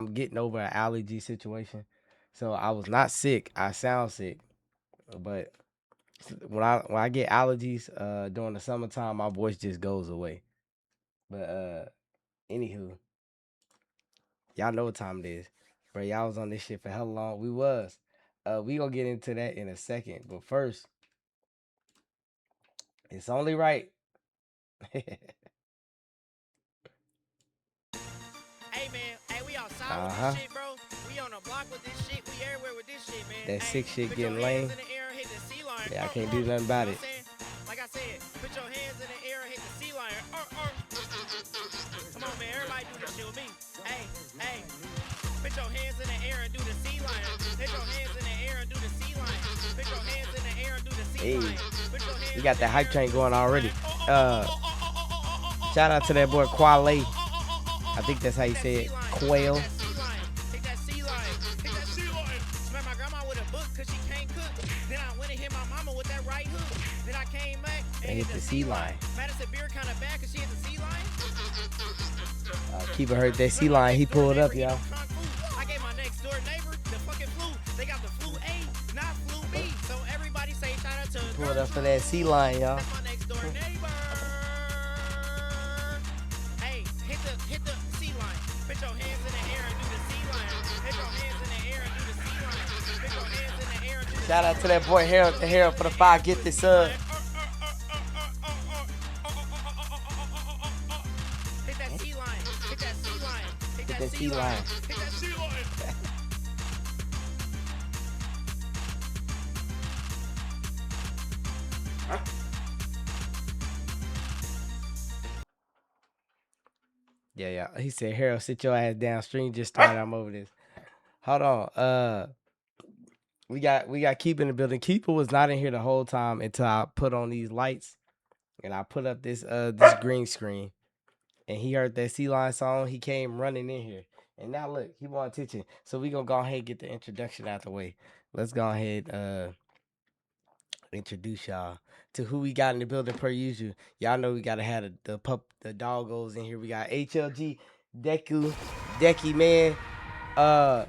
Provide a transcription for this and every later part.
I'm getting over an allergy situation. So I was not sick. I sound sick, but when I get allergies during the summertime, my voice just goes away. But anywho, y'all know what time it is. Bro, y'all was on this shit for hell long. We was. We gonna get into that in a second. But first, it's only right. Hey man, hey, we outside with this Uh-huh. shit, bro. We on the block with this shit. We everywhere with this shit, man. That Hey, sick shit put your getting hands lame. in the air and hit the sea line. Yeah, I can't do nothing You about know it. what I'm saying? Like I said, put your hands in the air and hit the sea line. Come on, man. Everybody do this shit with me. Hey, hey. Put your hands in the air and do the sea line. Put your hands in the air and do the sea line. Put your hands in the air and do the sea Hey, line. Put your we hands in got the that air hype and train do the going sea already. line. Shout out to that boy Quale. I think that's how Hit you that say sea it. line. Hit Quail. that sea line. Hit that sea line. Hit that sea line. Smack my grandma with a book cause she can't cook. Then I went and hit my mama with that right hook. Then I came back and And hit hit the the sea sea line. line. Madison Beer kinda bad cause she hit the sea line. Keeper heard that sea Look, my line. He next door pulled neighbor, up, he know y'all. kung fu. I gave my next door neighbor the fucking flu. They got the flu A, not flu B. So everybody say shout out to He pulled up for that sea Gertrude. line, y'all. That's my next door neighbor. Hey, hit the sea line. Put your hands in the air and do the sea line. Put your hands in the air and do the sea line. Put your hands in the air and do the Shout sea out to line. that boy Put your Harold the hands Harold in for the the air five. and do Get the this sea line. Hit that sea line. Hit that sea line. Hit Hit that that sea sea line. line. Hit that sea line. Yeah, yeah. He said, Harold, sit your ass downstream. Just started. I'm over this. Hold on. We got Keep in the building. Keeper was not in here the whole time until I put on these lights and I put up this green screen. And he heard that Sea Lion song. He came running in here. And now look, he want attention. So we gonna go ahead and get the introduction out the way. Let's go ahead introduce y'all to who we got in the building per usual. Y'all know we gotta have the doggos in here. We got HLG, Decky man. Uh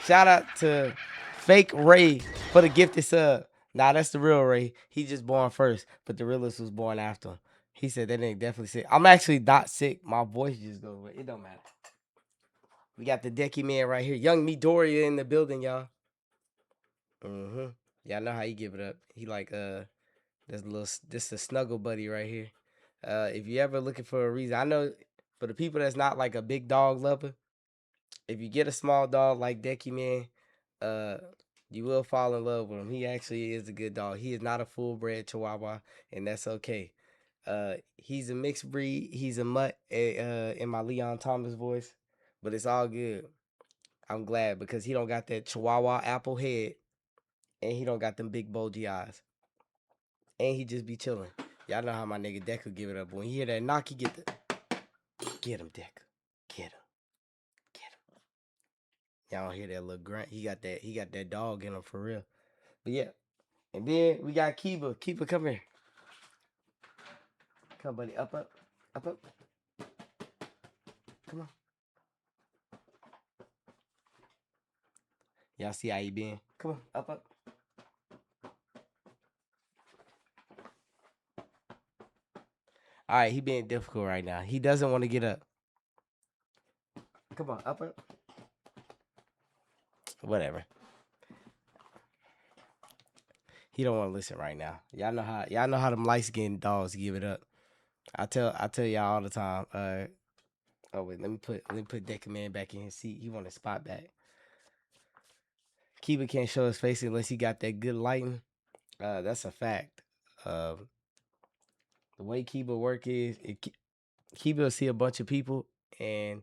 Shout out to Fake Ray for the gifted sub. Nah, that's the real Ray. He just born first, but the realest was born after him. He said that nigga definitely sick. I'm actually not sick. My voice just goes away. It don't matter. We got the Decky man right here. Young Midoriya in the building, y'all. Mm-hmm. Y'all know how he give it up. He like this a snuggle buddy right here. If you ever looking for a reason, I know for the people that's not like a big dog lover, if you get a small dog like Decky Man, uh, you will fall in love with him. He actually is a good dog. He is not a full bred Chihuahua, and that's okay. He's a mixed breed. He's a mutt. In my Leon Thomas voice, but it's all good. I'm glad because he don't got that Chihuahua apple head, and he don't got them big bulgy eyes, and he just be chilling. Y'all know how my nigga Decker give it up. When he hear that knock, he get him, Decker, get him, get him. Y'all don't hear that little grunt. He got that dog in him for real. But yeah, and then we got Kiba. Kiba, come here. Come, buddy. Up, up, up, up. Come on. Y'all see how he been? Come on, up, up. All right, he being difficult right now. He doesn't want to get up. Come on, up, up. Whatever. He don't want to listen right now. Y'all know how them light skinned dogs give it up. I tell y'all all the time. Oh wait, let me put Deck Man back in his seat. He want his spot back. Kiba can't show his face unless he got that good lighting. That's a fact. Um, the way Kiba work is, Kiba will see a bunch of people, and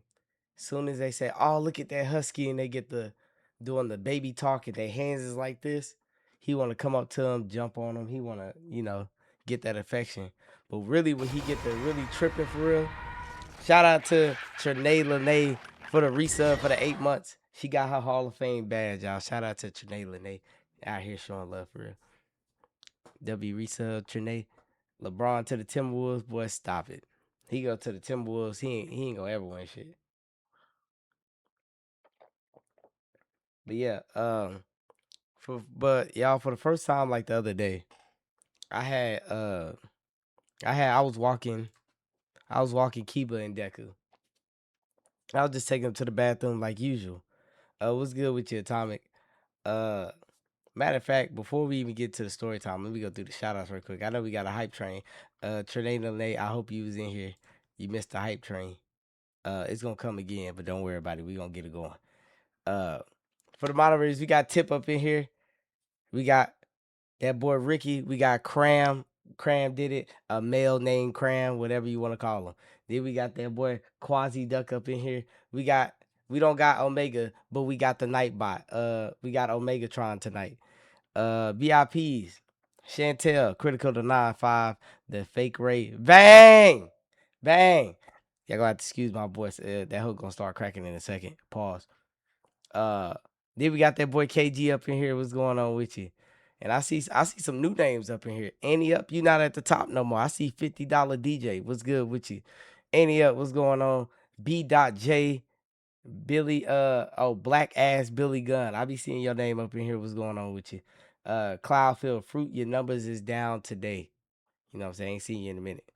soon as they say, "Oh, look at that husky," and they get the doing the baby talk, and their hands is like this, he want to come up to them, jump on them. He want to, get that affection. But really, when he get to really tripping for real, shout out to Trinae Lene for the resub for the 8 months. She got her Hall of Fame badge, y'all. Shout out to Trinae Lene out here showing love for real. W resub Trinae. LeBron to the Timberwolves, boy, stop it. He go to the Timberwolves, he ain't gonna ever win shit. But yeah, but y'all, for the first time, like the other day, I had I was walking Kiba and Deku. I was just taking them to the bathroom like usual. What's good with you, Atomic? Uh, Matter of fact, before we even get to the story time, let me go through the shout outs real quick. I know we got a hype train. Trinate Nate, I hope you was in here. You missed the hype train. It's gonna come again, but don't worry about it. We gonna get it going. Uh, for the moderators, we got Tip up in here. We got that boy Ricky. We got Cram. Cram did it. A male named Cram, whatever you want to call him. Then we got that boy Quasi Duck up in here. We don't got Omega, but we got the Nightbot. We got Omegatron tonight. VIPs. Chantel, Critical to 9-5, the fake Ray. Bang! Bang! Y'all gonna have to excuse my voice. That hook gonna start cracking in a second. Pause. Uh, then we got that boy KG up in here. What's going on with you? And I see some new names up in here. Annie up, you not at the top no more. I see $50 DJ. What's good with you? Annie up, what's going on? B.J. Billy, Black ass Billy Gunn. I be seeing your name up in here. What's going on with you? Cloudfield Fruit, your numbers is down today. You know what I'm saying? Ain't seen you in a minute.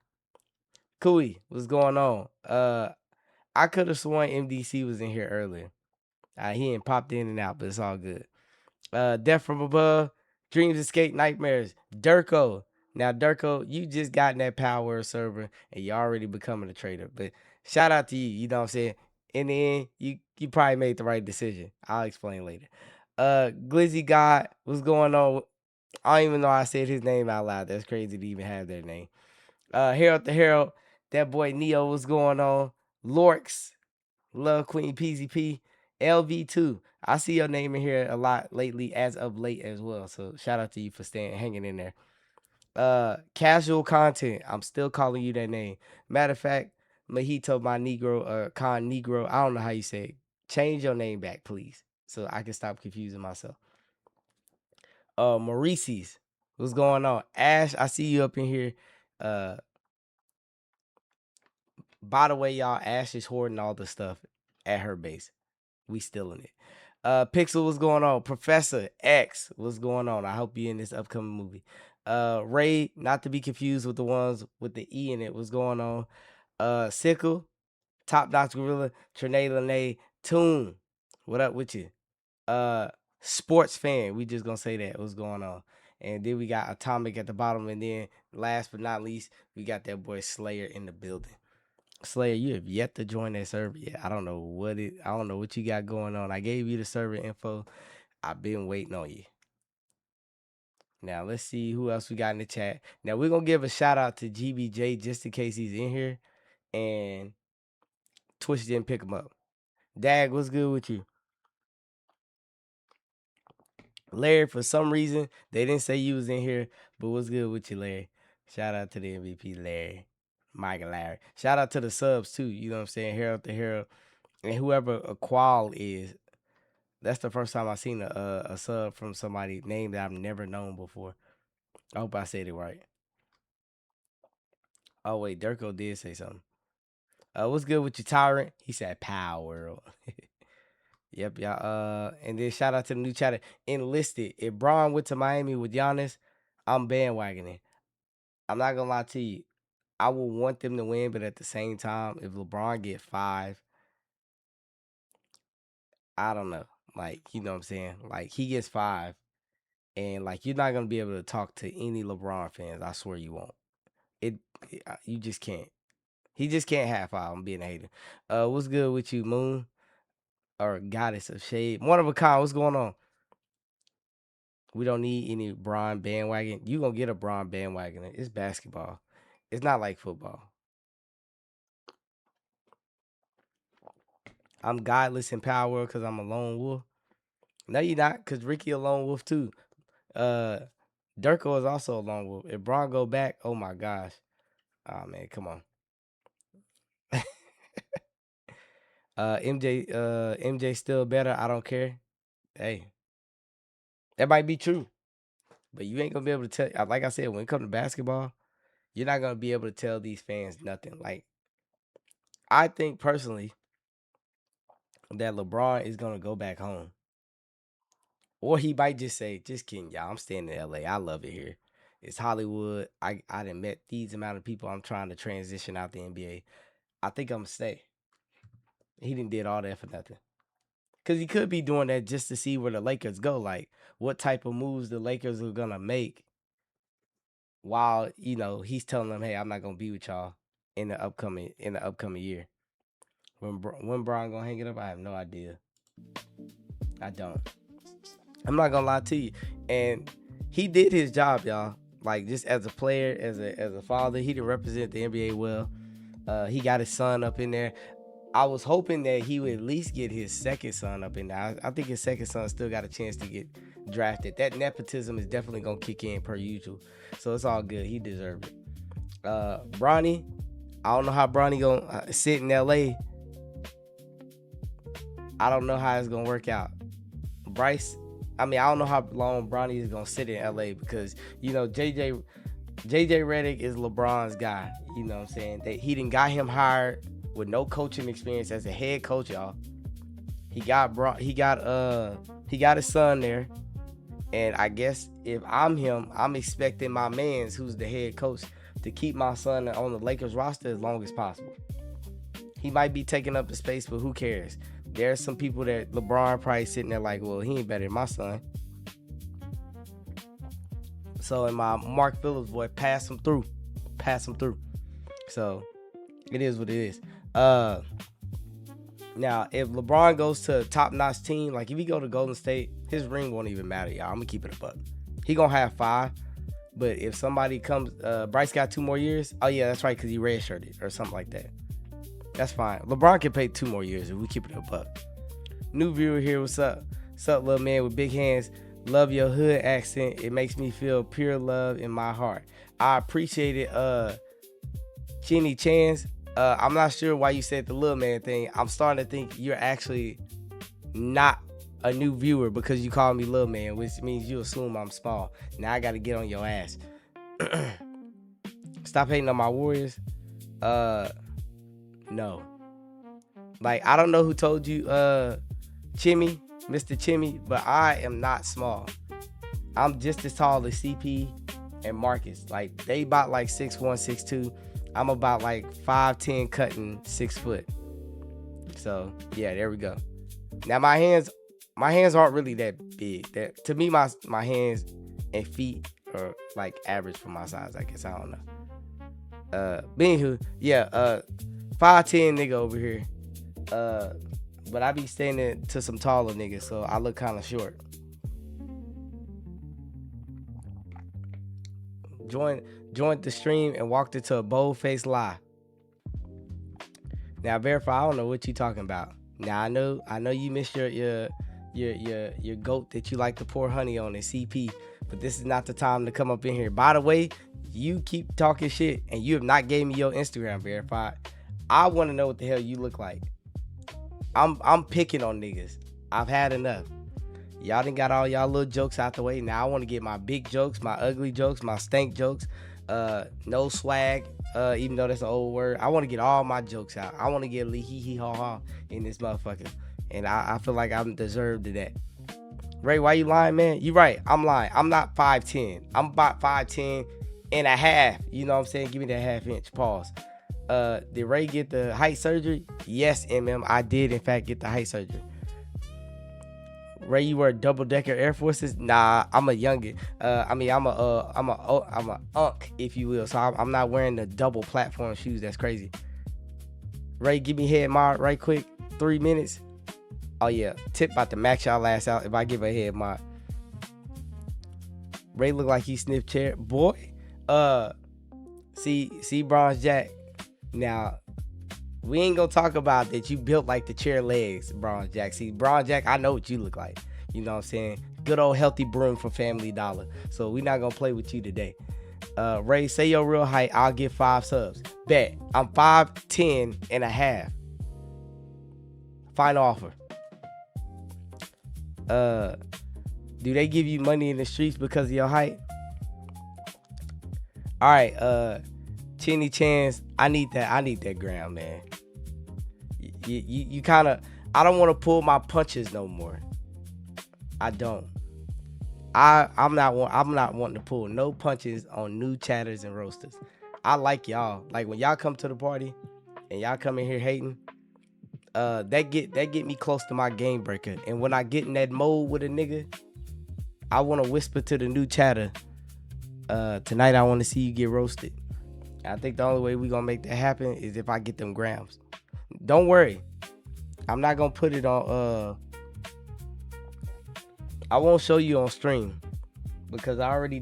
Cooey, what's going on? I could have sworn MDC was in here earlier. He ain't popped in and out, but it's all good. Death from Above, Dreams Escape Nightmares, Durko. Now, Durko, you just got in that Power server and you already becoming a trader. But shout out to you. You know what I'm saying? In the end, you probably made the right decision. I'll explain later. Glizzy God, what's going on? I don't even know I said his name out loud. That's crazy to even have their name. Harold the Herald, that boy Neo, what's going on? Lorks, Love Queen PZP, LV2. I see your name in here a lot lately, as of late as well. So shout out to you for staying hanging in there. Casual content. I'm still calling you that name. Matter of fact, Mojito, my Negro, Con Negro. I don't know how you say it. Change your name back, please, so I can stop confusing myself. Maurice's. What's going on? Ash, I see you up in here. Uh, by the way, y'all, Ash is hoarding all the stuff at her base. We stealing it. Pixel, what's going on? Professor X, what's going on? I hope you in this upcoming movie. Ray, not to be confused with the ones with the E in it. What's going on? Sickle, Top Notch Gorilla, Trinae Lene, Tune. What up with you? Uh, Sports fan. We just gonna say that. What's going on? And then we got Atomic at the bottom, and then last but not least, we got that boy Slayer in the building. Slayer, you have yet to join that server yet. I don't know what you got going on. I gave you the server info. I've been waiting on you. Now let's see who else we got in the chat. Now we're gonna give a shout out to GBJ just in case he's in here and Twitch didn't pick him up. Dag, what's good with you? Larry, for some reason, they didn't say you was in here, but what's good with you, Larry? Shout out to the MVP, Larry. Michael Larry. Shout out to the subs too. You know what I'm saying? Harold the Hero. And whoever a qual is, that's the first time I've seen a sub from somebody name that I've never known before. I hope I said it right. Oh wait, Durko did say something. What's good with you, Tyrant? He said Power. Yep, y'all. And then shout out to the new chatter. Enlisted. If Braun went to Miami with Giannis, I'm bandwagoning. I'm not gonna lie to you. I will want them to win, but at the same time, if LeBron get 5, I don't know. Like, you know what I'm saying? Like he gets 5, and like you're not gonna be able to talk to any LeBron fans. I swear you won't. You just can't. He just can't have 5. I'm being a hater. What's good with you, Moon or Goddess of Shade? One of a kind. What's going on? We don't need any Bron bandwagon. You gonna get a Bron bandwagon. It's basketball. It's not like football. I'm godless in power because I'm a lone wolf. No, you're not, because Ricky a lone wolf too. Uh Durko is also a lone wolf. If Braun go back, oh my gosh. Oh man, come on. MJ still better. I don't care. Hey, that might be true. But you ain't gonna be able to tell, like I said, when it comes to basketball, you're not gonna be able to tell these fans nothing. Like, I think personally that LeBron is gonna go back home. Or he might just say, just kidding, y'all. I'm staying in LA. I love it here. It's Hollywood. I done met these amount of people. I'm trying to transition out the NBA. I think I'm gonna stay. He didn't did all that for nothing. Cause he could be doing that just to see where the Lakers go. Like what type of moves the Lakers are gonna make while, he's telling them, hey, I'm not gonna be with y'all in the upcoming year. When Brian gonna hang it up, I have no idea. I don't. I'm not gonna lie to you. And he did his job, y'all. Like just as a player, as a father, he did represent the NBA well. He got his son up in there. I was hoping that he would at least get his second son up in there. I think his second son still got a chance to get drafted. That nepotism is definitely gonna kick in per usual. So it's all good. He deserved it. Bronny, I don't know how Bronny gonna sit in LA. I don't know how it's gonna work out. Bryce, I don't know how long Bronny is gonna sit in LA because JJ Redick is LeBron's guy. You know what I'm saying? He didn't got him hired with no coaching experience as a head coach, y'all. He got his son there. And I guess if I'm him, I'm expecting my mans, who's the head coach, to keep my son on the Lakers roster as long as possible. He might be taking up the space, but who cares? There's some people that LeBron probably sitting there like, well, he ain't better than my son. So in my Mark Phillips boy, pass him through. So it is what it is. Now, if LeBron goes to a top-notch team, like if he go to Golden State, his ring won't even matter, y'all. I'm gonna keep it a buck. He gonna have 5, but if somebody comes, Bryce got 2 more years. Oh yeah, that's right, because he redshirted or something like that. That's fine. LeBron can pay 2 more years if we keep it a buck. New viewer here, what's up? What's up, little man with big hands? Love your hood accent. It makes me feel pure love in my heart. I appreciate it, Chinny Chans. I'm not sure why you said the little man thing. I'm starting to think you're actually not a new viewer because you call me little man, which means you assume I'm small. Now I got to get on your ass. Stop hating on my Warriors. No. Like, I don't know who told you, Chimmy, Mr. Chimmy, but I am not small. I'm just as tall as CP and Marcus. Like, they about like 6'1", 6'2". I'm about like 5'10", cutting 6 foot. So yeah, there we go. Now my hands aren't really that big. That to me, my hands and feet are like average for my size. I guess I don't know. Anywho, yeah, 5'10" nigga over here. But I be standing to some taller niggas, so I look kind of short. Joined the stream and walked into a bold-faced lie. Now, Verify, I don't know what you talking about. Now, I know you missed your goat that you like to pour honey on in CP, but this is not the time to come up in here. By the way, you keep talking shit and you have not gave me your Instagram, Verified. I want to know what the hell you look like. I'm picking on niggas. I've had enough. Y'all done got all y'all little jokes out the way. Now I want to get my big jokes, my ugly jokes, my stank jokes. No swag, even though that's an old word. I want to get all my jokes out. I want to get hee hee ha ha in this motherfucker. And I feel like I'm deserved to that. Ray, why you lying, man? You right, I'm lying. I'm not 5'10". I'm about 5'10" and a half. You know what I'm saying? Give me that half-inch. Pause. Did Ray get the height surgery? Yes, MM. I did, in fact, get the height surgery. Ray, you wear double-decker Air Forces? Nah, I'm a youngin. I'm a unk, if you will. So I'm not wearing the double platform shoes. That's crazy. Ray, give me head mod right quick. 3 minutes. Oh yeah, Tip about to max y'all ass out if I give a head mod. Ray look like he sniffed chair, boy. See, Bronze Jack. Now, we ain't gonna talk about that you built like the chair legs, Bronze Jack. See, Bronze Jack, I know what you look like. You know what I'm saying? Good old healthy broom from Family Dollar. So we not gonna play with you today. Ray, say your real height. I'll get 5 subs. Bet. I'm 5'10" and a half. Final offer. Do they give you money in the streets because of your height? All right, Chinny Chans, I need that gram, man. You kind of, I don't want to pull my punches no more. I don't. I'm not wanting to pull no punches on new chatters and roasters. I like y'all. Like when y'all come to the party and y'all come in here hating, that get me close to my game breaker. And when I get in that mode with a nigga, I want to whisper to the new chatter, tonight I want to see you get roasted. I think the only way we gonna make that happen is if I get them grams. Don't worry, I'm not gonna put it on. I won't show you on stream because I already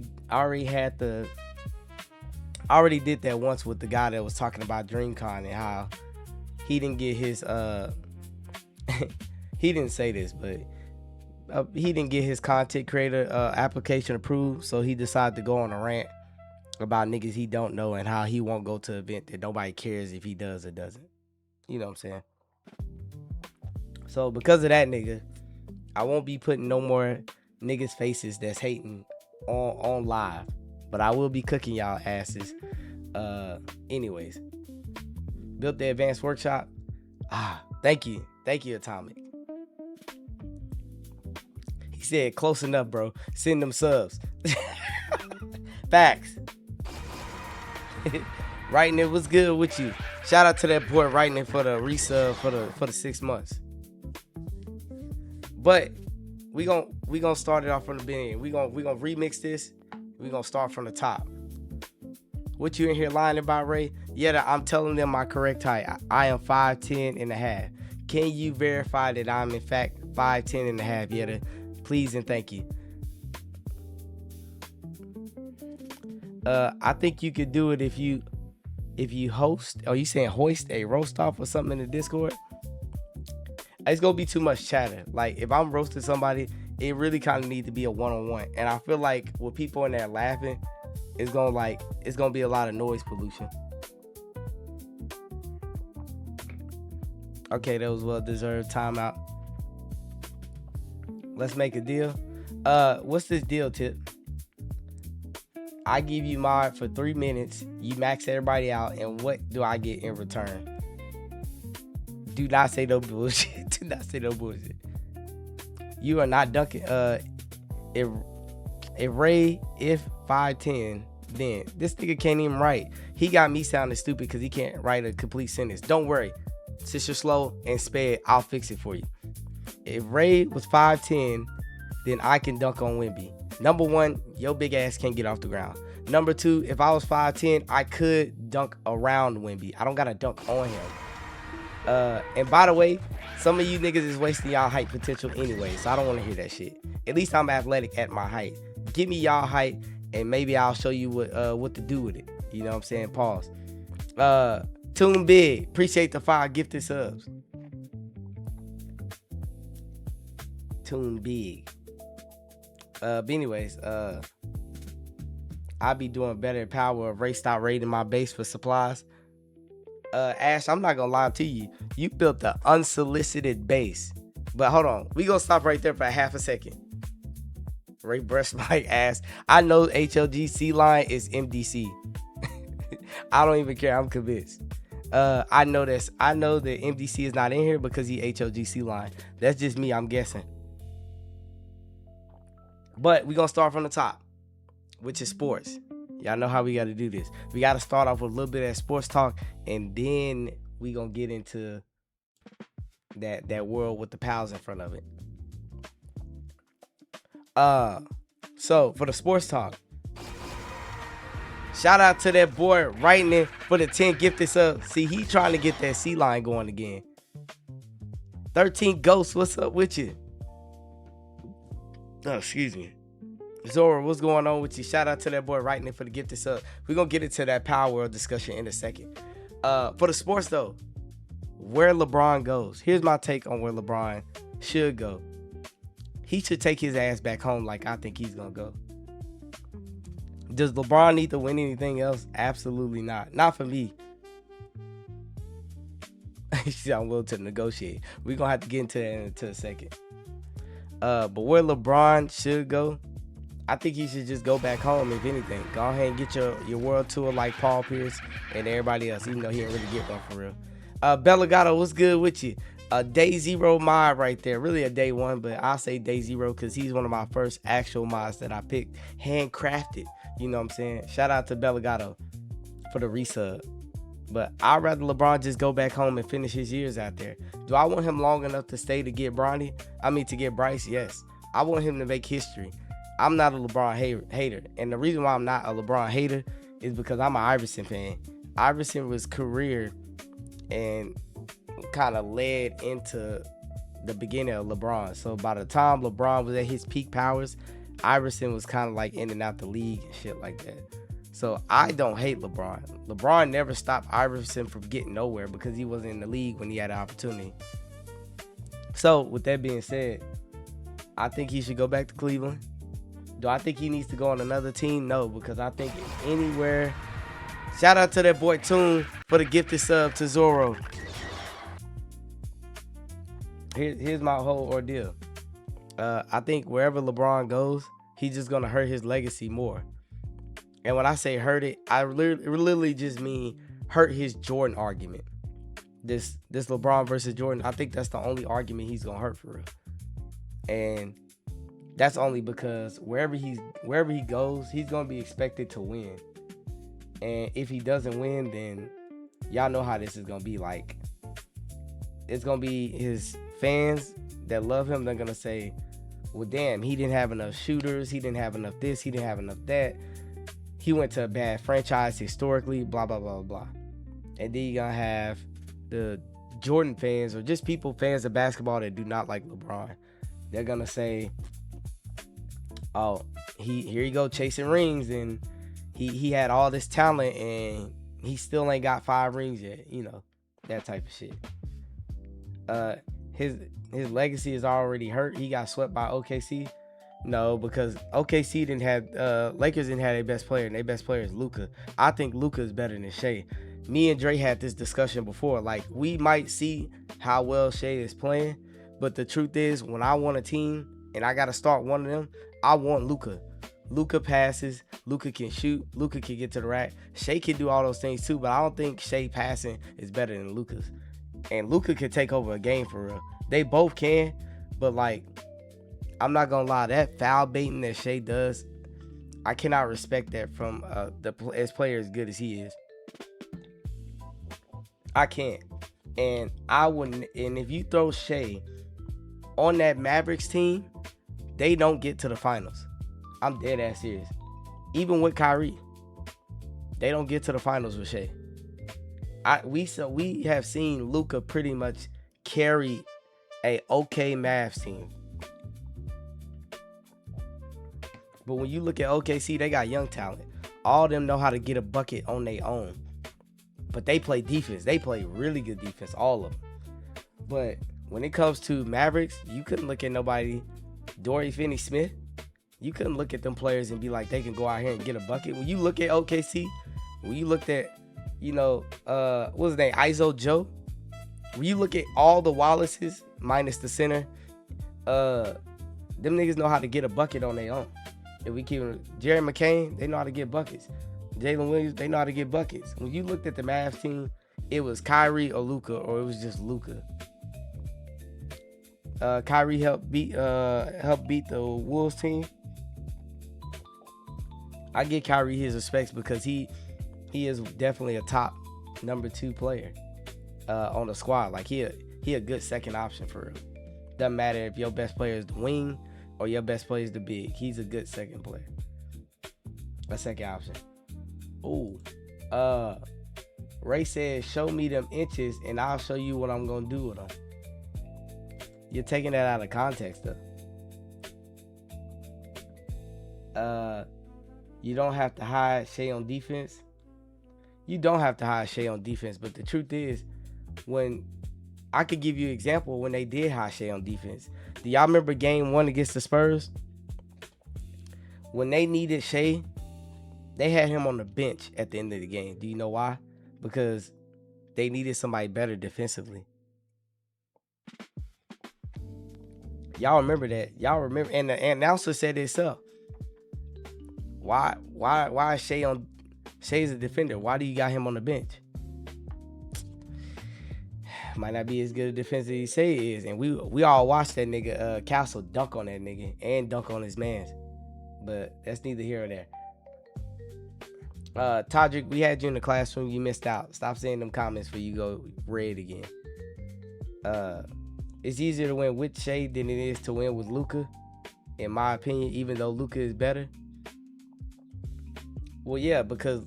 did that once with the guy that was talking about DreamCon and how he didn't get his he didn't say this, but he didn't get his content creator application approved, so he decided to go on a rant about niggas he don't know and how he won't go to an event that nobody cares if he does or doesn't. You know what I'm saying? So because of that nigga, I won't be putting no more niggas' faces that's hating on live, but I will be cooking y'all asses. Anyways, built the advanced workshop. Thank you, Atomic. He said close enough, bro. Send them subs. Facts. Writing it was good with you. Shout out to that boy writing it for the resub for the 6 months. But we gonna start it off from the beginning. We gonna remix this. We gonna start from the top. What you in here lying about, Ray? Yeah, I'm telling them my correct height. I am 5'10" and a half. Can you verify that I'm in fact 5'10" and a half? Yetta, please and thank you. I think you could do it if you host. Are you saying hoist a roast off or something in the Discord? It's gonna be too much chatter. Like if I'm roasting somebody, it really kind of need to be a one-on-one. And I feel like with people in there laughing, it's gonna be a lot of noise pollution. Okay, that was well-deserved timeout. Let's make a deal. What's this deal, Tip? I give you mod for 3 minutes. You max everybody out, and what do I get in return? Do not say no bullshit. Do not say no bullshit. You are not dunking. If Ray, if 5'10", then this nigga can't even write. He got me sounding stupid because he can't write a complete sentence. Don't worry. Since you're slow and sped, I'll fix it for you. If Ray was 5'10", then I can dunk on Wemby. Number one, your big ass can't get off the ground. Number two, if I was 5'10", I could dunk around Wemby. I don't gotta dunk on him. And by the way, some of you niggas is wasting y'all height potential anyway, so I don't want to hear that shit. At least I'm athletic at my height. Give me y'all height, and maybe I'll show you what to do with it. You know what I'm saying? Pause. Tune Big, appreciate the 5 gifted subs. Tune Big. But anyways, I'll be doing better at Power of Ray. Stop raiding my base for supplies. Ash, I'm not gonna lie to you. You built the unsolicited base. But hold on, we gonna stop right there for a half a second. Ray brushed my ass. I know HLGC line is MDC. I don't even care. I'm convinced. I know this. I know that MDC is not in here because he HLGC line. That's just me. I'm guessing. But we gonna start from the top, which is sports. Y'all know how we got to do this. We got to start off with a little bit of sports talk, and then we gonna get into that world with the pals in front of it. So for the sports talk, shout out to that boy writing in for the 10 gifted subs. See, he trying to get that C line going again. 13 Ghosts, what's up with you? Oh, excuse me. Zora, what's going on with you? Shout out to that boy writing it for the gifted sub. We're going to get into that Power World discussion in a second. For the sports, though, where LeBron goes. Here's my take on where LeBron should go. He should take his ass back home like I think he's going to go. Does LeBron need to win anything else? Absolutely not. Not for me. I'm willing to negotiate. We're going to have to get into that in a second. But where LeBron should go, I think he should just go back home, if anything. Go ahead and get your world tour like Paul Pierce and everybody else, even though he didn't really get one for real. Bella Gatto, what's good with you? a day zero mod right there. Really a day one, but I'll say day zero because he's one of my first actual mods that I picked, handcrafted. You know what I'm saying? Shout out to Bellegato for the resub. But I'd rather LeBron just go back home and finish his years out there. Do I want him long enough to stay to get Bronny? To get Bryce? Yes. I want him to make history. I'm not a LeBron hater. And the reason why I'm not a LeBron hater is because I'm an Iverson fan. Iverson was career and kind of led into the beginning of LeBron. So by the time LeBron was at his peak powers, Iverson was kind of like in and out the league and shit like that. So I don't hate LeBron. LeBron never stopped Iverson from getting nowhere because he wasn't in the league when he had an opportunity. So with that being said, I think he should go back to Cleveland. Do I think he needs to go on another team? No, because I think anywhere. Shout out to that boy Toon for the gifted sub to Zoro. Here's my whole ordeal. I think wherever LeBron goes, he's just gonna hurt his legacy more. And when I say hurt it, I literally just mean hurt his Jordan argument. This LeBron versus Jordan, I think that's the only argument he's gonna hurt for real. And that's only because wherever he goes, he's gonna be expected to win. And if he doesn't win, then y'all know how this is gonna be. Like, it's gonna be his fans that love him. They're gonna say, "Well, damn, he didn't have enough shooters. He didn't have enough this. He didn't have enough that. He went to a bad franchise historically, blah, blah, blah, blah." And then you're going to have the Jordan fans or just fans of basketball that do not like LeBron. They're going to say, "Oh, here you go chasing rings, and he had all this talent, and he still ain't got 5 rings yet." You know, that type of shit. His legacy is already hurt. He got swept by OKC. No, because OKC didn't have Lakers didn't have their best player, and their best player is Luka. I think Luka is better than Shea. Me and Dre had this discussion before. Like, we might see how well Shea is playing, but the truth is, when I want a team and I gotta start one of them, I want Luka. Luka passes, Luka can shoot, Luka can get to the rack. Shea can do all those things too, but I don't think Shea passing is better than Luka's. And Luka can take over a game for real. They both can, but like, I'm not gonna lie, that foul baiting that Shea does, I cannot respect that from as player as good as he is. I can't. And I wouldn't. And if you throw Shea on that Mavericks team, they don't get to the finals. I'm dead ass serious. Even with Kyrie, they don't get to the finals with Shea. We have seen Luka pretty much carry a okay Mavs team. But when you look at OKC, they got young talent. All of them know how to get a bucket on their own. But they play defense. They play really good defense, all of them. But when it comes to Mavericks, you couldn't look at nobody, Dorian Finney-Smith. You couldn't look at them players and be like, they can go out here and get a bucket. When you look at OKC, when you looked at, what was his name, ISO Joe? When you look at all the Wallaces, minus the center, them niggas know how to get a bucket on their own. If we keep Jerry McCain, they know how to get buckets. Jalen Williams, they know how to get buckets. When you looked at the Mavs team, it was Kyrie or Luka, or it was just Luka. Kyrie helped beat the Wolves team. I give Kyrie his respects because he is definitely a top number 2 player on the squad. Like, he a good second option for him. Doesn't matter if your best player is the wing or your best player is the big. He's a good second player. A second option. Ooh. Ray said, "Show me them inches and I'll show you what I'm going to do with them." You're taking that out of context, though. You don't have to hide Shea on defense. You don't have to hide Shea on defense, but the truth is, when I could give you an example when they did hide Shea on defense. Do y'all remember game 1 against the Spurs? When they needed Shea, they had him on the bench at the end of the game. Do you know why? Because they needed somebody better defensively. Y'all remember that. Y'all remember, and the announcer said it himself. Why is Shea on? Shea's a defender. Why do you got him on the bench? might not be as good a defense as he say he is. And we all watched that nigga Castle dunk on that nigga and dunk on his mans. But that's neither here or there. Todrick, we had you in the classroom. You missed out. Stop saying them comments before you go red again. It's easier to win with Shea than it is to win with Luka, in my opinion, even though Luka is better. Well, yeah, because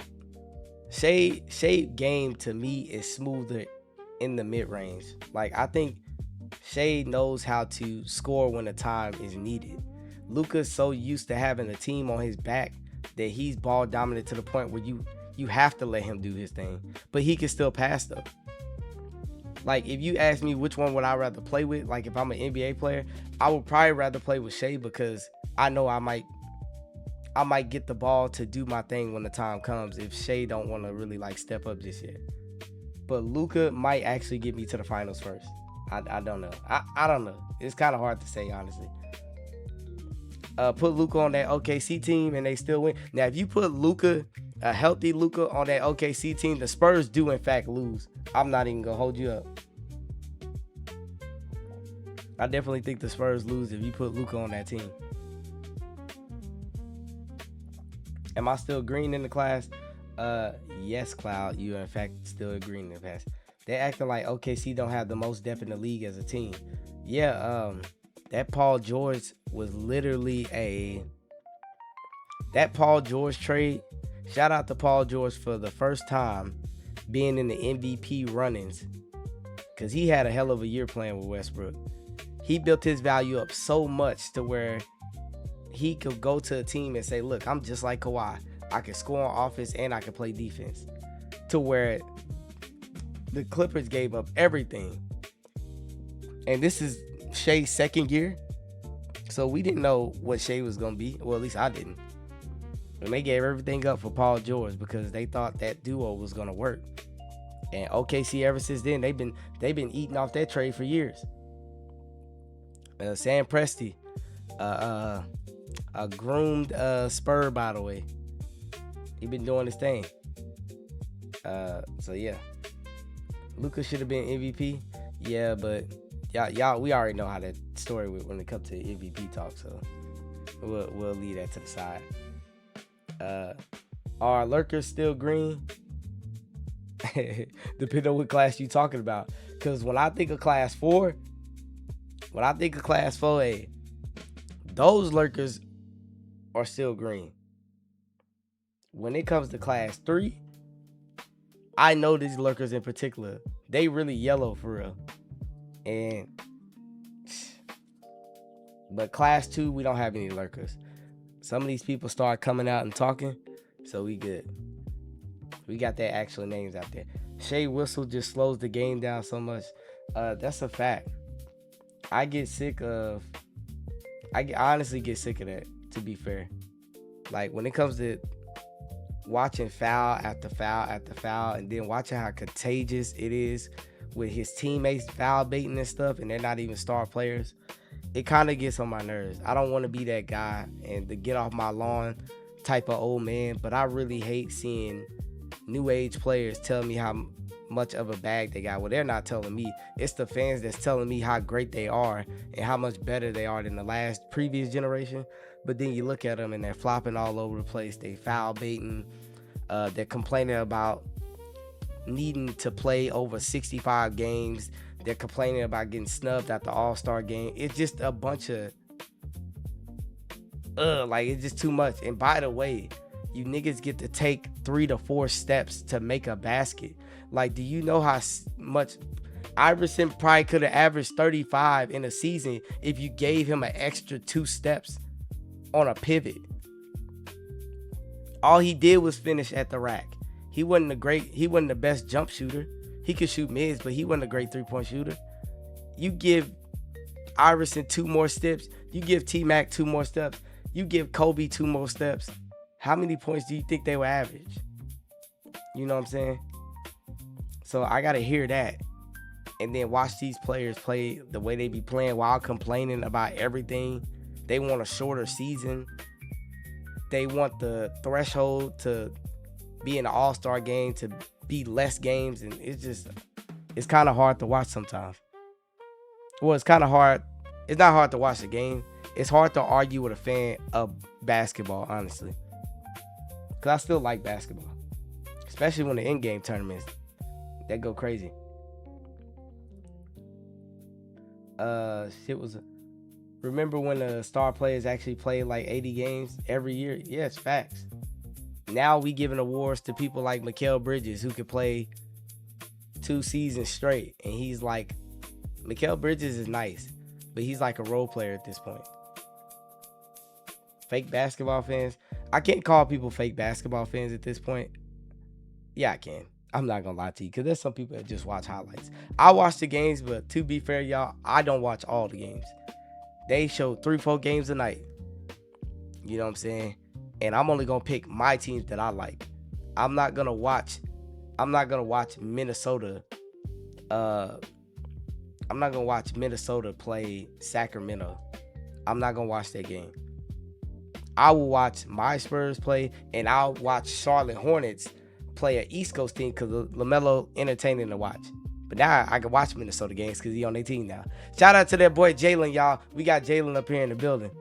Shea game to me is smoother in the mid-range. Like, I think Shea knows how to score when the time is needed. Luka's so used to having a team on his back that he's ball dominant to the point where you have to let him do his thing. But he can still pass though. Like, if you ask me which one would I rather play with, like if I'm an NBA player, I would probably rather play with Shea because I know I might get the ball to do my thing when the time comes if Shea don't want to really like step up just yet. But Luka might actually get me to the finals first. I don't know. I don't know. It's kind of hard to say, honestly. Put Luka on that OKC team and they still win. Now, if you put Luka, a healthy Luka, on that OKC team, the Spurs do in fact lose. I'm not even gonna hold you up. I definitely think the Spurs lose if you put Luka on that team. Am I still green in the class? Yes, Cloud. You are in fact still green in the class. They acting like OKC don't have the most depth in the league as a team. Yeah, that Paul George was literally that Paul George trade. Shout out to Paul George for the first time being in the MVP run-ins, because he had a hell of a year playing with Westbrook. He built his value up so much to where he could go to a team and say, look, I'm just like Kawhi. I can score on offense and I can play defense. To where the Clippers gave up everything. And this is Shea's second year. So we didn't know what Shea was going to be. Well, at least I didn't. And they gave everything up for Paul George because they thought that duo was going to work. And OKC ever since then, they've been eating off that trade for years. Sam Presti, a groomed Spur, by the way. He been doing his thing. So yeah, Luka should have been MVP. Yeah, but y'all, we already know how that story went when it comes to MVP talk. So we'll leave that to the side. Are lurkers still green? Depending on what class you talking about. Because when I think of class 4, A, those lurkers are still green. When it comes to class 3, I know these lurkers in particular, they really yellow for real. But class 2, we don't have any lurkers. Some of these people start coming out and talking, so we good. We got their actual names out there. Shea Whistle just slows the game down so much. That's a fact. I honestly get sick of that, to be fair. Like, when it comes to watching foul after foul after foul, and then watching how contagious it is with his teammates foul baiting and stuff, and they're not even star players, it kind of gets on my nerves. I don't want to be that guy and the get off my lawn type of old man, but I really hate seeing new age players tell me how much of a bag they got. Well, they're not telling me. It's the fans that's telling me how great they are and how much better they are than the previous generation. But then you look at them and they're flopping all over the place. They foul baiting. They're complaining about needing to play over 65 games. They're complaining about getting snubbed at the All-Star game. It's just a bunch of like, it's just too much. And by the way, you niggas get to take 3 to 4 steps to make a basket. Like, do you know how much Iverson probably could have averaged 35 in a season if you gave him an extra 2 steps on a pivot? All he did was finish at the rack. He wasn't the best jump shooter. He could shoot mids, but he wasn't a great 3-point shooter. You give Iverson 2 more steps. You give T-Mac 2 more steps. You give Kobe 2 more steps. How many points do you think they will average? You know what I'm saying? So I got to hear that. And then watch these players play the way they be playing while complaining about everything. They want a shorter season. They want the threshold to be in the All-Star game to be less games. And it's just, it's kind of hard to watch sometimes. Well, it's kind of hard. It's not hard to watch the game. It's hard to argue with a fan of basketball, honestly. Because I still like basketball. Especially when the in-game tournaments, that go crazy. Shit was... Remember when the star players actually played like 80 games every year? Yeah, it's facts. Now we giving awards to people like Mikal Bridges, who could play 2 seasons straight. And he's like... Mikal Bridges is nice, but he's like a role player at this point. Fake basketball fans. I can't call people fake basketball fans at this point. Yeah, I can. I'm not gonna lie to you, because there's some people that just watch highlights. I watch the games, but to be fair, y'all, I don't watch all the games. They show 3-4 games a night. You know what I'm saying? And I'm only gonna pick my teams that I like. I'm not gonna watch Minnesota. I'm not gonna watch Minnesota play Sacramento. I'm not gonna watch that game. I will watch my Spurs play, and I'll watch Charlotte Hornets play an East Coast team because LaMelo entertaining to watch. But now I can watch Minnesota games because he on their team now. Shout out to that boy Jalen, y'all. We got Jalen up here in the building.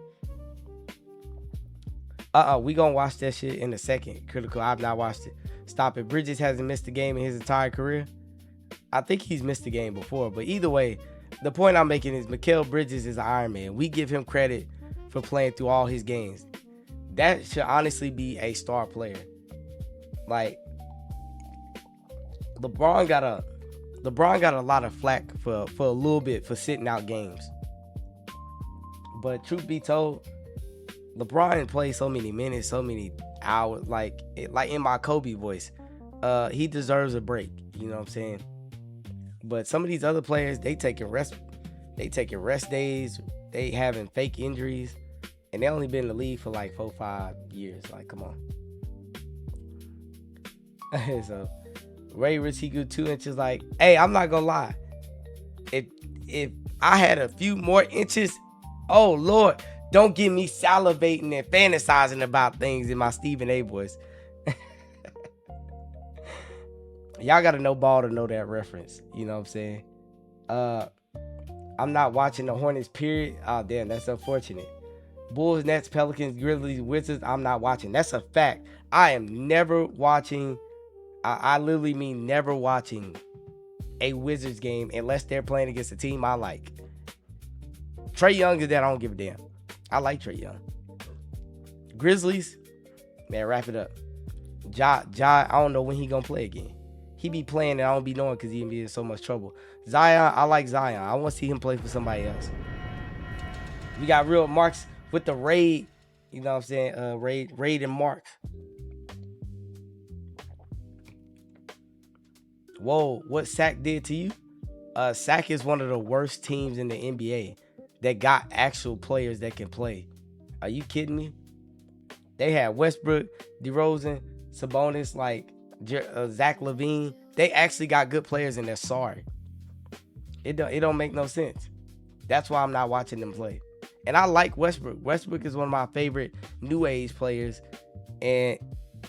We gonna watch that shit in a second. Critical, I've not watched it. Stop it. Bridges hasn't missed a game in his entire career. I think he's missed a game before, but either way, the point I'm making is Mikal Bridges is an Iron Man. We give him credit for playing through all his games. That should honestly be a star player. Like, LeBron got a lot of flack for a little bit for sitting out games. But truth be told, LeBron played so many minutes, so many hours. Like in my Kobe voice, he deserves a break. You know what I'm saying? But some of these other players, they taking rest days. They having fake injuries, and they only been in the league for like 4-5 years. Like, come on. So Ray Retigu 2 inches. Like, hey, I'm not gonna lie. If I had a few more inches, oh Lord, don't get me salivating and fantasizing about things in my Stephen A voice. Y'all gotta know ball to know that reference. You know what I'm saying? I'm not watching the Hornets, period. Oh, damn, that's unfortunate. Bulls, Nets, Pelicans, Grizzlies, Wizards, I'm not watching. That's a fact. I am never watching. I literally mean never watching a Wizards game unless they're playing against a team I like. Trae Young is that I don't give a damn. I like Trae Young. Grizzlies, man, wrap it up. Ja, I don't know when he gonna play again. He be playing and I don't be knowing because he be in so much trouble. Zion, I like Zion. I want to see him play for somebody else. We got real Marks with the raid. You know what I'm saying? Raid and Marks. Whoa, what SAC did to you? SAC is one of the worst teams in the NBA that got actual players that can play. Are you kidding me? They had Westbrook, DeRozan, Sabonis, like Zach LaVine. They actually got good players and they're sorry. It don't make no sense. That's why I'm not watching them play. And I like Westbrook. Westbrook is one of my favorite new age players. And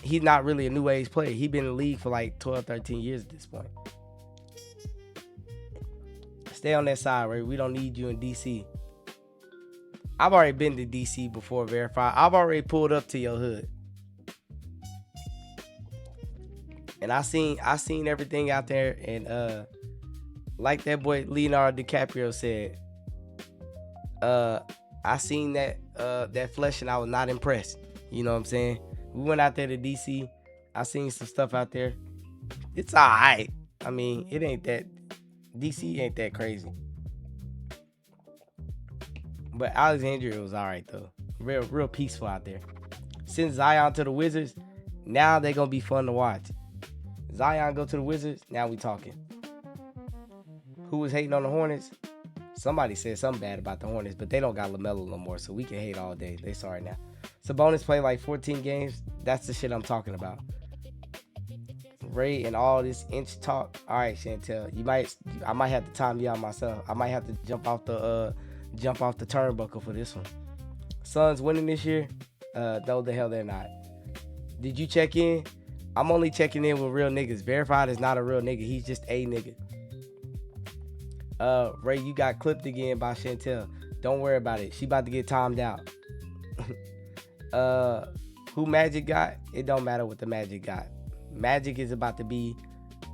he's not really a new age player. He's been in the league for like 12, 13 years at this point. Stay on that side, right? We don't need you in DC. I've already been to DC before, Verify. I've already pulled up to your hood. And I seen everything out there, and like that boy Leonardo DiCaprio said, I seen that flesh and I was not impressed. You know what I'm saying? We went out there to DC. I seen some stuff out there. It's alright. I mean, it ain't that DC ain't that crazy. But Alexandria was alright though. Real peaceful out there. Since Zion to the Wizards, now they're gonna be fun to watch. Zion go to the Wizards, now we talking. Who was hating on the Hornets? Somebody said something bad about the Hornets, but they don't got LaMelo no more, so we can hate all day. They sorry now. Sabonis played like 14 games. That's the shit I'm talking about. Ray and all this inch talk. All right, Chantel, I might have to time you out myself. I might have to jump off the turnbuckle for this one. Suns winning this year? No, the hell they're not. Did you check in? I'm only checking in with real niggas. Verified is not a real nigga. He's just a nigga. Ray, you got clipped again by Chantel. Don't worry about it. She about to get timed out. Who Magic got? It don't matter what the Magic got. Magic is about to be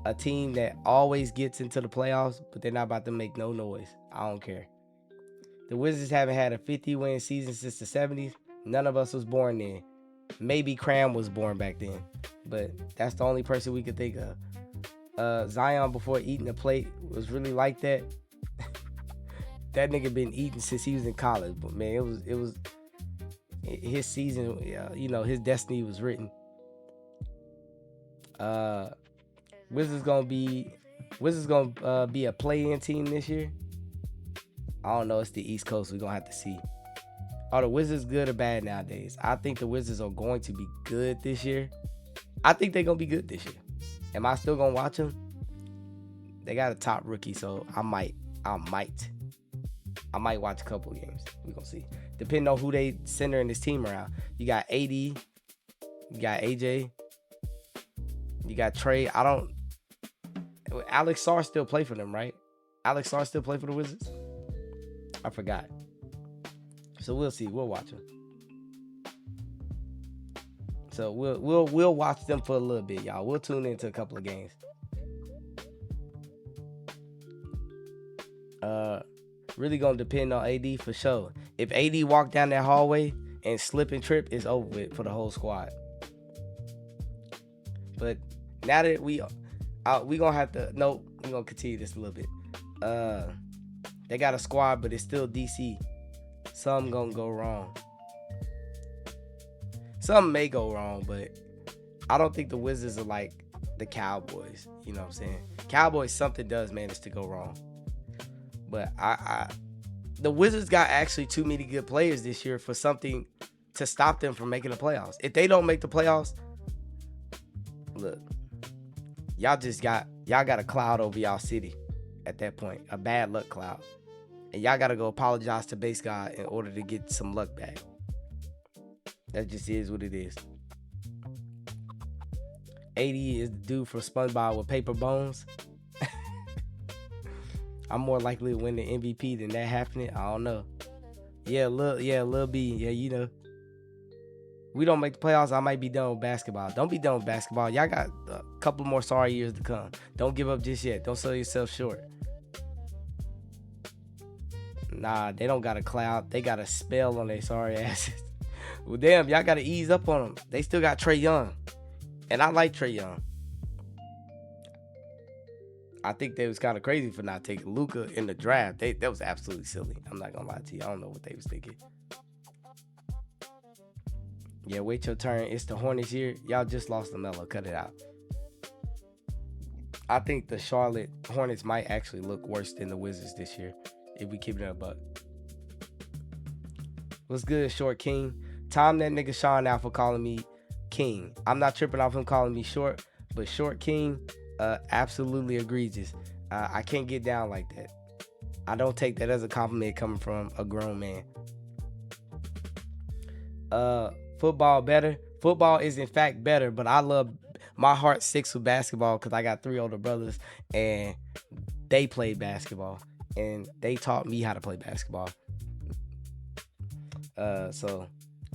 a team that always gets into the playoffs, but they're not about to make no noise. I don't care. The Wizards haven't had a 50-win season since the 70s. None of us was born then. Maybe Cram was born back then, but that's the only person we could think of. Zion, before eating the plate, was really like that. That nigga been eating since he was in college, but man, it was his season. His destiny was written. Wizards gonna be a play-in team this year. I don't know. It's the East Coast. We're gonna have to see. Are the Wizards good or bad nowadays? I think the Wizards are going to be good this year. I think they're gonna be good this year. Am I still gonna watch them? They got a top rookie, so I might watch a couple games. We're gonna see. Depending on who they centering this team around. You got AD, you got AJ, you got Trey. Alex Sarr still play for them, right? Alex Sarr still play for the Wizards? I forgot. So we'll see. We'll watch them. So we'll watch them for a little bit, y'all. We'll tune into a couple of games. Really gonna depend on AD for sure. If AD walk down that hallway and slip and trip, it's over with for the whole squad. But now that we gonna have to we're gonna continue this a little bit. They got a squad, but it's still DC. Something gonna go wrong. Something may go wrong, but I don't think the Wizards are like the Cowboys. You know what I'm saying? Cowboys, something does manage to go wrong. But the Wizards got actually too many good players this year for something to stop them from making the playoffs. If they don't make the playoffs, look, y'all got a cloud over y'all city at that point, a bad luck cloud. And y'all got to go apologize to base God in order to get some luck back. That just is what it is. 80 is the dude from SpongeBob with paper bones. I'm more likely to win the MVP than that happening. I don't know. Lil B. Yeah, you know. We don't make the playoffs, I might be done with basketball. Don't be done with basketball. Y'all got a couple more sorry years to come. Don't give up just yet. Don't sell yourself short. Nah, they don't got a cloud. They got a spell on their sorry asses. Well, damn, y'all got to ease up on them. They still got Trae Young. And I like Trae Young. I think they was kind of crazy for not taking Luka in the draft. That was absolutely silly. I'm not going to lie to you. I don't know what they was thinking. Yeah, wait your turn. It's the Hornets year. Y'all just lost LaMelo. Cut it out. I think the Charlotte Hornets might actually look worse than the Wizards this year if we keep it a buck. What's good, Short King? Time that nigga Sean out for calling me King. I'm not tripping off him calling me short, but Short King, absolutely egregious. I can't get down like that. I don't take that as a compliment coming from a grown man. Football better. Football is in fact better, but I love my heart sticks with basketball because I got 3 older brothers and they played basketball and they taught me how to play basketball.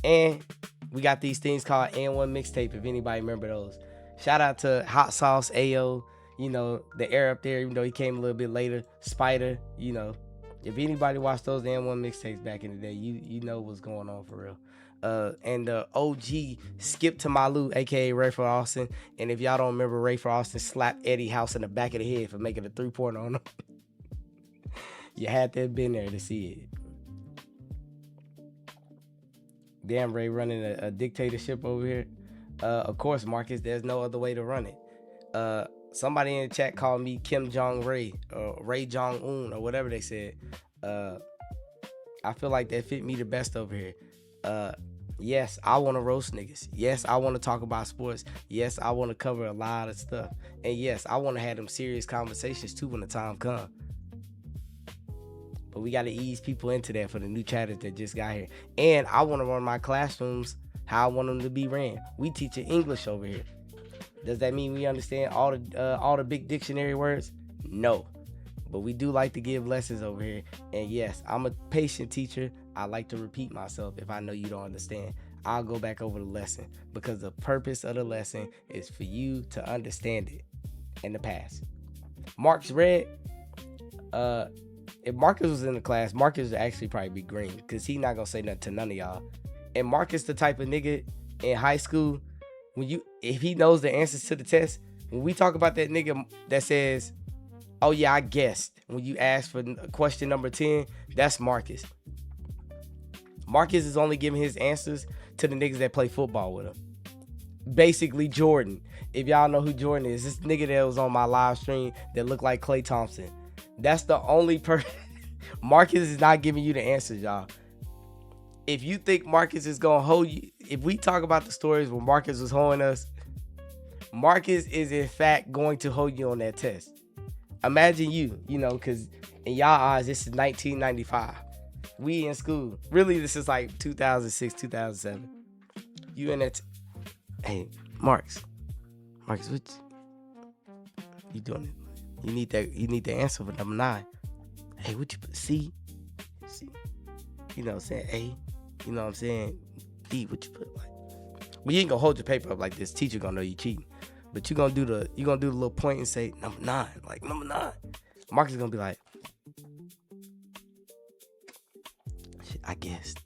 And we got these things called N1 mixtape, if anybody remember those. Shout out to Hot Sauce, Ayo, you know, the air up there, even though he came a little bit later. Spider, you know. If anybody watched those N1 mixtapes back in the day, you know what's going on for real. And the OG Skip to Malou, aka Rayford Austin. And if y'all don't remember, Rayford Austin slapped Eddie House in the back of the head for making a 3-pointer on him. You had to have been there to see it. Damn, Ray running a dictatorship over here. Of course, Marcus, there's no other way to run it. Somebody in the chat called me Kim Jong-Ray or Ray Jong-un or whatever they said. I feel like that fit me the best over here. Yes, I want to roast niggas. Yes, I want to talk about sports. Yes, I want to cover a lot of stuff. And yes, I want to have them serious conversations too when the time comes. But we got to ease people into that for the new chatters that just got here. And I want to run my classrooms how I want them to be ran. We teaching English over here. Does that mean we understand all the big dictionary words? No. but we do like to give lessons over here. And yes, I'm a patient teacher. I like to repeat myself if I know you don't understand. I'll go back over the lesson because the purpose of the lesson is for you to understand it in the past. Mark's red. If Marcus was in the class, Marcus would actually probably be green because he not gonna say nothing to none of y'all. And Marcus the type of nigga in high school, if he knows the answers to the test, when we talk about that nigga that says, oh yeah, I guessed, when you ask for question number 10, that's Marcus. Marcus is only giving his answers to the niggas that play football with him. Basically Jordan. If y'all know who Jordan is, this nigga that was on my live stream that looked like Klay Thompson. That's the only person. Marcus is not giving you the answers, y'all. If you think Marcus is going to hold you, if we talk about the stories where Marcus was holding us, Marcus is in fact going to hold you on that test. Imagine you know, because in y'all eyes, this is 1995. We in school. Really, this is like 2006, 2007. You in that. Hey, Marcus, what you doing? You need the answer for number 9. Hey, what you put? C? You know what I'm saying? A? You know what I'm saying? D, what you put? Like, well, you ain't gonna hold your paper up like this. Teacher gonna know you cheating. But you gonna do the little point and say number 9, like number 9. Marcus is gonna be like, shit, I guessed.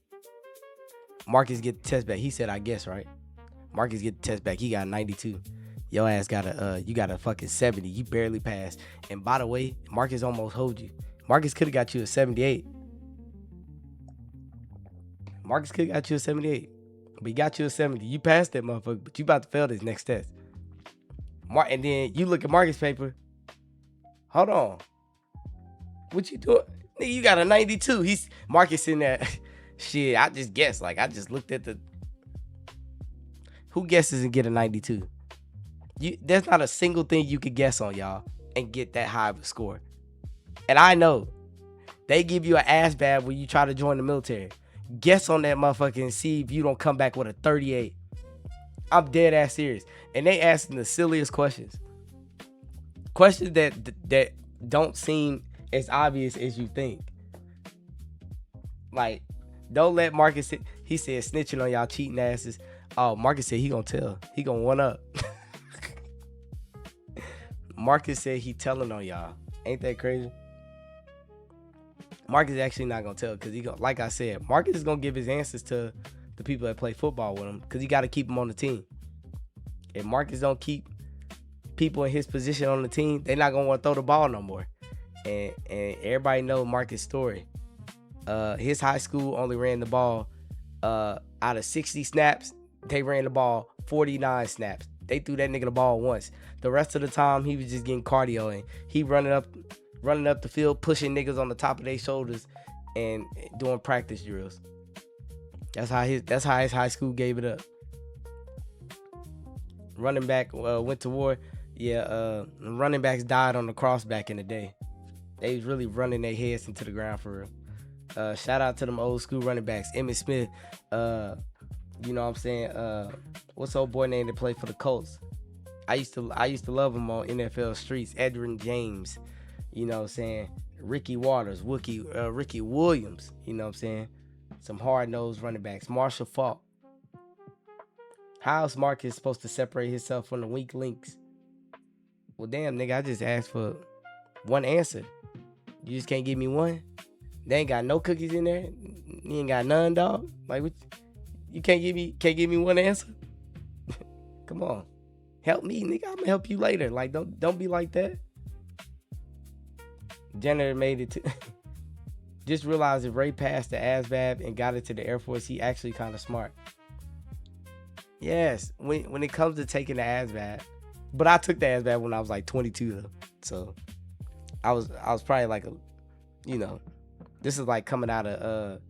Marcus get the test back. He said I guess, right? Marcus get the test back. He got 92. Your ass got you got a fucking 70. You barely passed. And by the way, Marcus almost hold you. Marcus could have got you a 78. Marcus could have got you a 78. But he got you a 70. You passed that motherfucker, but you about to fail this next test. And then you look at Marcus' paper. Hold on. What you doing? Nigga, you got a 92. Marcus in there. Shit, I just guessed. Like, I just looked at the... Who guesses and get a 92? There's not a single thing you could guess on, y'all, and get that high of a score. And I know they give you an ass bad when you try to join the military. Guess on that motherfucker and see if you don't come back with a 38. I'm dead ass serious. And they asking the silliest questions. Questions that don't seem as obvious as you think. Like, don't let Marcus... He said snitching on y'all cheating asses. Oh, Marcus said he gonna tell. He gonna one up. Marcus said he telling on y'all. Ain't that crazy? Marcus actually not gonna tell because like I said, Marcus is gonna give his answers to the people that play football with him because he got to keep them on the team. If Marcus don't keep people in his position on the team, they're not gonna want to throw the ball no more. And everybody know Marcus' story. His high school only ran the ball out of 60 snaps. They ran the ball 49 snaps. They threw that nigga the ball once. The rest of the time, he was just getting cardio and he running up the field, pushing niggas on the top of their shoulders and doing practice drills. That's how his high school gave it up. Running back went to war. Yeah, running backs died on the cross back in the day. They was really running their heads into the ground for real. Shout out to them old school running backs. Emmitt Smith, you know what I'm saying? What's old boy name that played for the Colts? I used to love him on NFL streets. Edgerrin James, you know what I'm saying? Ricky Waters, Ricky Williams, you know what I'm saying? Some hard-nosed running backs. Marshall Faulk. How is Marcus supposed to separate himself from the weak links? Well, damn, nigga, I just asked for one answer. You just can't give me one? They ain't got no cookies in there? You ain't got none, dog? Like, what? You can't give me one answer? Come on. Help me, nigga. I'm gonna help you later. Like, don't be like that. Jenner made it to... Just realized if Ray passed the ASVAB and got it to the Air Force, he actually kind of smart. Yes, when it comes to taking the ASVAB. But I took the ASVAB when I was like 22 though. So I was probably like this is like coming out of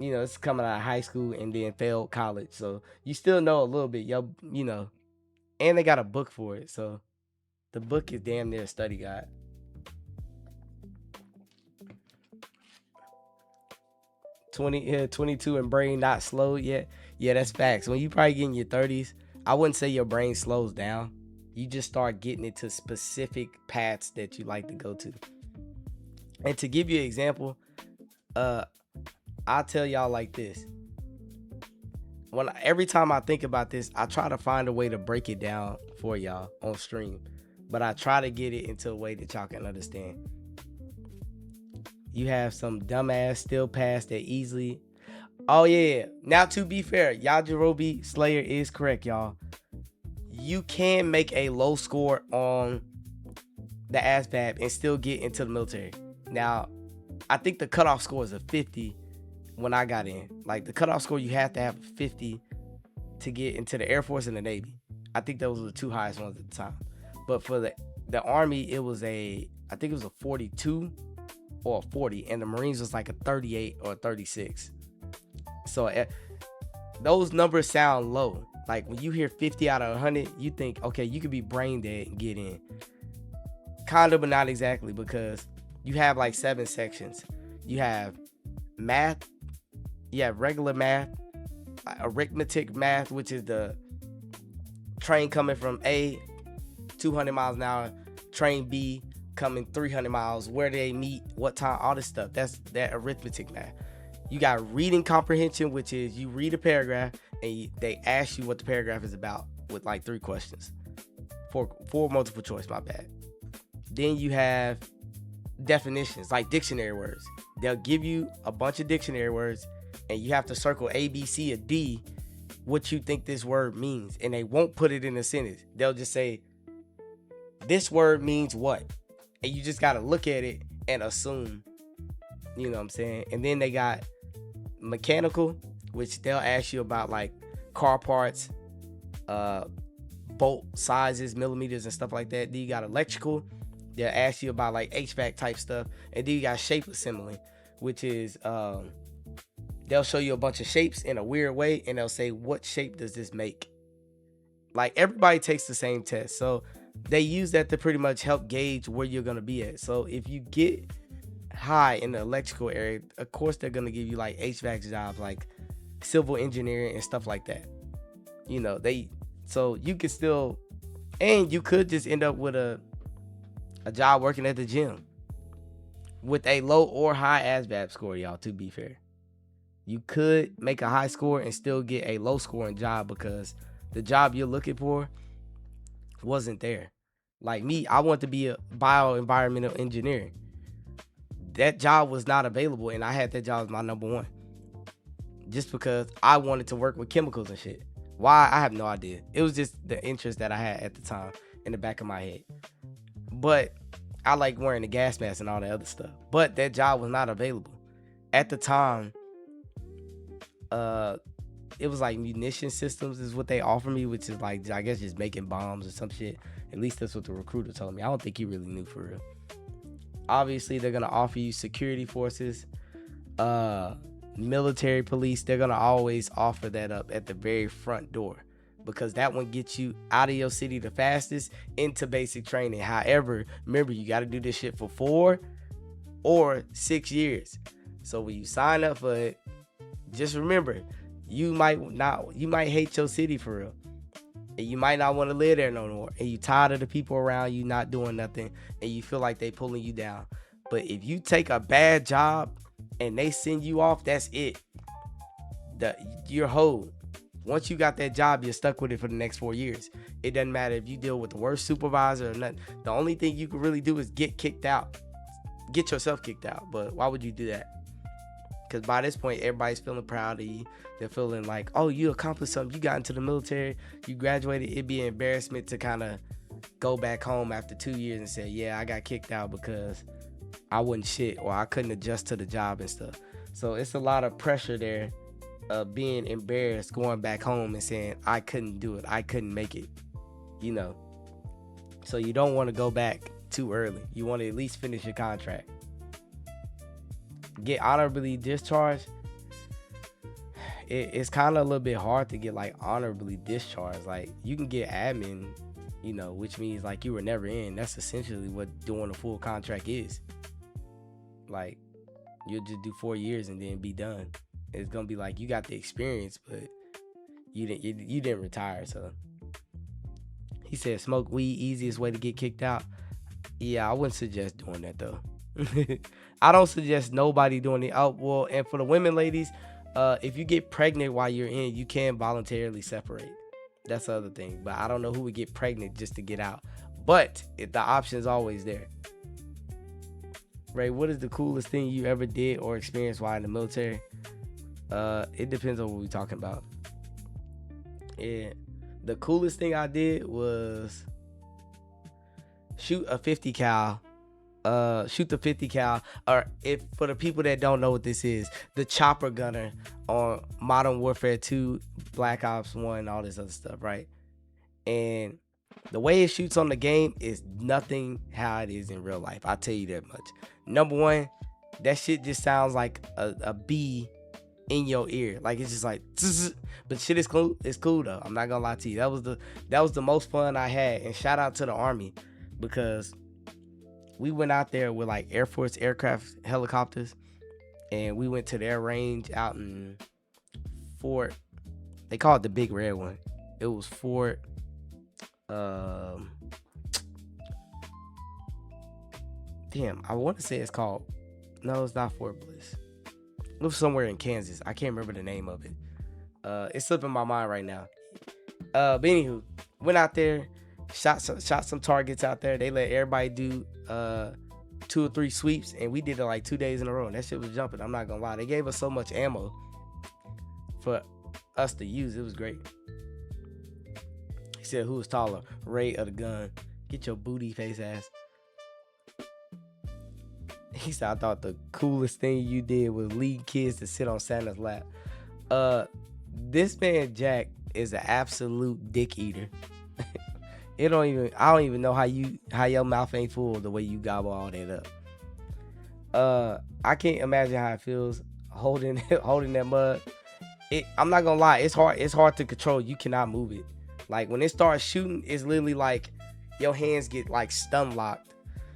it's coming out of high school and then failed college. So you still know a little bit, and they got a book for it. So the book is damn near a study guide. Yeah, 22 and brain not slowed yet. Yeah, that's facts. When you probably get in your 30s, I wouldn't say your brain slows down. You just start getting into specific paths that you like to go to. And to give you an example, I'll tell y'all like this. Every time I think about this, I try to find a way to break it down for y'all on stream, but I try to get it into a way that y'all can understand. You have some dumbass still pass that easily. Oh yeah. Now to be fair, Yajirobe Slayer is correct, y'all. You can make a low score on the ASVAB and still get into the military. Now, I think the cutoff score is a 50 when I got in. Like the cutoff score, you have to have 50 to get into the Air Force and the Navy. I think those were the two highest ones at the time. But for the Army, it was I think it was a 42 or a 40, and the Marines was like a 38 or a 36. So those numbers sound low. Like when you hear 50 out of 100, you think, okay, you could be brain dead and get in. Kind of, but not exactly, because you have like 7 sections. You have math, you have regular math, arithmetic math, which is the train coming from A 200 miles an hour, train B coming 300 miles, where do they meet, what time, all this stuff. That's that arithmetic math. You got reading comprehension, which is you read a paragraph and they ask you what the paragraph is about with like 3 questions. Four multiple choice, my bad. Then you have definitions, like dictionary words. They'll give you a bunch of dictionary words and you have to circle A, B, C, or D what you think this word means. And they won't put it in a sentence. They'll just say, this word means what? And you just got to look at it and assume. You know what I'm saying? And then they got mechanical, which they'll ask you about like car parts, bolt sizes, millimeters, and stuff like that. Then you got electrical. They'll ask you about like HVAC type stuff. And then you got shape assembly, which is they'll show you a bunch of shapes in a weird way and they'll say, what shape does this make? Like everybody takes the same test. So they use that to pretty much help gauge where you're going to be at. So if you get high in the electrical area, of course they're going to give you like HVAC jobs, like civil engineering and stuff like that. You know, so you could still, and you could just end up with a job working at the gym with a low or high ASVAB score, y'all, to be fair. You could make a high score and still get a low scoring job because the job you're looking for wasn't there. Like me, I want to be a bioenvironmental engineer. That job was not available and I had that job as my number one. Just because I wanted to work with chemicals and shit. Why? I have no idea. It was just the interest that I had at the time in the back of my head. But I like wearing the gas mask and all that other stuff. But that job was not available. At the time, it was like munition systems is what they offered me, which is like, I guess, just making bombs or some shit. At least that's what the recruiter told me. I don't think he really knew for real. Obviously, they're going to offer you security forces, military police. They're going to always offer that up at the very front door because that one gets you out of your city the fastest into basic training. However, remember, you got to do this shit for 4 or 6 years. So when you sign up for it, just remember, you might hate your city for real. And you might not want to live there no more. And you tired of the people around you not doing nothing. And you feel like they pulling you down. But if you take a bad job and they send you off, that's it. You're whole. Once you got that job, you're stuck with it for the next 4 years. It doesn't matter if you deal with the worst supervisor or nothing. The only thing you can really do is get kicked out. Get yourself kicked out. But why would you do that? Because by this point, everybody's feeling proud of you. They're feeling like, oh, you accomplished something. You got into the military. You graduated. It'd be an embarrassment to kind of go back home after 2 years and say, yeah, I got kicked out because I wasn't shit or I couldn't adjust to the job and stuff. So it's a lot of pressure there of being embarrassed going back home and saying, I couldn't do it. I couldn't make it, you know. So you don't want to go back too early. You want to at least finish your contract. Get honorably discharged. It's kind of a little bit hard to get like honorably discharged. Like you can get admin, you know, which means like you were never in. That's essentially what doing a full contract is. Like you'll just do 4 years and then be done. It's gonna be like you got the experience, but you didn't retire. So he said, smoke weed, easiest way to get kicked out. Yeah, I wouldn't suggest doing that though. I don't suggest nobody doing it. Oh, well, and for the women, ladies, if you get pregnant while you're in, you can voluntarily separate. That's the other thing. But I don't know who would get pregnant just to get out. But the option's always there. Ray, what is the coolest thing you ever did or experienced while in the military? It depends on what we're talking about. Yeah, the coolest thing I did was shoot a 50 cal. Shoot the 50 cal, or if for the people that don't know what this is, the chopper gunner on Modern Warfare 2, Black Ops 1, all this other stuff, right? And the way it shoots on the game is nothing how it is in real life. I'll tell you that much. Number one, that shit just sounds like a bee in your ear. Like it's just like zzz, but shit is cool. It's cool though. I'm not gonna lie to you. That was the most fun I had. And shout out to the Army, because we went out there with like Air Force aircraft helicopters, and we went to their range out in Fort. They call it the Big Red one. It was Fort. Damn, I want to say it's called. No, it's not Fort Bliss. It was somewhere in Kansas. I can't remember the name of it. It's slipping my mind right now. But anywho, went out there, shot some targets out there. They let everybody do 2 or 3 sweeps, and we did it like 2 days in a row. And that shit was jumping. I'm not gonna lie. They gave us so much ammo for us to use. It was great. He said, "Who was taller, Ray or the gun? Get your booty face ass." He said, "I thought the coolest thing you did was lead kids to sit on Santa's lap." This man Jack is an absolute dick eater. I don't even know how your mouth ain't full the way you gobble all that up. I can't imagine how it feels holding that mud. I'm not gonna lie, it's hard to control. You cannot move it. Like when it starts shooting, it's literally like your hands get like stun locked.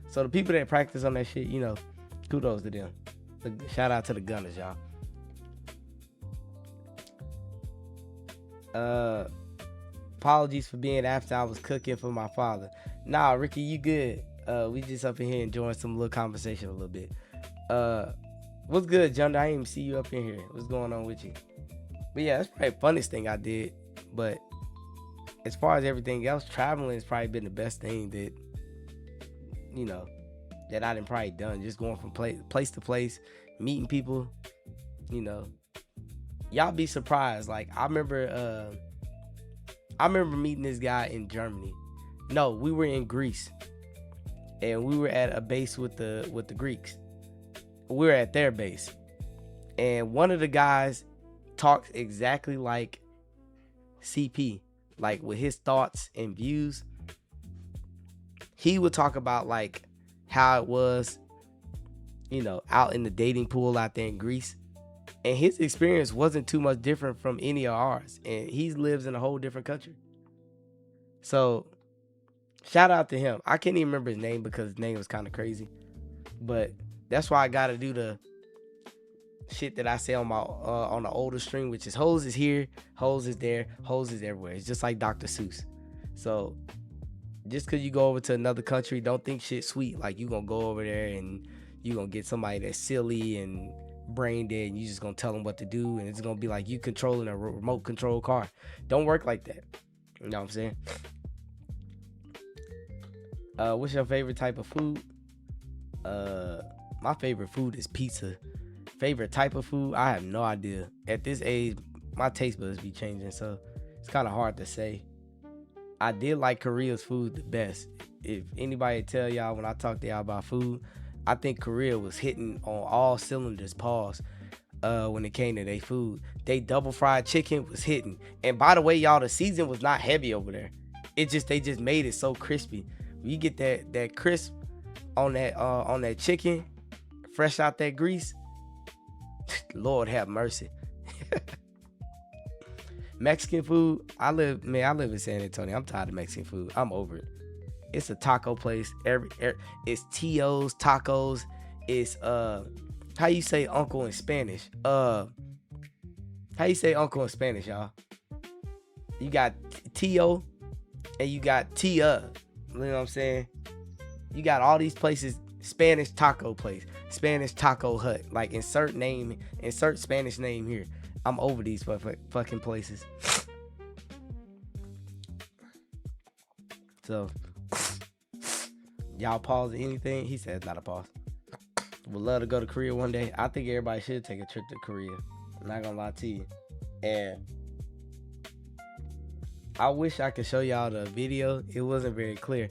So the people that practice on that shit, you know, kudos to them. Shout out to the gunners, y'all. Apologies for being after I was cooking for my father. Nah, Ricky, you good. We just up in here enjoying some little conversation a little bit. What's good, John? I didn't even see you up in here. What's going on with you? But yeah, that's probably the funniest thing I did. But as far as everything else, traveling has probably been the best thing that, you know, that I done probably done. Just going from place to place, meeting people, you know. Y'all be surprised. Like I remember meeting this guy in Germany. No, we were in Greece. And we were at a base with the Greeks. We were at their base. And one of the guys talks exactly like CP, like with his thoughts and views. He would talk about like how it was, you know, out in the dating pool out there in Greece. And his experience wasn't too much different from any of ours. And he lives in a whole different country. So shout out to him. I can't even remember his name because his name was kind of crazy. But that's why I gotta do the shit that I say on my on the older stream, which is hoes is here, hoes is there, hoes is everywhere. It's just like Dr. Seuss. So just because you go over to another country, don't think shit sweet. Like you gonna go over there and you gonna get somebody that's silly and brain dead and you just gonna tell them what to do, and it's gonna be like you controlling a remote control car. Don't work like that. You know what I'm saying? What's your favorite type of food? My favorite food is pizza. Favorite type of food? I have no idea. At this age, my taste buds be changing, so it's kind of hard to say. I did like Korea's food the best. If anybody tell y'all when I talk to y'all about food, I think Korea was hitting on all cylinders, pause, when it came to their food. They double fried chicken was hitting. And by the way, y'all, the season was not heavy over there. They just made it so crispy. When you get that crisp on that chicken, fresh out that grease, Lord have mercy. Mexican food, I live in San Antonio. I'm tired of Mexican food. I'm over it. It's a taco place. It's Tio's tacos. It's how you say uncle in Spanish? How you say uncle in Spanish, y'all? You got Tio and you got Tia. You know what I'm saying? You got all these places Spanish taco place, Spanish taco hut. Like insert Spanish name here. I'm over these fucking places. So y'all pause anything? He said not a pause. Would love to go to Korea one day. I think everybody should take a trip to Korea. I'm not gonna lie to you. And I wish I could show y'all the video. It wasn't very clear.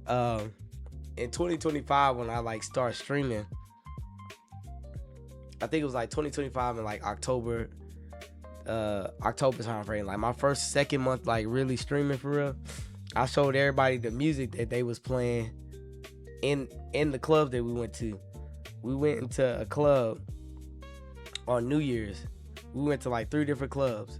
In 2025, when I like start streaming, I think it was like 2025 in like October time frame. Like my second month, like really streaming for real. I showed everybody the music that they was playing in the club that we went to. We went into a club on New Year's. We went to like 3 different clubs.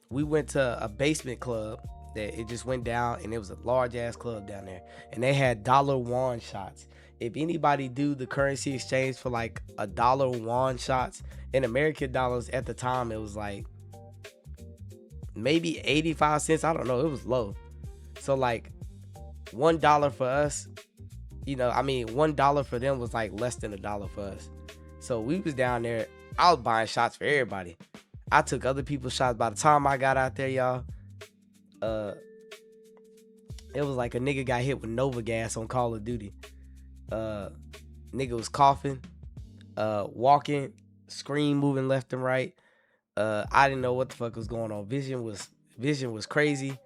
We went to a basement club that it just went down, and it was a large ass club down there, and they had dollar won shots. If anybody do the currency exchange for like a dollar won shots in American dollars at the time, it was like maybe 85 cents. I don't know. It was low. So like $1 for us, $1 for them was like less than $1 for us. So we was down there. I was buying shots for everybody. I took other people's shots. By the time I got out there, y'all, it was like a nigga got hit with Nova gas on Call of Duty. Nigga was coughing, walking, screen moving left and right. I didn't know what the fuck was going on. Vision was crazy,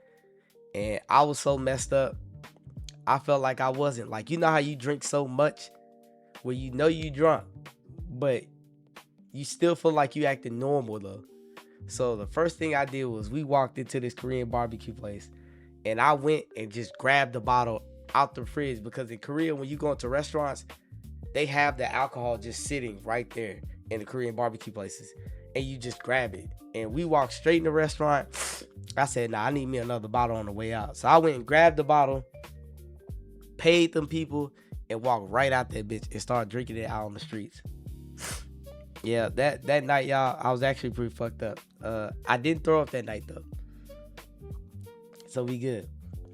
and I was so messed up. I felt like I wasn't. Like, you know how you drink so much where you know you drunk, but you still feel like you acting normal though. So the first thing I did was we walked into this Korean barbecue place, and I went and just grabbed the bottle out the fridge, because in Korea, when you go into restaurants, they have the alcohol just sitting right there in the Korean barbecue places, and you just grab it. And we walked straight in the restaurant. I said, nah, I need me another bottle on the way out. So I went and grabbed the bottle, paid them people, and walked right out that bitch and started drinking it out on the streets. Yeah, that night, y'all, I was actually pretty fucked up. I didn't throw up that night though, so we good.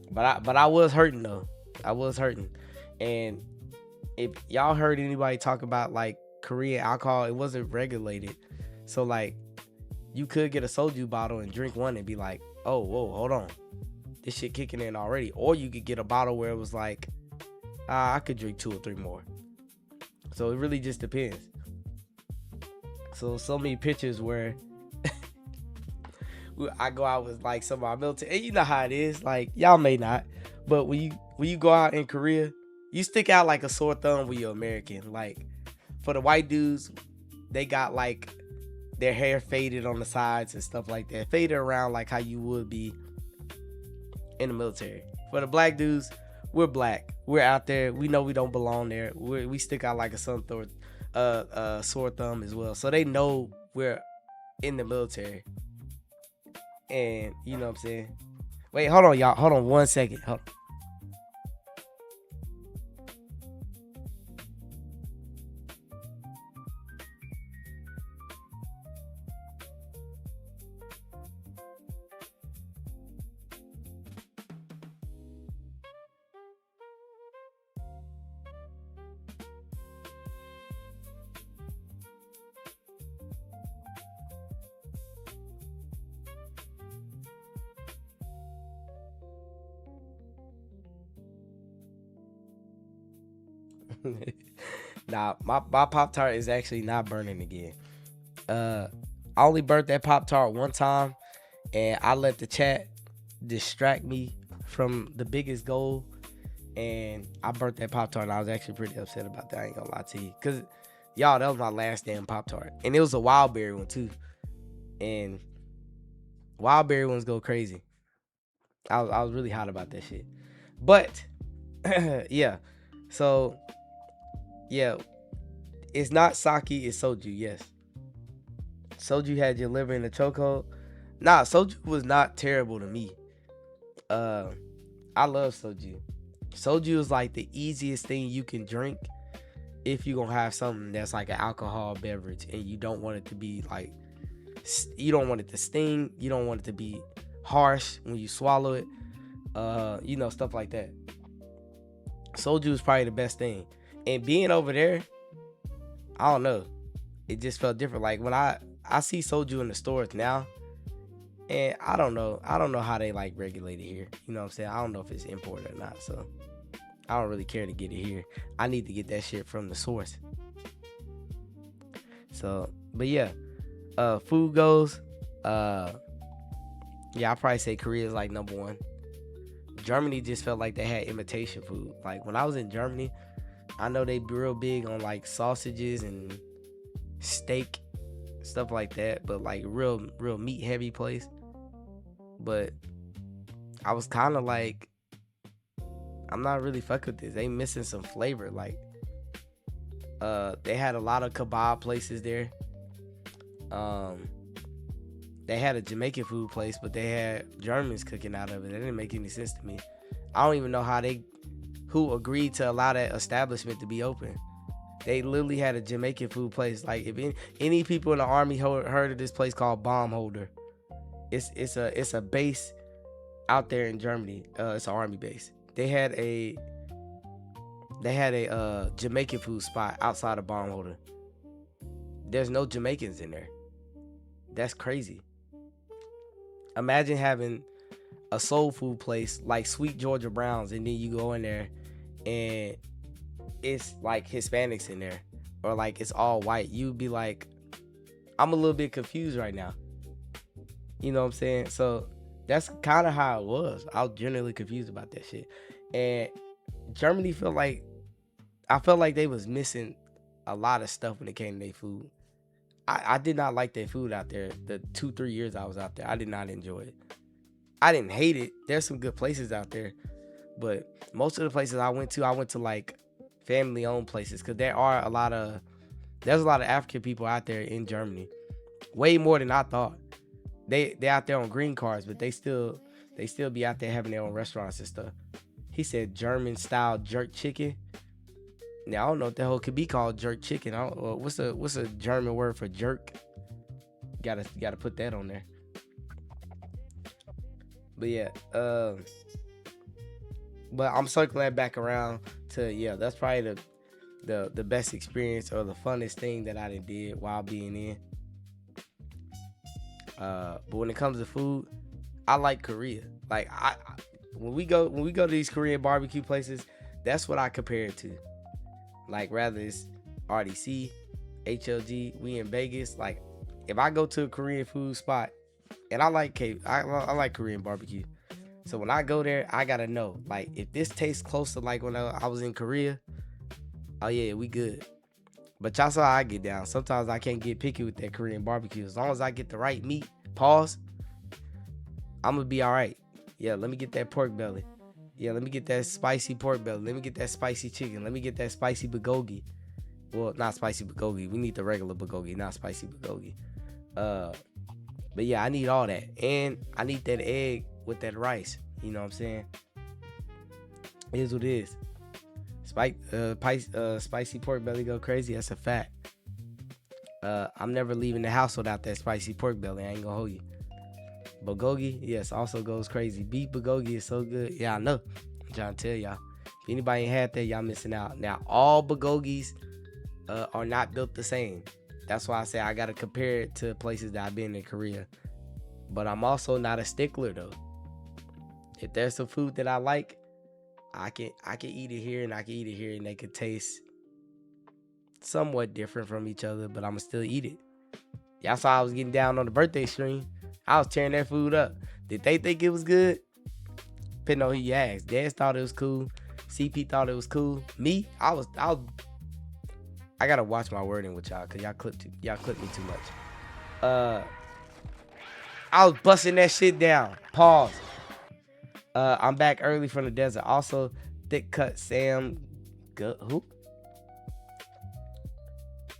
But I was hurting though. I was hurting, and if y'all heard anybody talk about like Korean alcohol, it wasn't regulated. So like, you could get a soju bottle and drink one and be like, oh, whoa, hold on, this shit kicking in already. Or you could get a bottle where it was like, I could drink 2 or 3 more. So it really just depends. So many pictures where I go out with like some of my military, and you know how it is. Like, y'all may not, but when you go out in Korea, you stick out like a sore thumb when you're American. Like, for the white dudes, they got like their hair faded on the sides and stuff like that, faded around like how you would be in the military. For the black dudes, we're black. We're out there. We know we don't belong there. We stick out like a sore thumb as well. So they know we're in the military. And you know what I'm saying? Wait, hold on, y'all. Hold on 1 second. Hold on. Nah, my Pop-Tart is actually not burning again. I only burnt that Pop-Tart one time, and I let the chat distract me from the biggest goal, and I burnt that Pop-Tart, and I was actually pretty upset about that. I ain't gonna lie to you, because y'all, that was my last damn Pop-Tart, and it was a wild berry one too, and wild berry ones go crazy. I was really hot about that shit, but yeah, so yeah, it's not sake, it's soju. Yes, soju had your liver in a chokehold. Nah, soju was not terrible to me. I love soju. Soju is like the easiest thing you can drink if you're gonna have something that's like an alcohol beverage, and you don't want it to be like, you don't want it to sting, you don't want it to be harsh when you swallow it, stuff like that. Soju is probably the best thing. And being over there, I don't know. It just felt different. Like when I see soju in the stores now, and I don't know. I don't know how they like regulate it here. You know what I'm saying? I don't know if it's imported or not. So I don't really care to get it here. I need to get that shit from the source. So, but yeah, food goes, yeah, I probably say Korea is like number one. Germany just felt like they had imitation food. Like when I was in Germany, I know they be real big on like sausages and steak, stuff like that, but like real meat heavy place. But I was kind of like, I'm not really fuck with this. They missing some flavor. Like, they had a lot of kebab places there. They had a Jamaican food place, but they had Germans cooking out of it. That didn't make any sense to me. I don't even know who agreed to allow that establishment to be open. They literally had a Jamaican food place. Like if any people in the army heard of this place called Bomb Holder, it's a base out there in Germany. It's an army base. They had a Jamaican food spot outside of Bomb Holder. There's no Jamaicans in there. That's crazy. Imagine having a soul food place like Sweet Georgia Brown's, and then you go in there and it's like Hispanics in there, or like it's all white. You'd be like, I'm a little bit confused right now. You know what I'm saying? So that's kind of how it was. I was generally confused about that shit. And Germany I felt like they was missing a lot of stuff when it came to their food. I did not like their food out there. The 2-3 years I was out there, I did not enjoy it. I didn't hate it. There's some good places out there, but most of the places I went to like family-owned places, because there's a lot of African people out there in Germany, way more than I thought. They out there on green cards, but they still be out there having their own restaurants and stuff. He said German style jerk chicken. Now I don't know what the hell could be called jerk chicken. What's a German word for jerk? Gotta put that on there. But yeah, but I'm circling back around to, that's probably the best experience or the funnest thing that I did while being in. But when it comes to food, I like Korea. Like when we go to these Korean barbecue places, that's what I compare it to. Like rather it's RDC, HLG, we in Vegas. Like if I go to a Korean food spot, and I like Korean barbecue. So when I go there, I gotta know, like, if this tastes close to like when I was in Korea, oh yeah, we good. But y'all saw how I get down. Sometimes I can't get picky with that Korean barbecue. As long as I get the right meat, I'm gonna be all right. Yeah, let me get that pork belly. Yeah, let me get that spicy pork belly. Let me get that spicy chicken. Let me get that spicy bulgogi. Well, not spicy bulgogi. We need the regular bulgogi, not spicy bulgogi. But yeah, I need all that. And I need that egg with that rice. You know what I'm saying? It is what it is. Spicy pork belly go crazy. That's a fact. I'm never leaving the house without that spicy pork belly. I ain't gonna hold you. Bulgogi, yes, also goes crazy. Beef bulgogi is so good. Yeah, I know. I'm trying to tell y'all. If anybody ain't had that, y'all missing out. Now, all bulgogis are not built the same. That's why I say I gotta compare it to places that I've been in Korea. But I'm also not a stickler though. If there's some food that I like, I can eat it here and I can eat it here, and they could taste somewhat different from each other, but I'ma still eat it. Y'all saw I was getting down on the birthday stream. I was tearing that food up. Did they think it was good? Depending on who you asked. Dad thought it was cool. CP thought it was cool. Me, I gotta watch my wording with y'all, cause y'all clipped me too much. I was busting that shit down. Pause. I'm back early from the desert. Also, thick cut Sam. Who?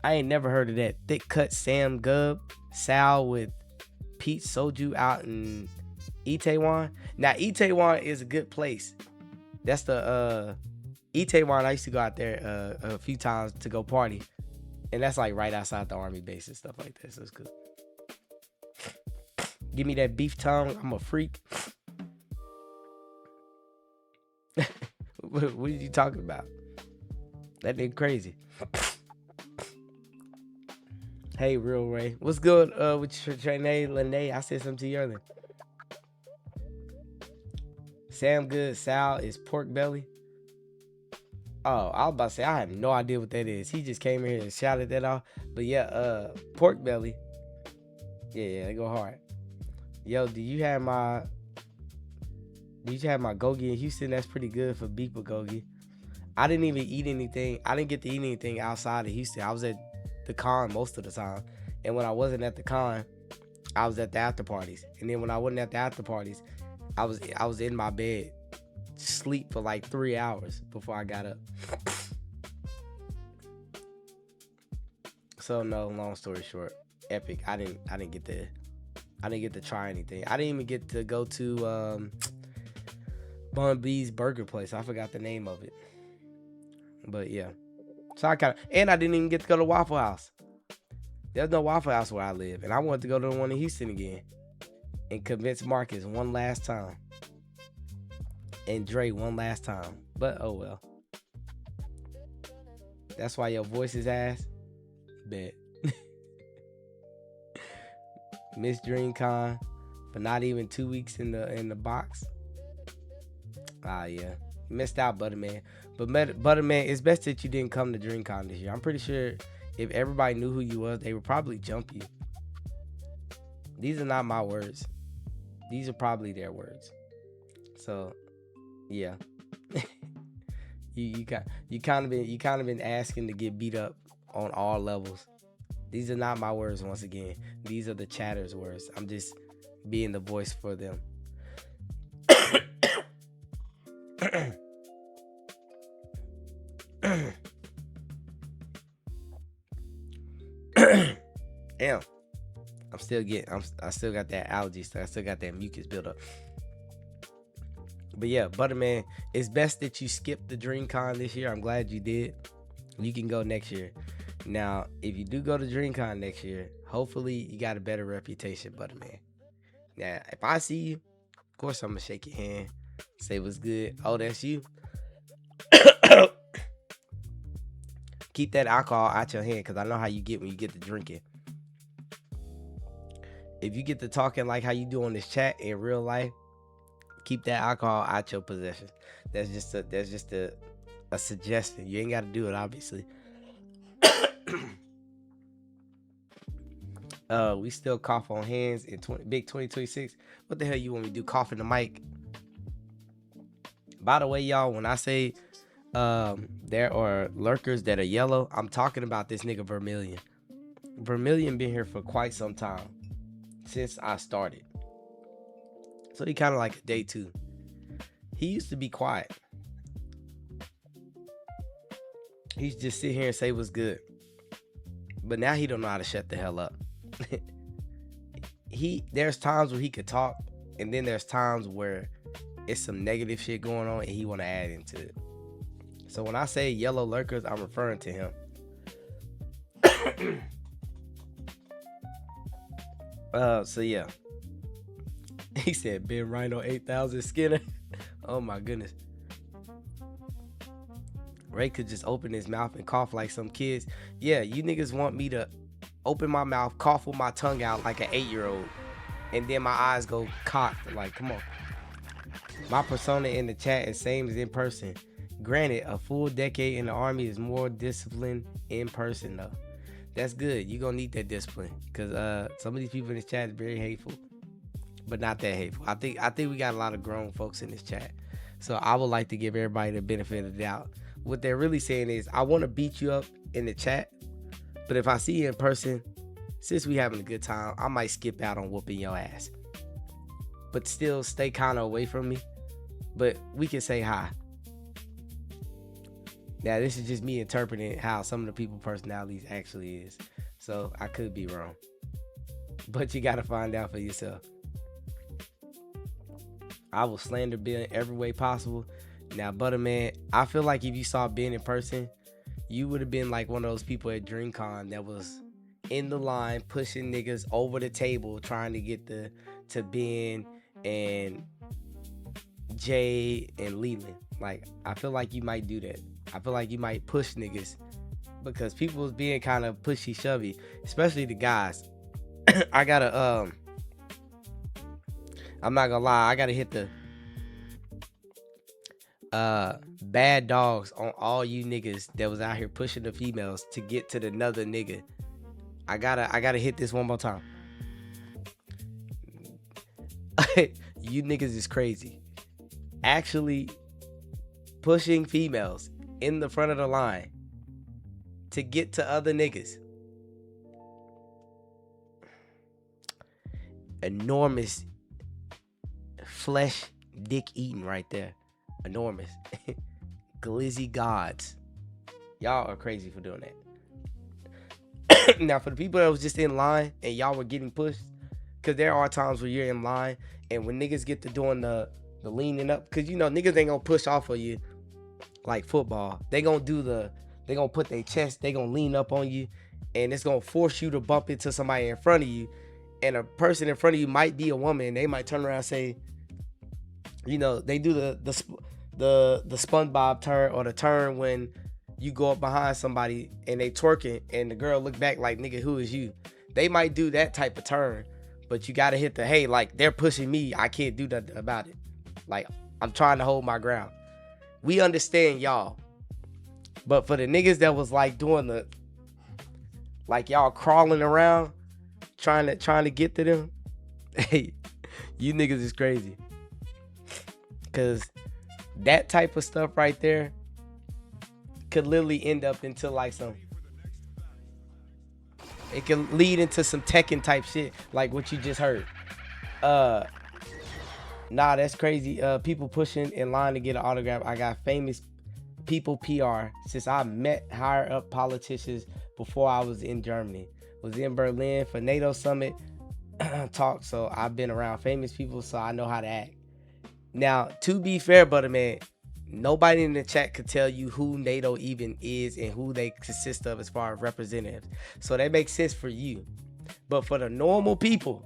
I ain't never heard of that. Thick cut Sam Gub. Sal with Pete Soju out in Itaewon. Now Itaewon is a good place. That's the Itaewon. I used to go out there a few times to go party, and that's like right outside the army base and stuff like that. So it's good. Give me that beef tongue. I'm a freak. What are you talking about? That nigga crazy. Hey, Real Ray. What's good with Trinae Lene? I said something to you earlier. Sam Good Sal is pork belly. Oh, I was about to say, I have no idea what that is. He just came in here and shouted that off. But yeah, pork belly. Yeah, they go hard. Yo, do you have my gogi in Houston? That's pretty good for beef bulgogi. I didn't even eat anything. I didn't get to eat anything outside of Houston. I was at the con most of the time. And when I wasn't at the con, I was at the after parties. And then when I wasn't at the after parties, I was in my bed, sleep for like 3 hours before I got up. So no, long story short, epic. I didn't get to try anything. I didn't even get to go to Bun B's burger place. I forgot the name of it. But yeah. So I didn't even get to go to Waffle House. There's no Waffle House where I live. And I wanted to go to the one in Houston again. And convince Marcus one last time. And Dre one last time. But oh well. That's why your voice is ass. Bet. Miss DreamCon. But not even 2 weeks in the box. Ah yeah. You missed out, Butterman. But Butterman, it's best that you didn't come to DreamCon this year. I'm pretty sure if everybody knew who you was, they would probably jump you. These are not my words. These are probably their words. So, yeah. you kind of been asking to get beat up on all levels. These are not my words once again. These are the chatter's words. I'm just being the voice for them. Damn. I still got that allergy stuff. I still got that mucus buildup. But yeah, Butterman, it's best that you skip the DreamCon this year. I'm glad you did. You can go next year. Now, if you do go to DreamCon next year, hopefully you got a better reputation, Butterman. Now, if I see you, of course I'm gonna shake your hand, say what's good. Oh, that's you. Keep that alcohol out your hand, because I know how you get when you get to drinking. If you get to talking like how you do on this chat in real life, keep that alcohol out your possession. That's just a suggestion. You ain't got to do it, obviously. We still cough on hands in big 2026. What the hell you want me to do? Cough in the mic? By the way, y'all, when I say there are lurkers that are yellow, I'm talking about this nigga Vermilion. Vermilion been here for quite some time, since I started. So he kind of like day two. He used to be quiet. He's just sit here and say what's good. But now he don't know how to shut the hell up. There's times where he could talk, and then there's times where it's some negative shit going on and he want to add into it. So when I say yellow lurkers, I'm referring to him. So yeah. He said Ben Rhino 8000 Skinner. Oh my goodness. Ray could just open his mouth and cough like some kids. Yeah, you niggas want me to open my mouth, cough with my tongue out like an 8-year-old, and then my eyes go cocked. Like, come on. My persona in the chat is same as in person. Granted, a full decade in the army is more disciplined in person though. That's good. You're gonna need that discipline, because some of these people in this chat is very hateful, but not that hateful. I think we got a lot of grown folks in this chat, so I would like to give everybody the benefit of the doubt. What they're really saying is, I want to beat you up in the chat, but if I see you in person, since we having a good time, I might skip out on whooping your ass, but still stay kind of away from me. But we can say hi. Now, this is just me interpreting how some of the people's personalities actually is. So I could be wrong. But you got to find out for yourself. I will slander Ben every way possible. Now, Butterman, I feel like if you saw Ben in person, you would have been like one of those people at DreamCon that was in the line pushing niggas over the table trying to get to Ben and Jay and Leland. Like, I feel like you might do that. I feel like you might push niggas because people was being kind of pushy shovey, especially the guys. I gotta I'm not gonna lie, I gotta hit the bad dogs on all you niggas that was out here pushing the females to get to the another nigga. I gotta hit this one more time. You niggas is crazy. Actually pushing females in the front of the line to get to other niggas. Enormous flesh dick eating right there. Enormous. Glizzy gods. Y'all are crazy for doing that. Now, for the people that was just in line and y'all were getting pushed, because there are times where you're in line and when niggas get to doing the leaning up, because you know niggas ain't gonna push off of you like football. They gonna put their chest, they gonna lean up on you, and it's gonna force you to bump into somebody in front of you. And a person in front of you might be a woman, and they might turn around and say, you know, they do the SpongeBob turn, or the turn when you go up behind somebody and they twerking and the girl look back like, nigga, who is you? They might do that type of turn, but you gotta hit the, hey, like, they're pushing me, I can't do nothing about it. Like, I'm trying to hold my ground. We understand y'all. But for the niggas that was like doing the, like, y'all crawling around trying to get to them, hey, you niggas is crazy. Cause that type of stuff right there could literally end up into like it can lead into some Tekken type shit, like what you just heard. Nah, that's crazy. People pushing in line to get an autograph. I got famous people PR since I met higher up politicians before I was in Germany. Was in Berlin for NATO summit talk, so I've been around famous people, so I know how to act. Now, to be fair, Butterman, nobody in the chat could tell you who NATO even is and who they consist of as far as representatives. So that makes sense for you. But for the normal people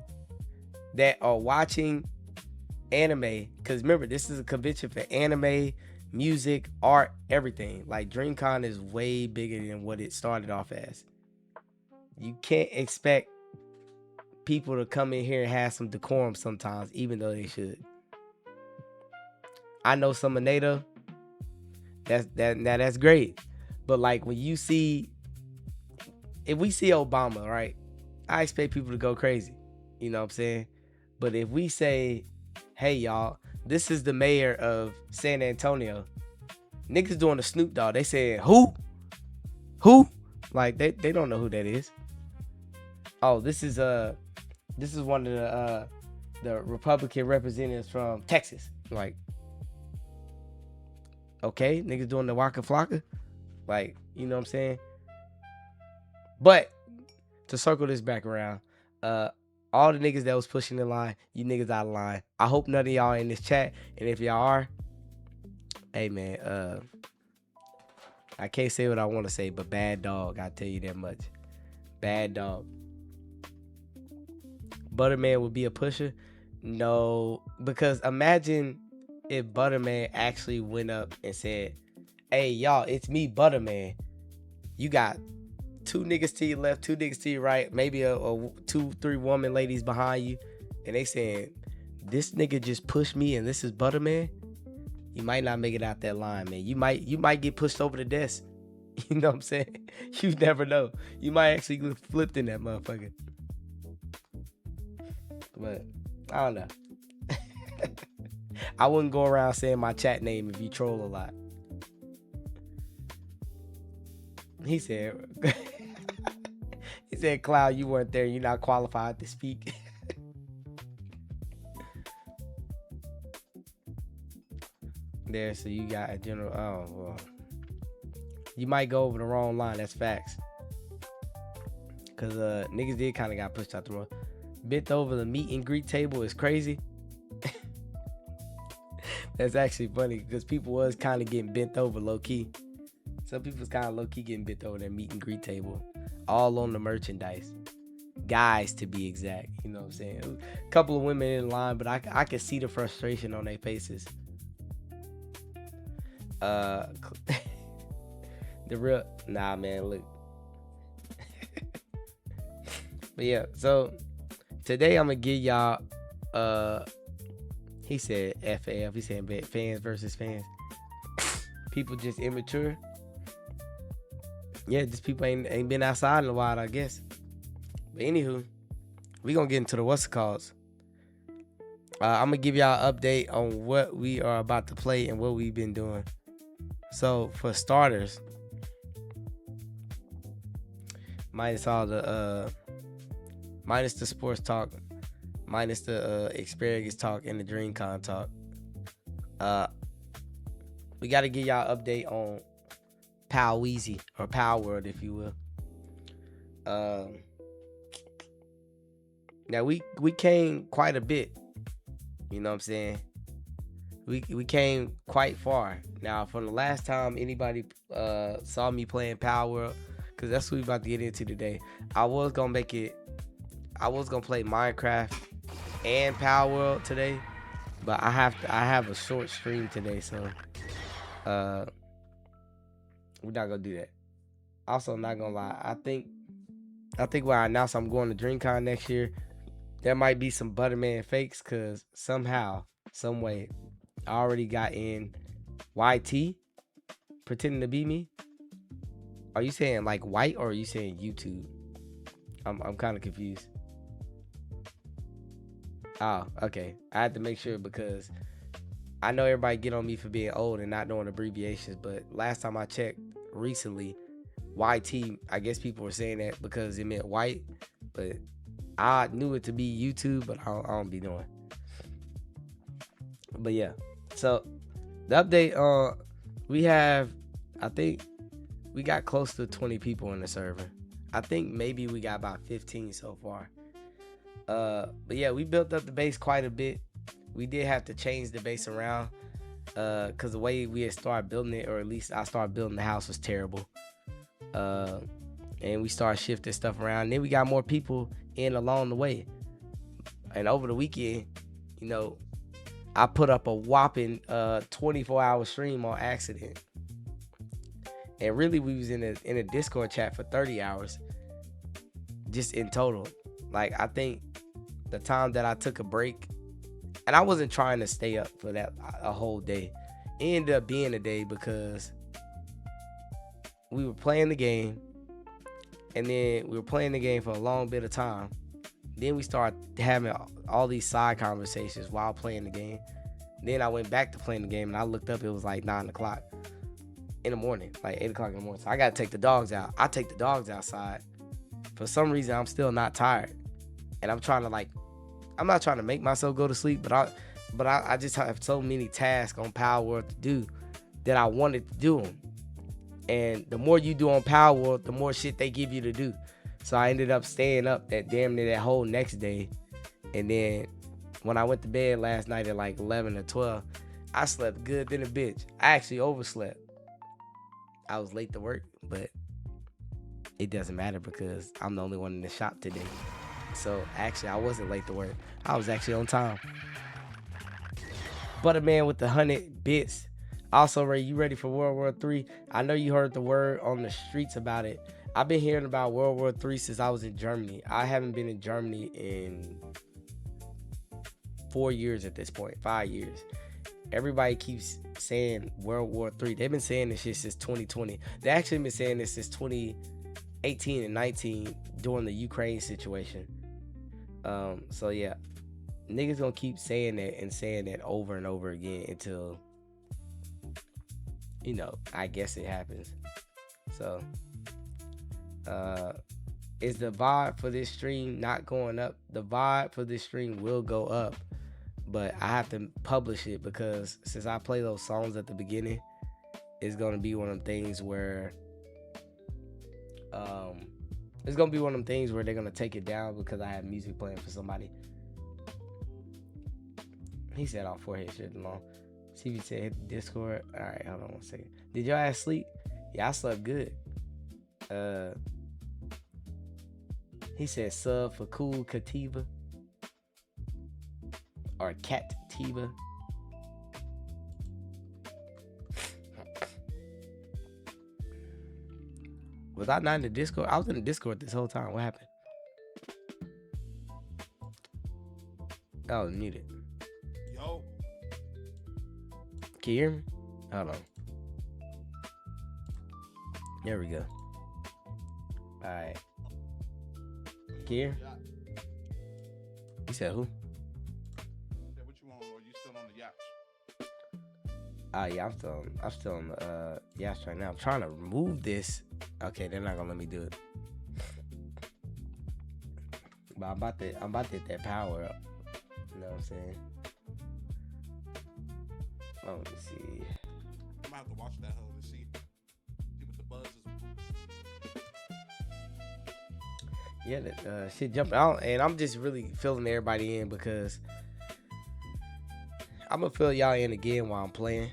that are watching anime, because remember, this is a convention for anime, music, art, everything. Like, DreamCon is way bigger than what it started off as. You can't expect people to come in here and have some decorum sometimes, even though they should. I know some of NATO. That's great. But like, when you see, if we see Obama, right, I expect people to go crazy. You know what I'm saying? But if we say, hey y'all, this is the mayor of San Antonio, niggas doing the Snoop Dogg, they saying, who? Like, they don't know who that is. Oh, this is one of the Republican representatives from Texas. Like, okay, niggas doing the Waka Flocka. Like, you know what I'm saying? But to circle this back around, all the niggas that was pushing the line, you niggas out of line. I hope none of y'all in this chat, and if y'all are, hey man, I can't say what I want to say, but bad dog, I tell you that much. Bad dog. Butterman would be a pusher? No, because imagine if Butterman actually went up and said, hey y'all, it's me, Butterman. You got 2 niggas to your left, 2 niggas to your right, maybe a 2-3 woman ladies behind you, and they saying, this nigga just pushed me and this is Butterman. You might not make it out that line, man. You might get pushed over the desk. You know what I'm saying? You never know. You might actually get flipped in that motherfucker. But I don't know. I wouldn't go around saying my chat name if you troll a lot. He said, Cloud, you weren't there. You're not qualified to speak. There, so you got a general. Oh, well. You might go over the wrong line. That's facts. Because niggas did kind of got pushed out the road. Bent over the meet and greet table is crazy. That's actually funny because people was kind of getting bent over low key. Some people was kind of low key getting bent over their meet and greet table. All on the merchandise. Guys, to be exact. You know what I'm saying? A couple of women in line, but I could see the frustration on their faces. Uh, the real nah, man. Look, but yeah. So today I'm gonna give y'all. Uh, he said FAF. He said fans versus fans. People just immature. Yeah, just people ain't been outside in a while, I guess. But anywho, we gonna get into the what's it calls. I'm gonna give y'all an update on what we are about to play and what we've been doing. So for starters, minus all the minus the sports talk, minus the asparagus talk and the DreamCon talk. We gotta give y'all an update on Pow Weezy or Pow World, if you will. Now we came quite a bit. You know what I'm saying? We came quite far. Now from the last time anybody saw me playing Power World, because that's what we about to get into today. I was gonna play Minecraft and Power World today, but I have a short stream today, so we're not gonna do that. Also, not gonna lie, I think when I announce I'm going to DreamCon next year, there might be some Butterman fakes, cause somehow, some way, I already got in YT pretending to be me. Are you saying like white or are you saying YouTube? I'm kind of confused. Oh, okay. I had to make sure because I know everybody get on me for being old and not knowing abbreviations, but last time I checked recently, YT, I guess people were saying that because it meant white, but I knew it to be YouTube, but I don't be knowing. But yeah, so the update, we have, I think we got close to 20 people in the server. I think maybe we got about 15 so far. But yeah, we built up the base quite a bit. We did have to change the base around, cause the way we had started building it, or at least I started building the house, was terrible. And we started shifting stuff around. And then we got more people in along the way. And over the weekend, you know, I put up a whopping 24-hour stream on accident. And really, we was in a Discord chat for 30 hours, just in total. Like, I think the time that I took a break, and I wasn't trying to stay up for that a whole day. It ended up being a day because we were playing the game, and then we were playing the game for a long bit of time. Then we started having all these side conversations while playing the game. Then I went back to playing the game, and I looked up. It was like 9 o'clock in the morning, like 8 o'clock in the morning. So I got to take the dogs out. I take the dogs outside. For some reason, I'm still not tired. And I'm trying to I'm not trying to make myself go to sleep, but I just have so many tasks on Power World to do that I wanted to do them. And the more you do on Power World, the more shit they give you to do. So I ended up staying up that damn near that whole next day. And then when I went to bed last night at like 11 or 12, I slept good than a bitch. I actually overslept. I was late to work, but it doesn't matter because I'm the only one in the shop today. So actually, I wasn't late to work. I was actually on time. Butterman with the 100 bits. Also, Ray, you ready for World War III? I know you heard the word on the streets about it. I've been hearing about World War III since I was in Germany. I haven't been in Germany in 4 years at this point, 5 years. Everybody keeps saying World War III. They've been saying this shit since 2020. They actually been saying this since 2018 and 19 during the Ukraine situation. So yeah, niggas gonna keep saying that over and over again until, you know, I guess it happens. So, is the vibe for this stream not going up? The vibe for this stream will go up, but I have to publish it because since I play those songs at the beginning, it's gonna be one of them things where, it's gonna be one of them things where they're gonna take it down because I have music playing for somebody. He said our forehead should long. CV said hit the Discord. All right, hold on one second. Did your ass sleep? Yeah, I slept good. He said sub for Cool Kativa or Cat Tiva. Was I not in the Discord? I was in the Discord this whole time. What happened? I was muted. Yo. Can you hear me? Hold on. There we go. All right. Can you hear? You said who? Yeah, what you want? Are you still on the Yaps? Yeah, I'm still on the Yaps right now. I'm trying to remove this. Okay, they're not gonna let me do it. But I'm about to hit that power up. You know what I'm saying? Oh, let me see. I'm gonna have to watch that hoe to see what the buzz is. Yeah, that shit jumping out, and I'm just really filling everybody in because I'm gonna fill y'all in again while I'm playing.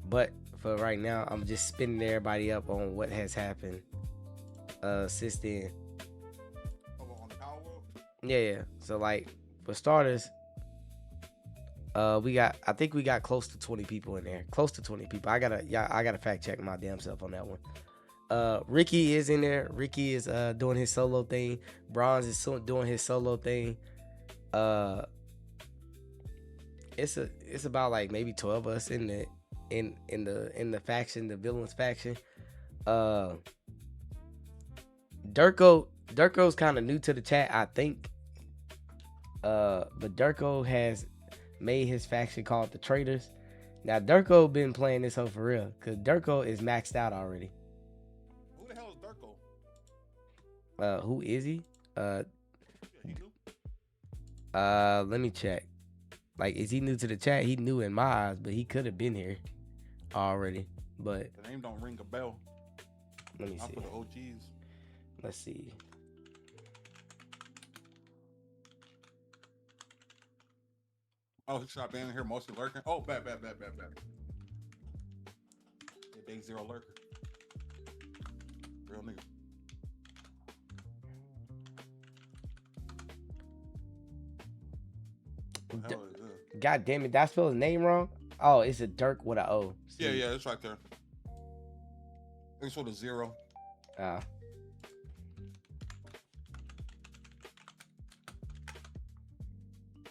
But for right now, I'm just spinning everybody up on what has happened since then. On the Power World? Yeah. So like for starters, I think we got close to 20 people in there. Close to 20 people. I gotta fact check my damn self on that one. Ricky is in there. Ricky is doing his solo thing. Bronze is doing his solo thing. It's about like maybe 12 of us in the faction, the villains faction. Durko's kind of new to the chat, I think. But Durko has made his faction called the Traitors. Now Durko been playing this hoe for real, cause Durko is maxed out already. Who the hell is Durko? Who is he? Yeah, he new? Let me check. Like, is he new to the chat? He new in my eyes, but he could have been here already. But the name don't ring a bell. Let me Not see. for the OGs. Let's see. Oh, he shot in here mostly lurking. Oh, bad. Yeah, day zero lurker. Real nigga. God damn it, did I spell his name wrong? Oh, it's a Dirk with an O. See? Yeah, it's right there. It's with a 0.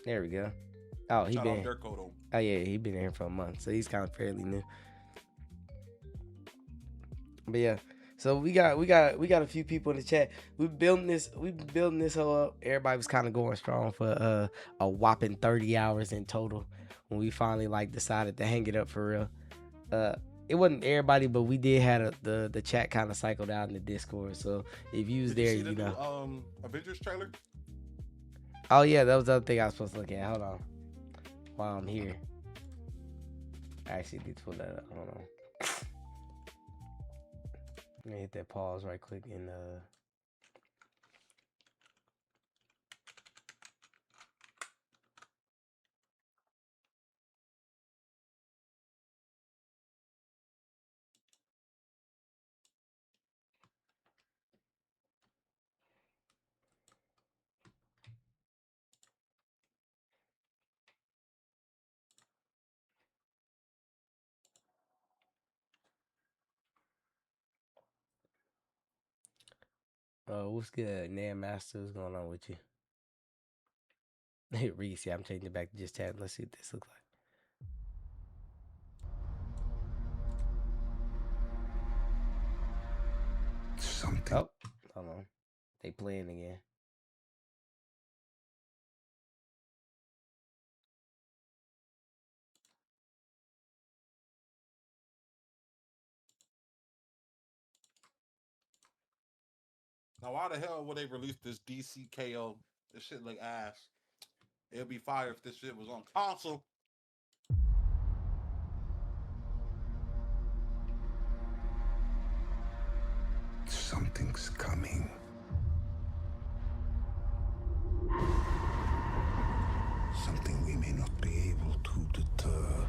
There we go. Oh, he Shout been. out Durko, though. Oh yeah, he been here for a month, so he's kind of fairly new. But yeah, so we got a few people in the chat. We've been building this whole up. Everybody was kind of going strong for a whopping 30 hours in total when we finally like decided to hang it up for real. It wasn't everybody, but we did have the chat kind of cycled out in the Discord. So if you was there, you know. New, Avengers trailer. Oh yeah, that was the other thing I was supposed to look at. Hold on, while I'm here, I actually need to pull that up. Hold on. Let me hit that pause right quick and what's good? Nan Master, what's going on with you? Reese, yeah, I'm changing it back to just chat. Let's see what this looks like. Something. Oh, hold on. They playing again. Now, why the hell would they release this DCKO? This shit like ass. It'd be fire if this shit was on console. Something's coming. Something we may not be able to deter.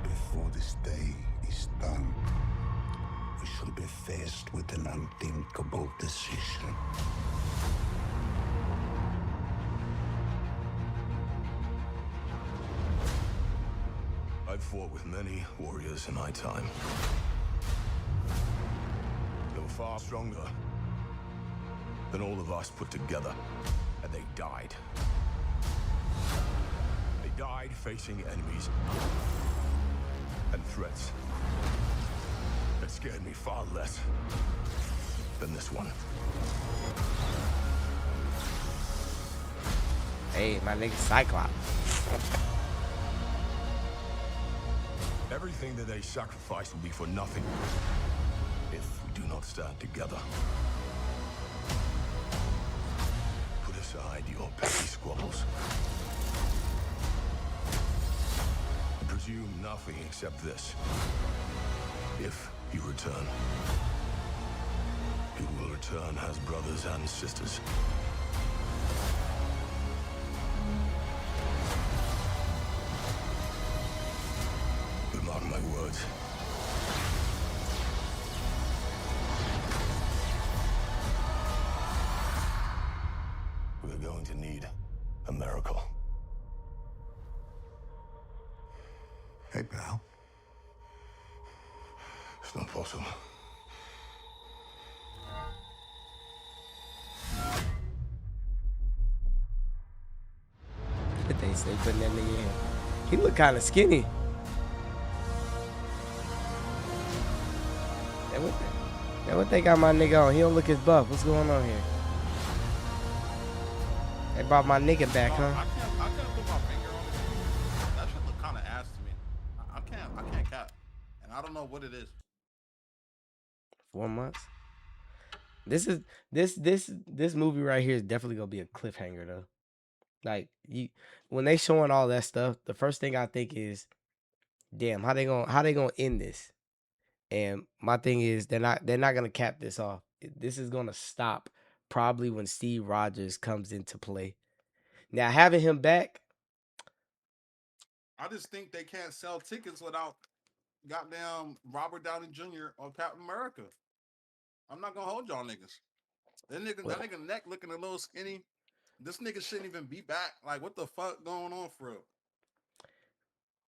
Before this day is done, we shall be faced with an unthinkable decision. I've fought with many warriors in my time. far stronger than all of us put together. And they died. They died facing enemies and threats that scared me far less than this one. Hey, my nigga Cyclops. Everything that they sacrifice will be for nothing if we do not stand together. Put aside your petty squabbles and presume nothing except this. If you return, you will return as brothers and sisters. Mark my words. We're going to need a miracle. Hey, pal. It's not possible. What they say putting that nigga in? He look kind of skinny. That what they got my nigga on? He don't look as buff. What's going on here? They brought my nigga back, huh? I can't put my finger on it. That shit look kind of ass to me. I can't cap, and I don't know what it is. 4 months. This movie right here is definitely gonna be a cliffhanger though. Like when they showing all that stuff, the first thing I think is, damn, how they gonna end this? And my thing is they're not gonna cap this off. This is gonna stop probably when Steve Rogers comes into play. Now having him back, I just think they can't sell tickets without goddamn Robert Downey Jr. or Captain America. I'm not gonna hold y'all niggas. well, That nigga neck looking a little skinny. This nigga shouldn't even be back. Like, what the fuck going on for real?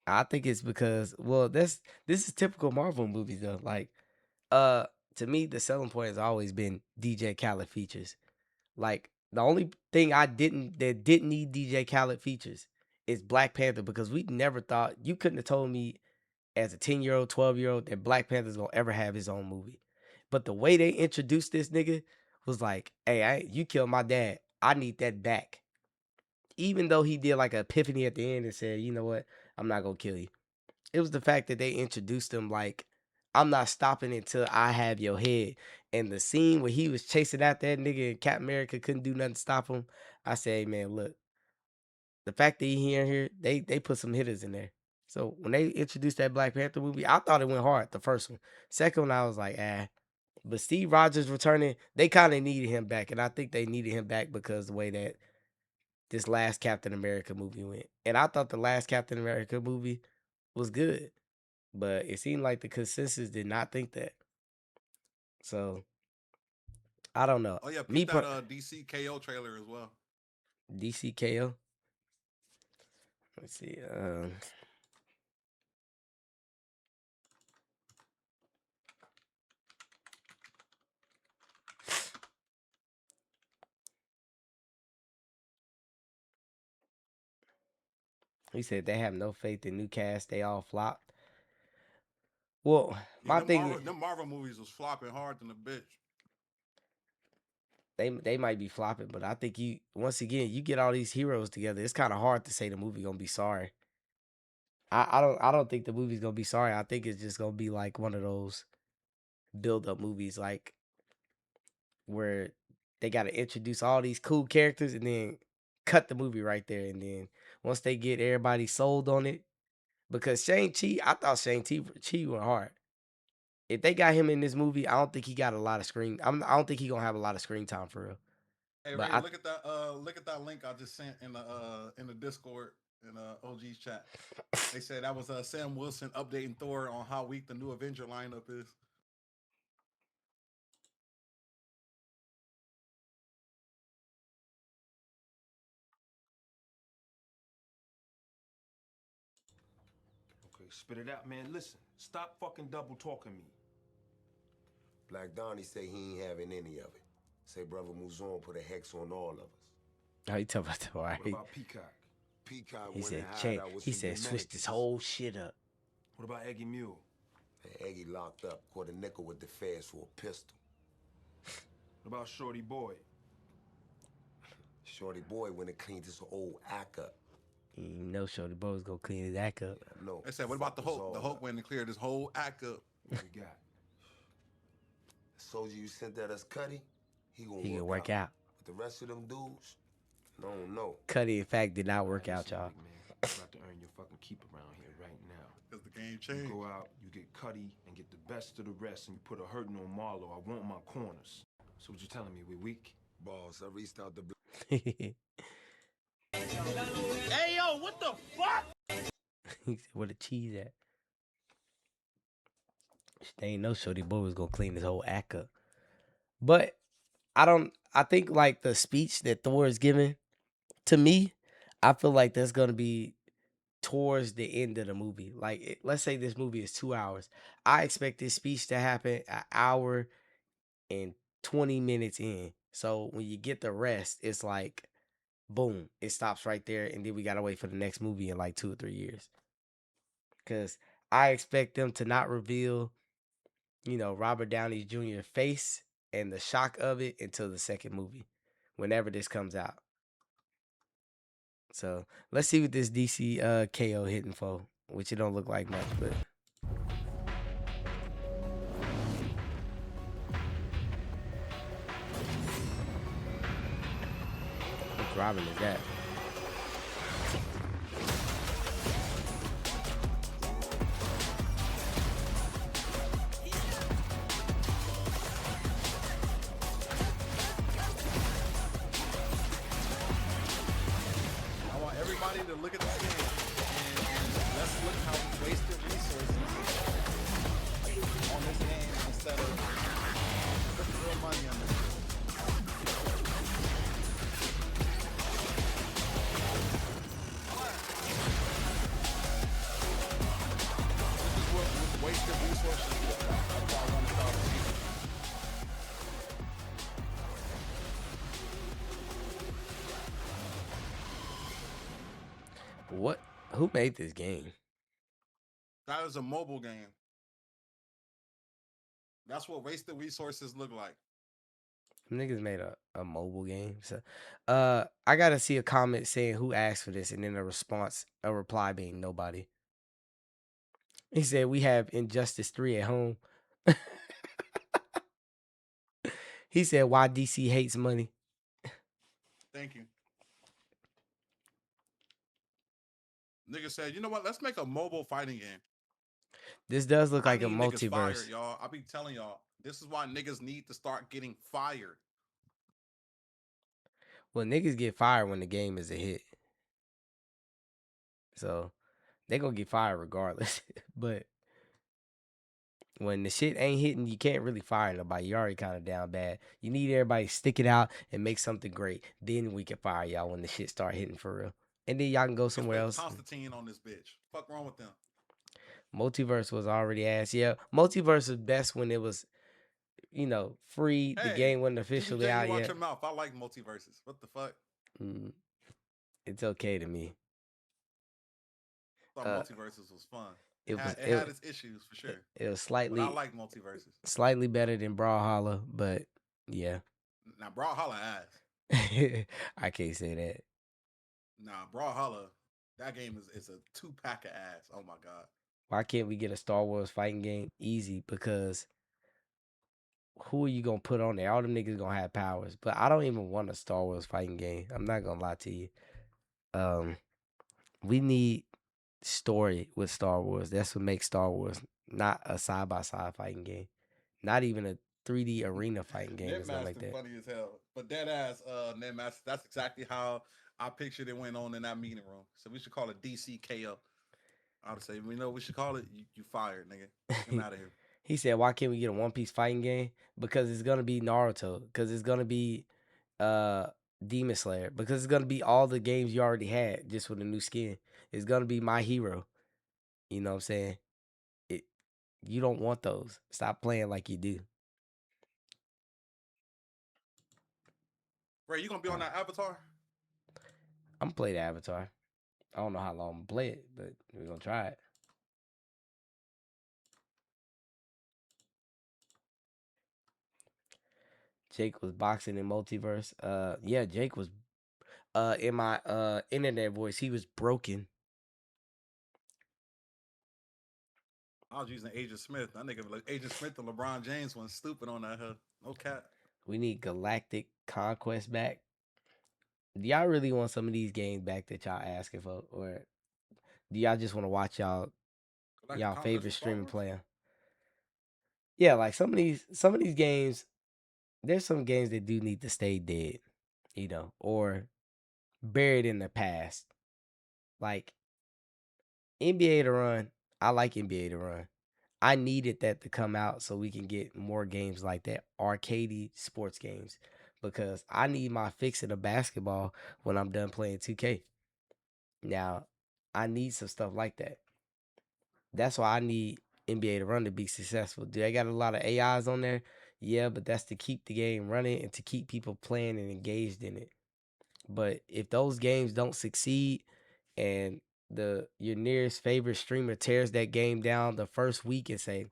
I think it's because this is typical Marvel movies though. Like uh to me the selling point has always been DJ Khaled features. Like the only thing that didn't need DJ Khaled features is Black Panther because we never thought you couldn't have told me as a 10-year-old, 12-year-old that Black Panther's gonna ever have his own movie. But the way they introduced this nigga was like, hey, you killed my dad. I need that back. Even though he did like an epiphany at the end and said, you know what, I'm not gonna kill you. It was the fact that they introduced him like, I'm not stopping until I have your head. And the scene where he was chasing after that nigga and Captain America couldn't do nothing to stop him. I say, hey, man, look, the fact that he here, they put some hitters in there. So when they introduced that Black Panther movie, I thought it went hard, the first one. Second one, I was like, ah. But Steve Rogers returning, they kind of needed him back. And I think they needed him back because the way that this last Captain America movie went. And I thought the last Captain America movie was good. But it seemed like the consensus did not think that. So I don't know. Oh yeah, Me peep that DC KO trailer as well. DCKO. Let's see. He said they have no faith in new cast. They all flopped. Well, Yeah, my thing is them Marvel movies was flopping hard than a bitch. they might be flopping, but I think you once again you get all these heroes together. It's kind of hard to say the movie gonna be sorry. I don't think the movie's gonna be sorry. I think it's just gonna be like one of those build up movies, like where they got to introduce all these cool characters and then cut the movie right there. And then once they get everybody sold on it, because Shang-Chi, I thought Shang-Chi went hard. If they got him in this movie, I don't think he got a lot of screen. I don't think he gonna have a lot of screen time for real. Hey But Ray, I look at that link I just sent in the Discord in OG's chat. They said that was Sam Wilson updating Thor on how weak the new Avenger lineup is. Okay, spit it out, man. Listen, stop fucking double talking me. Black Donnie say he ain't having any of it. Say Brother Muzon put a hex on all of us. How you talking about that? All right. What about Peacock? Peacock He went and said, hired out with he some said, switch this Dominicans. whole shit up. What about Eggy Mule? And Eggy locked up, caught a nickel with the feds for a pistol. What about Shorty Boy? Shorty Boy went and cleaned his old act up. You know Shorty Bo was gonna clean his act up. I know. They said, what about the Hulk? The Hulk went and cleared his whole act up. What we got? The soldier you sent at us, Cuddy, he He gonna can work out. But the rest of them dudes, no. Cuddy, in fact, did not work out, Listen, y'all. big man, you about to earn your fucking keep around here right now. Because the game You changed. go out, you get Cuddy, and get the best of the rest, and you put a hurting on Marlo. I want my corners. So what you telling me? We weak? Boss, I reached out the Hey, yo, what the fuck? He said, where the cheese at? They ain't no Shorty Boy was gonna clean his whole act up. But I think like the speech that Thor is giving, to me, I feel like that's gonna be towards the end of the movie. Like, let's say this movie is 2 hours. I expect this speech to happen an hour and 20 minutes in. So when you get the rest, it's like, boom, it stops right there. And then we got to wait for the next movie in like 2 or 3 years. Because I expect them to not reveal, Robert Downey Jr. face and the shock of it until the second movie, whenever this comes out. So let's see what this DC KO hitting for, which it don't look like much, but which Robin is that? I want everybody to look at this game and let's look how we wasted resources on this game instead of putting real money on this. This is what wasted resources look like. That's why I want to start the season. What? Who made this game? That is a mobile game. That's what wasted resources look like. Niggas made a mobile game. So I gotta see a comment saying who asked for this and then a reply being nobody. He said we have Injustice 3 at home. He said why DC hates money. Thank you. Nigga said, you know what? Let's make a mobile fighting game. This does look like a I need niggas fired, multiverse. y'all. I be telling y'all, this is why niggas need to start getting fired. Well, niggas get fired when the game is a hit. So they gonna get fired regardless. But when the shit ain't hitting, you can't really fire nobody. You already kind of down bad. You need everybody to stick it out and make something great. Then we can fire y'all when the shit start hitting for real. And then y'all can go somewhere else. Constantine on this bitch. Fuck wrong with them. Multiverse was already ass. Yeah, Multiverse was best when it was, free. The game wasn't officially out watch yet. your mouth. I like multiverses. What the fuck? It's okay to me. I thought multiverses was fun. It had its issues for sure. It was slightly. But I like multiverses. Slightly better than Brawlhalla, but yeah. Now Brawlhalla ass. I can't say that. Nah, Brawlhalla, that game is a 2-pack of ass. Oh my god. Why can't we get a Star Wars fighting game? Easy, because who are you gonna put on there? All them niggas gonna have powers. But I don't even want a Star Wars fighting game. I'm not gonna lie to you. We need story with Star Wars. That's what makes Star Wars, not a side-by-side fighting game. Not even a 3D arena fighting game. It's not like that. Funny as hell. But that ass, Netmaster, that's exactly how I pictured it went on in that meeting room. So we should call it DCKO. I would say, we should call it you fired, nigga. Get out of here. He said, why can't we get a One Piece fighting game? Because it's gonna be Naruto. Because it's gonna be Demon Slayer. Because it's gonna be all the games you already had, just with a new skin. It's gonna be My Hero. You know what I'm saying? You don't want those. Stop playing like you do. Ray, you gonna be on that Avatar? I'm gonna play the Avatar. I don't know how long I'm gonna play it, but we're gonna try it. Jake was boxing in multiverse. Yeah, Jake was in my internet voice, he was broken. I was using Agent Smith. That nigga like Agent Smith and LeBron James went stupid on that. No cat. We need Galactic Conquest back. Do y'all really want some of these games back that y'all asking for, or do y'all just want to watch Galactic y'all Conquest favorite from Star streaming Wars. player? Yeah, like some of these games. There's some games that do need to stay dead, or buried in the past. Like NBA to run. I like NBA to run. I needed that to come out so we can get more games like that, arcadey sports games, because I need my fix of the basketball when I'm done playing 2K. Now, I need some stuff like that. That's why I need NBA to run to be successful. Do they got a lot of AIs on there? Yeah, but that's to keep the game running and to keep people playing and engaged in it. But if those games don't succeed and the your nearest favorite streamer tears that game down the first week and say,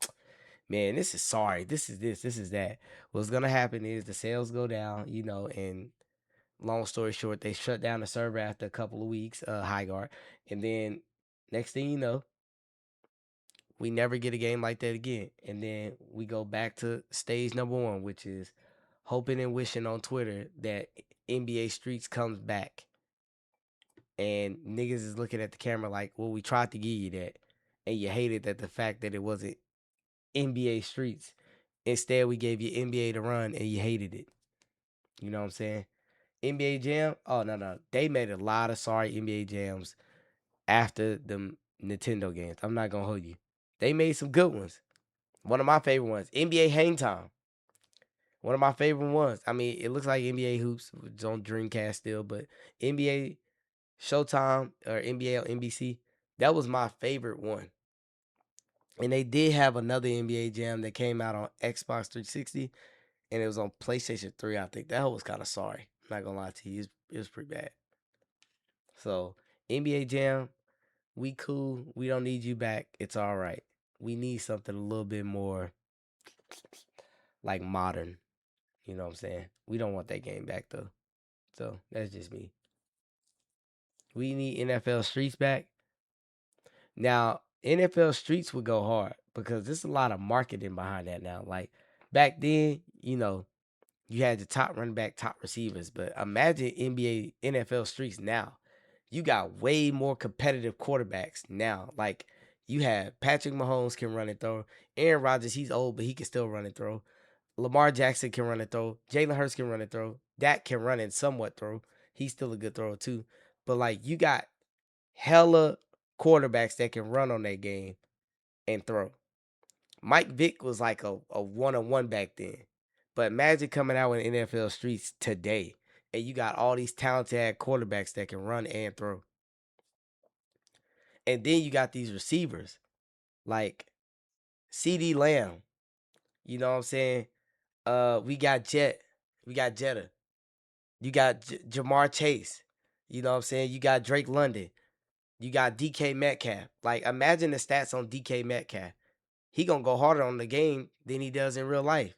man, this is sorry, this is that. What's gonna happen is the sales go down, and long story short, they shut down the server after a couple of weeks, high guard, and then next thing you know, we never get a game like that again. And then we go back to stage number one, which is hoping and wishing on Twitter that NBA Streets comes back. And niggas is looking at the camera like, well, we tried to give you that. And you hated that the fact that it wasn't NBA Streets. Instead, we gave you NBA to run and you hated it. You know what I'm saying? NBA Jam, oh, no, no. They made a lot of sorry NBA Jams after the Nintendo games. I'm not going to hold you. They made some good ones. One of my favorite ones, NBA Hang Time. One of my favorite ones. I mean, it looks like NBA Hoops. It's on Dreamcast still, but NBA Showtime or NBA on NBC, that was my favorite one. And they did have another NBA Jam that came out on Xbox 360, and it was on PlayStation 3, I think. That was kind of sorry. I'm not gonna lie to you. It was pretty bad. So, NBA Jam, we cool. We don't need you back. It's all right. We need something a little bit more like modern. You know what I'm saying? We don't want that game back though. So that's just me. We need NFL Streets back. Now, NFL Streets would go hard because there's a lot of marketing behind that now. Like back then, you had the top running back, top receivers, but imagine NBA NFL Streets now. You got way more competitive quarterbacks now. Like you have Patrick Mahomes can run and throw. Aaron Rodgers, he's old, but he can still run and throw. Lamar Jackson can run and throw. Jalen Hurts can run and throw. Dak can run and somewhat throw. He's still a good thrower too. But like you got hella quarterbacks that can run on that game and throw. Mike Vick was like a one-on-one back then. But imagine coming out in NFL Streets today and you got all these talented quarterbacks that can run and throw. And then you got these receivers like CD Lamb. You know what I'm saying? We got Jet. We got Jetta. You got Jamar Chase. You know what I'm saying? You got Drake London. You got DK Metcalf. Like, imagine the stats on DK Metcalf. He gonna go harder on the game than he does in real life.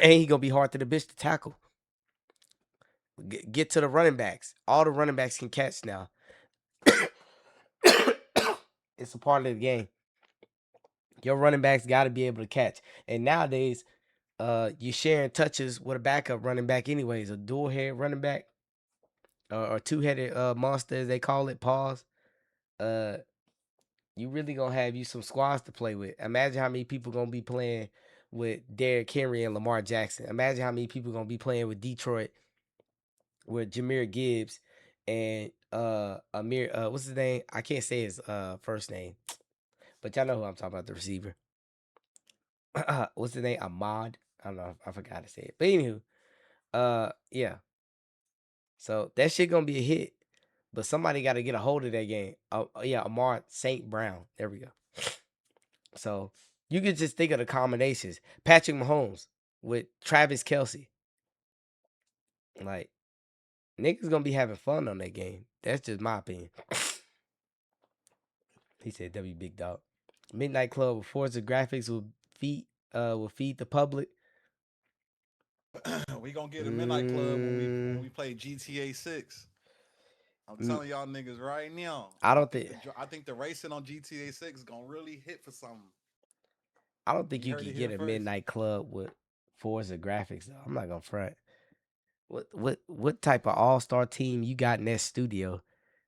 And he gonna be hard to the bitch to tackle. Get to the running backs. All the running backs can catch now. It's a part of the game. Your running backs got to be able to catch. And nowadays, you're sharing touches with a backup running back, anyways. A dual head running back or two headed monster, as they call it. Pause. Uh, you really gonna have you some squads to play with. Imagine how many people gonna be playing with Derrick Henry and Lamar Jackson. Imagine how many people gonna be playing with Detroit with Jameer Gibbs and Amir. What's his name? I can't say his first name, but y'all know who I'm talking about. The receiver. What's his name? Ahmad. I don't know. I forgot to say it. But anywho, yeah. So that shit gonna be a hit. But somebody got to get a hold of that game. Yeah, Amar St. Brown. There we go. So you could just think of the combinations. Patrick Mahomes with Travis Kelsey. Like niggas gonna be having fun on that game. That's just my opinion. He said W Big Dog. Midnight Club with Forza graphics will feed the public. We gonna get a midnight club when Mm, we play GTA 6. I'm mm, telling y'all niggas right now. I don't think I think the racing on GTA 6 is gonna really hit for something. I don't think You you heard could it here get a first. midnight club with Forza graphics though. I'm not gonna front. What type of all star team you got in that studio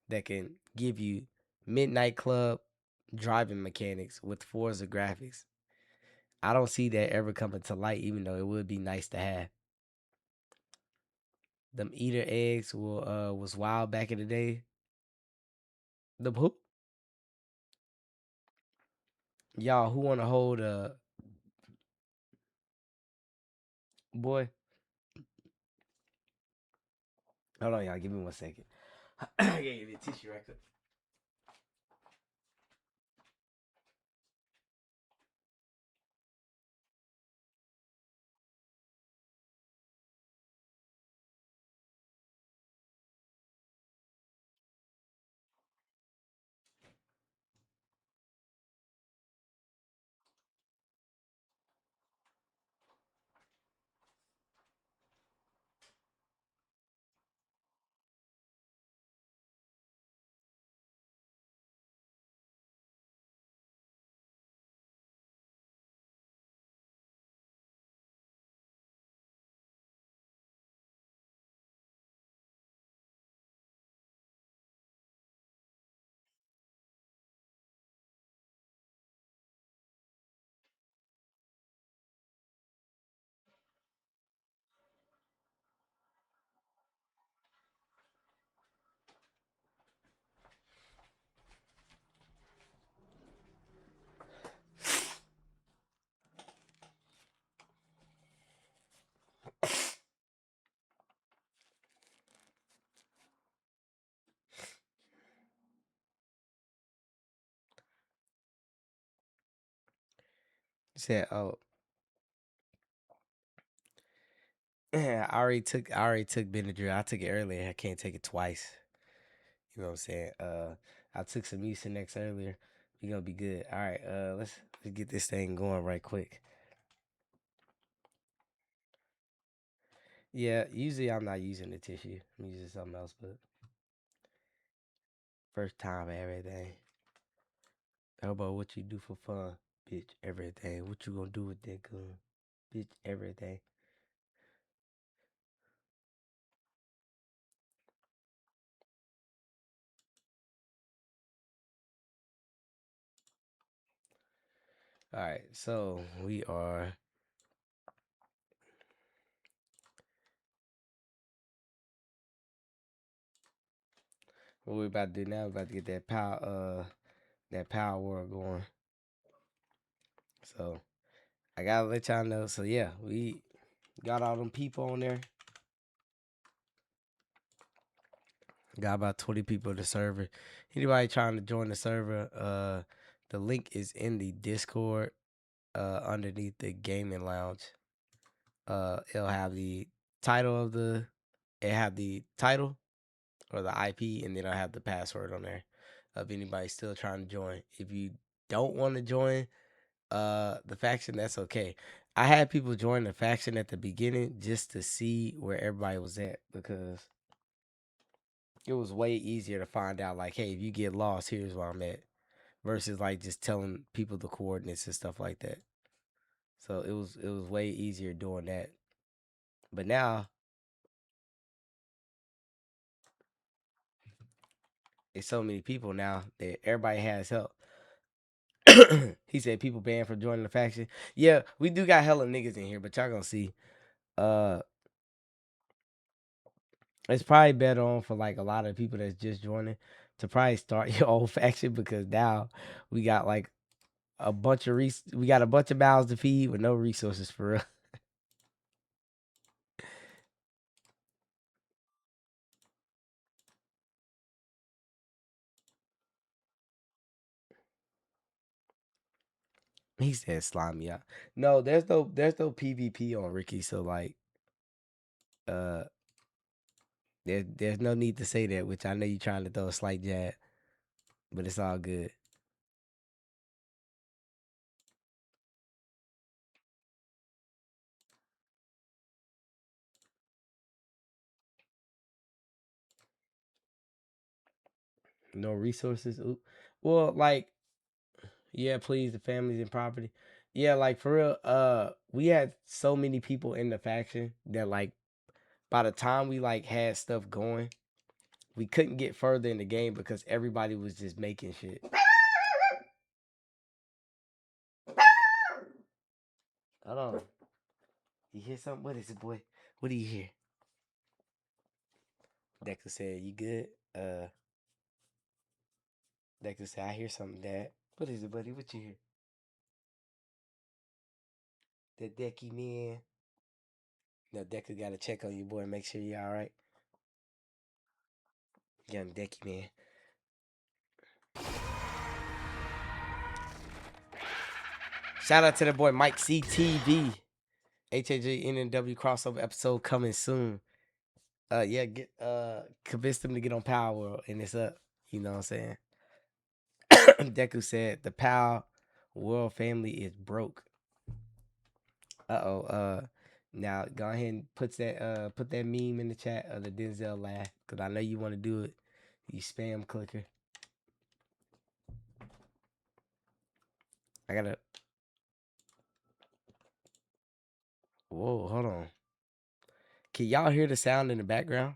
that can give you midnight club driving mechanics with Forza graphics? I don't see that ever coming to light, even though it would be nice to have. Them eater eggs was wild back in the day. The who? Y'all who wanna hold boy? Hold on, y'all. Give me 1 second. I gotta give you a tissue right quick. Said, oh, I already took Benadryl. I took it earlier. I can't take it twice. You know what I'm saying? I took some Mucinex earlier. We gonna be good. All right. Let's get this thing going right quick. Yeah. Usually I'm not using the tissue. I'm using something else. But first time everything. How about what you do for fun, bitch? Everything. What you gonna do with that gun, bitch? Everything. All right. So we are. What we about to do now? We about to get that power world going. So I gotta let y'all know. So yeah, we got all them people on there. Got about 20 people in the server. Anybody trying to join the server, the link is in the Discord, underneath the gaming lounge. It'll have the title of it have the title or the IP, and then I have the password on there. If anybody's still trying to join, if you don't want to join the faction, that's okay. I had people join the faction at the beginning just to see where everybody was at, because it was way easier to find out, like, hey, if you get lost, here's where I'm at, versus like just telling people the coordinates and stuff like that. So it was way easier doing that. But now it's so many people now that everybody has help. He said people banned for joining the faction. Yeah, we do got hella niggas in here, but y'all gonna see. Uh it's probably better on for like a lot of people that's just joining to probably start your own faction, because now we got like we got a bunch of mouths to feed with no resources for real. He said slime me out. No, there's no PvP on Ricky, so like uh There's no need to say that, which I know you're trying to throw a slight jab, but it's all good. No resources. Oop. Well, like, yeah, please, the families and property. Yeah, like for real. We had so many people in the faction that like by the time we like had stuff going, we couldn't get further in the game because everybody was just making shit. Hold on. You hear something? What is it, boy? What do you hear? Dexter said, "You good?" Dexter said, "I hear something, Dad." What is it, buddy? What you hear? The Decky man. No, Dexter got to check on you, boy. Make sure you all right. Young Decky man. Shout out to the boy Mike CTV. HAJ NNW crossover episode coming soon. Yeah, get convince them to get on Power World and it's up. You know what I'm saying? Deku said the Power World family is broke. Now go ahead and put that meme in the chat of the Denzel laugh, cause I know you want to do it. You spam clicker. I gotta. Whoa, hold on. Can y'all hear the sound in the background?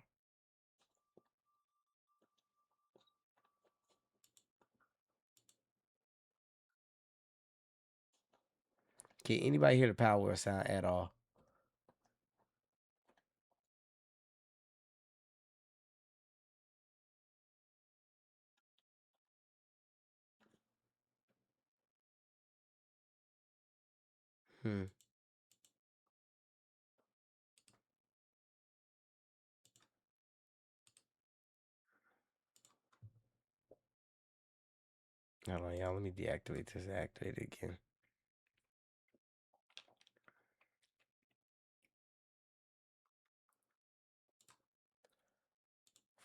Can anybody hear the Power World sound at all? Hmm. Hold on, y'all. Let me deactivate this. Activate it again.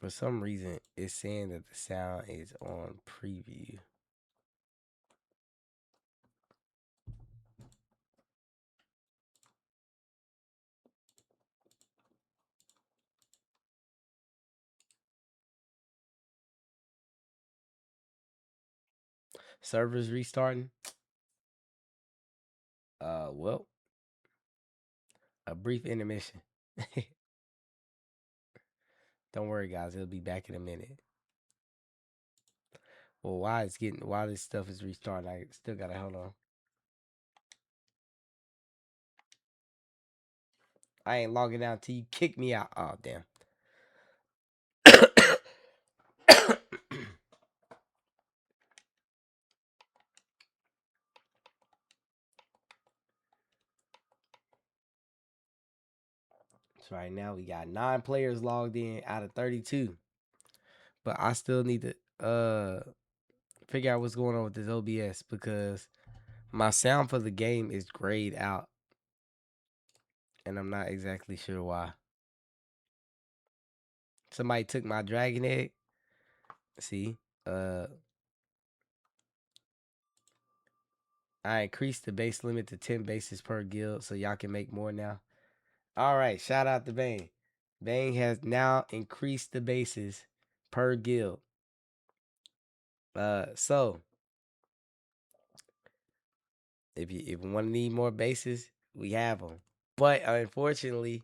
For some reason, it's saying that the sound is on preview. Servers restarting. Well, a brief intermission. Don't worry, guys. It'll be back in a minute. Well, while this stuff is restarting, I still gotta hold on. I ain't logging out till you kick me out. Oh damn. So right now we got 9 players logged in out of 32. But I still need to figure out what's going on with this OBS because my sound for the game is grayed out. And I'm not exactly sure why. Somebody took my dragon egg. See? I increased the base limit to 10 bases per guild so y'all can make more now. All right, shout out to Bang. Bang has now increased the bases per guild. So if you want to need more bases, we have them. But unfortunately,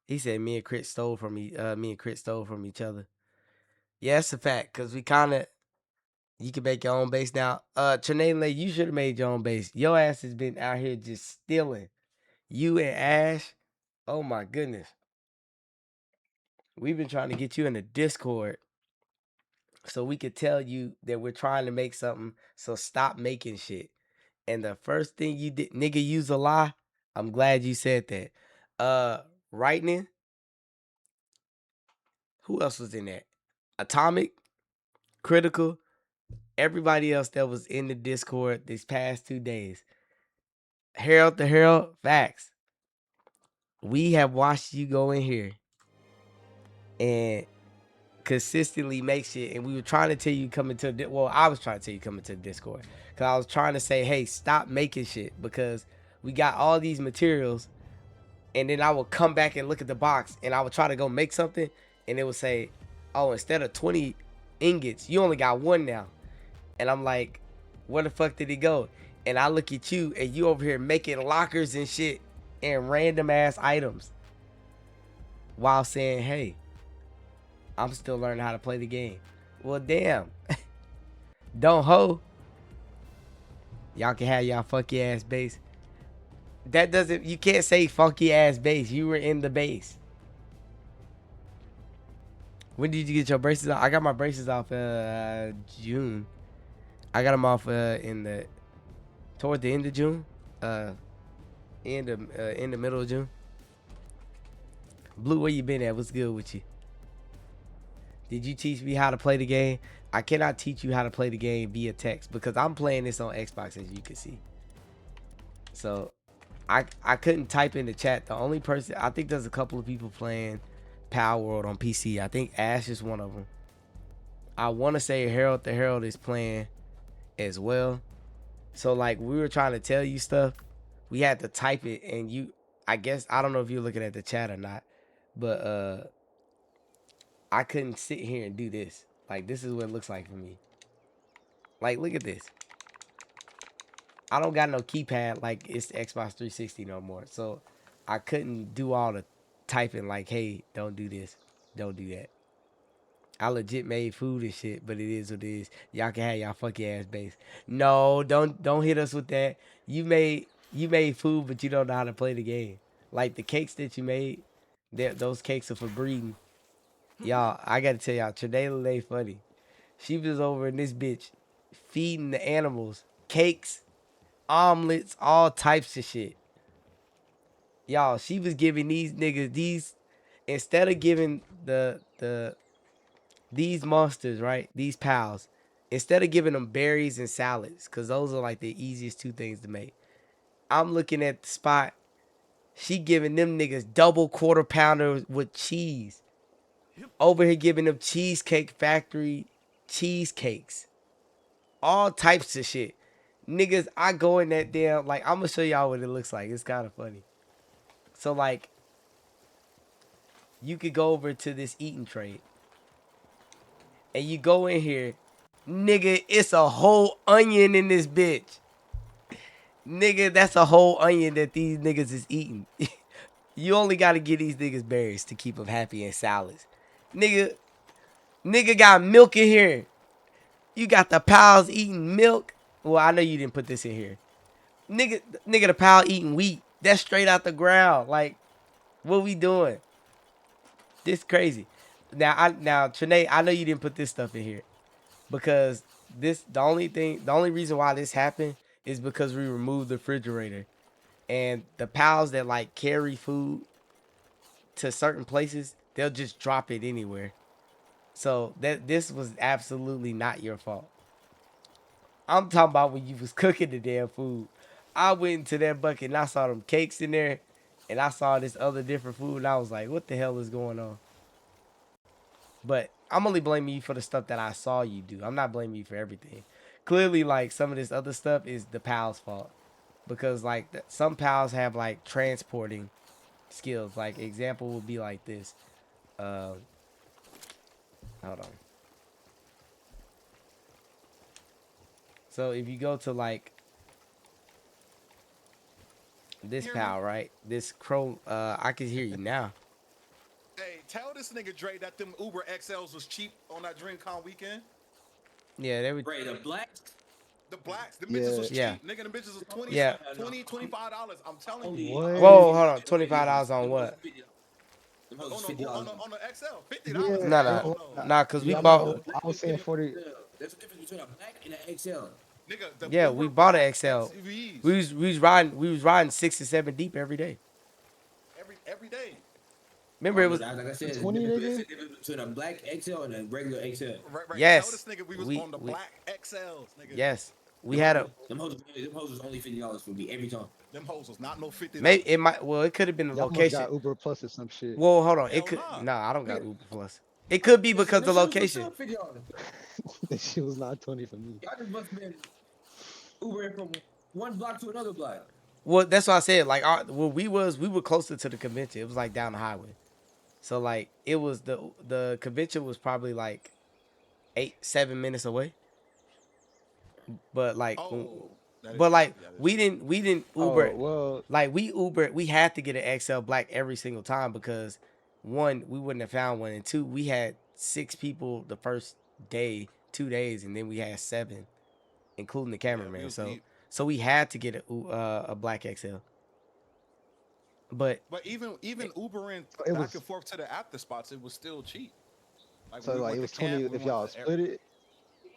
he said me and Crit stole from me. Me and Crit stole from each other. Yeah, it's a fact because we kind of. You can make your own base now. Trinay, you should have made your own base. Your ass has been out here just stealing. You and Ash. Oh my goodness. We've been trying to get you in the Discord so we could tell you that we're trying to make something. So stop making shit. And the first thing you did, nigga, use a lie. I'm glad you said that. Rightning. Who else was in that? Atomic, Critical, everybody else that was in the Discord these past 2 days. Harold the Herald, facts. We have watched you go in here and consistently make shit. And we were trying to tell you coming to well, I was trying to tell you coming to the Discord because I was trying to say, hey, stop making shit because we got all these materials. And then I would come back and look at the box and I would try to go make something and it would say, oh, instead of 20 ingots, you only got one now. And I'm like, where the fuck did it go? And I look at you and you over here making lockers and shit and random ass items while saying, hey, I'm still learning how to play the game. Well, damn. Don't ho. Y'all can have y'all funky ass base. That doesn't, you can't say funky ass base. You were in the base. When did you get your braces off? I got my braces off June. I got them off toward the end of June. In the middle of June. Blue, where you been at? What's good with you? Did you teach me how to play the game? I cannot teach you how to play the game via text because I'm playing this on Xbox, as you can see. So I couldn't type in the chat. The only person, I think there's a couple of people playing Power World on PC. I think Ash is one of them. I want to say Harold the Herald is playing as well. So like we were trying to tell you stuff, we had to type it and you, I guess, I don't know if you're looking at the chat or not, but I couldn't sit here and do this. Like this is what it looks like for me. Like look at this. I don't got no keypad like it's the Xbox 360 no more. So I couldn't do all the typing like, hey, don't do this, don't do that. I legit made food and shit, but it is what it is. Y'all can have y'all funky ass base. No, don't hit us with that. You made food, but you don't know how to play the game. Like the cakes that you made, those cakes are for breeding. Y'all, I gotta tell y'all, Trinela Lay funny. She was over in this bitch feeding the animals cakes, omelets, all types of shit. Y'all, she was giving these niggas these instead of giving these monsters, right? These pals, instead of giving them berries and salads, because those are like the easiest two things to make. I'm looking at the spot. She giving them niggas double quarter pounder with cheese. Over here giving them Cheesecake Factory cheesecakes. All types of shit. Niggas, I go in that damn, like, I'm gonna show y'all what it looks like. It's kind of funny. So, like, you could go over to this eating trade. And you go in here, nigga, it's a whole onion in this bitch. Nigga, that's a whole onion that these niggas is eating. You only gotta give these niggas berries to keep them happy and salads. Nigga got milk in here. You got the pals eating milk. Well, I know you didn't put this in here. Nigga, the pal eating wheat. That's straight out the ground. Like, what we doing? This crazy. Now, Trinae, I know you didn't put this stuff in here because the only reason why this happened is because we removed the refrigerator, and the pals that like carry food to certain places, they'll just drop it anywhere. So this was absolutely not your fault. I'm talking about when you was cooking the damn food. I went into that bucket and I saw them cakes in there, and I saw this other different food, and I was like, what the hell is going on? But I'm only blaming you for the stuff that I saw you do. I'm not blaming you for everything. Clearly, like, some of this other stuff is the pal's fault. Because, like, some pals have, like, transporting skills. Like, example would be like this. Hold on. So, if you go to, like, this pal, right? This crow, I can hear you now. Hey, tell this nigga Dre that them Uber XLs was cheap on that DreamCon weekend. Yeah, they were. Ray, the blacks. The blacks, the bitches was cheap. Yeah. Nigga, the bitches was $20, Yeah. $25. I'm telling you. What? Whoa, hold on. $25 on what? On the XL, $50. Yeah, Nah, cause we yeah, bought. I was saying 40. There's a difference between a black and an XL. Nigga, Yeah, we bought an XL. SUVs. We was riding 6 to 7 deep every day. Every day. Remember it was. Like I said, 20 there's nigga? a difference between a black XL and a regular XL. Right. Yes. Tell this nigga we was on the black XLs, nigga. Yes. we had a Them hoes was only $50 for me every time. Them hoes was not no $50. maybe it might well it could have been the Y'all must location. got Uber Plus or some shit. Well, hold on. It Hell could nah. nah, I don't got Yeah. Uber Plus. It could be because the That shit was location. still $50. That shit was not 20 for me. Y'all just must have been Ubering from one block to another block. Well, that's what I said. Like, we were closer to the convention. It was like down the highway. So like, it was the convention was probably like 7 minutes away. But like, Oh, that is but true. like That is we true. didn't Uber. Oh well, Like we Ubered, we had to get an XL Black every single time because one, we wouldn't have found one, and two, we had 6 people the first day, 2 days, and then we had 7, including the Yeah, cameraman. we was So deep. so we had to get a Black XL. But But even Ubering it back was and forth to the after spots, it was still cheap. Like so when we like went it to was camp, 20 we if went y'all to split it.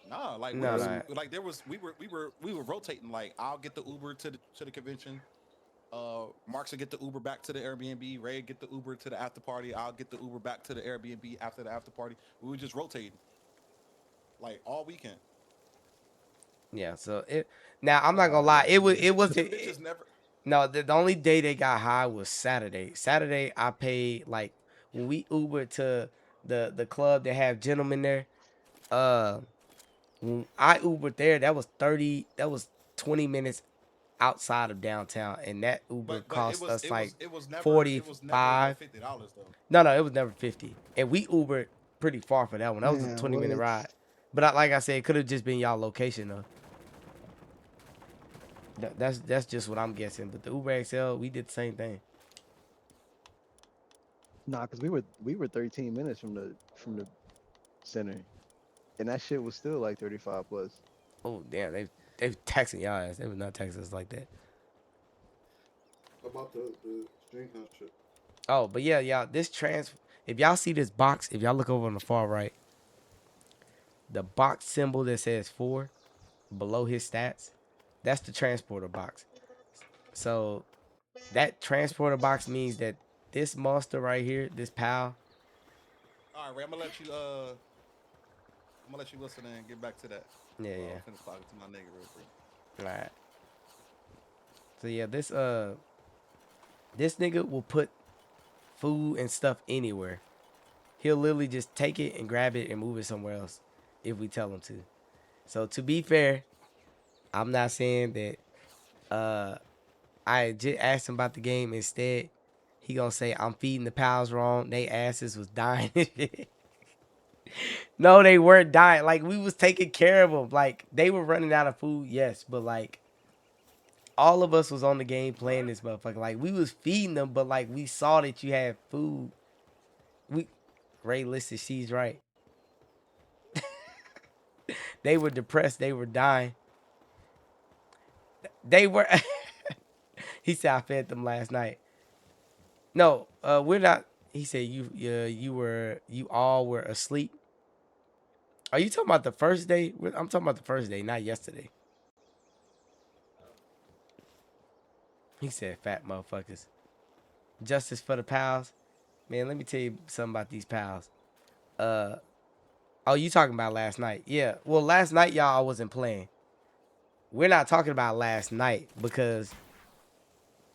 nah, like we No, was no. like there was we were rotating. Like I'll get the Uber to the convention. Marks will get the Uber back to the Airbnb. Ray get the Uber to the after party. I'll get the Uber back to the Airbnb after the after party. We would just rotate, like all weekend. yeah, so it now I'm not Oh gonna lie, yeah, it was The conventions never. no the only day they got high was Saturday. Saturday I paid like when we Ubered to the club that have gentlemen there. Uh, when I Ubered there, that was 20 minutes outside of downtown, and that Uber But cost us like it was never no 45. $50 though. No, it was never 50, and we Ubered pretty far for that one. That was a man. 20-minute What? ride. But like I said, it could have just been y'all location though. That's just what I'm guessing. But the Uber XL, we did the same thing. Nah, cause we were 13 minutes from the center, and that shit was still like 35 plus. Oh damn, they taxing y'all ass. They was not taxing us like that. About the string house shit. Oh, but yeah, y'all, this if y'all see this box, if y'all look over on the far right, the box symbol that says 4 below his stats, that's the transporter box. So that transporter box means that this monster right here, this pal, All right, Ray, I'm gonna let you listen and get back to that. yeah, I'm yeah. finna talk to my nigga real quick. All right. So yeah, this nigga will put food and stuff anywhere. He'll literally just take it and grab it and move it somewhere else if we tell him to. So to be fair, I'm not saying that I just asked him about the game. Instead, he gonna say I'm feeding the pals wrong. They asses was dying. No, they weren't dying. Like we was taking care of them. Like they were running out of food, yes, but like all of us was on the game playing this motherfucker. Like we was feeding them, but like we saw that you had food. We Ray listed, she's right. They were depressed. They were dying. They were. He said I fed them last night. No, we're not. He said you all were asleep. Are you talking about the first day? I'm talking about the first day, not yesterday. He said fat motherfuckers. Justice for the pals. Man, let me tell you something about these pals. Oh, you talking about last night? Yeah. Well, last night y'all wasn't playing. We're not talking about last night because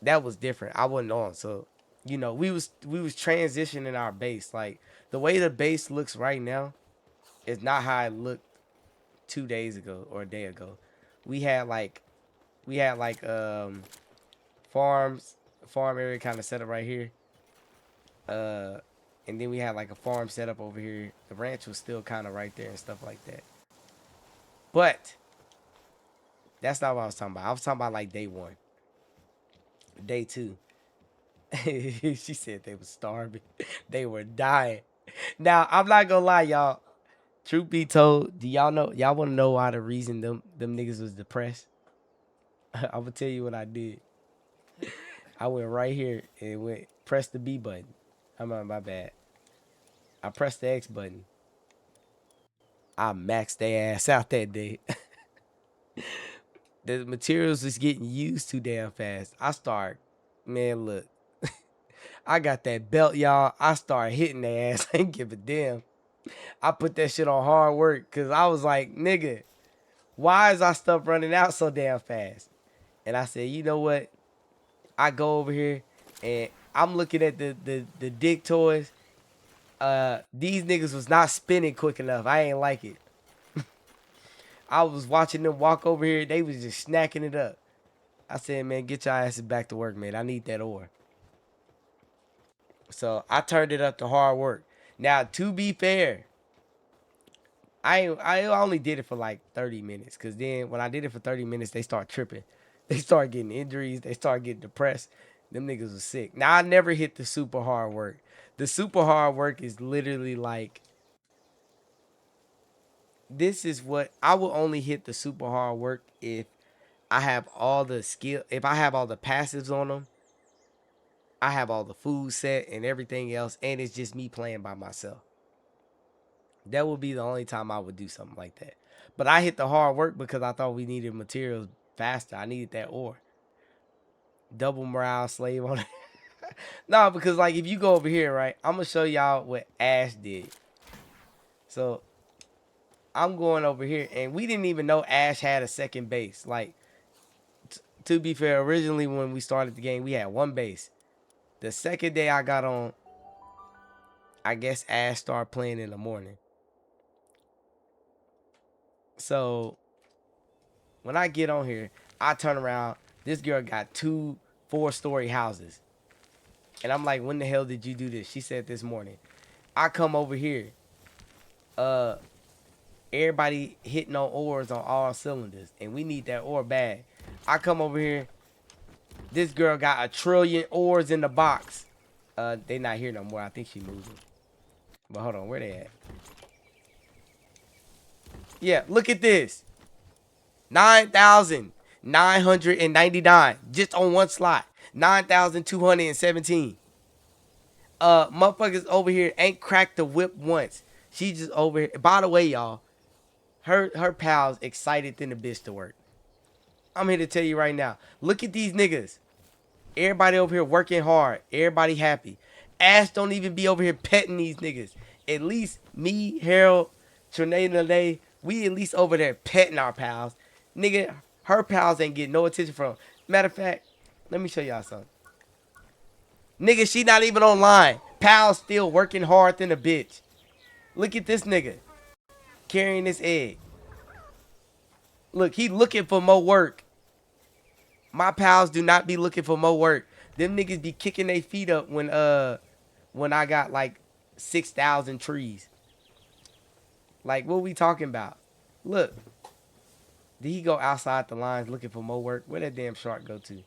that was different. I wasn't on, so we was transitioning our base. Like the way the base looks right now is not how it looked 2 days ago or a day ago. We had like farm area kind of set up right here. And then we had like a farm set up over here. The ranch was still kind of right there and stuff like that. But that's not what I was talking about. I was talking about like day 1. Day 2. She said they were starving. They were dying. Now, I'm not gonna lie, y'all. Truth be told, do y'all want to know why the reason them niggas was depressed? I'm gonna tell you what I did. I went right here and press the B button. I'm on my bad. I pressed the X button. I maxed their ass out that day. The materials was getting used too damn fast. Man, look. I got that belt, y'all. I started hitting their ass. I ain't give a damn. I put that shit on hard work because I was like, nigga, Why is our stuff running out so damn fast? And I said, you know what? I go over here and I'm looking at the dick toys. These niggas was not spinning quick enough. I ain't like it. I was watching them walk over here. They was just snacking it up. I said, man, get your asses back to work, man. I need that ore. So I turned it up to hard work. Now, to be fair, I only did it for like 30 minutes. Cause then when I did it for 30 minutes, they start tripping. They start getting injuries. They start getting depressed. Them niggas was sick. Now I never hit the super hard work. The super hard work is literally like, this is what I will only hit the super hard work if I have all the skill, if I have all the passives on them, I have all the food set and everything else, and it's just me playing by myself. That would be the only time I would do something like that. But I hit the hard work because I thought we needed materials faster. I needed that ore. Double morale slave on it. No, because like if you go over here, right, I'm gonna show y'all what Ash did. So I'm going over here, and we didn't even know Ash had a second base. Like, to be fair, originally when we started the game, we had one base. The second day I got on, I guess Ash started playing in the morning. So when I get on here, I turn around. This girl got 2 4-story houses. And I'm like, when the hell did you do this? She said this morning. I come over here. Everybody hitting on ores on all cylinders. And we need that ore bad. I come over here. This girl got 1 trillion ores in the box. They not here no more. I think she moved them. But hold on, where they at? Yeah, look at this. 9,999 just on one slot. 9,217. Motherfuckers over here ain't cracked the whip once. She just over here. By the way, y'all, her pals excited than the bitch to work. I'm here to tell you right now. Look at these niggas. Everybody over here working hard. Everybody happy. Ash don't even be over here petting these niggas. At least me, Harold, Trinae, we at least over there petting our pals. Nigga, her pals ain't getting no attention from. Matter of fact, let me show y'all something. Nigga, she not even online. Pals still working hard than a bitch. Look at this nigga carrying this egg. Look, he looking for more work. My pals do not be looking for more work. Them niggas be kicking their feet up when I got like 6,000 trees. Like, what we talking about? Look. Did he go outside the lines looking for more work? Where that damn shark go to?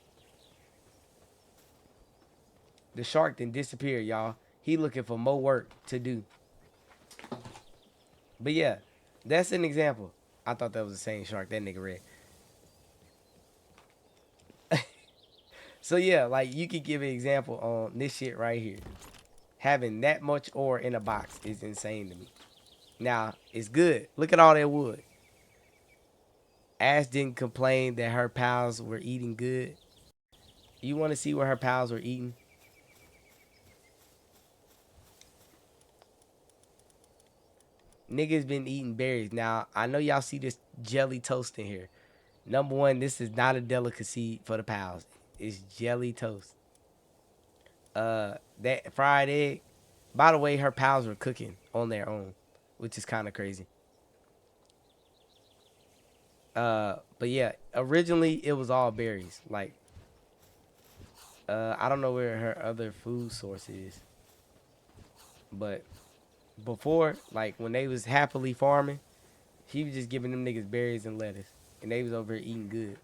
The shark didn't disappear, y'all. He looking for more work to do. But yeah, that's an example. I thought that was the same shark that nigga read. So yeah, like you could give an example on this shit right here. Having that much ore in a box is insane to me. Now, it's good. Look at all that wood. Ash didn't complain that her pals were eating good. You want to see where her pals were eating? Niggas been eating berries. Now, I know y'all see this jelly toast in here. Number one, this is not a delicacy for the pals. It's jelly toast. That fried egg. By the way, her pals were cooking on their own, which is kind of crazy. But yeah, originally it was all berries. Like, I don't know where her other food source is, but before, like when they was happily farming, she was just giving them niggas berries and lettuce, and they was over here eating good,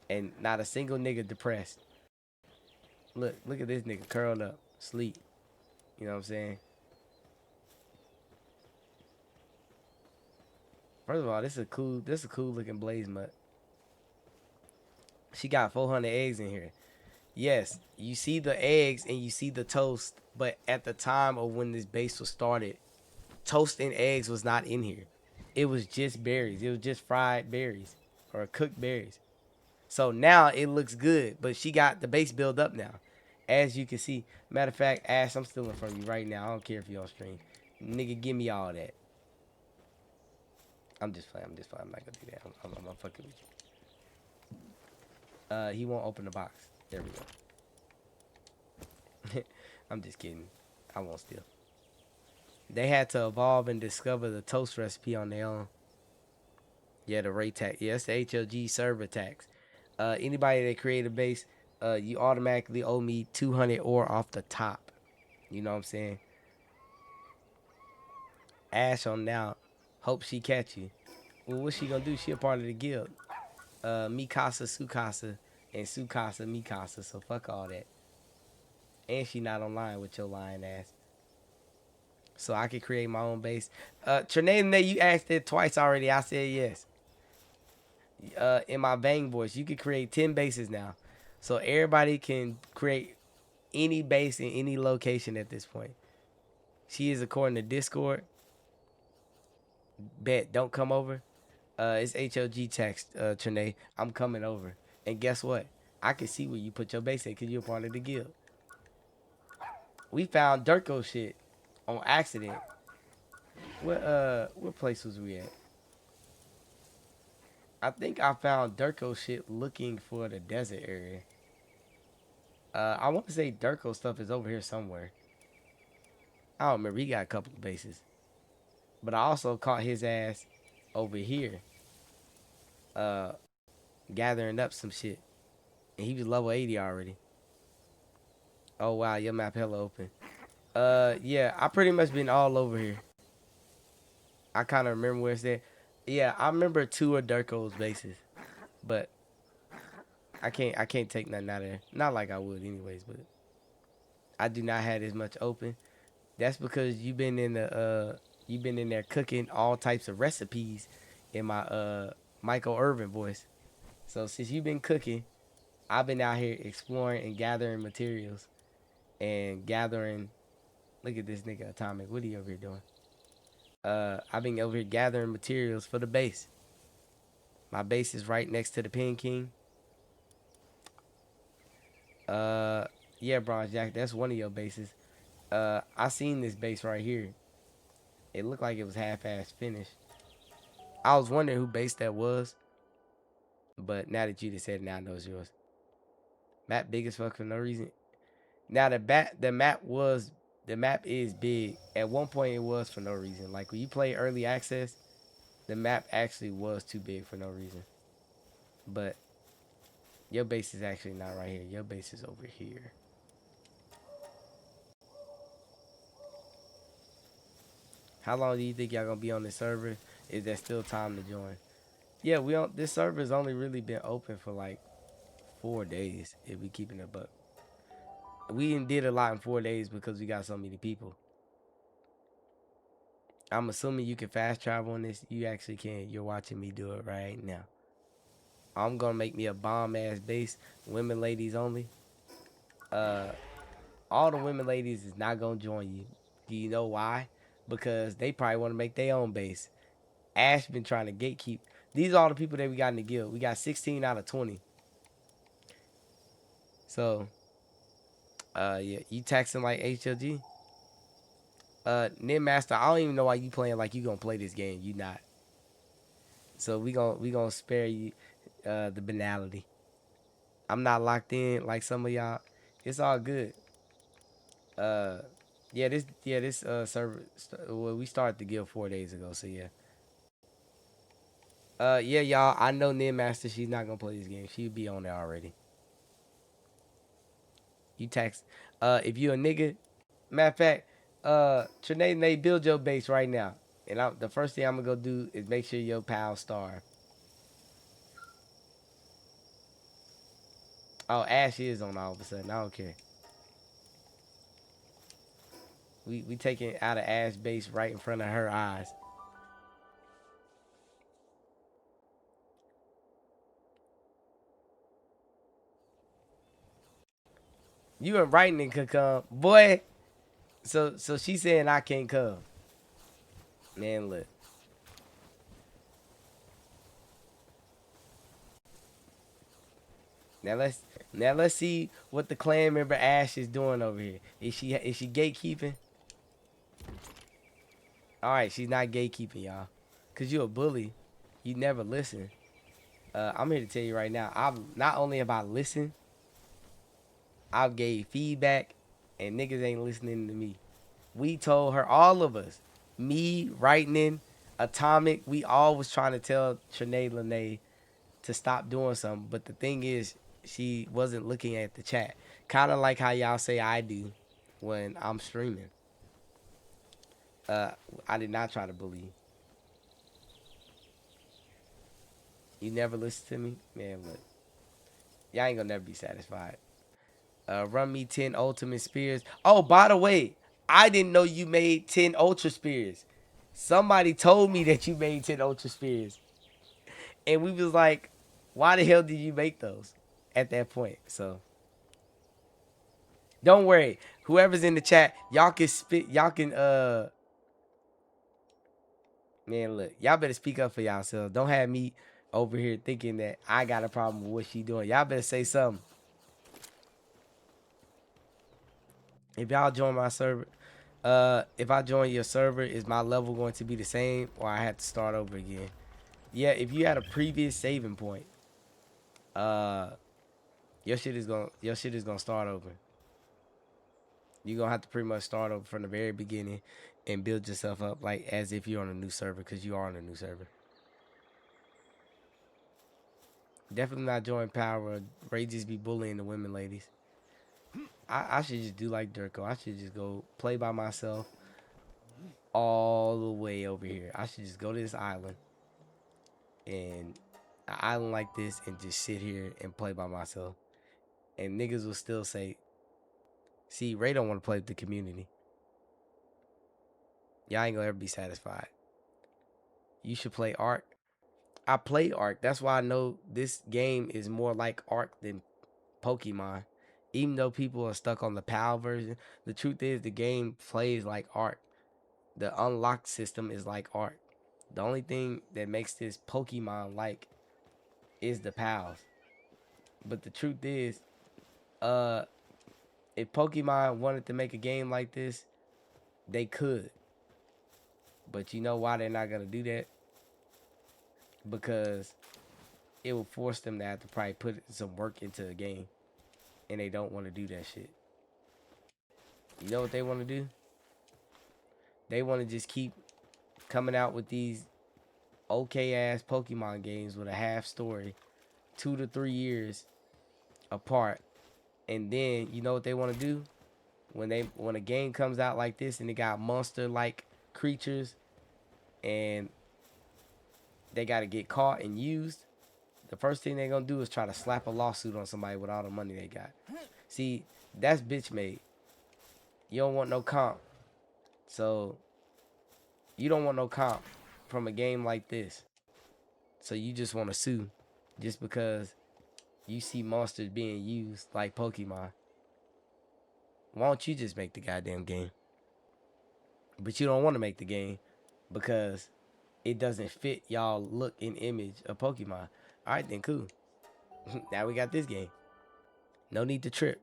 and not a single nigga depressed. Look at this nigga curled up, sleep. You know what I'm saying? First of all, this is a cool looking blaze mutt. She got 400 eggs in here. Yes, you see the eggs and you see the toast, but at the time of when this base was started, toast and eggs was not in here. It was just berries. It was just fried berries or cooked berries. So now it looks good, but she got the base built up now. As you can see. Matter of fact, Ash, I'm stealing from you right now. I don't care if you're on stream. Nigga, give me all that. I'm just playing. I'm just playing. I'm not gonna do that. I'm fucking with you. He won't open the box. There we go. I'm just kidding. I won't steal. They had to evolve and discover the toast recipe on their own. Yeah, the rate tax. Yeah, it's the HLG server tax. Anybody that create a base, you automatically owe me 200 ore off the top. You know what I'm saying? Ash on now. Hope she catch you. Well, what's she gonna do? She a part of the guild. Mikasa, Sukasa, and Sukasa, Mikasa. So fuck all that. And she not online with your lying ass. So I could create my own base. Trinade, you asked it twice already. I said yes. In my Bang voice, you could create 10 bases now. So everybody can create any base in any location at this point. She is according to Discord. Bet, don't come over. It's HLG text, Trinae. I'm coming over. And guess what? I can see where you put your base at because you're part of the guild. We found Durko shit on accident. What place was we at? I think I found Durko shit looking for the desert area. I want to say Durko stuff is over here somewhere. I don't remember. He got a couple of bases. But I also caught his ass over here. Uh, gathering up some shit. And he was level 80 already. Oh wow, your map hella open. Yeah, I pretty much been all over here. I kind of remember where it's at. Yeah, I remember 2 of Durko's bases, but I can't take nothing out of there. Not like I would anyways, but I do not have as much open. That's because you've been in there cooking all types of recipes in my Michael Irvin voice. So since you've been cooking, I've been out here exploring and gathering materials and gathering. Look at this nigga Atomic. What are you over here doing? I've been over here gathering materials for the base. My base is right next to the Pin King. Yeah, Bronze Jack, that's one of your bases. I seen this base right here. It looked like it was half-ass finished. I was wondering who base that was, but now that you just said it, now I know it's yours. Map big as fuck for no reason. Now the map is big. At one point it was for no reason. Like when you play early access, the map actually was too big for no reason. But your base is actually not right here. Your base is over here. How long do you think y'all gonna be on this server? Is there still time to join? Yeah, this server's only really been open for like 4 days if we keeping it, but we did a lot in 4 days because we got so many people. I'm assuming you can fast travel on this. You actually can. You're watching me do it right now. I'm gonna make me a bomb ass base, women ladies only. Uh, all the women ladies is not gonna join you. Do you know why? Because they probably want to make their own base. Ash been trying to gatekeep. These are all the people that we got in the guild. We got 16 out of 20. So, yeah, you taxing like HLG. Ninmaster, I don't even know why you playing like you gonna play this game. You not. So we gonna spare you the banality. I'm not locked in like some of y'all. It's all good. Uh, this server. Well, we started the guild 4 days ago. So yeah. Yeah, y'all. I know Ninmaster. She's not gonna play this game. She'd be on there already. You tax. If you a nigga, matter of fact, Trinade and they build your base right now. And the first thing I'm gonna go do is make sure your pal starve. Oh, Ash is on all of a sudden. I don't care. We taking out of Ash base right in front of her eyes. You inviting and could come, boy. So she saying I can't come. Man, look. Now let's see what the clan member Ash is doing over here. Is she gatekeeping? All right, she's not gatekeeping, y'all. cause you a bully. You never listen. I'm here to tell you right now. I've not only have I listened, I've gave feedback, and niggas ain't listening to me. We told her, all of us, me, Rightnin, Atomic, we all was trying to tell Trinae Lene to stop doing something. But the thing is, she wasn't looking at the chat. Kind of like how y'all say I do when I'm streaming. Uh, I did not try to bully you. You never listen to me? Man, look. Y'all ain't gonna never be satisfied. Run me 10 ultimate spears. Oh, by the way, I didn't know you made 10 ultra spears. Somebody told me that you made 10 ultra spears. And we was like, why the hell did you make those at that point? So don't worry. Whoever's in the chat, y'all can spit, y'all can man, look, y'all better speak up for yourselves. Don't have me over here thinking that I got a problem with what she doing. Y'all better say something. If y'all join my server, if I join your server, is my level going to be the same or I have to start over again? Yeah, if you had a previous saving point, uh, your shit is gonna start over. You're gonna have to pretty much start over from the very beginning and build yourself up like as if you're on a new server, because you are on a new server. Definitely not join Power. Ray just be bullying the women, ladies. I should just do like Durko. I should just go play by myself all the way over here. I should just go to this island and an island like this and just sit here and play by myself. And niggas will still say, see, Ray don't want to play with the community. Y'all ain't gonna ever be satisfied. You should play Ark. I play Ark. That's why I know this game is more like Ark than Pokemon. Even though people are stuck on the PAL version, the truth is the game plays like Ark. The unlock system is like Ark. The only thing that makes this Pokemon like is the PALs. But the truth is, if Pokemon wanted to make a game like this, they could. But you know why they're not gonna do that? Because it will force them to have to probably put some work into the game. And they don't want to do that shit. You know what they want to do? They want to just keep coming out with these okay ass Pokemon games with a half story, 2 to 3 years apart. And then you know what they want to do? When a game comes out like this and it got monster like creatures and they got to get caught and used, the first thing they're gonna do is try to slap a lawsuit on somebody with all the money they got. See, that's bitch made. You don't want no comp. So you don't want no comp from a game like this. So you just want to sue just because you see monsters being used like Pokemon. Why don't you just make the goddamn game? But you don't want to make the game because it doesn't fit y'all look and image of Pokemon. All right, then cool. Now we got this game. No need to trip.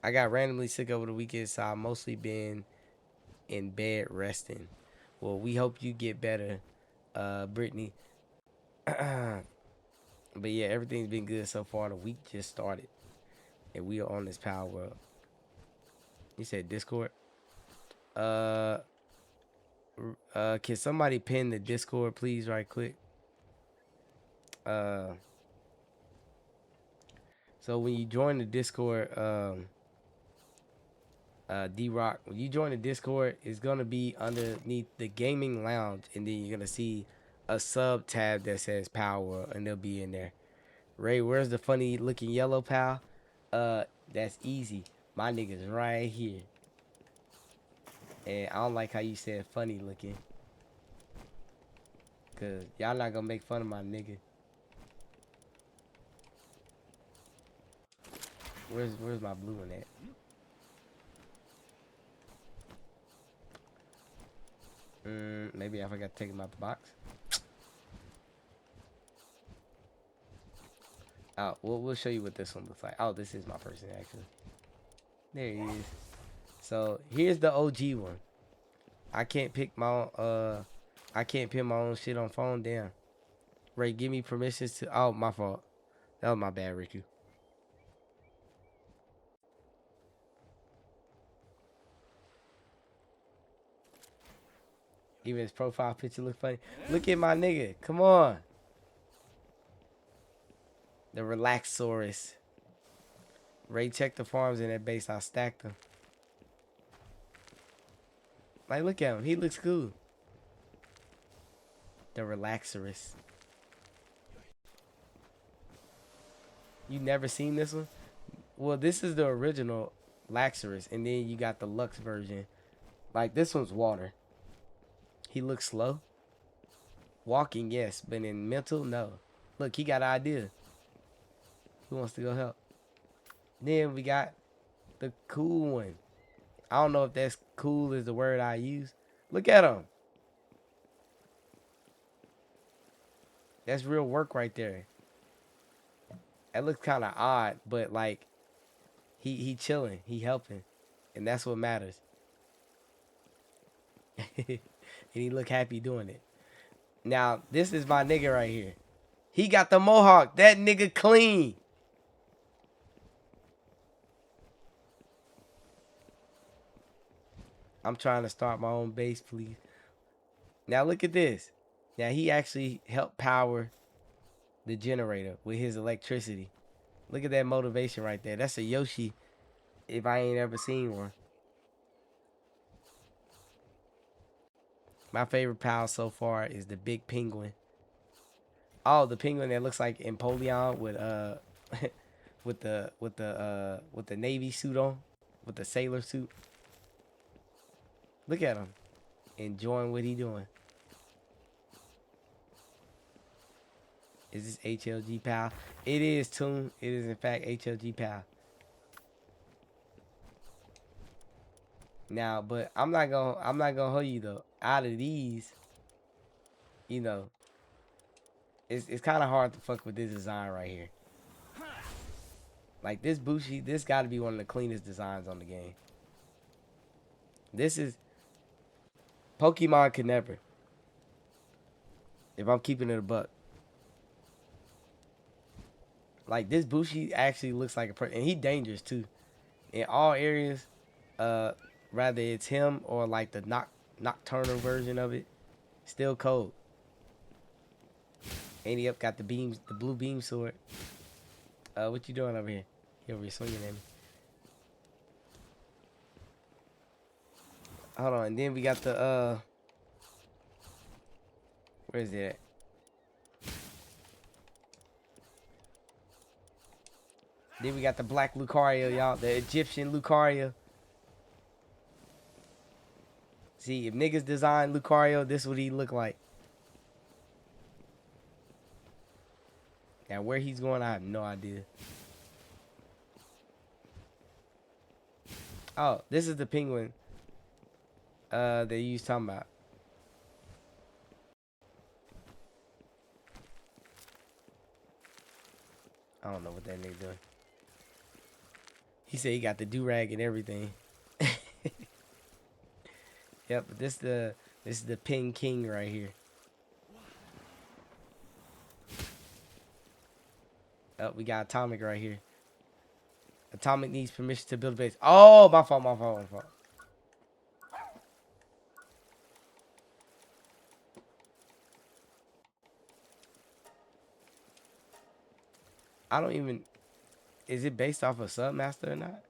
I got randomly sick over the weekend, so I've mostly been in bed resting. Well, we hope you get better, Brittany. But yeah, everything's been good so far. The week just started, and we are on this Power World. You said Discord. Uh, can somebody pin the Discord, please, right quick? So when you join the Discord, D-Rock, when you join the Discord, it's gonna be underneath the gaming lounge, and then you're gonna see a sub tab that says Power, and they'll be in there. Ray, where's the funny looking yellow pal? That's easy. My nigga's right here. And I don't like how you said funny looking, cause y'all not gonna make fun of my nigga. Where's my blue one at? Maybe I forgot to take him out the box. Oh, we'll show you what this one looks like. Oh, this is my person actually. There he is. So here's the OG one. I can't pick my own, I can't pin my own shit on phone. Damn. Ray, give me permissions to. Oh, my fault. That was my bad, Riku. Even his profile picture look funny. Look at my nigga. Come on. The Relaxsaurus. Ray, check the farms in that base. I stacked them. Like, look at him. He looks cool. The Relaxsaurus. You never seen this one? Well, this is the original Laxarus, and then you got the Lux version. Like, this one's water. He looks slow. Walking, yes, but in mental, no. Look, he got an idea. Who wants to go help? Then we got the cool one. I don't know if that's cool is the word I use. Look at him. That's real work right there. That looks kind of odd, but like he chilling, he helping, and that's what matters. And he look happy doing it. Now this is my nigga right here. He got the mohawk. That nigga clean. I'm trying to start my own base, please. Now look at this. Now he actually helped power the generator with his electricity. Look at that motivation right there. That's a Yoshi if I ain't ever seen one. My favorite pal so far is the big penguin. Oh, the penguin that looks like Empoleon with with the navy suit on, with the sailor suit. Look at him, enjoying what he doing. Is this HLG pal? It is, Toon. It is in fact HLG pal. Now, but I'm not gonna hold you though. Out of these, you know, it's kind of hard to fuck with this design right here. Like this Bushi, this got to be one of the cleanest designs on the game. This is Pokemon could never. If I'm keeping it a buck. Like this Bushi actually looks like a person, and he dangerous too. In all areas, rather it's him or like the nocturnal version of it, still cold. And he up got the beams, the blue beam sword. What you doing over here? He over here swinging at me. Hold on, and then we got the where is it at? Then we got the black Lucario, y'all. The Egyptian Lucario. See, if niggas design Lucario, this is what he look like. Now, where he's going, I have no idea. Oh, this is the penguin that you was talking about. I don't know what that nigga doing. He said he got the do-rag and everything. Yep, but this is the Ping King right here. Oh, we got Atomic right here. Atomic needs permission to build a base. Oh, my fault. I don't even... Is it based off of Submaster or not?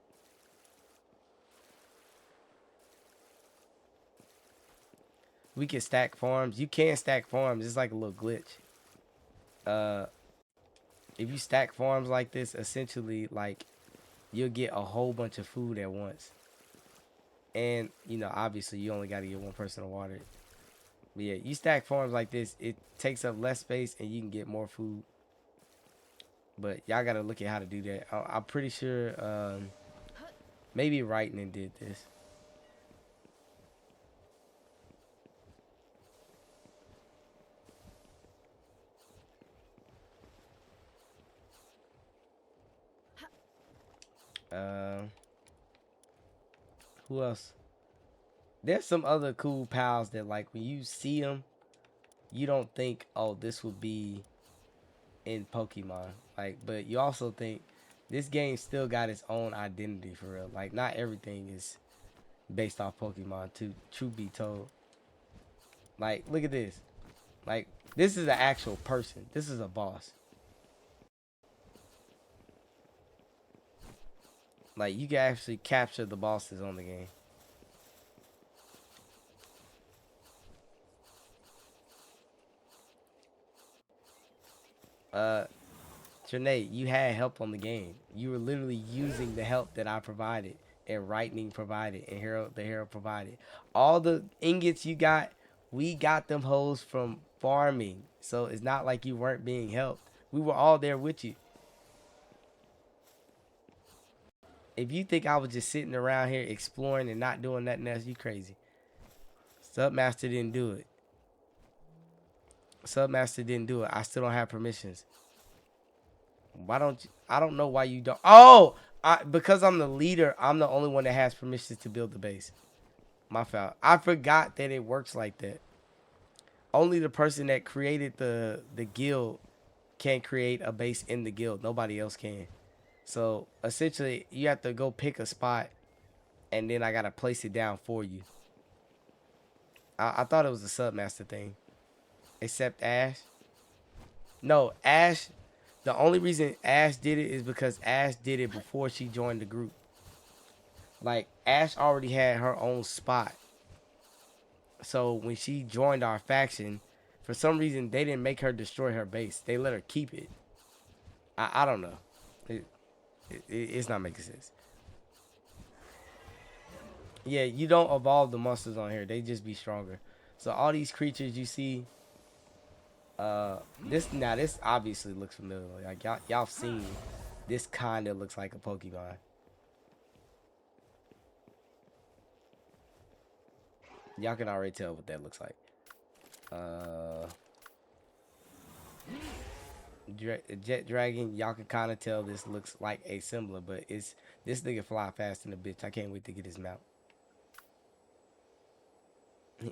We can stack farms. You can stack farms. It's like a little glitch. If you stack farms like this, essentially, like, you'll get a whole bunch of food at once. And, you know, obviously, you only got to get one person to water it. But yeah, you stack farms like this, it takes up less space and you can get more food. But y'all got to look at how to do that. I'm pretty sure maybe Wrighton did this. Who else? There's some other cool pals that like when you see them, you don't think, oh, this would be in Pokemon. Like, but you also think this game still got its own identity for real. Like, not everything is based off Pokemon. To truth be told, like, look at this. Like, this is an actual person. This is a boss. Like, you can actually capture the bosses on the game. Uh, Trinae, you had help on the game. You were literally using the help that I provided, and Lightning provided, and the hero provided. All the ingots you got, we got them hoes from farming. So it's not like you weren't being helped. We were all there with you. If you think I was just sitting around here exploring and not doing nothing else, you crazy. Submaster didn't do it. Submaster didn't do it. I still don't have permissions. Why don't you? I don't know why you don't. Oh, because I'm the leader. I'm the only one that has permissions to build the base. My fault. I forgot that it works like that. Only the person that created the guild can create a base in the guild. Nobody else can. So essentially, you have to go pick a spot, and then I gotta place it down for you. I thought it was a submaster thing, except Ash. No, Ash. The only reason Ash did it is because Ash did it before she joined the group. Like, Ash already had her own spot. So when she joined our faction, for some reason they didn't make her destroy her base. They let her keep it. I don't know. It's not making sense. Yeah, you don't evolve the monsters on here. They just be stronger. So all these creatures you see, this obviously looks familiar. Like y'all seen this kind of looks like a Pokemon. Y'all can already tell what that looks like. Jet Dragon, y'all can kind of tell this looks like a similar, but it's this nigga fly fast in the bitch. I can't wait to get his mount.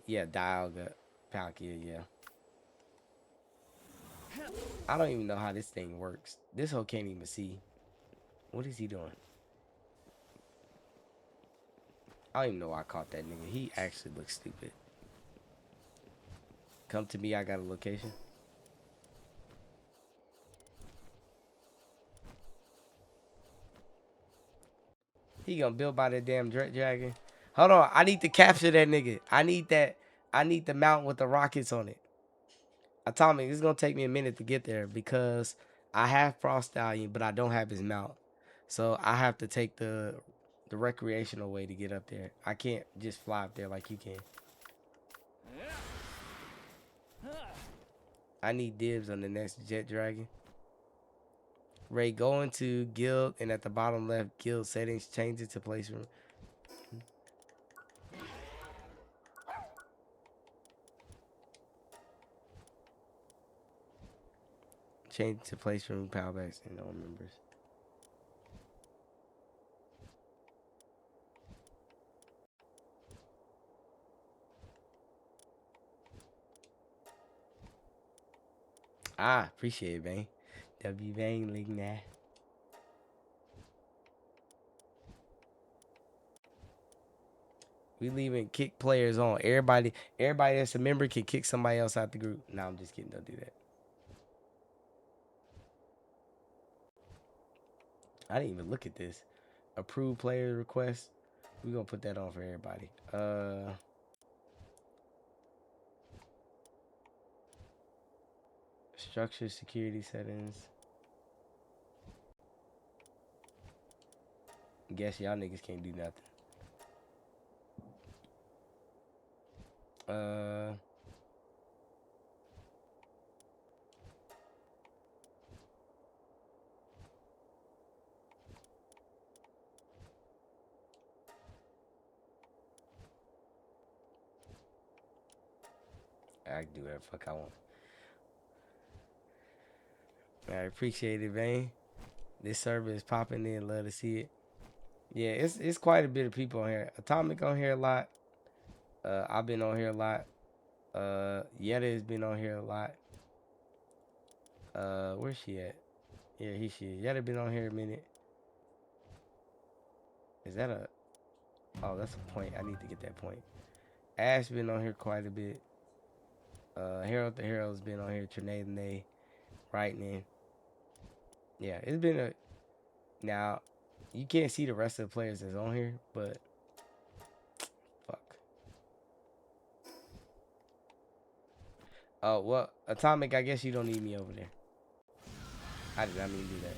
Yeah, Dialga, Palkia, yeah. I don't even know how this thing works. This hoe can't even see. What is he doing? I don't even know why I caught that nigga. He actually looks stupid. Come to me, I got a location. He gonna build by that damn dragon. Hold on, I need to capture that nigga. I need that. I need the mount with the rockets on it. Atomic, it's gonna take me a minute to get there because I have Frost Stallion, but I don't have his mount. So I have to take the recreational way to get up there. I can't just fly up there like you can. I need dibs on the next Jet Dragon. Ray, go into guild and at the bottom left, guild settings, change it to place room. Change it to place room, power backs, and no members. Appreciate it, Bang. W Bang, link that. We leaving kick players on. Everybody that's a member can kick somebody else out the group. No, I'm just kidding. Don't do that. I didn't even look at this. Approved player request. We're gonna put that on for everybody. Structure security settings. Guess y'all niggas can't do nothing. I can do whatever the fuck I want. I appreciate it, man. This server is popping in. Love to see it. Yeah, it's quite a bit of people on here. Atomic on here a lot. I've been on here a lot. Yetta has been on here a lot. Where's she at? Yeah, she is. Yetta been on here a minute. Is that a? Oh, that's a point. I need to get that point. Ash been on here quite a bit. Harold the Herald's been on here. Trinae, writing in. Yeah, it's been a. Now, you can't see the rest of the players that's on here, but fuck. Oh well, Atomic. I guess you don't need me over there. I did not mean to do that.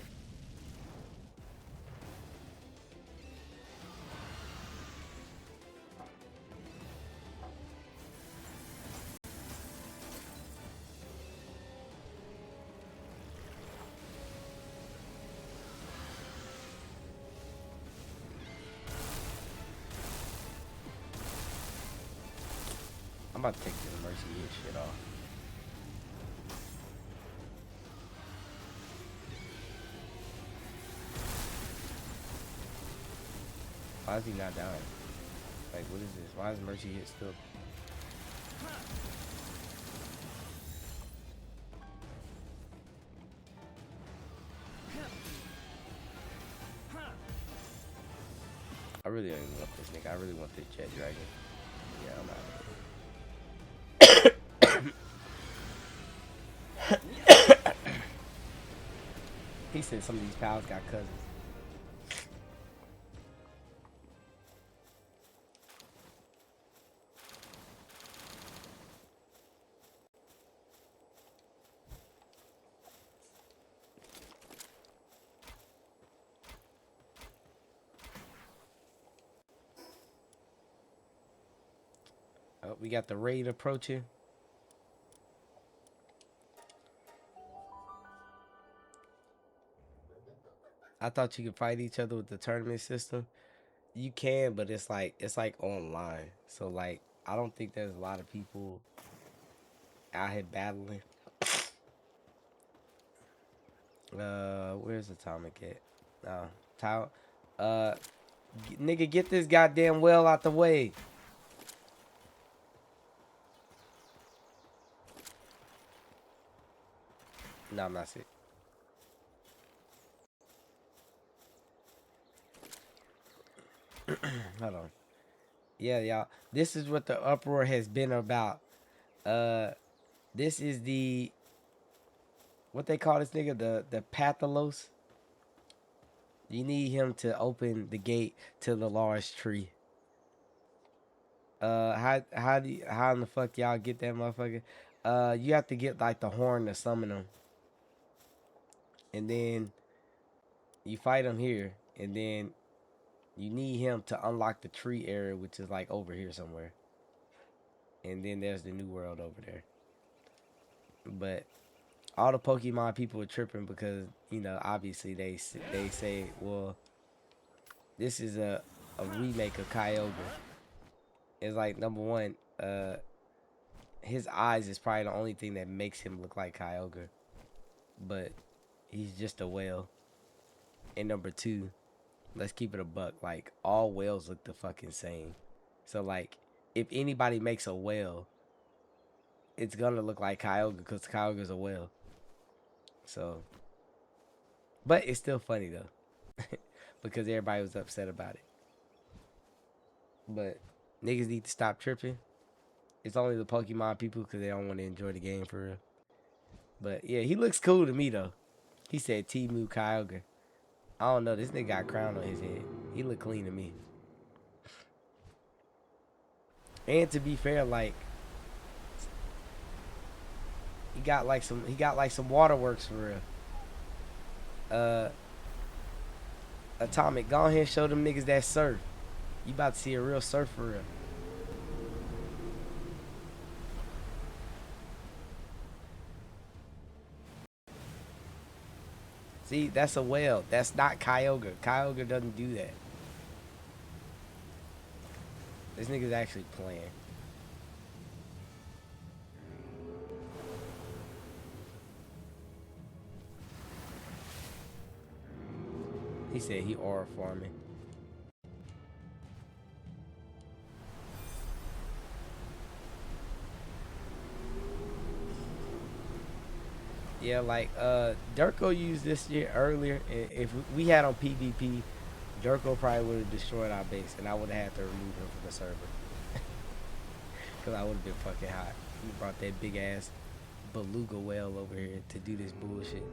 I'm about to take the mercy hit shit off. Why is he not dying? Like, what is this? Why is mercy hit still? I really don't even want this nigga. I really want this jet dragon. Yeah, I'm out of here. He said some of these pals got cousins. Oh, we got the raid approaching. I thought you could fight each other with the tournament system. You can, but it's like online. So like I don't think there's a lot of people out here battling. Where's Atomic at? No, Tao. Nigga, get this goddamn well out the way. No, I'm not sick. Hold on. Yeah, y'all. This is what the uproar has been about. This is the what they call this nigga, the Pathalos. You need him to open the gate to the large tree. How in the fuck y'all get that motherfucker? You have to get like the horn to summon him, and then you fight him here, and then you need him to unlock the tree area, which is like over here somewhere. And then there's the new world over there. But all the Pokemon people are tripping because obviously they say, well, this is a remake of Kyogre. It's like number one, his eyes is probably the only thing that makes him look like Kyogre, but he's just a whale. And number two, let's keep it a buck. Like all whales look the fucking same. So like, if anybody makes a whale, it's gonna look like Kyogre because Kyogre's a whale. So, but it's still funny though, because everybody was upset about it. But niggas need to stop tripping. It's only the Pokemon people because they don't want to enjoy the game for real. But yeah, he looks cool to me though. He said Timu Kyogre. I don't know. This nigga got a crown on his head. He look clean to me. And to be fair, like he got like some waterworks for real. Atomic, go ahead and show them niggas that surf. You about to see a real surf for real. See, that's a whale. That's not Kyogre. Kyogre doesn't do that. This nigga's actually playing. He said he aura farming. Yeah, like Durko used this year earlier. If we had on PvP, Durko probably would have destroyed our base, and I would have had to remove him from the server because I would have been fucking hot. He brought that big ass beluga whale over here to do this bullshit.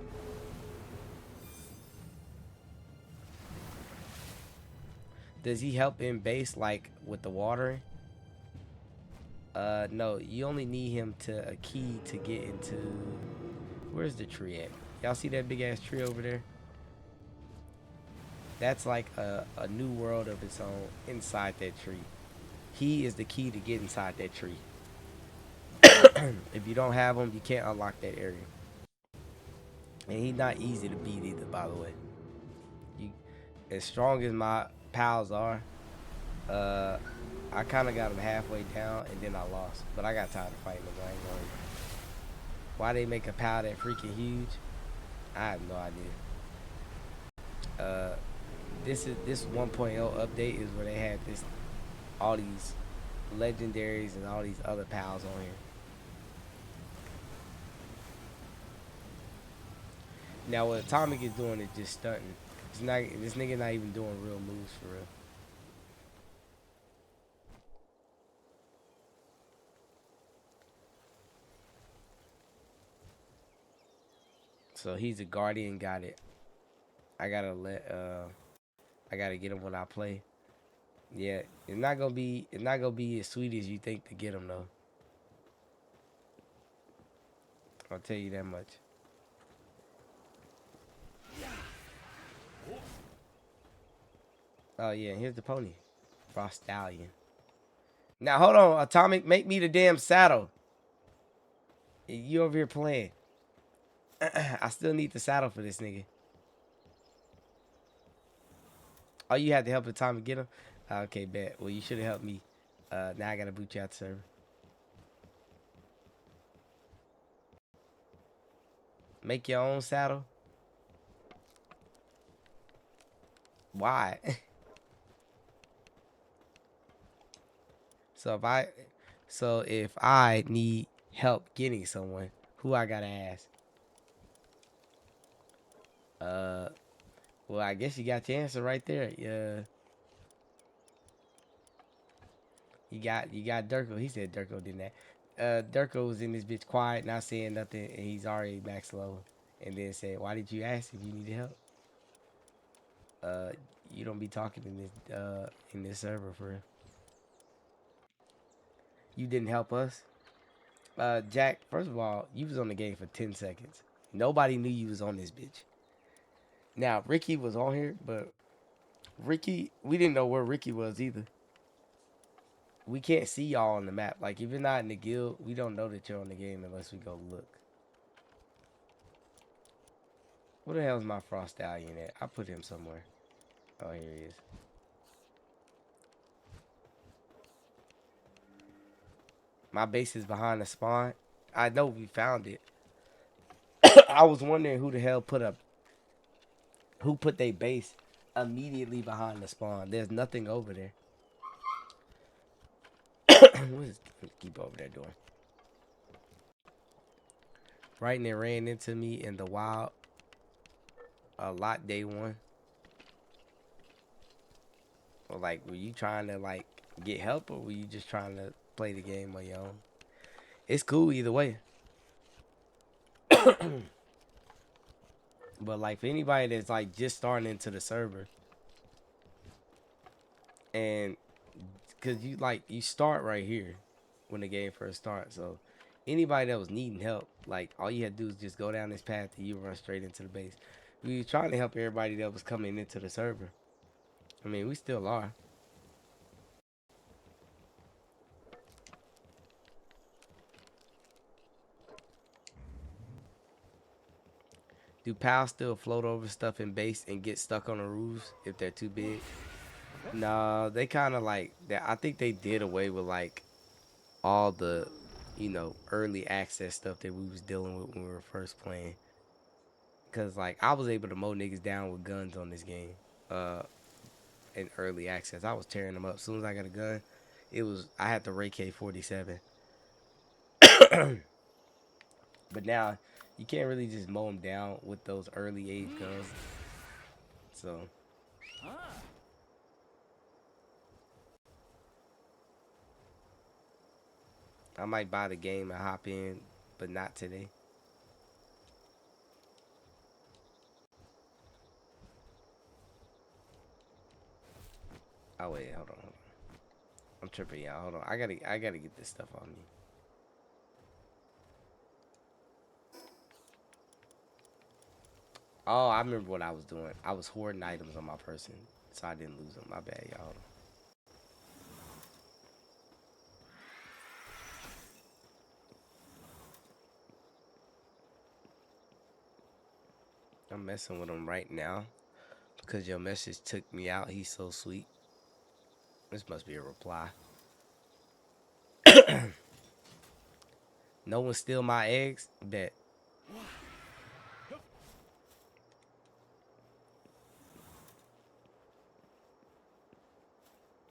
Does he help in base like with the watering? No. You only need him to a key to get into. Where's the tree at? Y'all see that big ass tree over there? That's like a new world of its own inside that tree. He is the key to get inside that tree. If you don't have him, you can't unlock that area. And he's not easy to beat either, by the way. You, as strong as my pals are, uh, I kind of got him halfway down and then I lost. But I got tired of fighting him. I ain't gonna. Why they make a pal that freaking huge? I have no idea. This 1.0 update is where they had this all these legendaries and all these other pals on here. Now what Atomic is doing is just stunting. It's not, this nigga not even doing real moves for real. So he's a guardian, got it. I gotta get him when I play. Yeah, it's not gonna be as sweet as you think to get him though. I'll tell you that much. Oh yeah, here's the pony. Frost Stallion. Now hold on, Atomic, make me the damn saddle. You over here playing. I still need the saddle for this nigga. Oh, you had to help Atomic get him? Okay, bet. Well, you should have helped me. Now I gotta boot you out the server. Make your own saddle? Why? So if I need help getting someone, who I gotta ask? Well, I guess you got your answer right there. Yeah. You got Durko. He said Durko did that. Durko was in this bitch quiet, not saying nothing, and he's already max level. And then said, "Why did you ask if you needed help?" Uh, you don't be talking in this server for real. You didn't help us. Jack. First of all, you was on the game for 10 seconds. Nobody knew you was on this bitch. Now Ricky was on here, but Ricky, we didn't know where Ricky was either. We can't see y'all on the map. Like if you're not in the guild, we don't know that you're on the game unless we go look. Where the hell is my Frost Stallion at? I put him somewhere. Oh, here he is. My base is behind the spawn. I know we found it. I was wondering who the hell who put their base immediately behind the spawn. There's nothing over there. What is keep over there doing? Right, and it ran into me in the wild a lot day one. Or like, were you trying to like get help, or were you just trying to play the game on your own? It's cool either way. But like for anybody that's like just starting into the server, and because you start right here when the game first starts, so anybody that was needing help, like all you had to do is just go down this path and you run straight into the base. We were trying to help everybody that was coming into the server. I mean, we still are. Do pals still float over stuff in base and get stuck on the roofs if they're too big? No, they kind of like that. I think they did away with like all the, early access stuff that we was dealing with when we were first playing. Cause like I was able to mow niggas down with guns on this game, in early access. I was tearing them up. As soon as I got a gun, I had the Ray K 47. But now You can't really just mow them down with those early age guns. So I might buy the game and hop in, but not today. Oh wait, hold on. I'm tripping, y'all. Hold on. I gotta get this stuff on me. Oh, I remember what I was doing. I was hoarding items on my person, so I didn't lose them. My bad, y'all. Hold on. I'm messing with him right now because your message took me out. He's so sweet. This must be a reply. No one steal my eggs? Bet.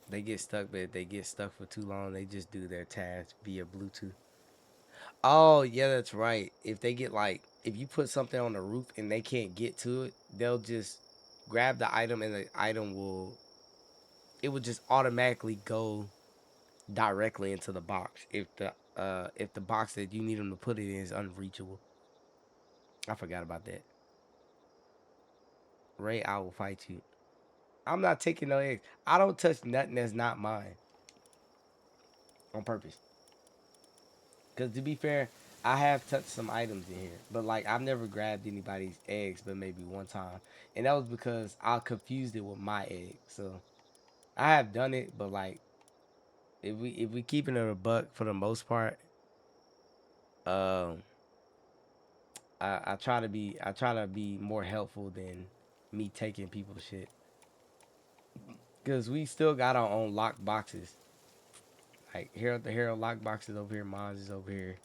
They get stuck, but if they get stuck for too long, they just do their task via Bluetooth. Oh, yeah, that's right. If they get like, if you put something on the roof and they can't get to it, they'll just grab the item and the item it will just automatically go directly into the box if the box that you need them to put it in is unreachable. I forgot about that. Ray, I will fight you. I'm not taking no eggs. I don't touch nothing that's not mine on purpose. Cause to be fair, I have touched some items in here, but like I've never grabbed anybody's eggs, but maybe one time, and that was because I confused it with my egg. So I have done it, but like if we keeping it a buck for the most part, um, I try to be more helpful than me taking people's shit. Cause we still got our own lock boxes. Like here, the hero lock boxes over here, mine is over here.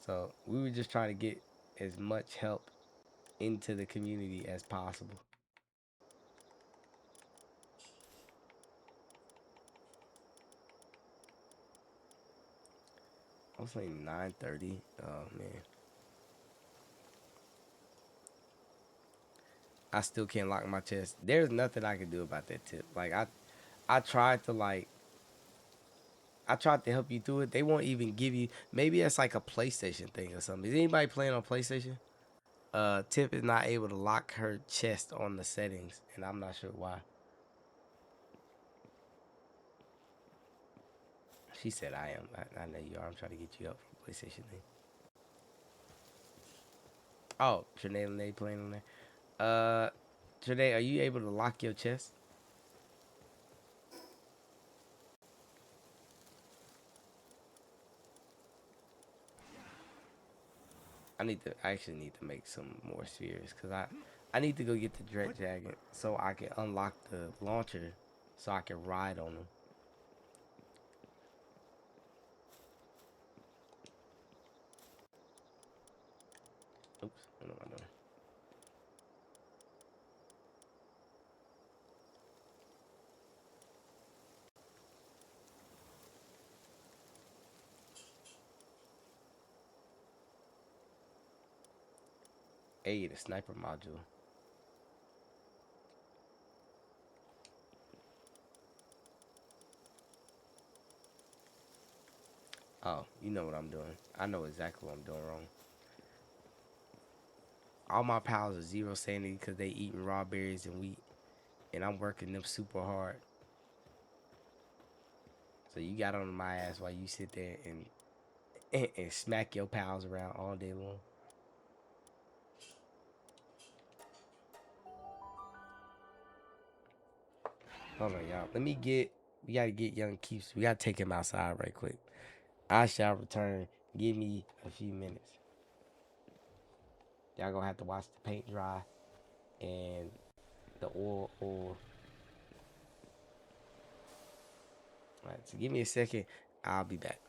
So we were just trying to get as much help into the community as possible. I was like 9:30. Oh man, I still can't lock my chest. There's nothing I can do about that tip. Like I tried to I tried to help you through it. They won't even give you. Maybe it's like a PlayStation thing or something. Is anybody playing on PlayStation? Tip is not able to lock her chest on the settings, and I'm not sure why. She said I am. I know you are. I'm trying to get you up from PlayStation thing. Oh, Trinae and they playing on there. Trinae, are you able to lock your chest? I actually need to make some more spheres because I need to go get the Dread Dragon so I can unlock the launcher so I can ride on them. Oops, what am I doing? Hey, the sniper module. Oh, you know what I'm doing. I know exactly what I'm doing wrong. All my pals are zero sanity because they eating raw berries and wheat, and I'm working them super hard. So you got on my ass while you sit there and smack your pals around all day long. Hold on, y'all. We gotta get young Keeps. We gotta take him outside right quick. I shall return. Give me a few minutes. Y'all gonna have to watch the paint dry and the oil. Alright, so give me a second. I'll be back.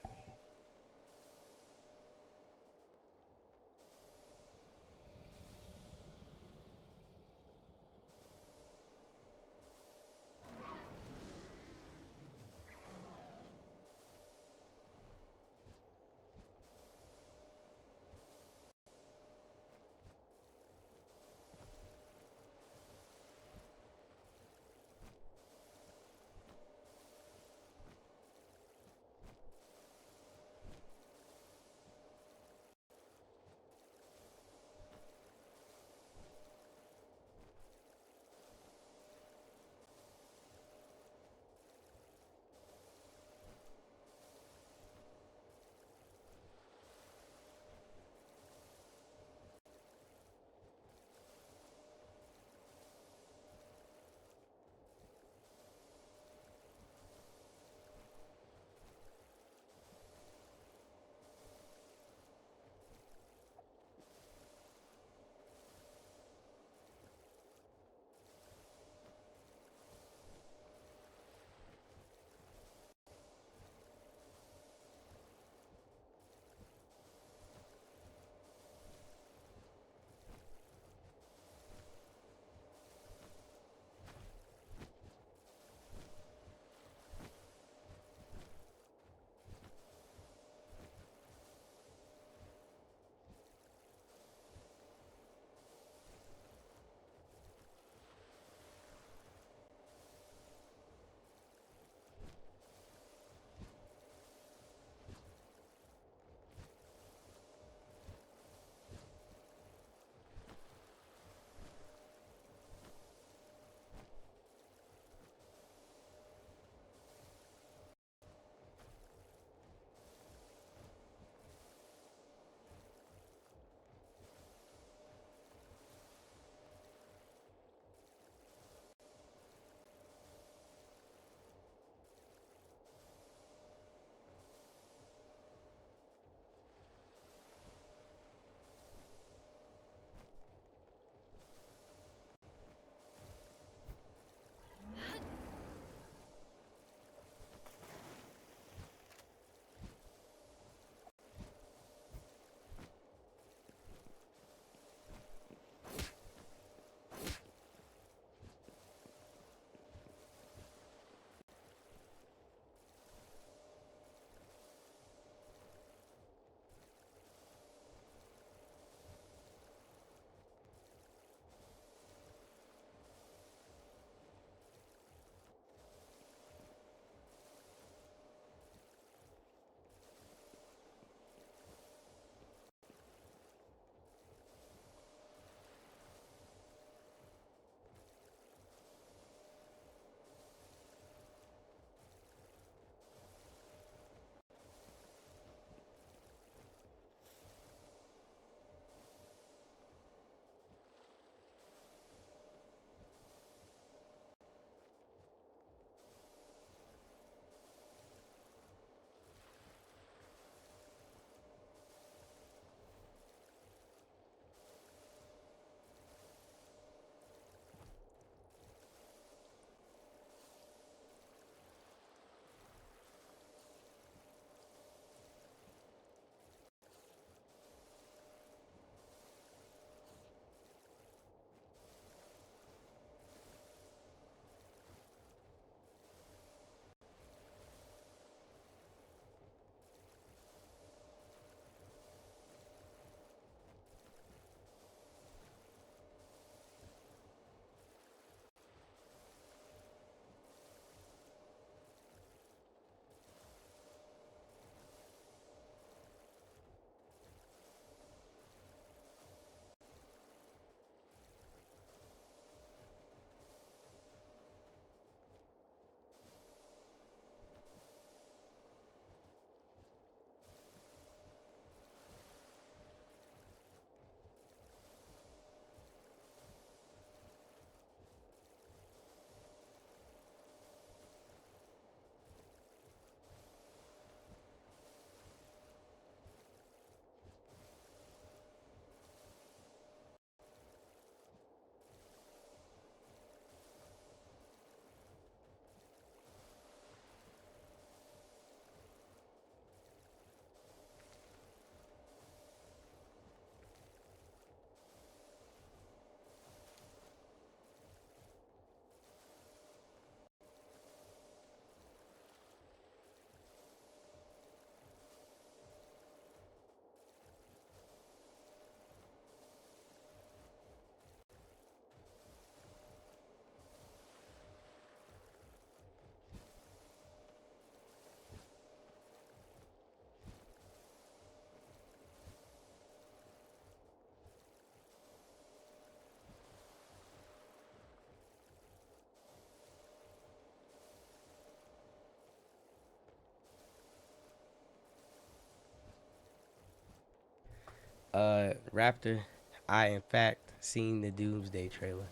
Raptor, I in fact seen the Doomsday trailer.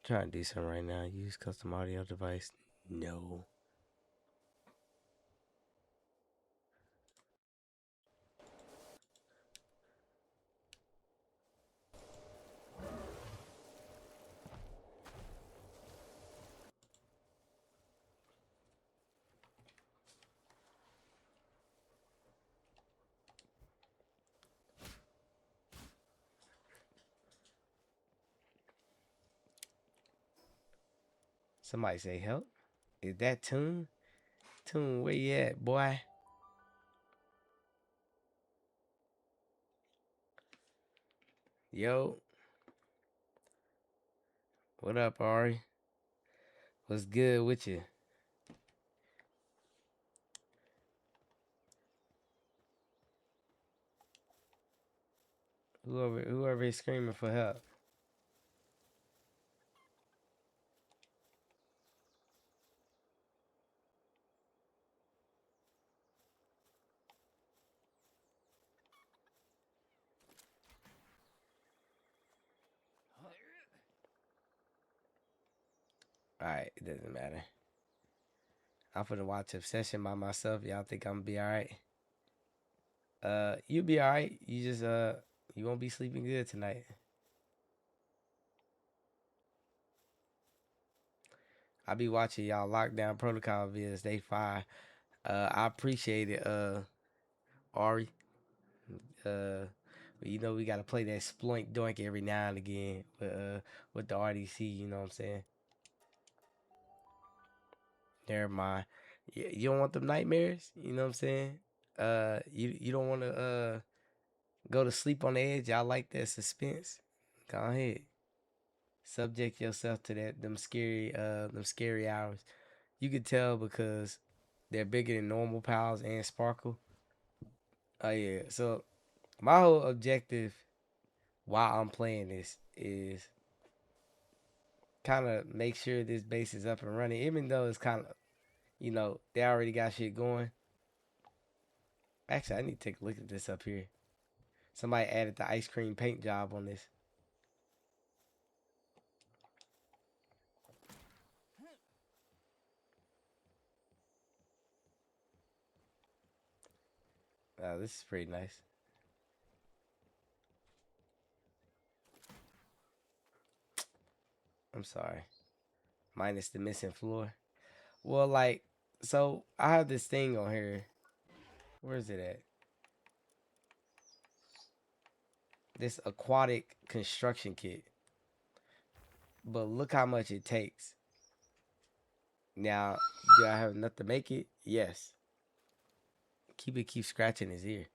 Trying to do something right now. Use custom audio device. No. Somebody say help. Is that Tune? Tune, where you at, boy? Yo, what up, Ari? What's good with you? Whoever is screaming for help. Alright, it doesn't matter. I'm finna watch Obsession by myself. Y'all think I'm gonna be alright? You'll be alright. You just you won't be sleeping good tonight. I be watching y'all lockdown protocol videos. They fire. I appreciate it, Ari. But you know we gotta play that sploink doink every now and again with the RDC. You know what I'm saying? Never mind. You don't want them nightmares. You know what I'm saying? You don't want to go to sleep on the edge. Y'all like that suspense? Go ahead. Subject yourself to them scary hours. You could tell because they're bigger than normal pals and sparkle. Oh yeah. So my whole objective while I'm playing this is kind of make sure this base is up and running, even though it's kind of, they already got shit going. Actually, I need to take a look at this up here. Somebody added the ice cream paint job on this. This is pretty nice. I'm sorry. Minus the missing floor. Well, like, so I have this thing on here. Where is it at? This aquatic construction kit. But look how much it takes. Now, do I have enough to make it? Yes. Keep scratching his ear.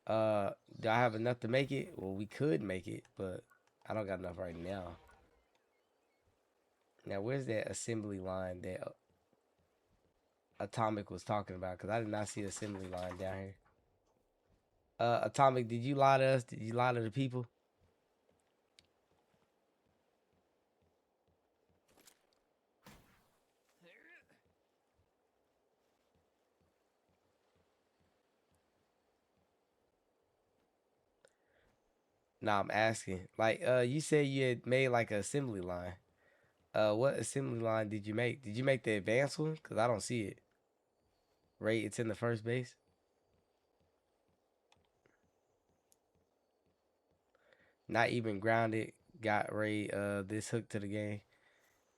Do I have enough to make it? Well, we could make it, but I don't got enough right now. Now, where's that assembly line that Atomic was talking about? Because I did not see assembly line down here. Atomic, did you lie to us? Did you lie to the people? Nah, I'm asking. Like, you said you had made like an assembly line. What assembly line did you make? Did you make the advanced one? Cause I don't see it. Right, it's in the first base. Not even grounded got Ray this hook to the game.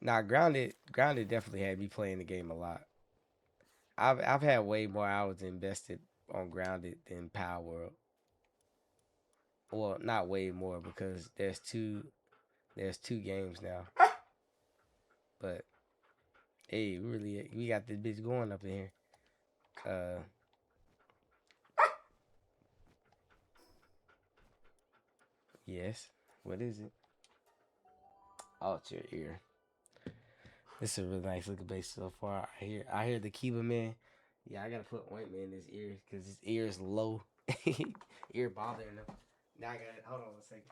Nah, grounded definitely had me playing the game a lot. I've had way more hours invested on grounded than Power World. Well, not way more because there's two games now. But hey, we got this bitch going up in here. Yes. What is it? Oh, it's your ear. This is a really nice looking bass so far. I hear the Kiba man. Yeah, I gotta put ointment in his ear because his ear is low. Ear bothering him. Now I gotta hold on a second.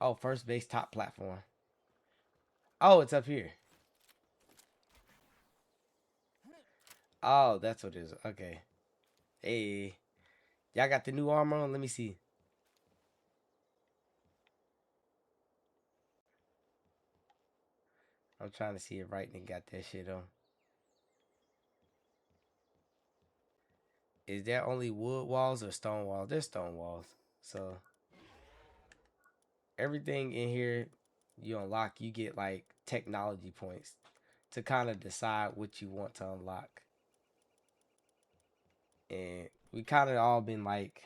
Oh, first base top platform. Oh, it's up here. Oh, that's what it is. Okay. Hey, y'all got the new armor on? Let me see. I'm trying to see if Lightning got that shit on. Is there only wood walls or stone walls? There's stone walls. So everything in here you unlock, you get like technology points to kind of decide what you want to unlock. And we kind of all been like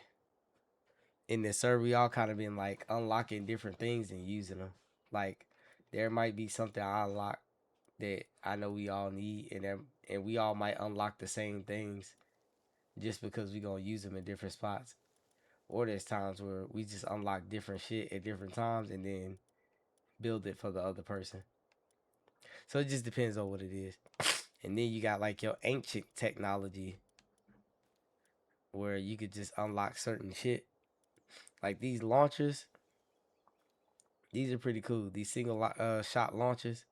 in this server, we all kind of been like unlocking different things and using them. Like there might be something I unlock that I know we all need, and we all might unlock the same things just because we gonna use them in different spots. Or there's times where we just unlock different shit at different times and then build it for the other person. So it just depends on what it is. And then you got like your ancient technology where you could just unlock certain shit. Like these launchers, these are pretty cool. These single shot launchers.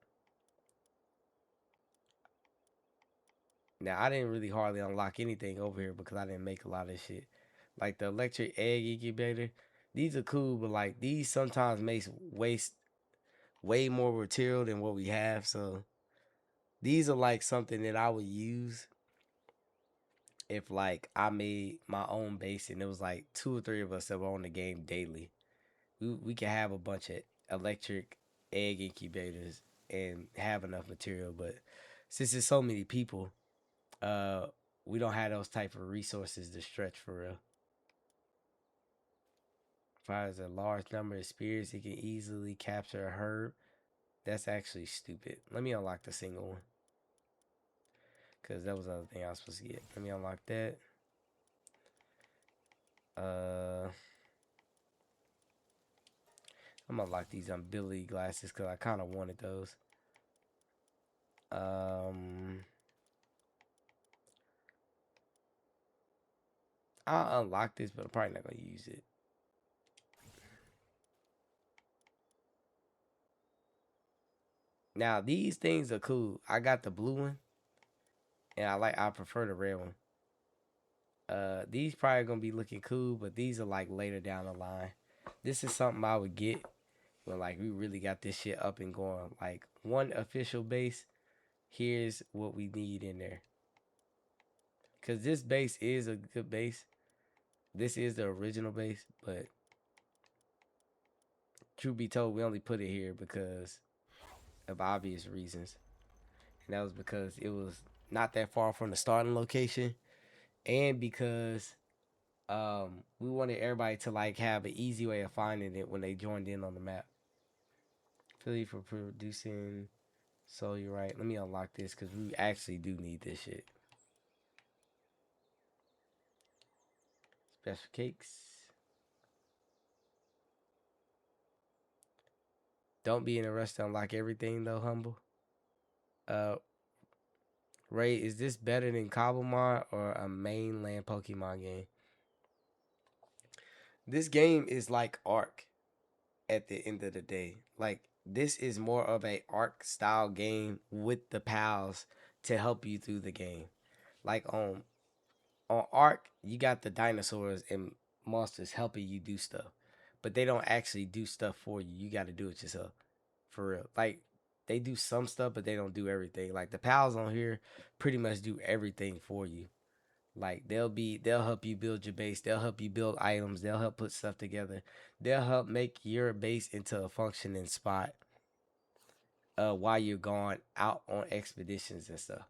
Now I didn't really hardly unlock anything over here because I didn't make a lot of shit. Like the electric egg incubator, these are cool, but like these sometimes makes waste way more material than what we have. So these are like something that I would use if like I made my own base and it was like 2 or 3 of us that were on the game daily. We can have a bunch of electric egg incubators and have enough material, but since there's so many people, uh we don't have those type of resources to stretch for real. Fires a large number of spirits, it can easily capture a herb. That's actually stupid. Let me unlock the single one. Cause that was another thing I was supposed to get. Let me unlock that. Uh I'm gonna unlock these ability glasses because I kinda wanted those. I'll unlock this, but I'm probably not gonna use it. Now these things are cool. I got the blue one, and I prefer the red one. These probably gonna be looking cool, but these are like later down the line. This is something I would get when like we really got this shit up and going. Like one official base. Here's what we need in there. Cause this base is a good base. This is the original base, but truth be told, we only put it here because of obvious reasons. And that was because it was not that far from the starting location, and because we wanted everybody to like have an easy way of finding it when they joined in on the map. Philly for producing. So you're right. Let me unlock this because we actually do need this shit. Special cakes. Don't be in a rush to unlock everything though, humble. Uh, Ray, is this better than Cobblemon or a mainland Pokemon game? This game is like Ark at the end of the day. Like this is more of a Ark style game with the pals to help you through the game. Like on Ark, you got the dinosaurs and monsters helping you do stuff, but they don't actually do stuff for you. You got to do it yourself, for real. Like they do some stuff, but they don't do everything. Like the pals on here pretty much do everything for you. Like they'll help you build your base. They'll help you build items. They'll help put stuff together. They'll help make your base into a functioning spot. While you're gone out on expeditions and stuff.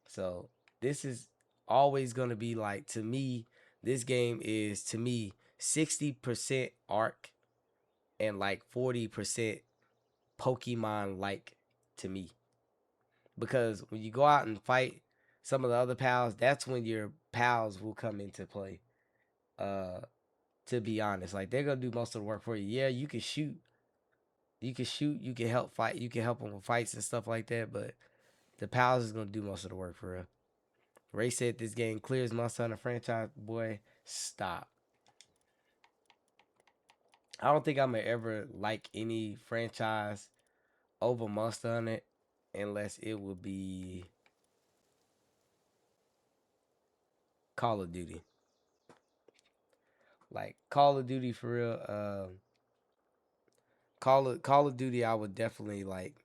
So this is always gonna be like, to me, this game is, to me, 60% arc and like 40% Pokemon like to me. Because when you go out and fight some of the other pals, that's when your pals will come into play. Uh to be honest, like they're gonna do most of the work for you. Yeah, you can shoot, you can help fight, you can help them with fights and stuff like that, but the pals is gonna do most of the work for real. Ray said this game clears Monster Hunter franchise. Boy, stop. I don't think I'm gonna ever like any franchise over Monster Hunter unless it would be Call of Duty. Like Call of Duty for real. Call of Duty, I would definitely like.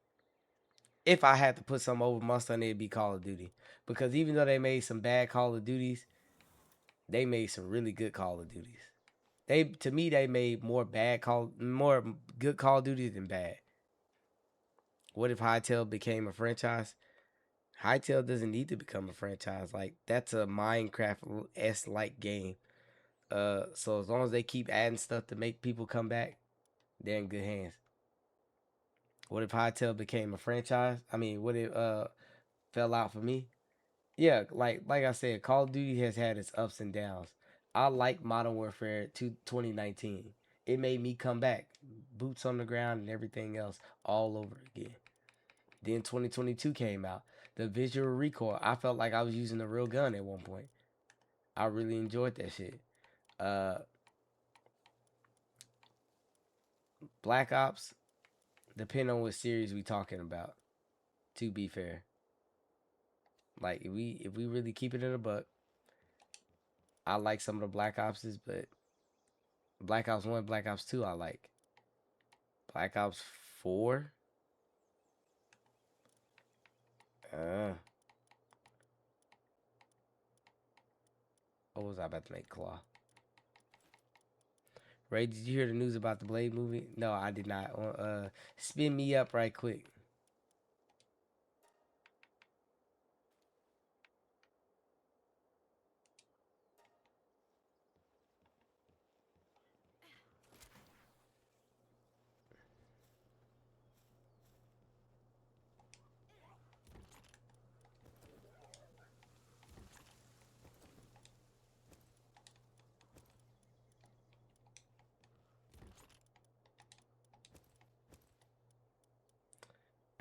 If I had to put some over Monster Hunter, it'd be Call of Duty, because even though they made some bad Call of Duties, they made some really good Call of Duties. They, to me, they made more good Call of Duties than bad. What if Hytale became a franchise? Hytale doesn't need to become a franchise. Like, that's a Minecraft s like game. So as long as they keep adding stuff to make people come back, they're in good hands. What if Hytale became a franchise? I mean, what if fell out for me? Yeah, like I said, Call of Duty has had its ups and downs. I like Modern Warfare 2019. It made me come back, boots on the ground and everything else all over again. Then 2022 came out. The visual recoil, I felt like I was using a real gun at one point. I really enjoyed that shit. Uh, Black Ops, depending on what series we talking about. To be fair, like if we really keep it in a buck, I like some of the Black Opses, but Black Ops 1, Black Ops 2 I like. Black Ops 4? What was I about to make? Claw. Ray, did you hear the news about the Blade movie? No, I did not. Spin me up right quick.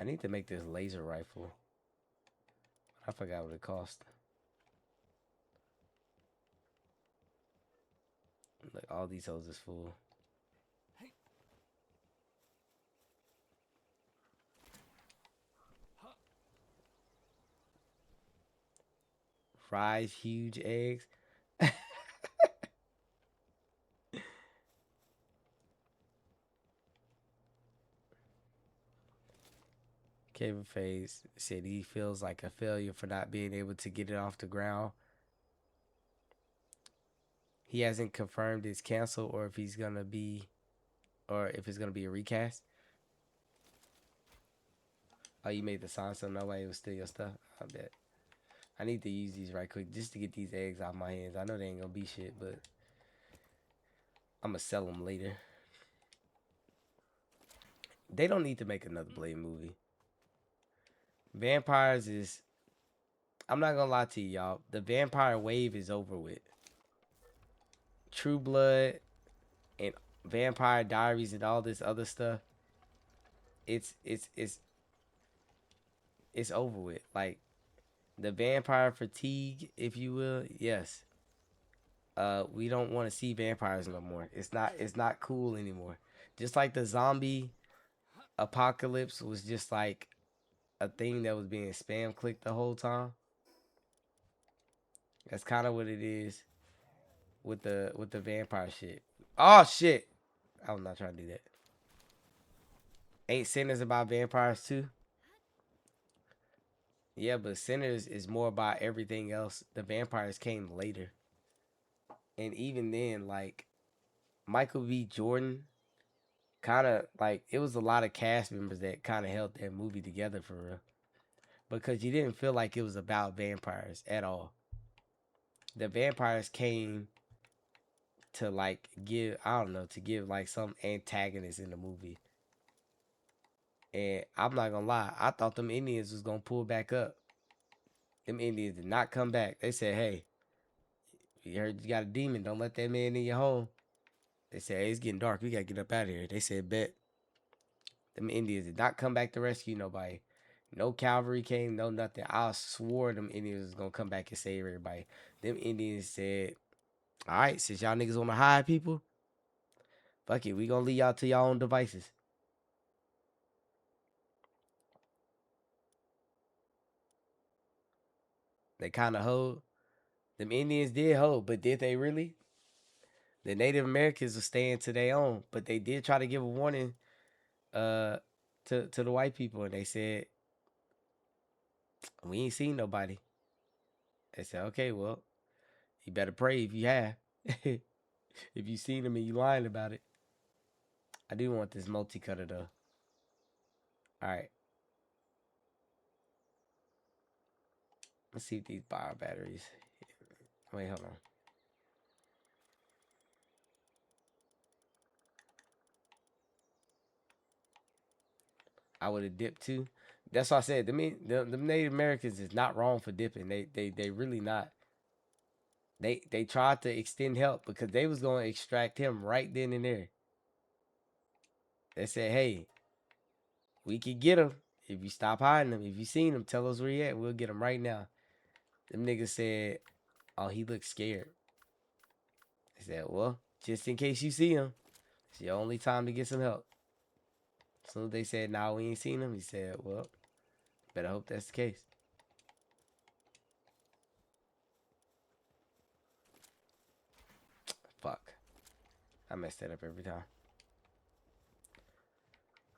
I need to make this laser rifle. I forgot what it cost. Look, all these hoes is full. Fries, huge eggs. Kevin Face said he feels like a failure for not being able to get it off the ground. He hasn't confirmed it's canceled or if it's gonna be a recast. Oh, you made the sign so nobody will steal your stuff? I bet. I need to use these right quick just to get these eggs off my hands. I know they ain't gonna be shit, but I'm gonna sell them later. They don't need to make another Blade movie. Vampires is... I'm not gonna lie to you, y'all. The vampire wave is over with. True Blood and Vampire Diaries and all this other stuff. It's over with. Like, the vampire fatigue, if you will, yes. We don't want to see vampires no more. It's not cool anymore. Just like the zombie apocalypse was just like a thing that was being spam clicked the whole time. That's kind of what it is with the vampire shit. Oh shit! I was not trying to do that. Ain't Sinners about vampires too? Yeah, but Sinners is more about everything else. The vampires came later. And even then, like, Michael B. Jordan kind of, like, it was a lot of cast members that kind of held that movie together for real. Because you didn't feel like it was about vampires at all. the vampires came to like give, I don't know, to give like some antagonist in the movie. And I'm not gonna lie, I thought them Indians was gonna pull back up. Them Indians did not come back. They said, "Hey, you heard you got a demon. Don't let that man in your home." They said, "Hey, it's getting dark. We gotta get up out of here." They said, "Bet." Them Indians did not come back to rescue nobody. No cavalry came, no nothing. I swore them Indians was gonna come back and save everybody. Them Indians said, "All right, since y'all niggas wanna hide people, fuck it, we gonna leave y'all to y'all own devices." They kind of hold. Them Indians did hold, but did they really? The Native Americans were staying to their own, but they did try to give a warning uh to the white people, and they said, "We ain't seen nobody." They said, "Okay, well, you better pray if you have." If you seen them and you lying about it. I do want this multi-cutter though. Alright. Let's see if these bio batteries. Wait, hold on. I would have dipped too. That's why I said the Native Americans is not wrong for dipping. They really not. They tried to extend help because they was gonna extract him right then and there. They said, "Hey, we could get him if you stop hiding him. If you seen him, tell us where he at. We'll get him right now." Them niggas said, "Oh, he looks scared." I said, "Well, just in case you see him, it's your only time to get some help." As soon as they said, "Nah, we ain't seen him," he said, "Well, better hope that's the case." Fuck. I messed that up every time.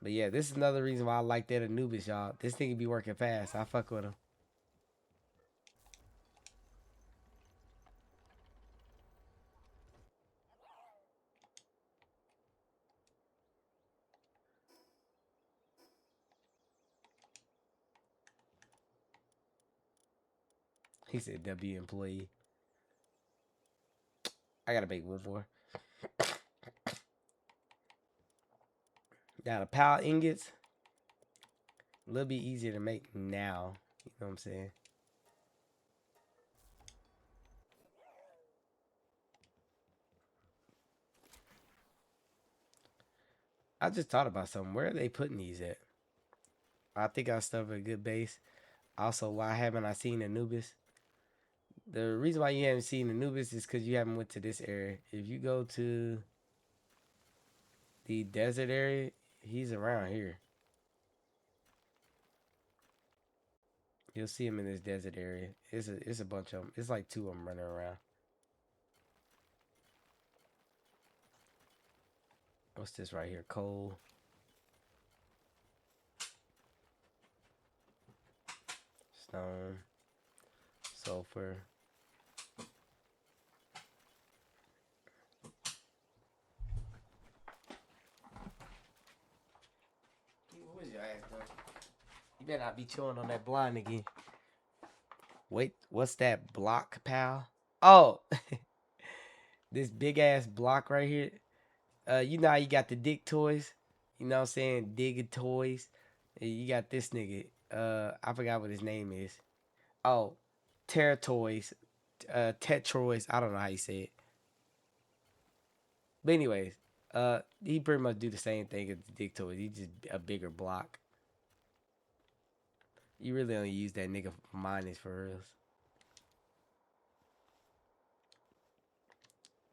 But yeah, this is another reason why I like that Anubis, y'all. This nigga be working fast. I fuck with him. He said W employee. I gotta make one more. Got a pile ingots. A little bit easier to make now. You know what I'm saying? I just thought about something. Where are they putting these at? I think I stuff at a good base. Also, why haven't I seen Anubis? The reason why you haven't seen Anubis is because you haven't went to this area. If you go to the desert area, he's around here. You'll see him in this desert area. It's a bunch of them. It's like two of them running around. What's this right here? Coal. Stone. Sulfur. Where's your ass, bro? You better not be chewing on that blind again. Wait, what's that block, pal? Oh, this big ass block right here. You know how you got the dick toys? You know what I'm saying? Digger toys. You got this nigga. I forgot what his name is. Oh, Terratoys. Tetroids. I don't know how you say it. But anyways, he pretty much do the same thing as the dick toys. He just a bigger block. You really only use that nigga for minus for reals.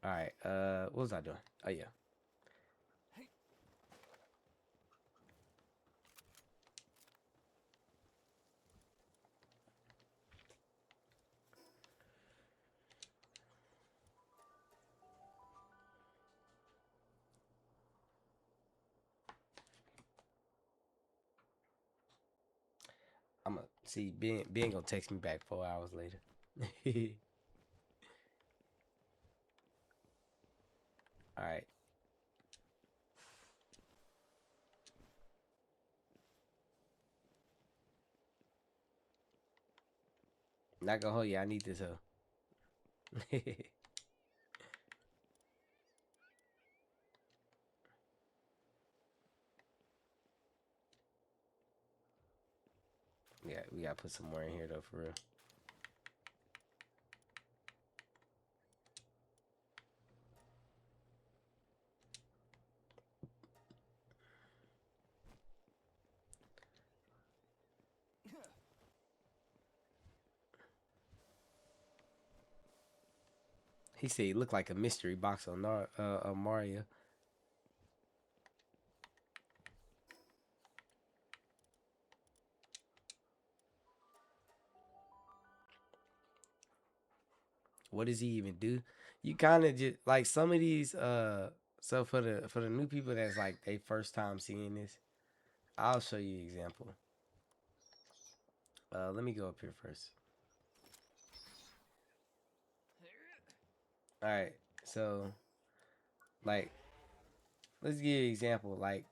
Alright, what was I doing? Oh yeah. I'm gonna see Ben gonna text me back 4 hours later. Alright. Not gonna hold you, I need this hoe. Yeah, we gotta put some more in here though, for real. He said he looked like a mystery box on Mario. What does he even do? You kind of just like some of these. So for the new people that's like they first time seeing this, I'll show you an example. Let me go up here first. All right, so like let's give you an example. Like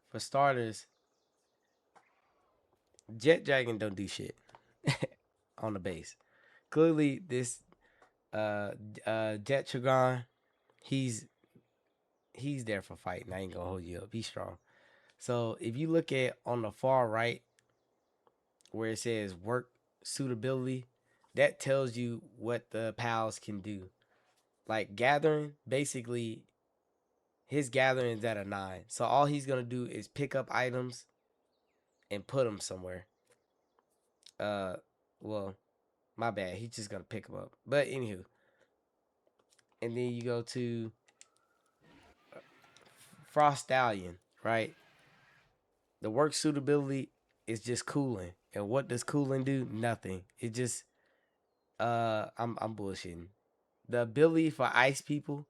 for starters, Jet Dragon don't do shit on the base. Clearly, this uh Jet Dragon, he's he's there for fighting. I ain't gonna hold you up. He's strong. So if you look at on the far right where it says work suitability, that tells you what the pals can do. Like gathering, basically his gathering is at a 9. So all he's gonna do is pick up items and put them somewhere. Uh, well, my bad. He's just gonna pick them up. But anywho, and then you go to Frost Stallion, right? The work suitability is just cooling. And what does cooling do? Nothing. It just I'm bullshitting. The ability for ice people,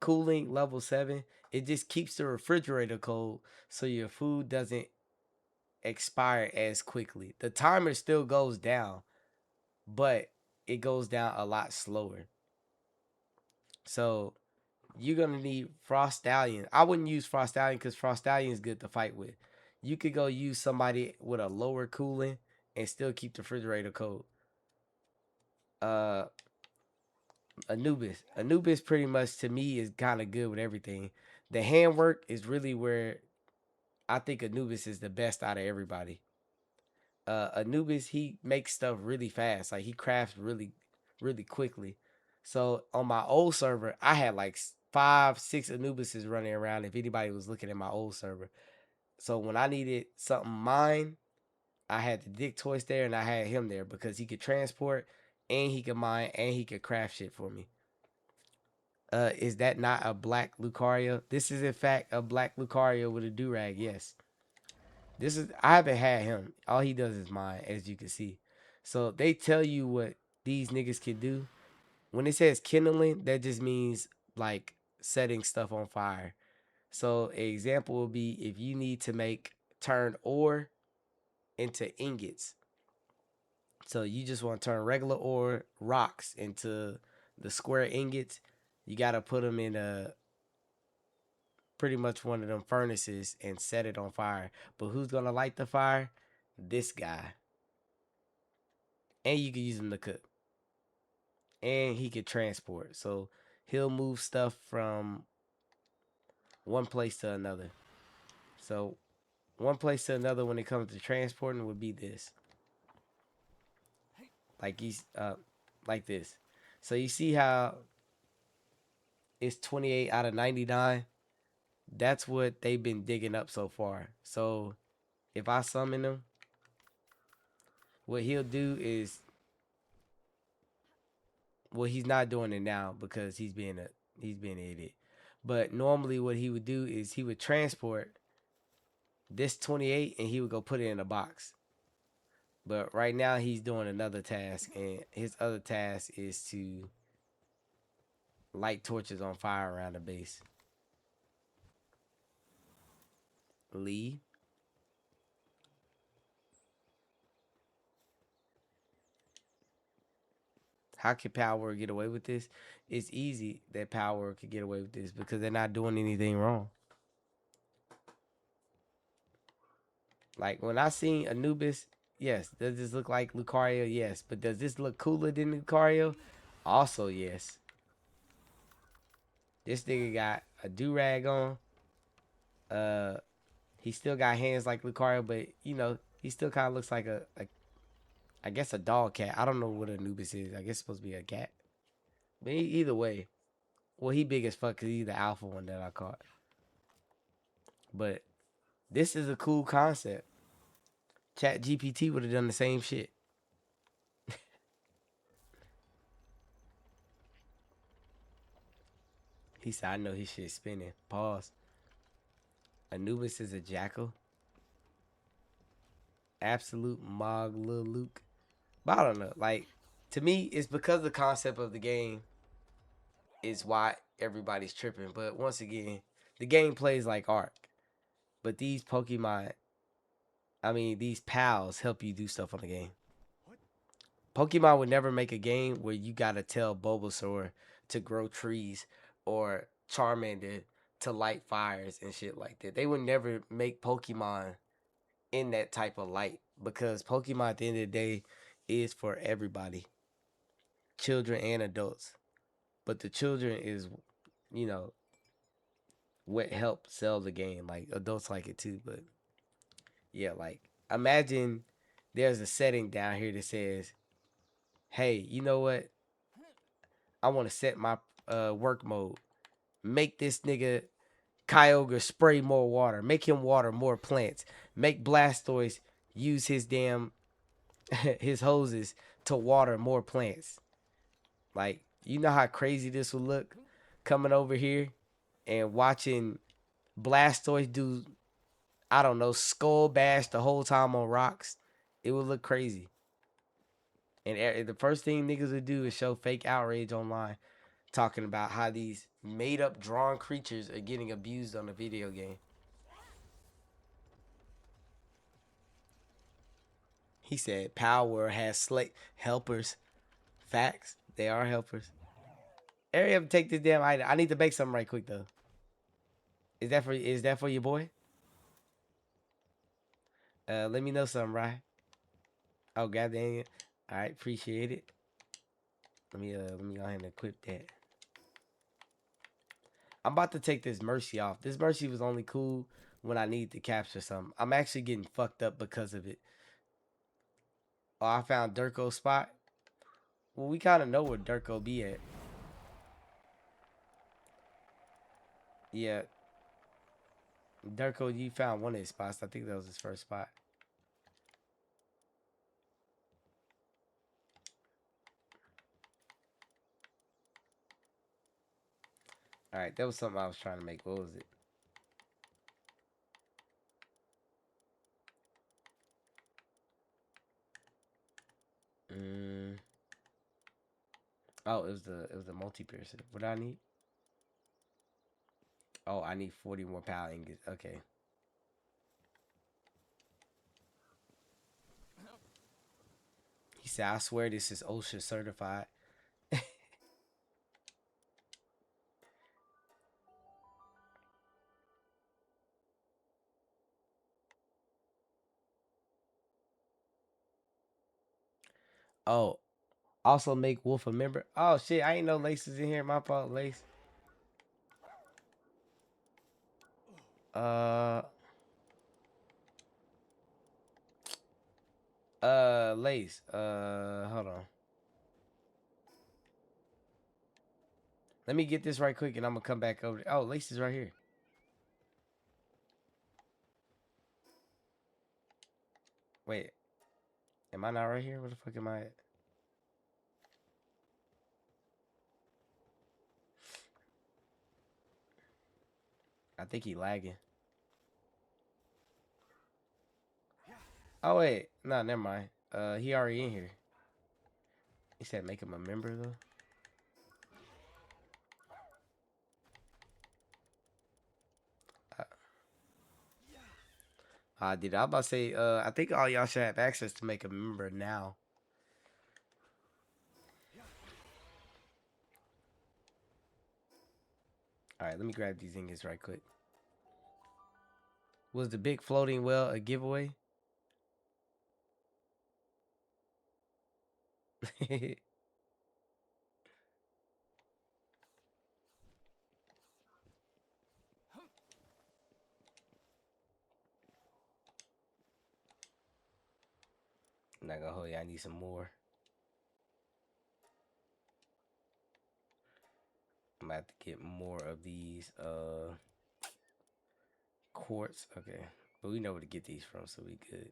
cooling level 7, it just keeps the refrigerator cold so your food doesn't expire as quickly. The timer still goes down, but it goes down a lot slower. So you're gonna need Frost Stallion. I wouldn't use Frost Stallion because Frost Stallion is good to fight with. You could go use somebody with a lower cooling and still keep the refrigerator cold. Uh, Anubis. Anubis pretty much to me is kind of good with everything. The handwork is really where I think Anubis is the best out of everybody. Anubis, he makes stuff really fast. Like he crafts really quickly. So on my old server, I had like 5, 6 Anubises running around. If anybody was looking at my old server, so when I needed something mine, I had the Dick Toys there, and I had him there because he could transport, and he could mine, and he could craft shit for me. Is that not a black Lucario? This is in fact a black Lucario with a do-rag, yes. This is I haven't had him. All he does is mine, as you can see. So they tell you what these niggas can do. When it says kindling, that just means like setting stuff on fire. So an example would be if you need to make turn ore into ingots. So you just want to turn regular ore rocks into the square ingots. You gotta put them in a pretty much one of them furnaces and set it on fire. But who's gonna light the fire? This guy. And you can use him to cook. And he can transport. So he'll move stuff from one place to another. So one place to another when it comes to transporting would be this. Like he's like this. So you see how it's 28 out of 99? That's what they've been digging up so far. So if I summon him, what he'll do is, well, he's not doing it now because he's being an idiot. But normally what he would do is he would transport this 28 and he would go put it in a box. But right now he's doing another task, and his other task is to light torches on fire around the base. Lee. How can Power get away with this? It's easy that Power could get away with this because they're not doing anything wrong. Like when I seen Anubis, yes, does this look like Lucario? Yes, but does this look cooler than Lucario? Also, yes. This nigga got a do-rag on. Uh, he still got hands like Lucario, but you know, he still kind of looks like a I guess a dog cat. I don't know what Anubis is. I guess it's supposed to be a cat. But either way, well, he big as fuck because he's the alpha one that I caught. But this is a cool concept. Chat GPT would have done the same shit. He said, I know his shit spinning. Pause. Anubis is a jackal. Absolute Mog Lil Luke. But I don't know. Like, to me, it's because the concept of the game is why everybody's tripping. But once again, the game plays like Ark. But these Pokemon, I mean, these pals help you do stuff on the game. Pokemon would never make a game where you gotta tell Bulbasaur to grow trees or Charmander to light fires and shit like that. They would never make Pokemon in that type of light because Pokemon at the end of the day is for everybody, children and adults. But the children is, you know, what helped sell the game. Like adults like it too, but yeah, like imagine there's a setting down here that says, "Hey, you know what? I want to set my work mode. Make this nigga Kyogre spray more water. Make him water more plants. Make Blastoise use his damn his hoses to water more plants." Like, you know how crazy this would look coming over here and watching Blastoise do, I don't know, skull bash the whole time on rocks. It would look crazy. And the first thing niggas would do is show fake outrage online, talking about how these made up drawn creatures are getting abused on a video game. He said Power has helpers. Facts. They are helpers. Area take this damn item. I need to make something right quick though. Is that for your boy? Let me know something, right? Oh god dang it. Alright, appreciate it. Let me go ahead and equip that. I'm about to take this Mercy off. This Mercy was only cool when I need to capture something. I'm actually getting fucked up because of it. Oh, I found Durko's spot. Well, we kind of know where Durko be at. Yeah. Durko, you found one of his spots. I think that was his first spot. Alright, that was something I was trying to make. What was it? Oh, it was the multi-piercer. What do I need? Oh, I need 40 more power ingots. Okay. He said, I swear this is OSHA certified. Oh, also make Wolf a member. Oh shit, I ain't know Lace is in here. My fault, Lace. Uh Lace. Hold on. Let me get this right quick and I'm gonna come back over. Oh, Lace is right here. Wait. Am I not right here? Where the fuck am I at? I think he lagging. Oh wait. No, never mind. He already in here. He said make him a member though. I did. I was about to say, I think all y'all should have access to make a member now. Alright, let me grab these ingots right quick. Was the big floating well a giveaway? need some more. I'm about to get more of these quartz. Okay. But we know where to get these from, so we good.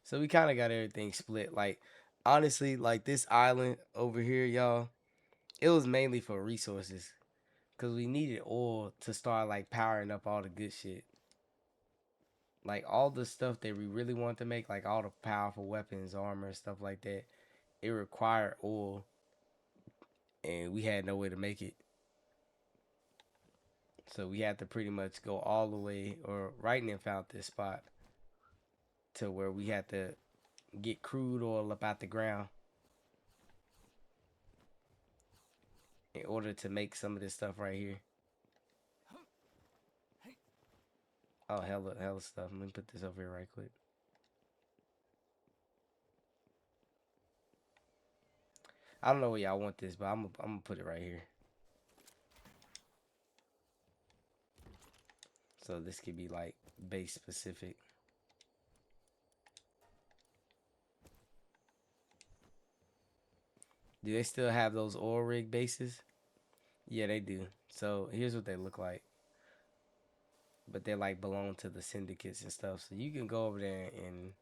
So we kind of got everything split. Like, honestly, like this island over here, y'all, it was mainly for resources. Because we needed oil to start, like, powering up all the good shit. Like, all the stuff that we really want to make, like all the powerful weapons, armor, stuff like that, it required oil. And we had no way to make it. So we had to pretty much go all the way, or Lightning found this spot to where we had to get crude oil up out the ground in order to make some of this stuff right here. Oh, hella stuff. Let me put this over here right quick. I don't know where y'all want this, but I'm gonna put it right here. So this could be like base specific. Do they still have those oil rig bases? Yeah, they do. So here's what they look like. But they like belong to the syndicates and stuff. So you can go over there and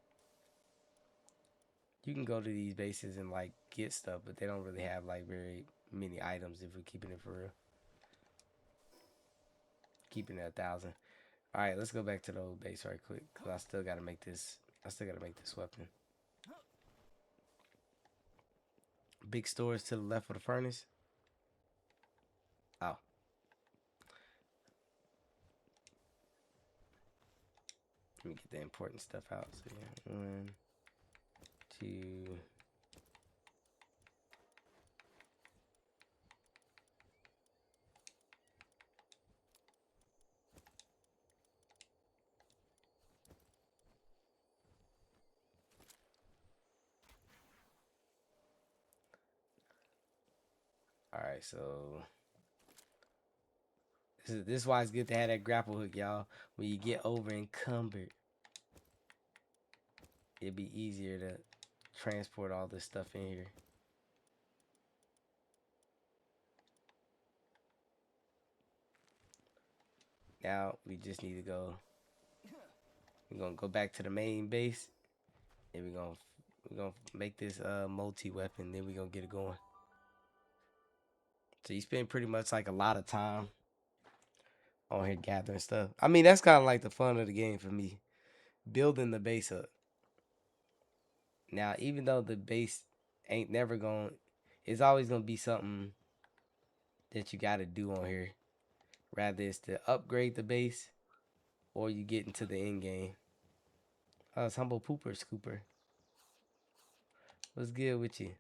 you can go to these bases and like get stuff, but they don't really have like very many items if we're keeping it for real. Keeping it 1,000. All right, let's go back to the old base right quick because I still gotta make this. I still gotta make this weapon. Big storage to the left of the furnace. Oh. Let me get the important stuff out. So yeah, 1, 2. All right, so this is why it's good to have that grapple hook, y'all. When you get over encumbered, it'd be easier to transport all this stuff in here. Now we just need to go. We're gonna go back to the main base, and we're gonna make this multi weapon. Then we're gonna get it going. So you spend pretty much like a lot of time on here gathering stuff. I mean, that's kind of like the fun of the game for me, building the base up. Now, even though the base ain't never going, it's always gonna be something that you got to do on here. Rather it's to upgrade the base, or you get into the end game. Oh, it's Humble Pooper Scooper. What's good with you?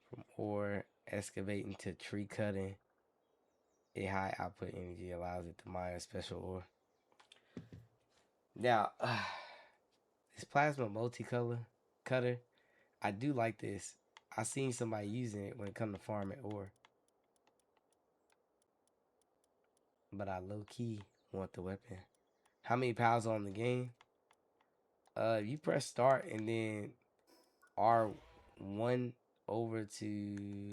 From ore excavating to tree cutting, a high output energy allows it to mine a special ore. Now, this plasma multicolor cutter, I do like this. I seen somebody using it when it come to farming ore, but I low key want the weapon. How many pounds on the game? You press start and then R1 over to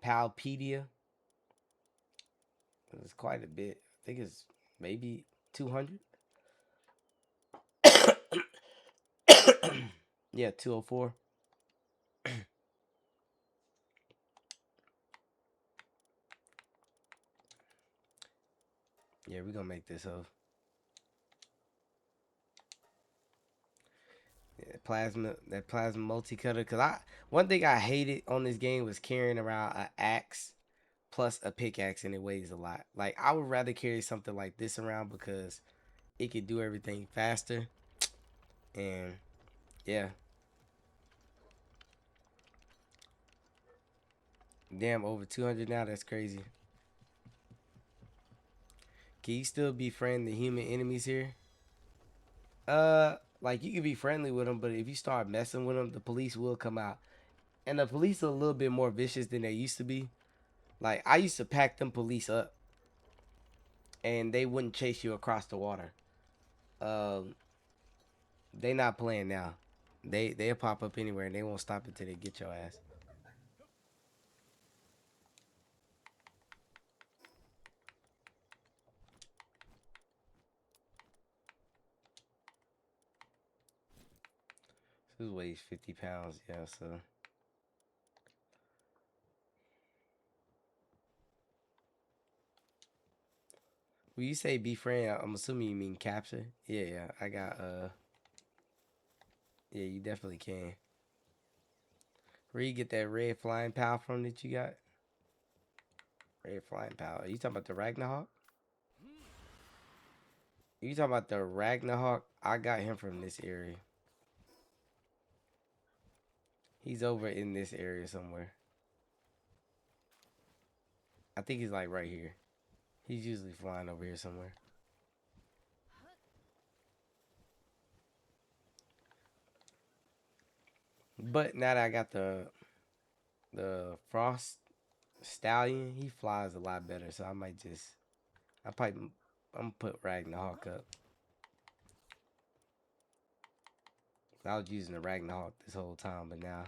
Palpedia. It's quite a bit. I think it's maybe 200. Yeah, 204. Yeah, we're gonna make this up. Yeah, that plasma multi cutter. Cause one thing I hated on this game was carrying around an axe plus a pickaxe, and it weighs a lot. Like I would rather carry something like this around because it could do everything faster. And yeah. Damn, over 200 now. That's crazy. Can you still befriend the human enemies here? Like you can be friendly with them, but if you start messing with them, the police will come out. And the police are a little bit more vicious than they used to be. Like I used to pack them police up, and they wouldn't chase you across the water. Um, they not playing now. They'll pop up anywhere and they won't stop until they get your ass. This weighs 50 pounds, yeah. So when you say befriend, I'm assuming you mean capture. Yeah, yeah. I got yeah, you definitely can. Where you get that red flying pal from that you got? Red flying pal. Are you talking about the Ragnarok? You talking about the Ragnarok? I got him from this area. He's over in this area somewhere. I think he's like right here. He's usually flying over here somewhere. But now that I got the Frost Stallion, he flies a lot better. So I might just I'm gonna put Ragnarok up. I was using the Ragnarok this whole time, but now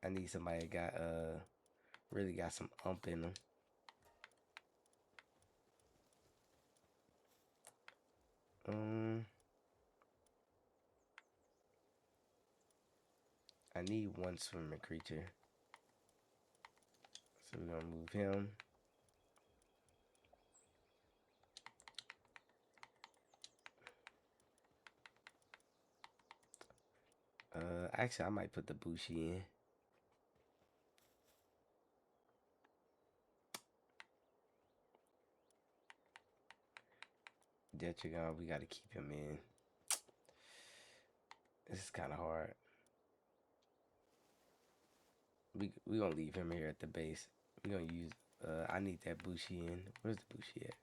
I need somebody that got really got some in them. I need one swimming creature. So we're gonna move him. Actually I might put the Bushi in. Detragon, we gotta keep him in. This is kinda hard. We gonna leave him here at the base. We gonna use I need that Bushi in. Where's the Bushi at?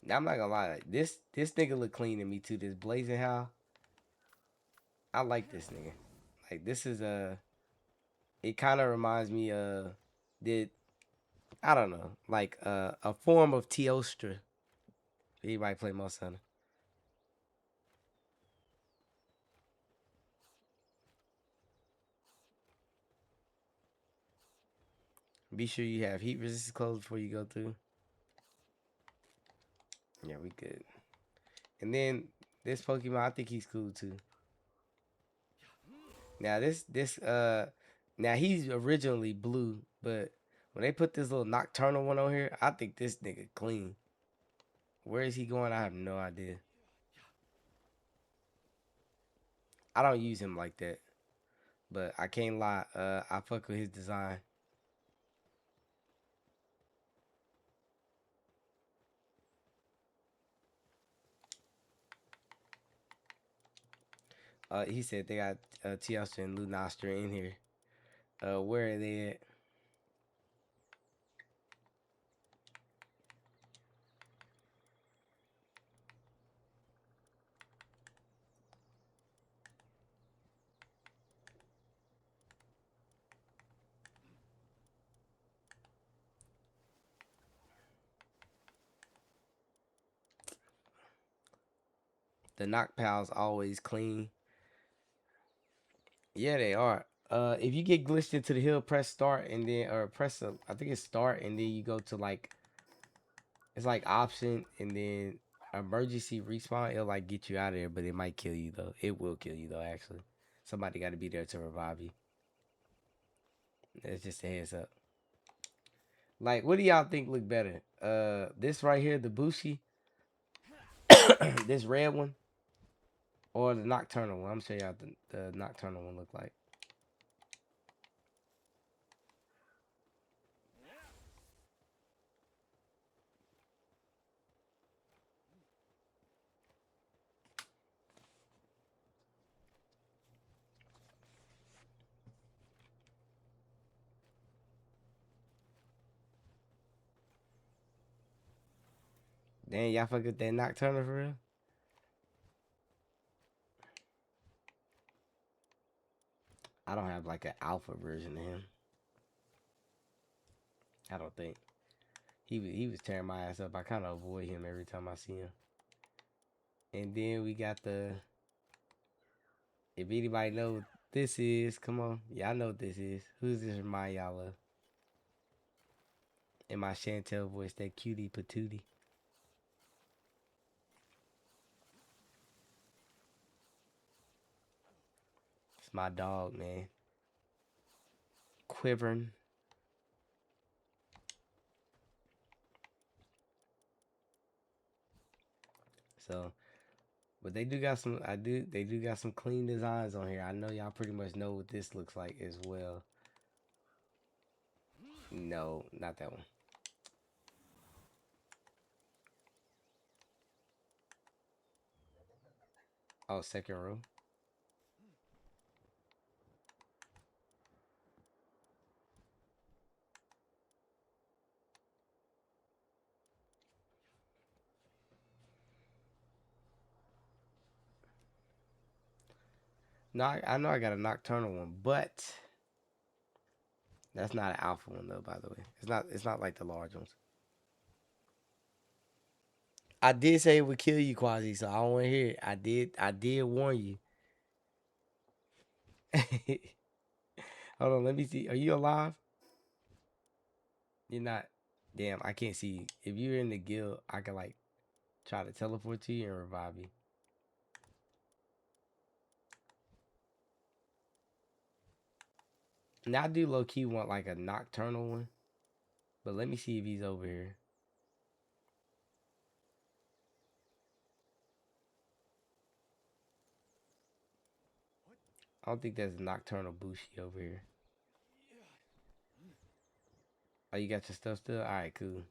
Now I'm not gonna lie, like, this nigga look clean to me too. This Blazing Howl, I like this nigga. Like this is it kind of reminds me did I don't know, like a form of Teostra. Anybody play Most Hunter? Be sure you have heat resistant clothes before you go through. Yeah, we good. And then this Pokemon, I think he's cool too. Now this now he's originally blue, but when they put this little nocturnal one on here, I think this nigga clean. Where is he going? I have no idea. I don't use him like that, but I can't lie. I fuck with his design. He said they got Teostra and Lunastra in here. Where are they at? The knock pals always clean. Yeah, they are. If you get glitched into the hill, press start and then or press I think it's start and then you go to like it's like option and then emergency respawn. It'll like get you out of there, but it might kill you though. It will kill you though. Actually, somebody got to be there to revive you. It's just a heads up. Like, what do y'all think look better? This right here, the Bushi, this red one, or the nocturnal one? I'm show y'all the nocturnal one look like. Damn, y'all fuck with that Nocturne for real? I don't have like an alpha version of him. I don't think. He was tearing my ass up. I kind of avoid him every time I see him. And then we got the. If anybody know what this is, come on. Y'all know what this is. Who's this remind y'all of? In my Chantel voice, that cutie patootie. It's my dog, man. Quivering. So, but they do got some. They do got some clean designs on here. I know y'all pretty much know what this looks like as well. No, not that one. Oh, second row. No, I know I got a nocturnal one, but that's not an alpha one though. By the way, it's not like the large ones. I did say it would kill you, Quasi, so I don't want to hear it. I did warn you. Hold on, let me see. Are you alive? You're not. Damn, I can't see you. If you're in the guild, I can like try to teleport to you and revive you. Now I do low key want like a nocturnal one, but let me see if he's over here. I don't think there's a nocturnal Bushi over here. Oh, you got your stuff still? All right, cool.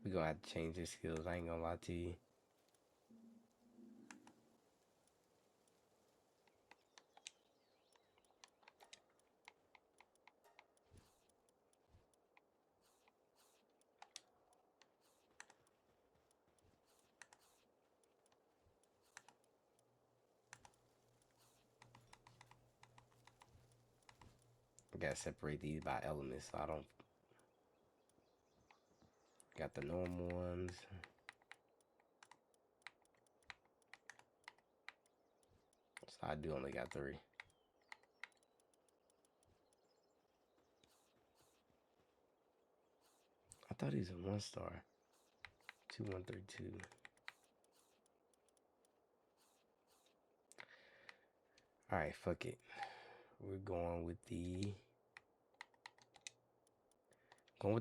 We gonna have to change his skills. I ain't gonna lie to you. I gotta separate these by elements so I don't. Got the normal ones. So I do only got 3. I thought he was a 1-star. 2132. All right, fuck it. We're going with the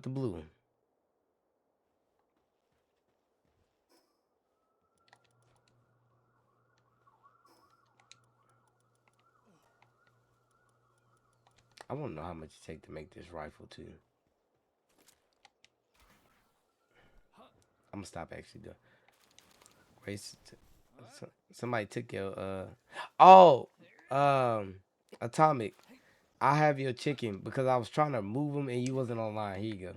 blue one. I want to know how much it take to make this rifle too. I'm gonna stop actually doing. Wait, somebody took your oh Atomic. I have your chicken because I was trying to move him and you wasn't online. Here you go.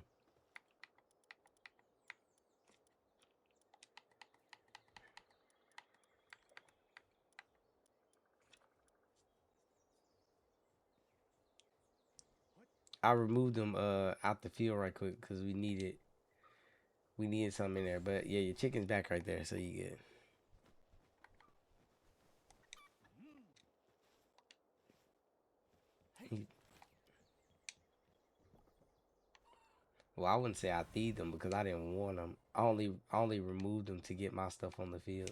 I removed them out the field right quick because we needed something in there. But yeah, your chicken's back right there, so you good. Well, I wouldn't say I feed them because I didn't want them. I only removed them to get my stuff on the field.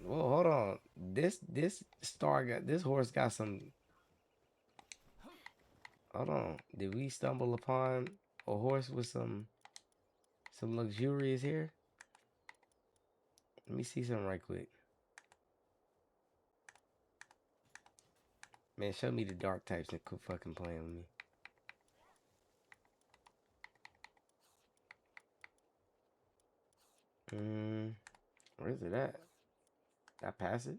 Well, hold on. This horse got some. Hold on. Did we stumble upon a horse with some luxurious here? Let me see something right quick. Man, show me the dark types and quit fucking playing with me. Where is it at? Did I pass it?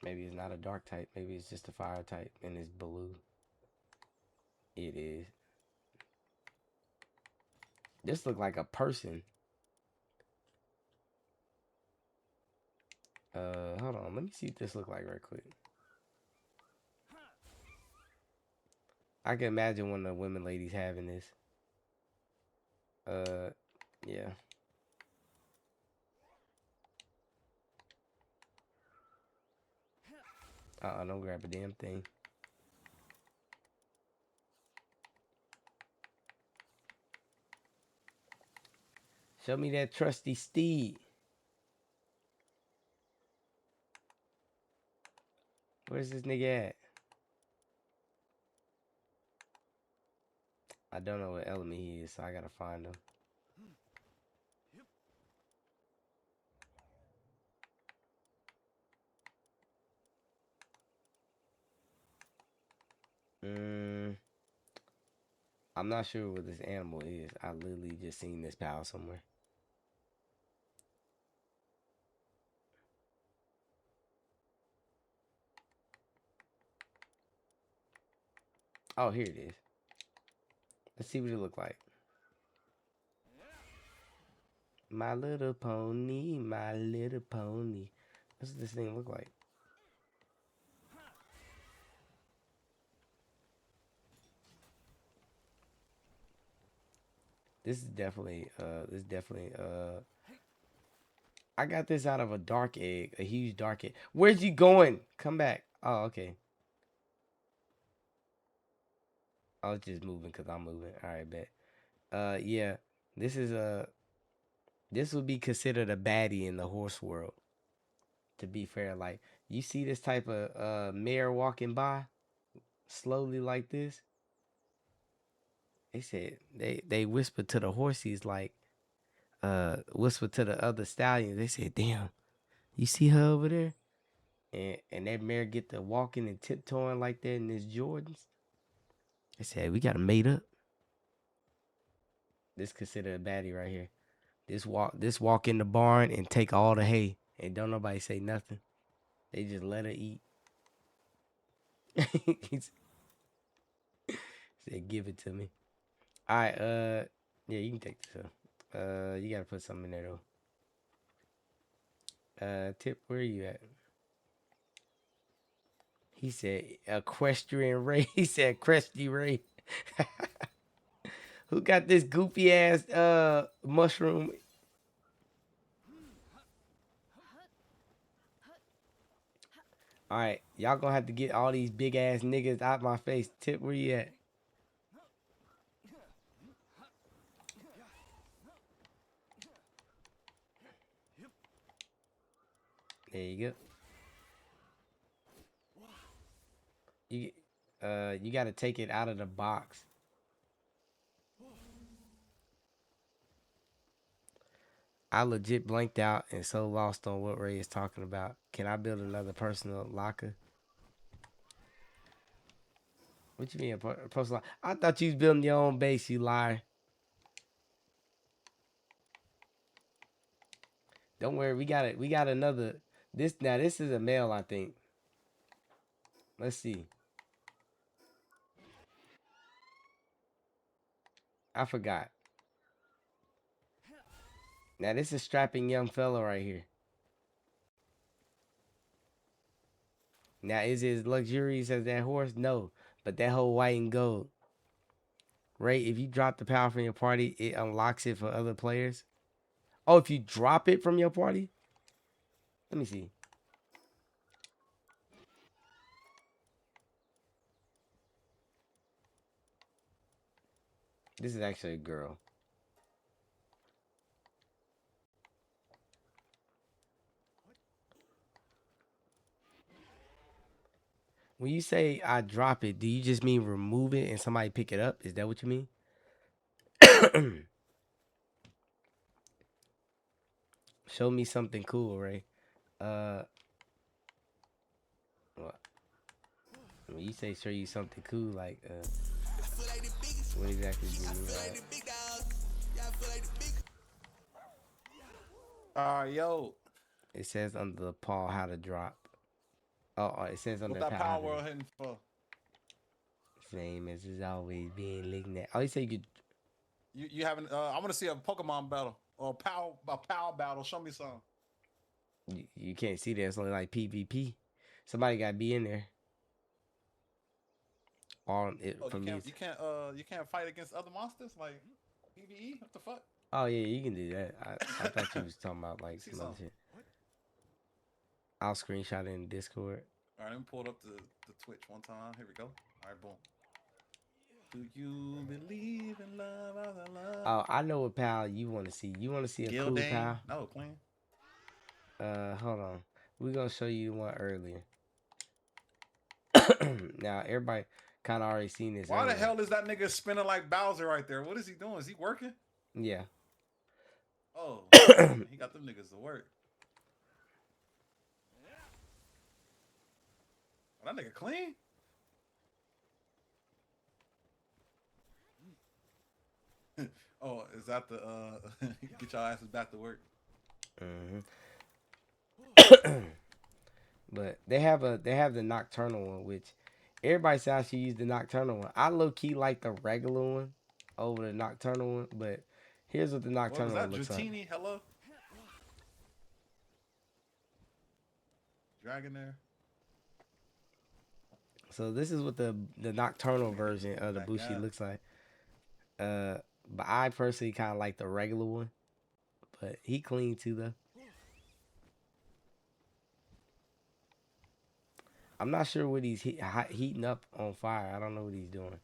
Maybe it's not a dark type. Maybe it's just a fire type and it's blue. It is. This look like a person. Hold on. Let me see what this look like right quick. I can imagine one of the women ladies having this. Yeah. Don't grab a damn thing. Show me that trusty steed. Where's this nigga at? I don't know what element he is, so I gotta find him. I'm not sure what this animal is. I literally just seen this pal somewhere. Oh, here it is. Let's see what it look like. My little pony, my little pony. What's this thing look like? This is definitely, I got this out of a dark egg, a huge dark egg. Where's you going? Come back. Oh, okay. I was just moving because I'm moving. All right, bet. Yeah, this is this would be considered a baddie in the horse world. To be fair, like you see this type of mare walking by slowly like this. They said they whispered to the horses like whispered to the other stallions. They said, "Damn, you see her over there?" And that mare get to walking and tiptoeing like that in his Jordans. They said, "We got to mate up." This considered a baddie right here. This walk in the barn and take all the hay and don't nobody say nothing. They just let her eat. He said, "Give it to me." All right, yeah, you can take this up. You gotta put something in there though. Tip, where are you at? He said equestrian Ray. He said Cresty Ray. Who got this goofy ass mushroom? All right, y'all gonna have to get all these big ass niggas out my face. Tip, where you at? There you go. You gotta take it out of the box. I legit blanked out and so lost on what Ray is talking about. Can I build another personal locker? What you mean a personal? I thought you was building your own base, you liar. Don't worry, we got it. We got another. This now. This is a male, I think. Let's see. I forgot. Now this is strapping young fella right here. Now is it as luxurious as that horse? No, but that whole white and gold. Right? If you drop the power from your party, it unlocks it for other players. Oh, if you drop it from your party? Let me see. This is actually a girl. When you say I drop it, do you just mean remove it and somebody pick it up? Is that what you mean? Show me something cool, Ray. When you say show you something cool, like what exactly do you mean by that? Yo, It says under the paw how to drop. Oh, it says what under the that paw how Power to. World hitting for? Same as it's always been looking at. Oh, you say you could. You haven't? I want to see a Pokemon battle or a power battle. Show me some. You can't see that. It's only like PvP. Somebody got to be in there. On it Oh, for me. you can't fight against other monsters like PVE. What the fuck? Oh yeah, you can do that. I thought you was talking about like See some other some. shit. I'll screenshot it in Discord. All right, let me pull up the Twitch one time. Here we go. All right, boom. Do you believe in love as I love? Oh, I know what pal you want to see. You want to see a cool Gildane? pal? No, Queen. Hold on. We're gonna show you one earlier. Now everybody kind of already seen this. Why earlier. the hell is that nigga spinning like Bowser right there? What is he doing? Is he working? Yeah. Oh, he got them niggas to work. Oh, that nigga clean. Oh, is that the get your asses back to work? But they have the nocturnal one, which everybody says I should use the nocturnal one. I low key like the regular one over the nocturnal one, but here's what the What was nocturnal that? one looks like. Dratini? Hello? Dragon there? So this is what the nocturnal version of the Bushi looks like. But I personally kind of like the regular one, but he clean too though. I'm not sure what he's heating up on fire. I don't know what he's doing.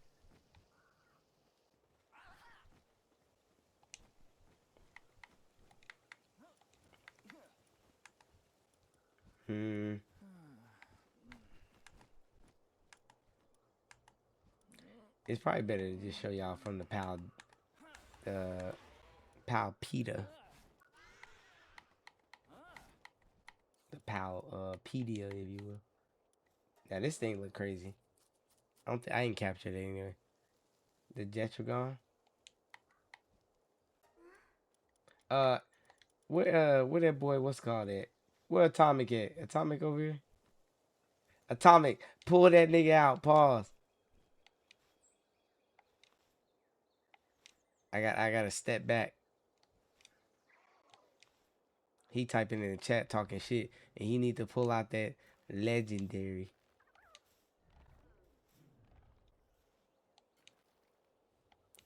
It's probably better to just show y'all from the Palpita. The Palpedia, if you will. Now this thing look crazy. I ain't captured it anyway. The Jetragon. Where that boy? What's called at? Where Atomic at? Atomic over here. Atomic, pull that nigga out. Pause. I gotta step back. He typing in the chat talking shit, and he need to pull out that legendary.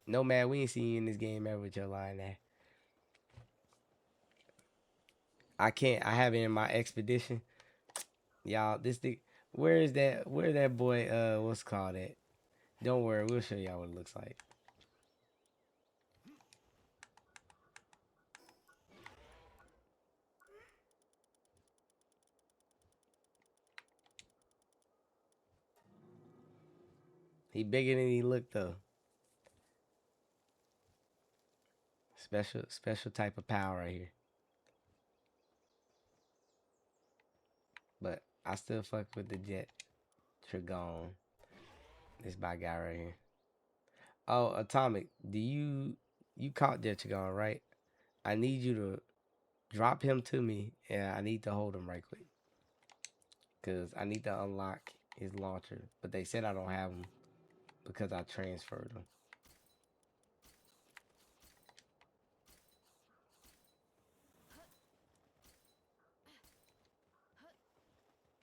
No man, we ain't seen you in this game ever with your line there. I can't. I have it in my expedition. Y'all, this thing. Where is that? Where that boy? What's called at? Don't worry, we'll show y'all what it looks like. He bigger than he looked though. Special type of power right here. But I still fuck with the Jet Trigon. This by guy right here. Oh, Atomic, you caught Jet Trigon, right? I need you to drop him to me, and I need to hold him right quick. Cause I need to unlock his launcher. But they said I don't have him because I transferred him.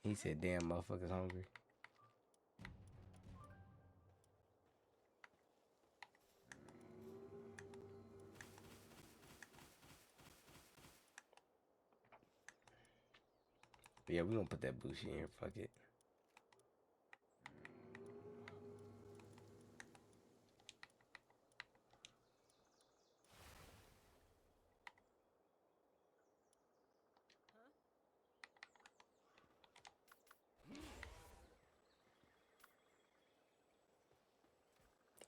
He said, damn, motherfuckers hungry. Yeah, we gonna put that Bushi in here. Fuck it.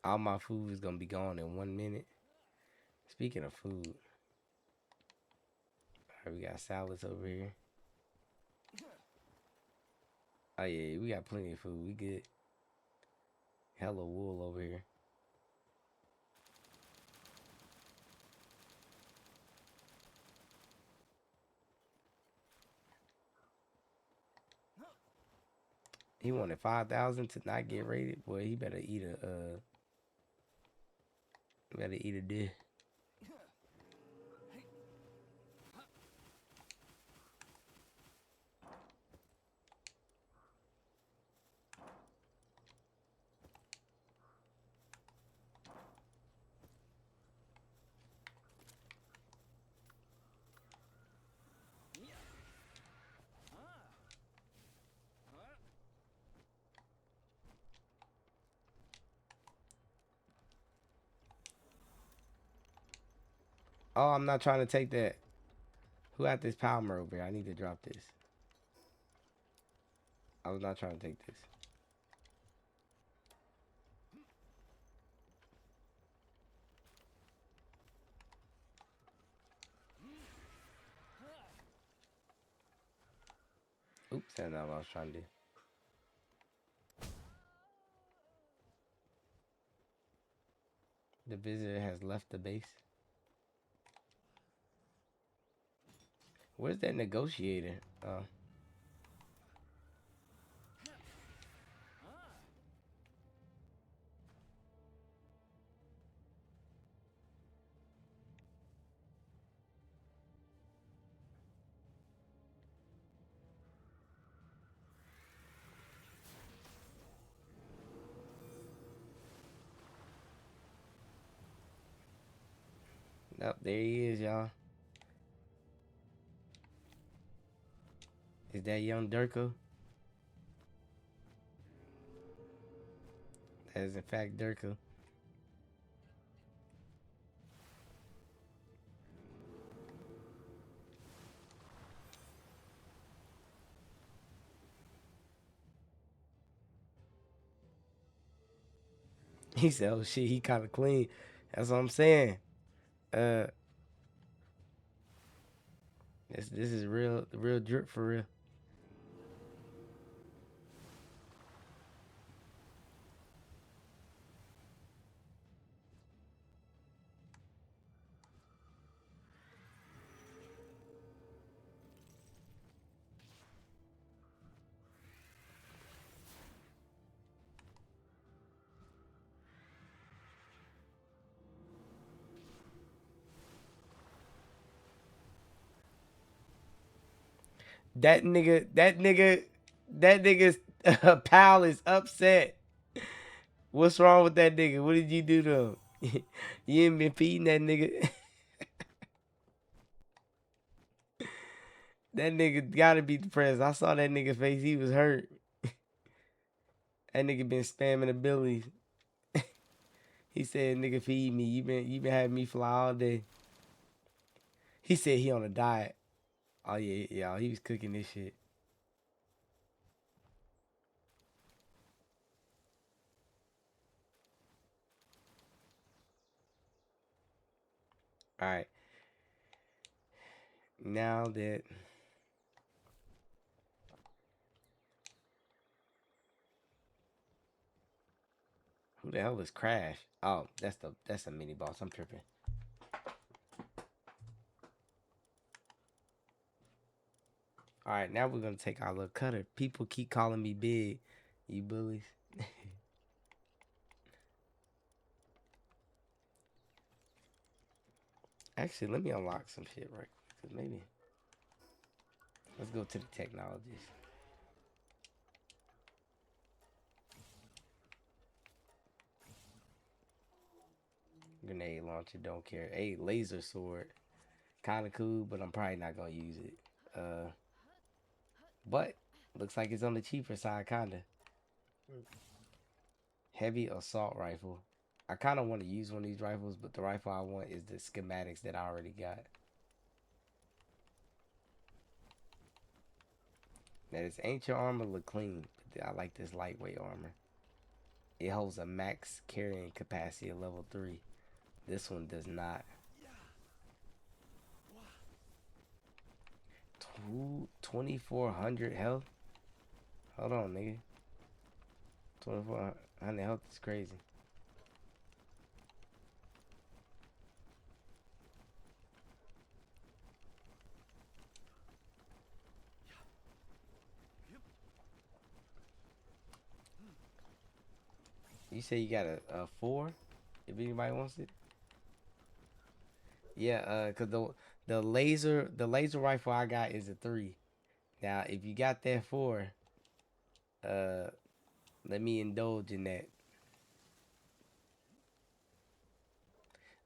All my food is gonna be gone in 1 minute. Speaking of food, all right, we got salads over here. Oh yeah, we got plenty of food. We good. hella wool over here. He wanted 5,000 to not get rated. Boy, he better eat a dish. Oh, I'm not trying to take that. Who got this Palmer over here? I need to drop this. I was not trying to take this. Oops, that's not what I was trying to do. The visitor has left the base. Where's that negotiator? Oh. Nope, there he is, y'all. Is that young Durko? That is in fact Durko. He said, "Oh shit, he kind of clean." That's what I'm saying. Uh, this is real drip for real. That nigga's pal is upset. What's wrong with that nigga? What did you do to him? You ain't been feeding that nigga. That nigga gotta be depressed. I saw that nigga face. He was hurt. That nigga been spamming the billies. He said, "Nigga, feed me. You been having me fly all day." He said he on a diet. Oh yeah, yeah. He was cooking this shit. All right. Now that who the hell is Crash? Oh, that's a mini boss. I'm tripping. All right, now we're gonna take our little cutter. People keep calling me big, you bullies. Actually, let me unlock some shit right quick. 'Cause maybe let's go to the technologies. Grenade launcher, don't care. Hey, laser sword, kind of cool, but I'm probably not gonna use it. But looks like it's on the cheaper side, kinda. Heavy assault rifle. I kind of want to use one of these rifles, but the rifle I want is the schematics that I already got. Now this ancient armor look clean, but I like this lightweight armor. It holds a max carrying capacity of level 3. This one does not. 2,400 health? Hold on, nigga. 2400 health is crazy. You say you got a 4? If anybody wants it. Yeah, cause the laser rifle I got is a 3. Now if you got that 4, uh, let me indulge in that.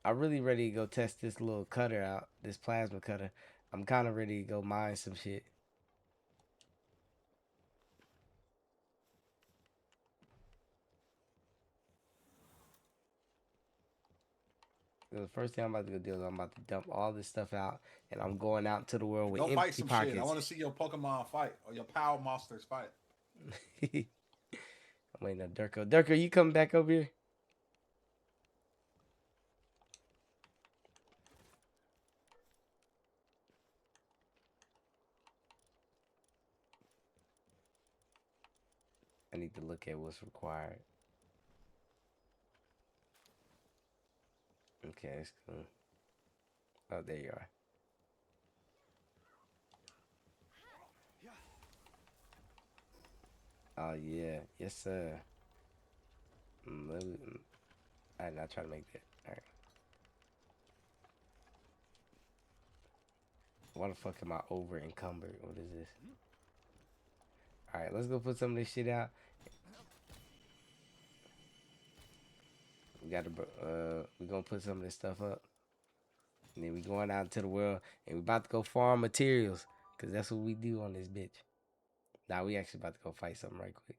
I'm really ready to go test this little cutter out, this plasma cutter. I'm kind of ready to go mine some shit. The first thing I'm about to go do is I'm about to dump all this stuff out, and I'm going out into the world with Go fight empty some shit. I pockets. want to see your Pokemon fight or your Power Monsters fight. I'm waiting on Durko. Durko, you coming back over here? I need to look at what's required. Okay, that's cool. Oh, there you are. Oh yeah, yes sir. Alright, now try to make that. Alright. Why the fuck am I over encumbered? What is this? Alright, let's go put some of this shit out. We gonna put some of this stuff up. And then we going out into the world and we about to go farm materials. Cause that's what we do on this bitch. Now we actually about to go fight something right quick.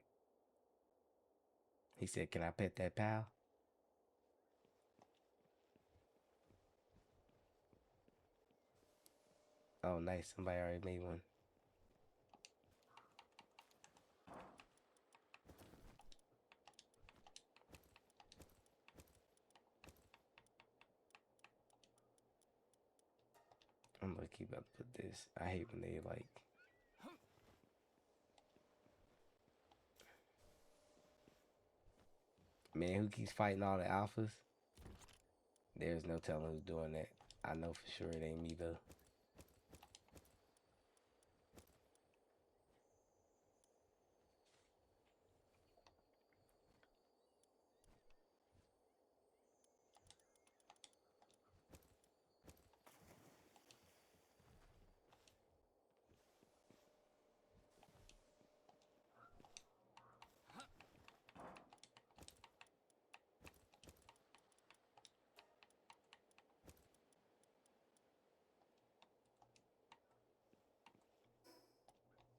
He said, can I pet that pal? Oh nice, somebody already made one. I'm gonna keep about to put this. I hate when they like man who keeps fighting all the alphas. There's no telling who's doing that. I know for sure it ain't me though.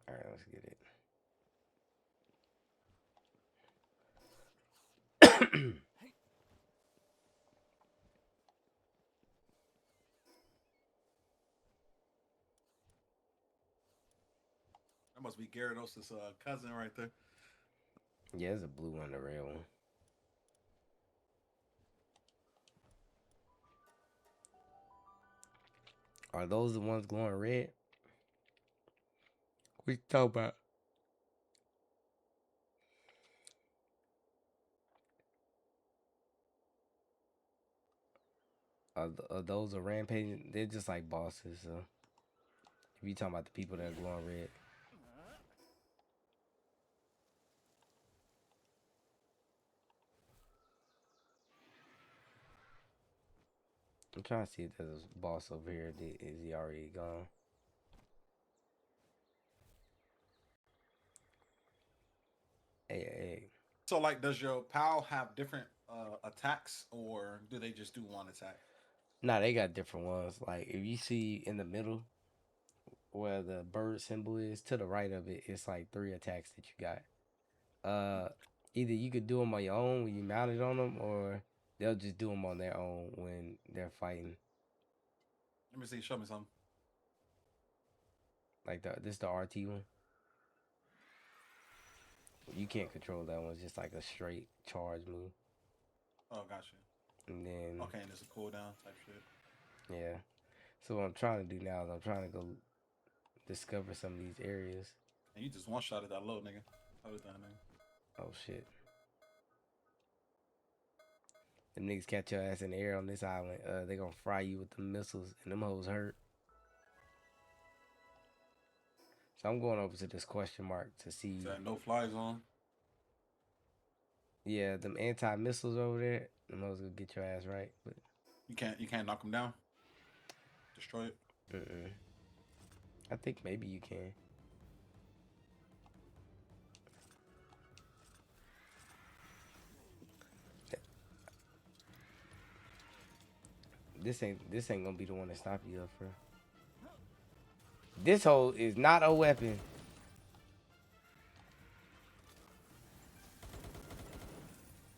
Alright, let's get it. That must be Gyarados' cousin right there. Yeah, there's a blue one, a red one. Are those the ones glowing red? What you talking about? Are those are rampaging? They're just like bosses. So if you talking about the people that are glowing red, I'm trying to see if there's a boss over here. Is he already gone? Hey. So, like, does your PAL have different attacks, or do they just do one attack? Nah, they got different ones. Like if you see in the middle where the bird symbol is, to the right of it, it's like 3 attacks that you got. Either you could do them on your own when you mounted on them, or they'll just do them on their own when they're fighting. Let me see. Show me something. Like this the RT one. You can't control that one. It's just like a straight charge move. Oh, gotcha. And then Okay, and there's a cooldown type shit. yeah. So what I'm trying to do now is I'm trying to go discover some of these areas. And you just one shot at that low nigga. Hold it down, nigga. Oh shit. Them niggas catch your ass in the air on this island. They gonna fry you with the missiles, and them hoes hurt. So I'm going over to this question mark to see. Is that no fly zone? Yeah, them anti-missiles over there. Them hoes gonna get your ass right, but You can't knock them down. Destroy it. I think maybe you can. This ain't gonna be the one to stop you up for. This hole is not a weapon.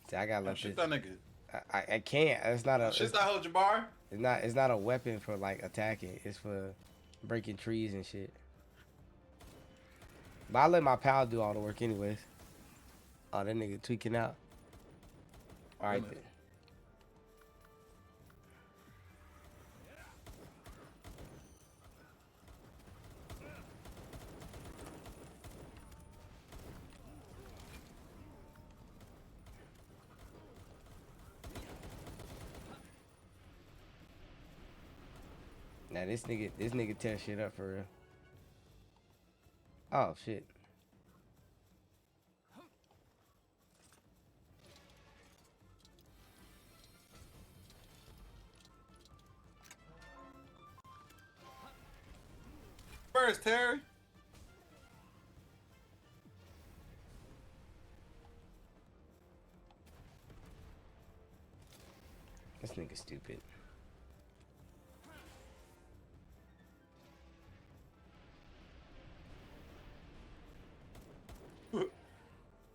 See, I gotta let Shit this. that nigga. I can't. It's not a. Shit that hoe, Jabbar. It's not a weapon for like attacking. It's for breaking trees and shit. But I let my pal do all the work anyways. Oh, that nigga tweaking out. All right. Then. Now this nigga tear shit up for real. Oh shit. First, Terry. This nigga stupid.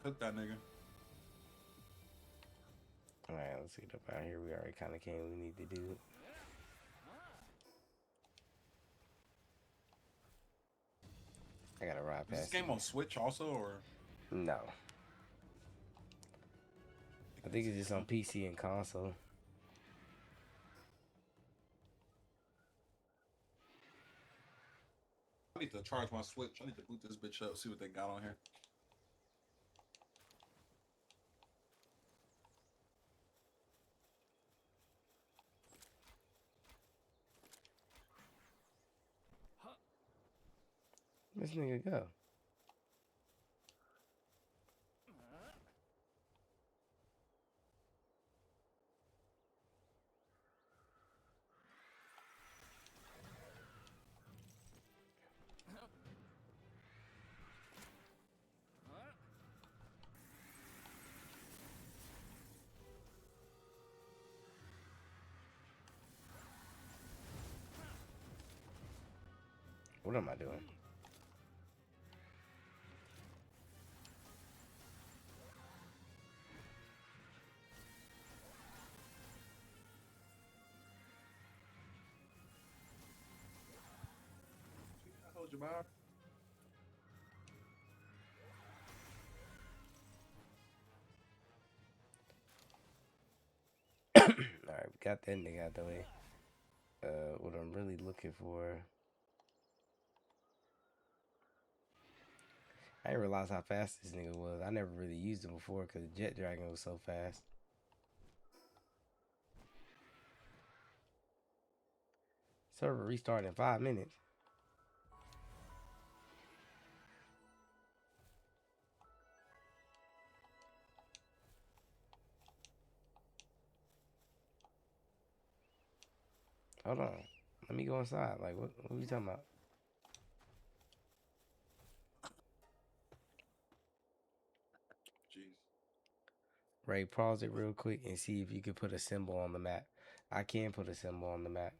Cook that nigga. Alright, let's get up out here. We already kind of came. We need to do it. I gotta ride past. Is this game on Switch also, or? No. I think it's just on PC and console. I need to charge my Switch. I need to boot this bitch up, see what they got on here. This nigga go. What am I doing? Jabbar. Alright, we got that nigga out the way. What I'm really looking for. I didn't realize how fast this nigga was. I never really used him before because the Jet Dragon was so fast. Server restart in 5 minutes. Hold on. Let me go inside. Like, what are you talking about? Jeez. Ray, pause it real quick and see if you can put a symbol on the map. I can put a symbol on the map.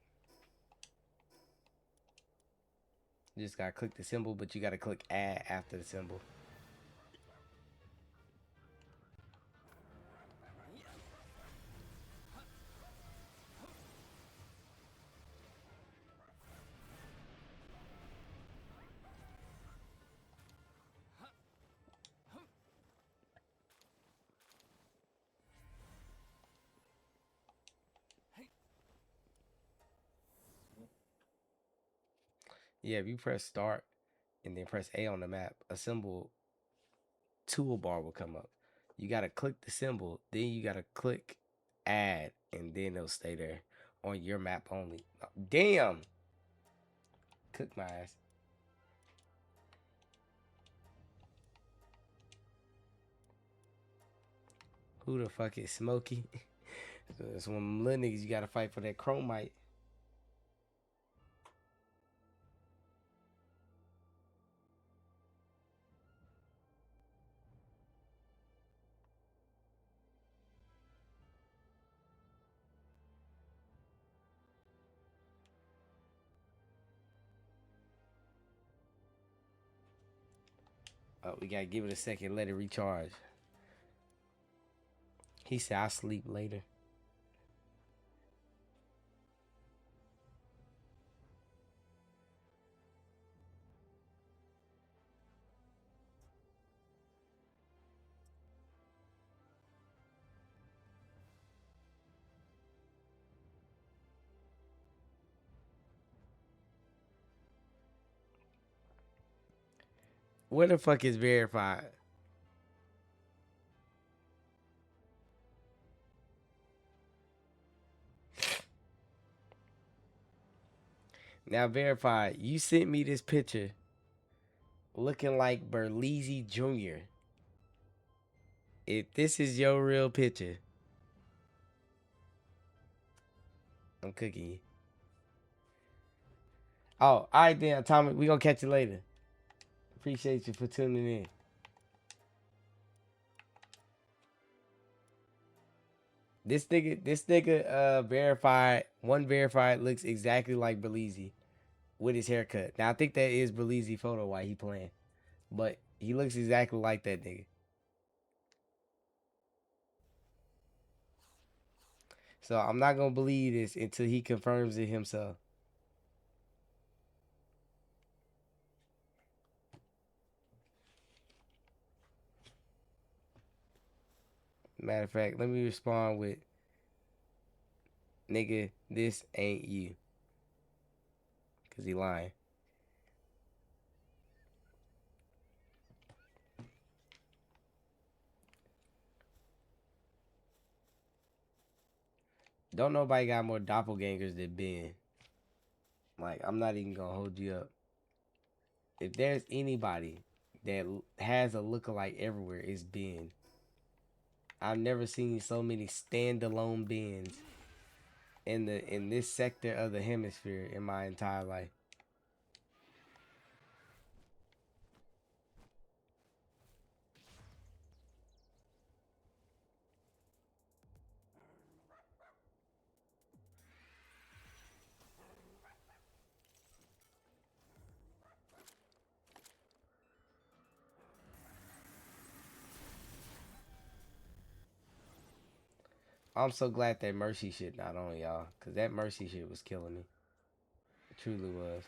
You just gotta click the symbol, but you gotta click add after the symbol. Yeah, if you press start and then press A on the map, a symbol toolbar will come up. You gotta click the symbol, then you gotta click add, and then they'll stay there on your map only. Damn. Cook my ass. Who the fuck is Smokey? It's one of them little niggas you gotta fight for that chromite. Oh, we gotta give it a second, let it recharge. He said I'll sleep later. Where the fuck is verified? Now verified, you sent me this picture looking like Berleezy Jr. If this is your real picture, I'm cooking you. Oh, all right then, Atomic. We gonna catch you later. Appreciate you for tuning in. This nigga, verified. One verified looks exactly like Berleezy with his haircut. Now I think that is Berleezy photo while he playing, but he looks exactly like that nigga. So I'm not gonna believe this until he confirms it himself. Matter of fact, let me respond with, nigga, this ain't you. Cause he lying. Don't nobody got more doppelgangers than Ben. Like, I'm not even gonna hold you up. If there's anybody that has a lookalike everywhere, it's Ben. I've never seen so many standalone Bens in this sector of the hemisphere in my entire life. I'm so glad that Mercy shit not on y'all, cause that Mercy shit was killing me. It truly was.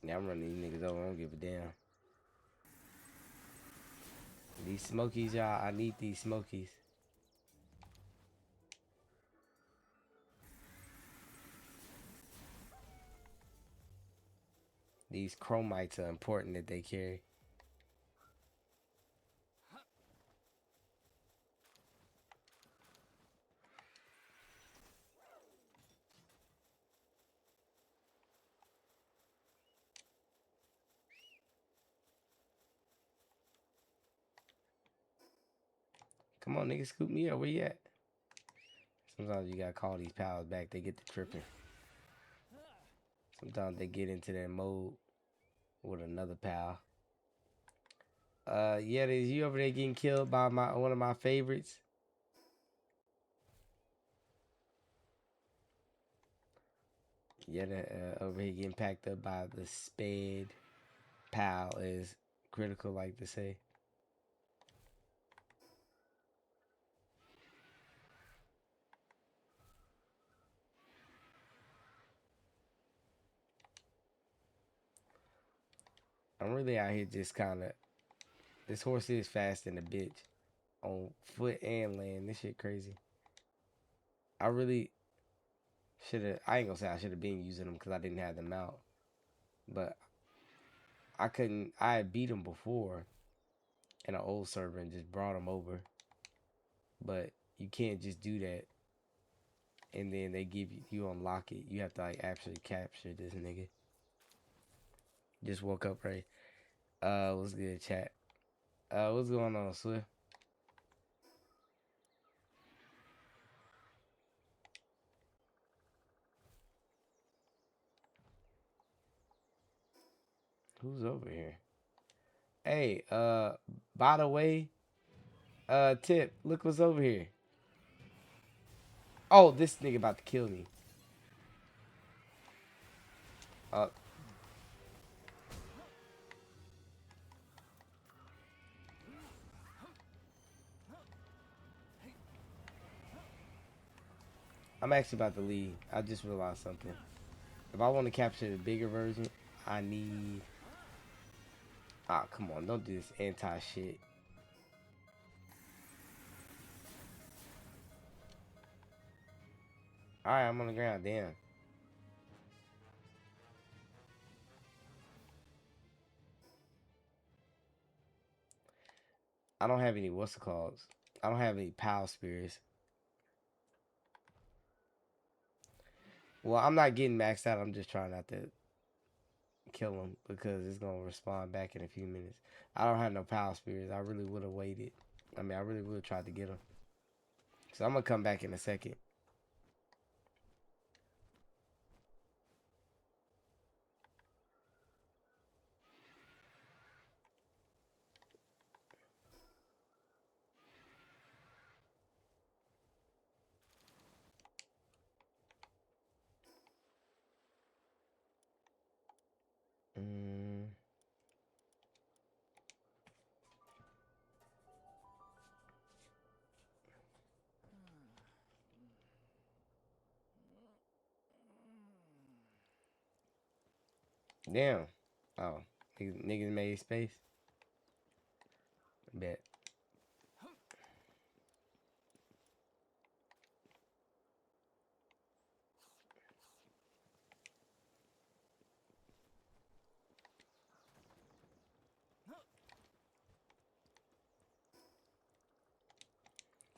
Yeah, I'm running these niggas over. I don't give a damn. These smokies, y'all. I need these smokies. These chromites are important that they carry. Come on, nigga, scoop me up. Where you at? Sometimes you gotta call these pals back. They get to tripping. Sometimes they get into that mode with another pal. Yeah, is you over there getting killed by one of my favorites? Yeah, over here getting packed up by the spade pal, is critical like to say. I'm really out here just kind of. This horse is fast in a bitch. on foot and land. This shit crazy. I really should have. I ain't gonna say I should have been using them because I didn't have them out, but I couldn't. I had beat them before in an old server and just brought them over, but you can't just do that. And then they give you unlock it. You have to like actually capture this nigga. Just woke up, right? What's good, chat? What's going on, Swift? Who's over here? Hey, by the way, Tip, look what's over here. Oh, this nigga about to kill me. Uh, I'm actually about to leave. I just realized something. If I want to capture the bigger version, I need. Ah, come on, don't do this anti shit. All right, I'm on the ground. Damn. I don't have any what's it called? I don't have any pal spears. Well, I'm not getting maxed out. I'm just trying not to kill him because it's gonna respond back in a few minutes. I don't have no power spears. I really would have waited. I mean, I really would have tried to get him. So I'm gonna come back in a second. Mm. Damn. Oh, niggas made space. Bet.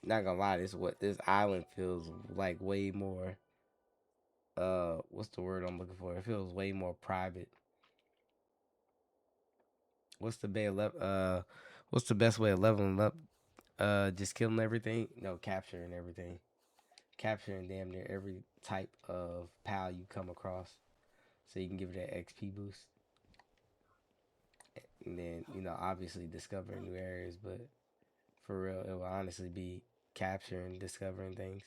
Not gonna lie, this island feels like way more. What's the word I'm looking for? It feels way more private. What's the what's the best way of leveling up? Just killing everything? No, capturing everything. Capturing damn near every type of pal you come across, so you can give it that XP boost. And then obviously discovering new areas, but for real, it will honestly be capturing, discovering things.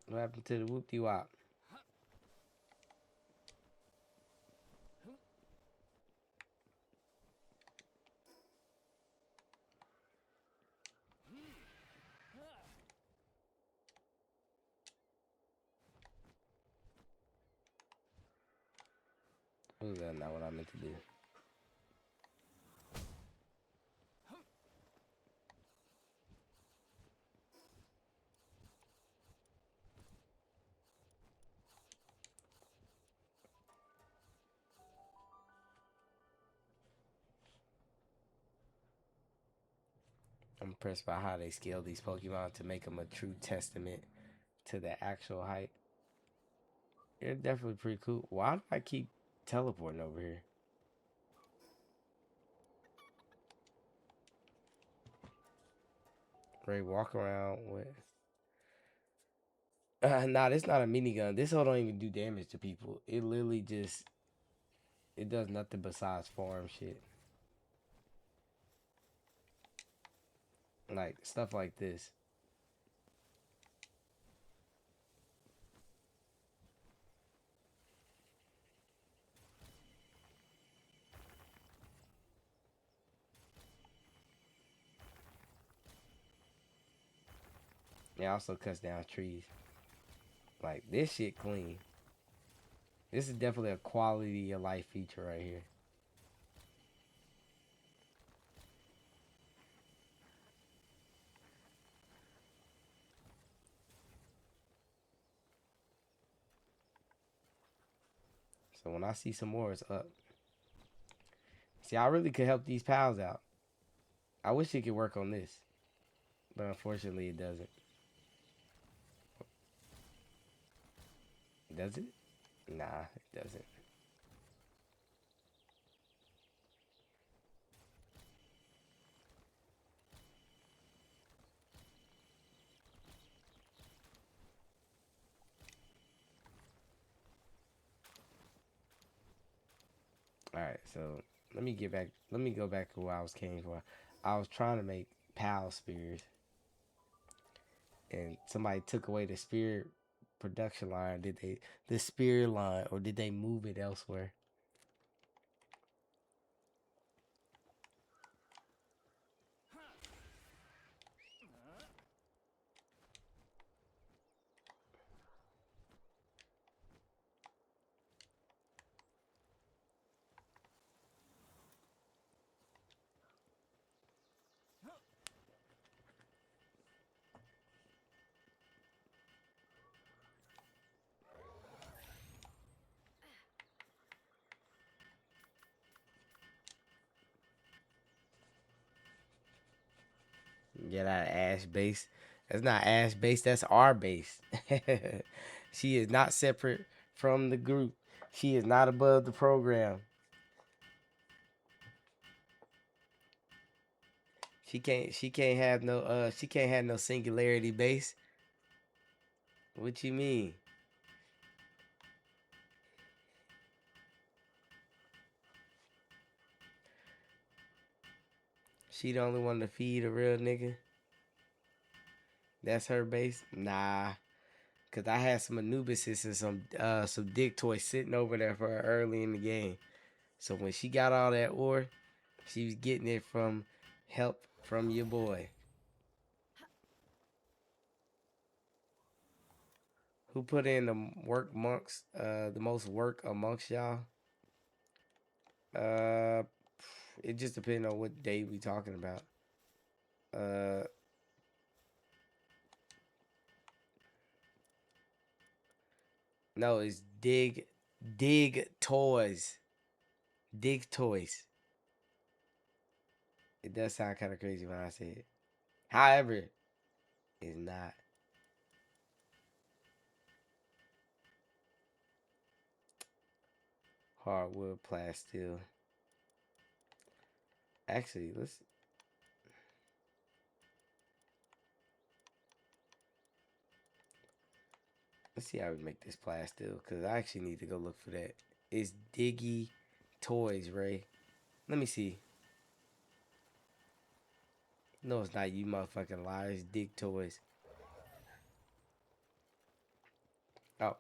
What happened to the whoop de wop? Ooh, that's not what I meant to do. I'm impressed by how they scale these Pokemon to make them a true testament to the actual height. They're definitely pretty cool. Why do I keep teleporting over here? Ray, walk around with. Nah, this not a minigun. This hoe don't even do damage to people. It literally just it does nothing besides farm shit. Like stuff like this. It also cuts down trees. Like, this shit clean. This is definitely a quality of life feature right here. So when I see some more, it's up. See, I really could help these pals out. I wish it could work on this, but unfortunately it doesn't. Does it? Nah, it doesn't. Alright, so let me get back. Let me go back to where I was came for. I was trying to make pal spears, and somebody took away the spear production line. Did they the spear line, or did they move it elsewhere? Get out of Ash base. That's not Ash base. That's our base. She is not separate from the group. She is not above the program. She can't. She can't have no. She can't have no singularity base. What you mean? She the only one to feed a real nigga. That's her base. Nah. Cause I had some Anubises and some dick toys sitting over there for her early in the game. So when she got all that ore, she was getting it from help from your boy. Who put in the work monks? The most work amongst y'all. Uh, it just depends on what day we talking about. Uh, no, it's dig toys, dig toys. It does sound kind of crazy when I say it. However, it's not. Hardwood, plastic. Actually, let's see how we make this plastic, because I actually need to go look for that. It's Diggy Toys, Ray. Let me see. No, it's not, you motherfucking liar. It's Dig Toys. Oh.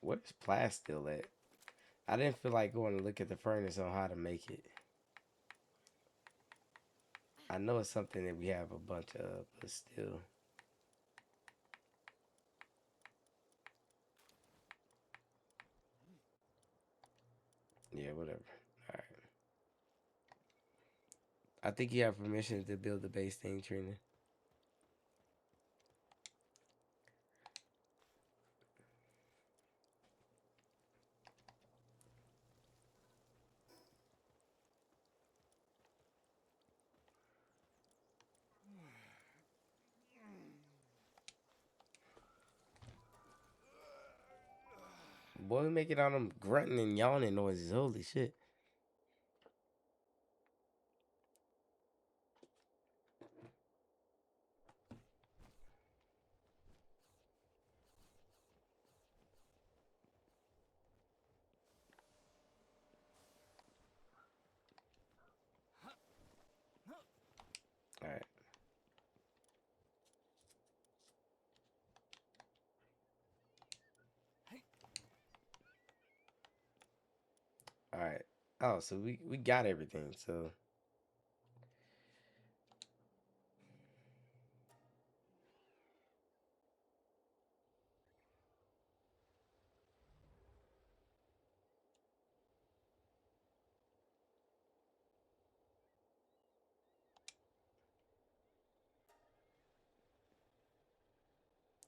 Where's plastic at? I didn't feel like going to look at the furnace on how to make it. I know it's something that we have a bunch of, but still. Yeah, whatever. Alright. I think you have permission to build the base thing, Trina. Boy, we making all them grunting and yawning noises. Holy shit. All right. Oh, so we got everything. So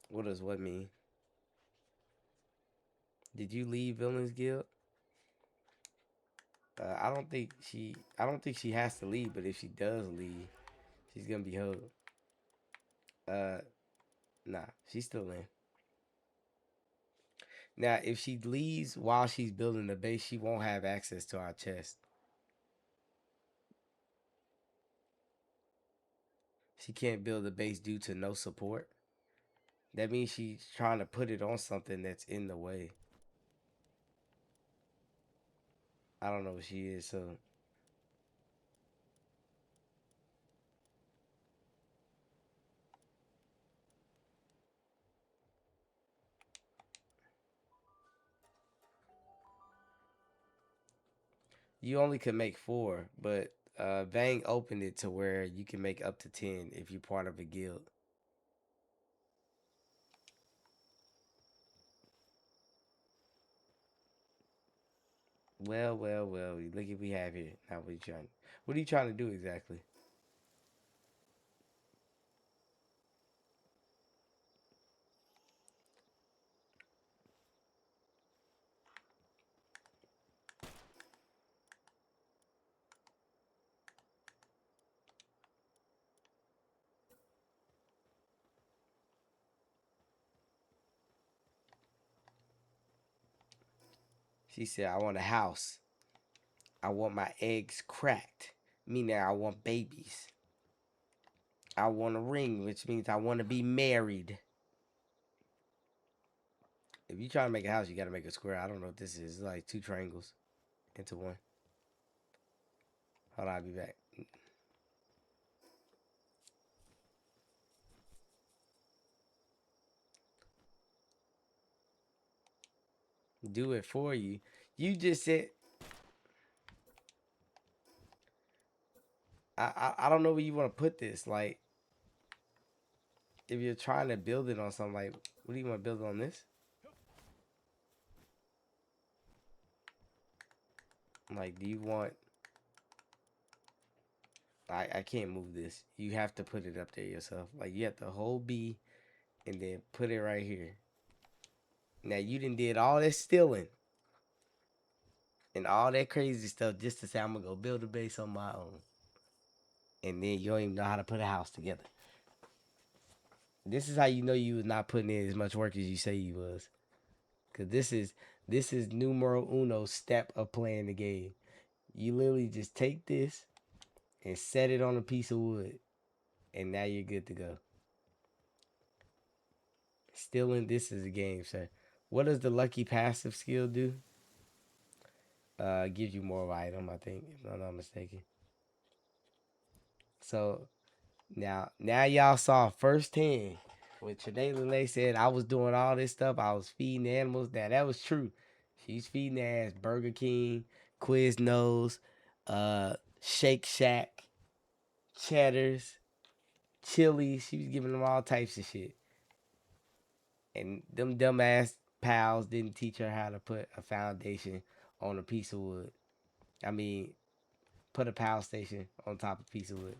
what does what mean? Did you leave Villains Guild? I don't think she. I don't think she has to leave. But if she does leave, she's gonna be held. Uh, nah, she's still in. Now, if she leaves while she's building the base, she won't have access to our chest. She can't build the base due to no support. That means she's trying to put it on something that's in the way. I don't know what she is, so you only can make 4, but Vang opened it to where you can make up to 10 if you're part of a guild. Well. Look what we have here. Now what are you trying to do exactly? She said, I want a house. I want my eggs cracked. Meaning I want babies. I want a ring, which means I want to be married. If you try to make a house, you got to make a square. I don't know what this is. It's like 2 triangles into one. Hold on, I'll be back. Do it for you. You just said, I don't know where you want to put this. Like, if you're trying to build it on something, like, what do you want to build on this? Like, do you want... I can't move this. You have to put it up there yourself. Like, you have to hold B and then put it right here. Now, you done did all that stealing and all that crazy stuff just to say I'm going to go build a base on my own. And then you don't even know how to put a house together. This is how you know you was not putting in as much work as you say you was. Because this is numero uno step of playing the game. You literally just take this and set it on a piece of wood. And now you're good to go. Stealing, this is a game, sir. What does the lucky passive skill do? Gives you more of an item, I think, if I'm not mistaken. So now y'all saw firsthand when Trinae Lene said I was doing all this stuff. I was feeding animals. Now that was true. She's feeding their ass Burger King, Quiznos, Shake Shack, Cheddars, Chili's. She was giving them all types of shit. And them dumbass pals didn't teach her how to put a foundation on a piece of wood. I mean, put a power station on top of a piece of wood.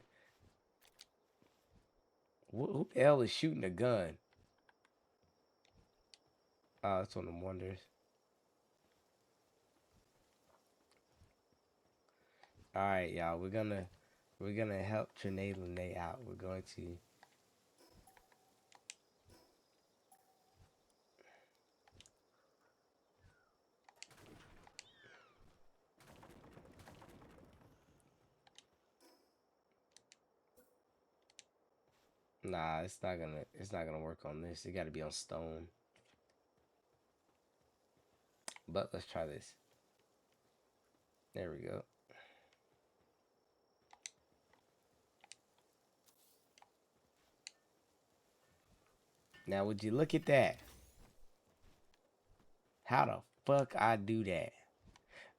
Who the hell is shooting a gun? Oh, it's one of them wonders. All right, y'all. We're gonna help Trinae Lene out. We're going to. Nah, it's not gonna work on this. It got to be on stone. But let's try this. There we go. Now, would you look at that? How the fuck I do that?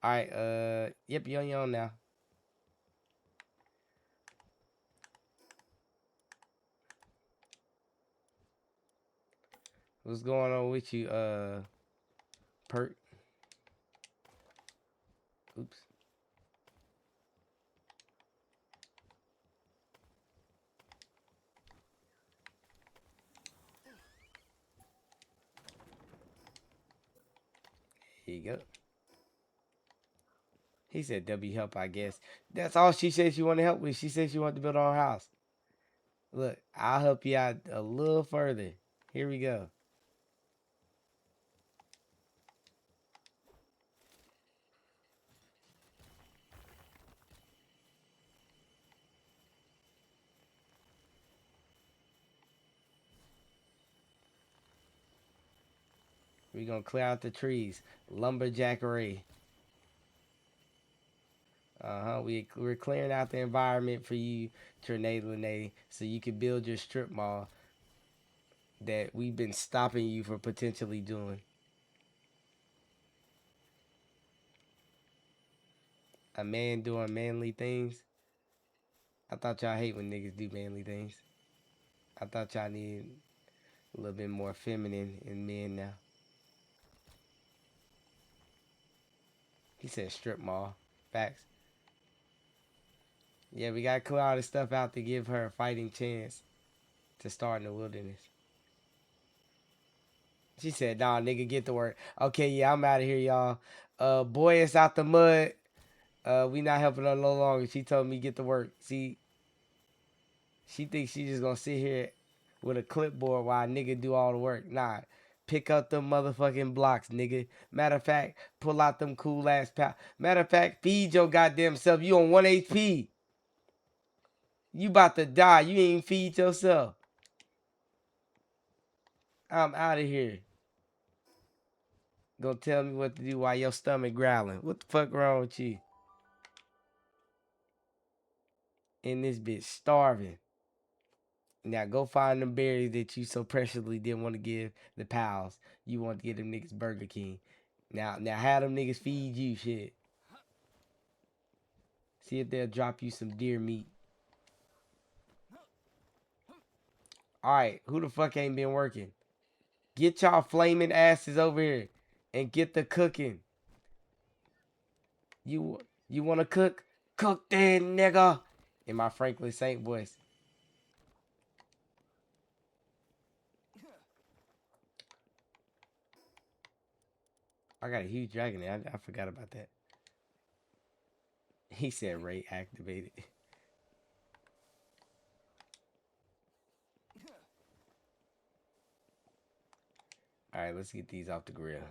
All right. Yep, you on your own now. What's going on with you, Perk? Oops. Here you go. He said W help, I guess. That's all she said she wanted help with. She said she wanted to build her own house. Look, I'll help you out a little further. Here we go. We're gonna clear out the trees. Lumberjackery. We're clearing out the environment for you, Trinae Lene, so you can build your strip mall that we've been stopping you from potentially doing. A man doing manly things. I thought y'all hate when niggas do manly things. I thought y'all need a little bit more feminine in men now. He said strip mall. Facts. Yeah, we gotta clear all this stuff out to give her a fighting chance to start in the wilderness. She said, nah, nigga, get to work. Okay, yeah, I'm out of here, y'all. Boy, it's out the mud. We not helping her no longer. She told me get to work. See, she thinks she just gonna sit here with a clipboard while a nigga do all the work. Nah, pick up them motherfucking blocks, nigga. Matter of fact, pull out them cool ass pal. Matter of fact, feed your goddamn self. You on 1 HP. You about to die. You ain't feed yourself. I'm out of here. Gonna tell me what to do while your stomach growling. What the fuck wrong with you? In this bitch starving. Now go find them berries that you so preciously didn't want to give the pals. You want to give them niggas Burger King. Now have them niggas feed you shit. See if they'll drop you some deer meat. Alright, who the fuck ain't been working? Get y'all flaming asses over here and get the cooking. You wanna cook? Cook then, nigga. In my Franklin Saint voice. I got a huge dragon there. I forgot about that. He said Ray activated. Alright, let's get these off the grill.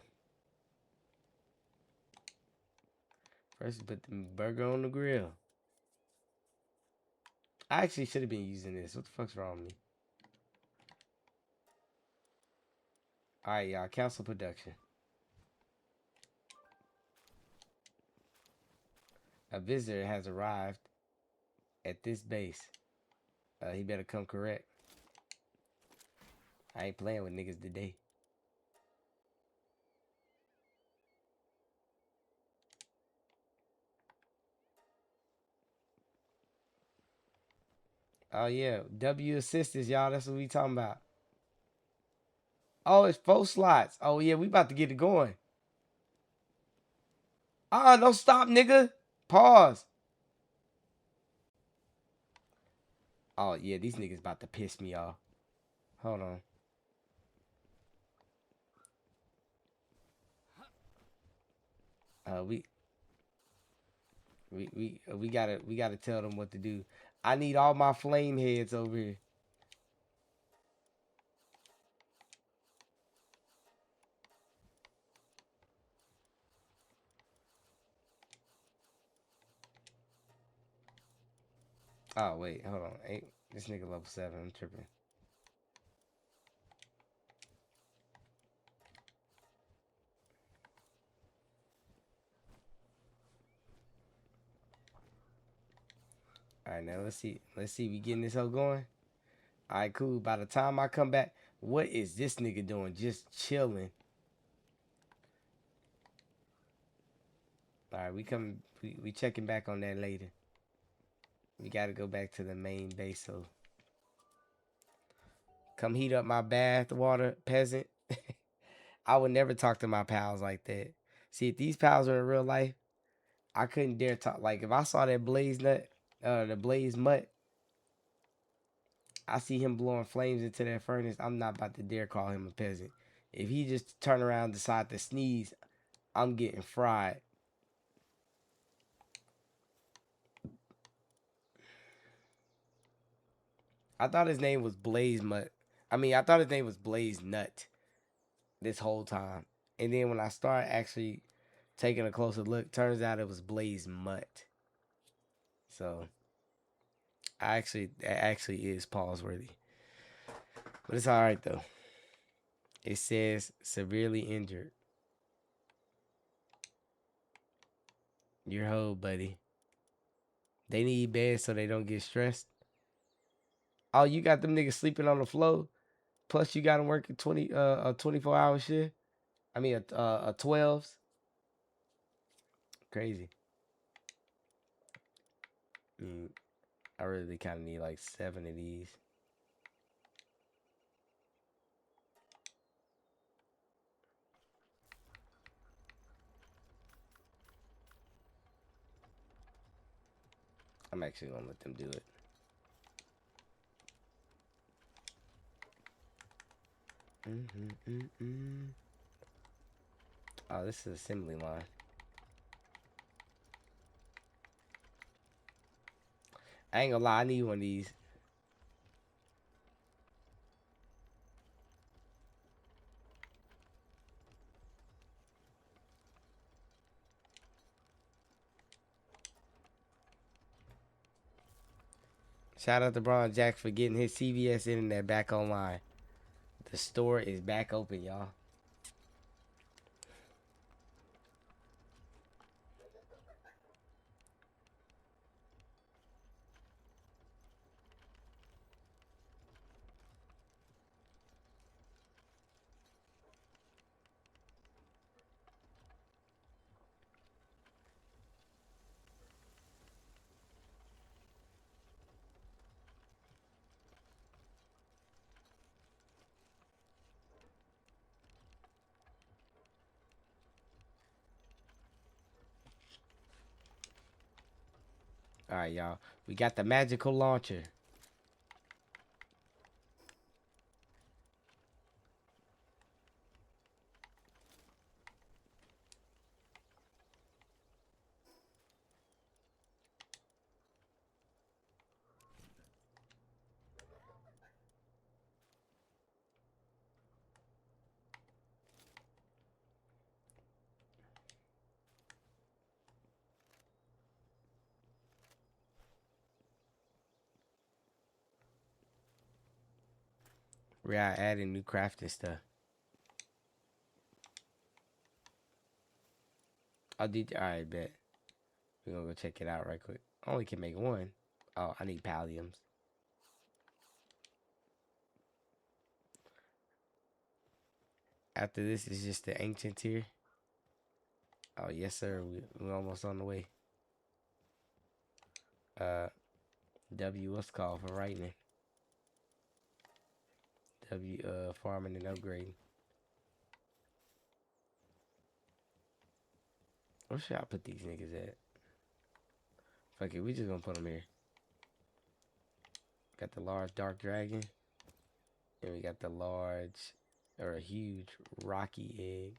First, put the burger on the grill. I actually should have been using this. What the fuck's wrong with me? Alright, y'all. Cancel production. A visitor has arrived at this base. He better come correct. I ain't playing with niggas today. Oh, yeah. W assistance, y'all. That's what we talking about. Oh, it's 4 slots. Oh, yeah. We about to get it going. Don't stop, nigga. Pause. Oh, yeah. These niggas about to piss me off. Hold on. We gotta tell them what to do. I need all my flame heads over here. Oh wait, hold on. Ain't this nigga level 7? I'm tripping. All right, now let's see. Let's see. We getting this hoe going. All right, cool. By the time I come back, what is this nigga doing? Just chilling. All right, we checking back on that later. We got to go back to the main base. So come heat up my bath water, peasant. I would never talk to my pals like that. See, if these pals were in real life, I couldn't dare talk. Like if I saw that the blaze mutt, I see him blowing flames into that furnace. I'm not about to dare call him a peasant. If he just turn around and decide to sneeze, I'm getting fried. I thought his name was Blaze Mutt. I thought his name was Blaze Nut this whole time. And then when I started actually taking a closer look, turns out it was Blaze Mutt. So that actually is pause worthy. But it's alright though. It says severely injured. Your hoe, buddy. They need beds so they don't get stressed. Oh, you got them niggas sleeping on the floor. Plus you got them working a 24-hour shift. A 12s. Crazy. I really kind of need like 7 of these. I'm actually gonna let them do it. Oh, this is assembly line. I ain't gonna lie, I need one of these. Shout out to Bron Jack for getting his CVS internet back online. The store is back open, y'all. All right, y'all. We got the magical launcher. We are adding new crafting stuff. All right, bet. We're gonna go check it out right quick. I only can make one. Oh, I need palliums. After this is just the ancient tier. Oh yes, sir. We're almost on the way. W, what's called for writing? W, farming and upgrading. Where should I put these niggas at? Fuck it, we just gonna put them here. Got the large dark dragon. And we got the large, or a huge rocky egg.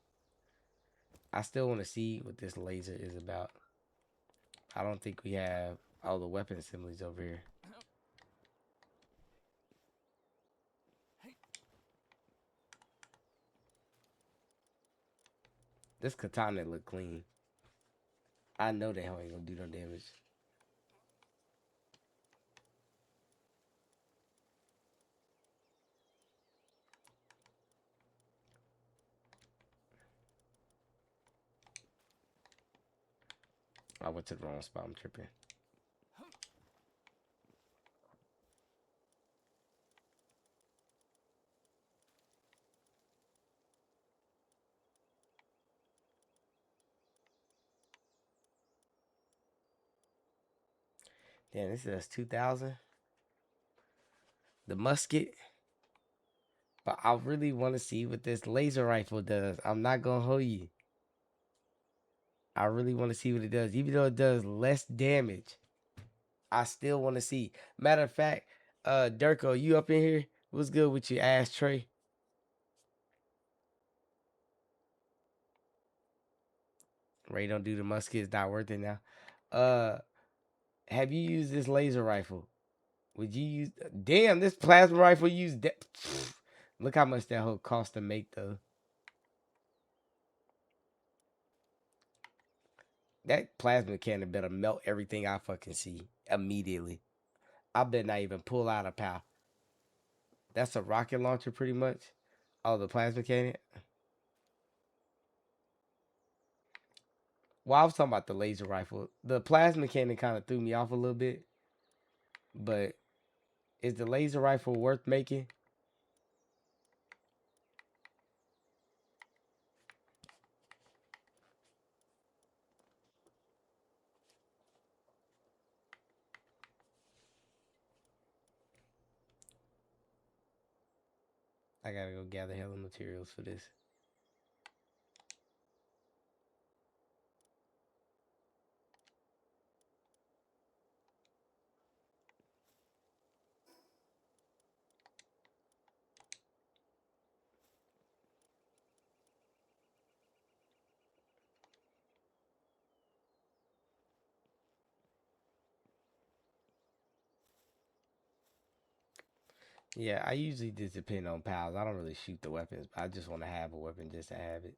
I still want to see what this laser is about. I don't think we have all the weapon assemblies over here. This katana look clean. I know that hell ain't gonna do no damage. I went to the wrong spot. I'm tripping. Damn, this is 2000. The musket. But I really want to see what this laser rifle does. I'm not going to hold you. I really want to see what it does. Even though it does less damage, I still want to see. Matter of fact, Durko, you up in here? What's good with your ashtray? Ray don't do the musket. It's not worth it now. Uh, have you used this laser rifle? Would you use? Damn, this plasma rifle used. Look how much that whole cost to make though. That plasma cannon better melt everything I fucking see immediately. I better not even pull out a pow. That's a rocket launcher, pretty much. Oh, the plasma cannon. Well, I was talking about the laser rifle. The plasma cannon kind of threw me off a little bit, but is the laser rifle worth making? I gotta go gather hella materials for this. Yeah, I usually just depend on pals. I don't really shoot the weapons. I just want to have a weapon just to have it.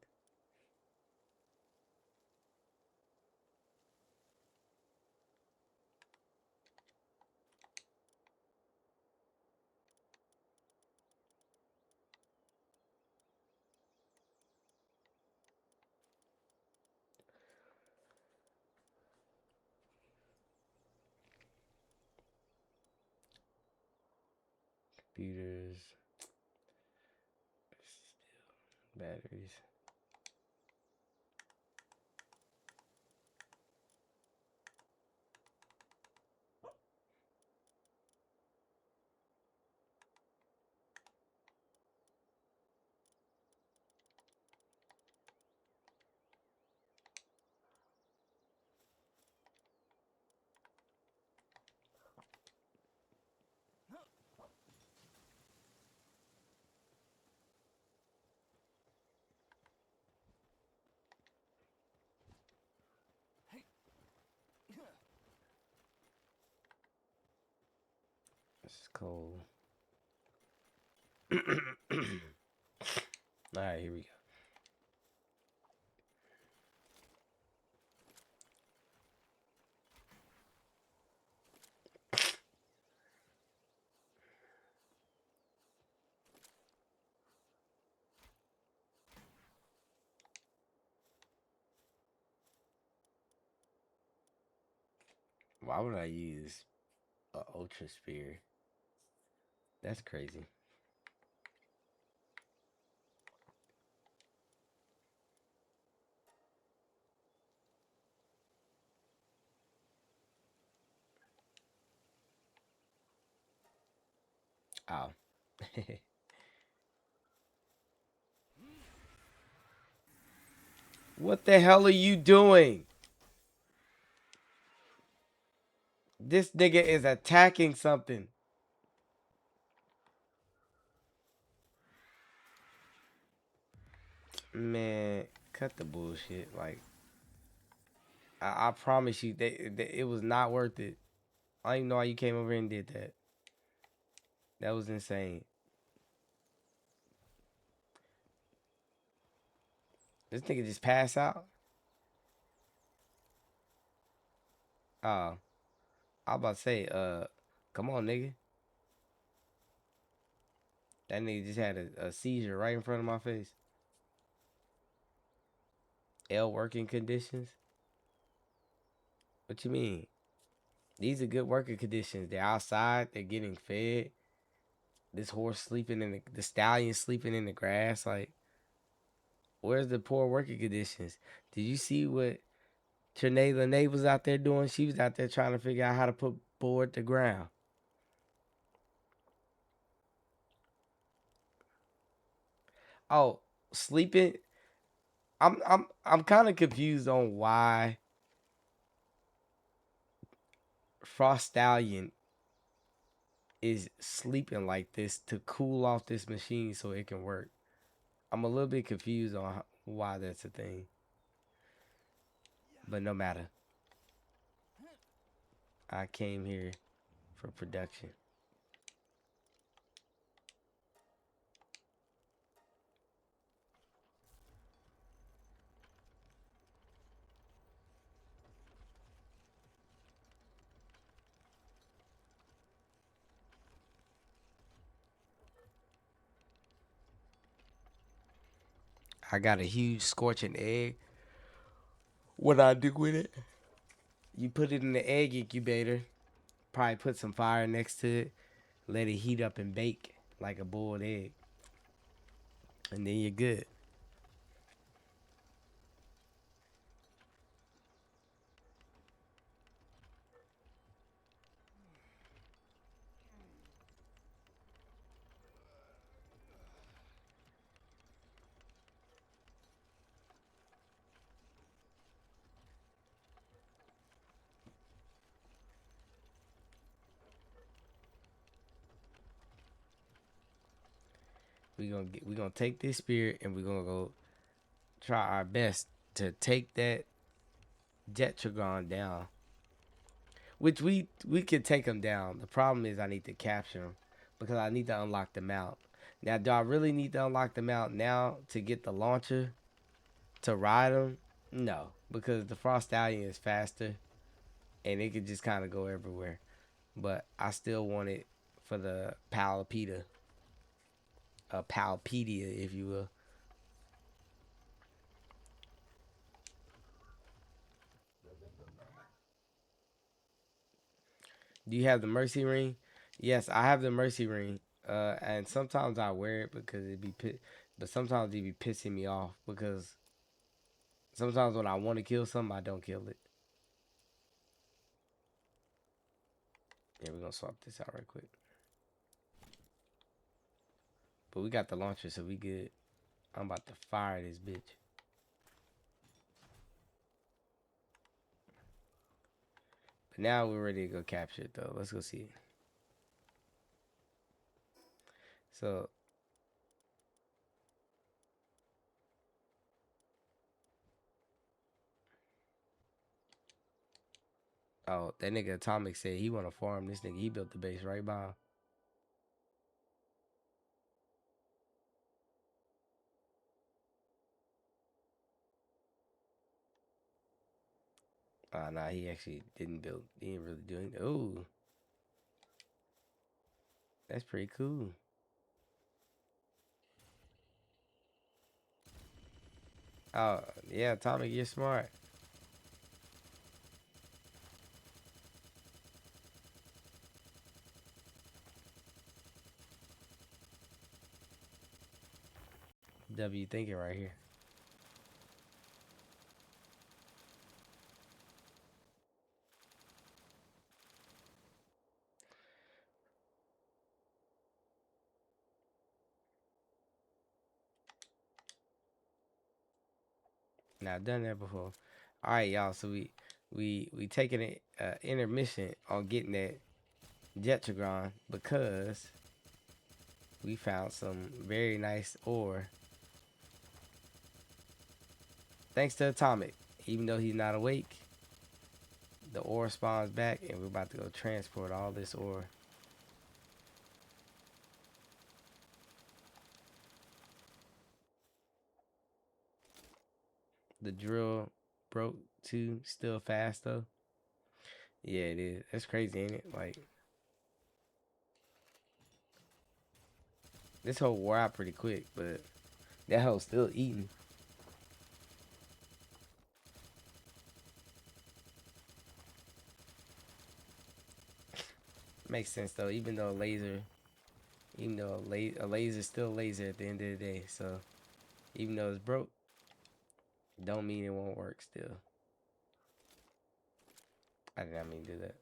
Computers, batteries. This is cold. All right, here we go. Why would I use a ultra spear? That's crazy. Oh. What the hell are you doing? This nigga is attacking something. Man, cut the bullshit. Like, I promise you, it was not worth it. I don't even know why you came over here and did that. That was insane. This nigga just pass out. Oh, I was about to say, come on, nigga. That nigga just had a seizure right in front of my face. L working conditions? What you mean? These are good working conditions. They're outside. They're getting fed. This horse sleeping in the stallion sleeping in the grass. Like, where's the poor working conditions? Did you see what Trinae Lene was out there doing? She was out there trying to figure out how to put board the ground. Oh, sleeping. I'm kind of confused on why Frost Stallion is sleeping like this to cool off this machine so it can work. I'm a little bit confused on why that's a thing. But no matter. I came here for production. I got a huge scorching egg. What I do with it? You put it in the egg incubator. Probably put some fire next to it. Let it heat up and bake like a boiled egg. And then you're good. We gonna take this spirit and we're gonna go try our best to take that Jetragon down. Which we could take him down. The problem is I need to capture him because I need to unlock the mount. Now, do I really need to unlock the mount now to get the launcher to ride him? No, because the Frost Stallion is faster and it could just kind of go everywhere. But I still want it for the Palpita, Palpedia, if you will. Do you have the Mercy Ring? Yes, I have the Mercy Ring. And sometimes I wear it because but sometimes it be pissing me off because sometimes when I want to kill something, I don't kill it. Yeah, we're gonna swap this out right quick. But we got the launcher, so we good. I'm about to fire this bitch. But now we're ready to go capture it, though. Let's go see it. So, oh, that nigga Atomic said he want to farm this nigga. He built the base right by him. Nah, he actually didn't build. He didn't really do anything. Ooh, that's pretty cool. Oh, yeah, Atomic, you're smart. W thinking right here. Now I've done that before. All right, y'all. So we taking an intermission on getting that Jetragon because we found some very nice ore. Thanks to Atomic, even though he's not awake, the ore spawns back, and we're about to go transport all this ore. The drill broke too. Still fast though. Yeah, it is. That's crazy, ain't it? Like this whole wore out pretty quick, but that hoe's still eating. Makes sense though. Even though a laser still laser at the end of the day. So even though it's broke, don't mean it won't work still. I did not mean to do that.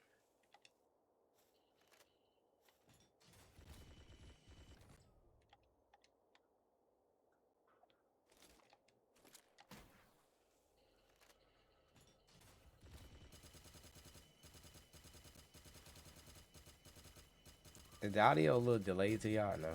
Is the audio a little delayed to y'all? No.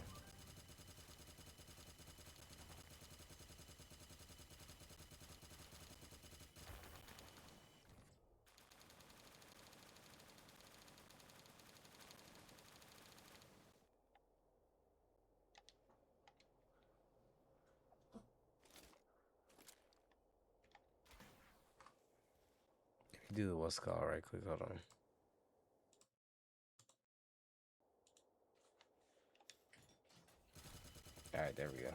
Do the what's called right quick. Hold on. All right, there we go.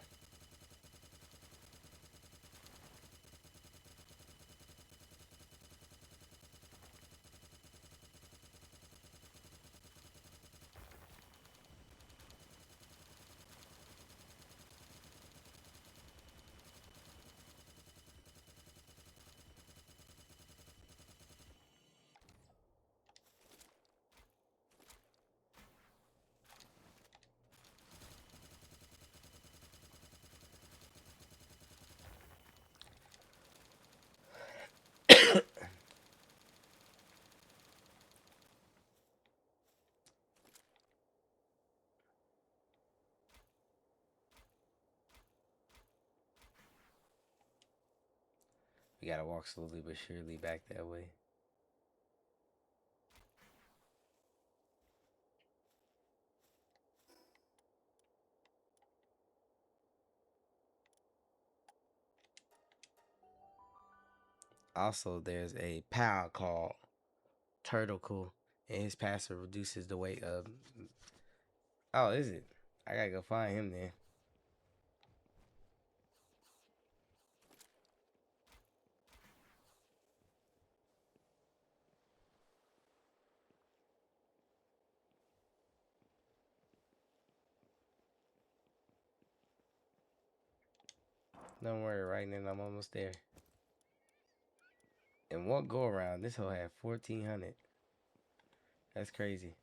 We gotta walk slowly but surely back that way. Also, there's a pal called Turtle, and his passive reduces the weight of. Oh, is it? I gotta go find him then. Don't worry, right now I'm almost there. And one go around, this hoe had 1,400. That's crazy.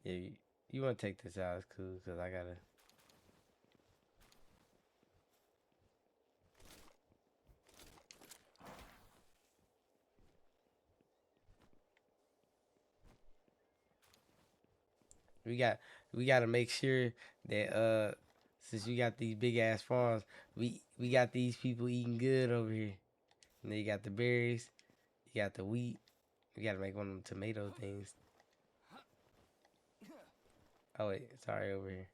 Yeah, you want to take this out? It's cool because I gotta. We got we got to make sure that since we got these big ass farms, we got these people eating good over here. And then you got the berries, you got the wheat. We got to make one of them tomato things. Oh wait, sorry, over here.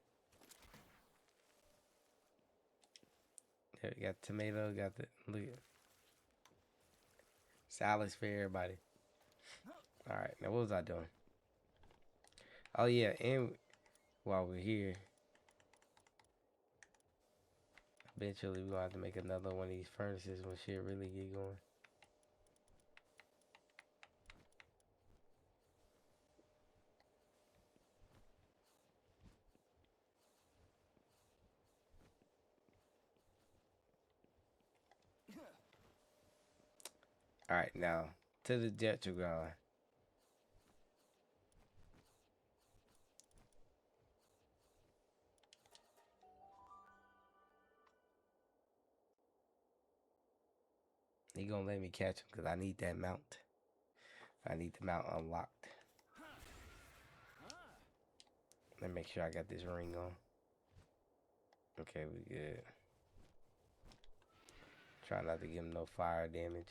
There we got tomato, got the look at salads for everybody. All right, now what was I doing? Oh yeah, and while we're here, eventually we're gonna have to make another one of these furnaces when shit really get going. All right, now to the Detragon. He gonna let me catch him because I need that mount. I need the mount unlocked. Let me make sure I got this ring on. Okay, we good. Try not to give him no fire damage.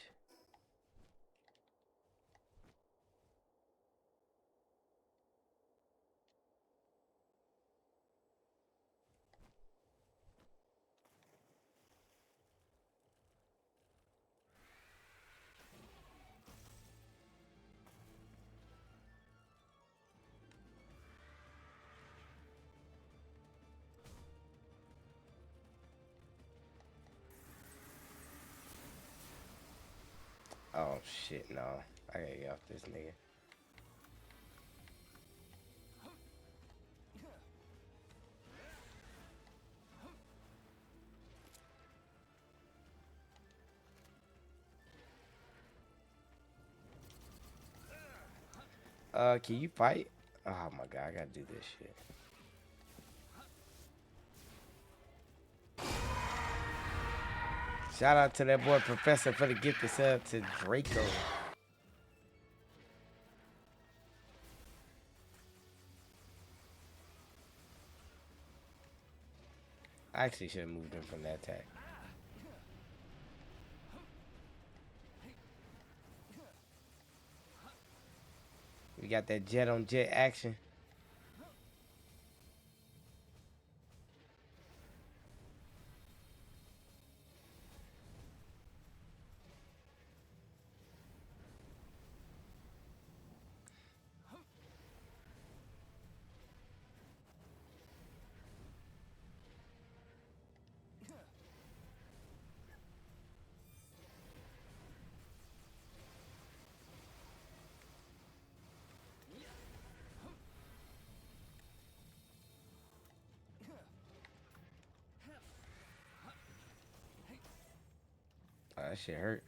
Oh shit, no. I gotta get off this nigga. Can you fight? Oh my god, I gotta do this shit. Shout out to that boy Professor for the gift of sub to Draco. I actually should have moved him from that attack. We got that jet on jet action. Oh, that shit hurt.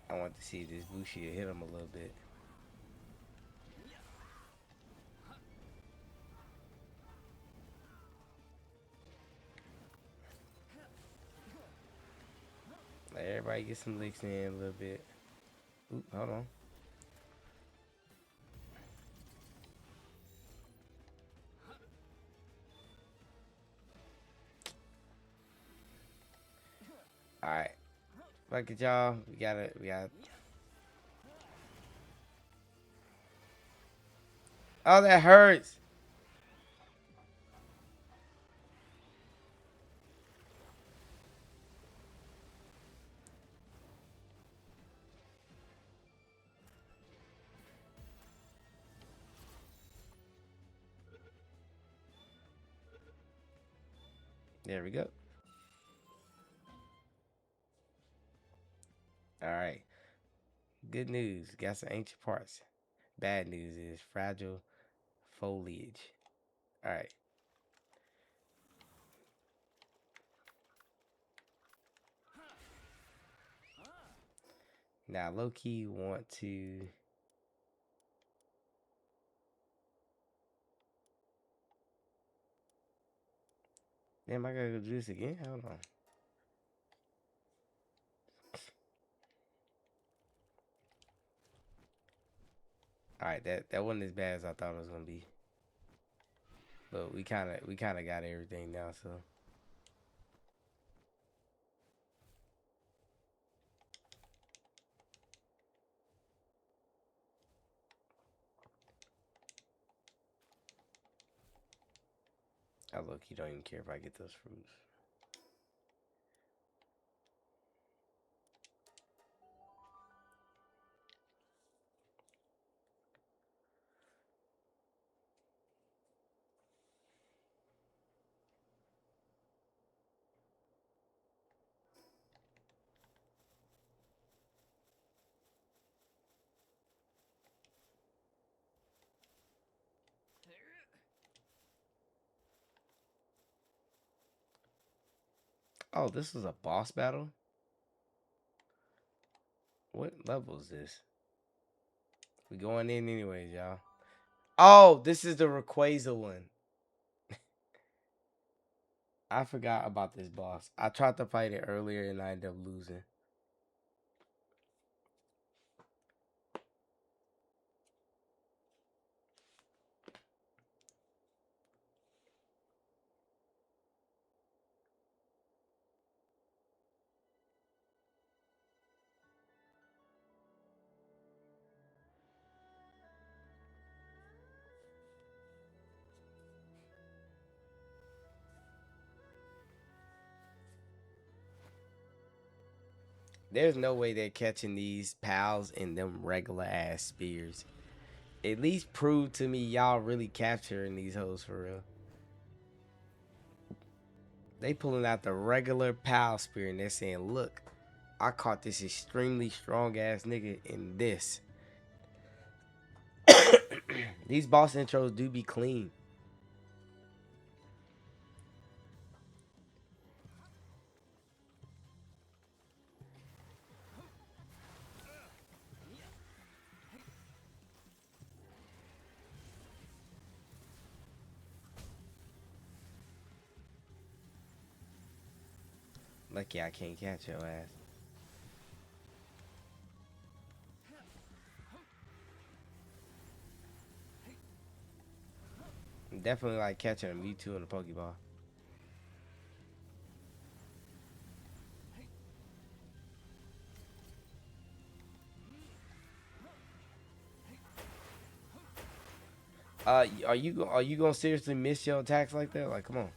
I want to see if this Bushi will hit him a little bit. Let everybody get some licks in a little bit. Oop, hold on. Alright. Fuck it, y'all. We gotta. Oh, that hurts. There we go. Alright. Good news. Got some ancient parts. Bad news is fragile foliage. Alright. Now, low key want to. Damn, I gotta go do this again? Hold on. Alright, that wasn't as bad as I thought it was gonna be. But we kinda got everything now, so. I low key don't even care if I get those fruits. Oh, this is a boss battle? What level is this? We going in anyways, y'all. Oh, this is the Rayquaza one. I forgot about this boss. I tried to fight it earlier and I ended up losing. There's no way they're catching these pals in them regular ass spears. At least prove to me y'all really capturing these hoes for real. They pulling out the regular pal spear and they're saying, look, I caught this extremely strong ass nigga in this. These boss intros do be clean. Lucky I can't catch your ass. Definitely like catching a Mewtwo in a Pokeball. Are you gonna seriously miss your attacks like that? Like, come on.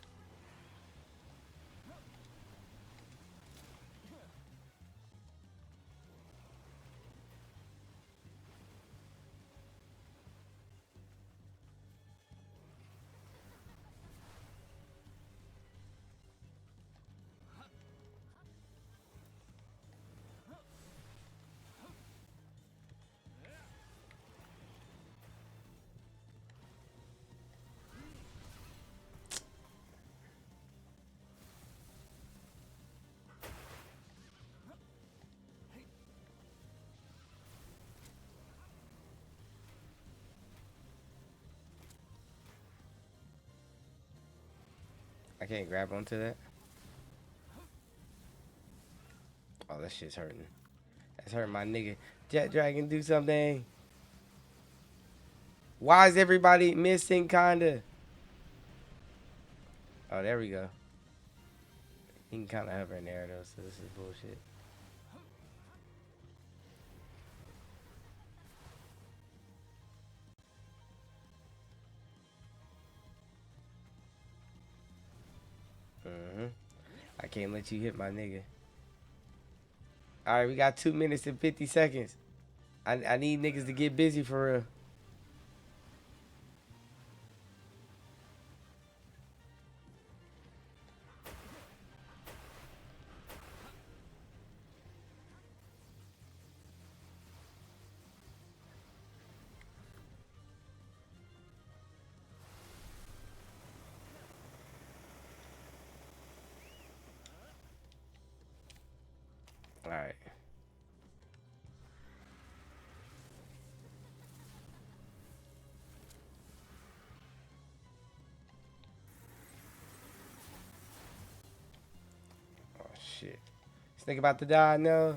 I can't grab onto that. Oh, that shit's hurting. That's hurting my nigga. Jet Dragon, do something. Why is everybody missing, kinda? Oh, there we go. He can kind of hover in there, though, so this is bullshit. I can't let you hit my nigga. Alright, we got 2 minutes and 50 seconds. I need niggas to get busy for real. Alright. Oh, shit. This nigga about to die, no.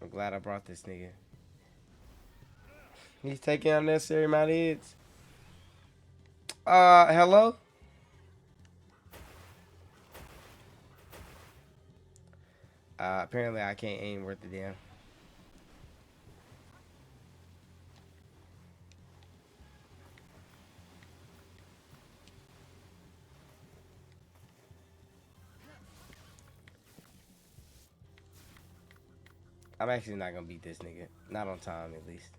I'm glad I brought this nigga. He's taking unnecessary amount of hits. Hello? Apparently I can't aim worth the damn. I'm actually not gonna beat this nigga. Not on time, at least.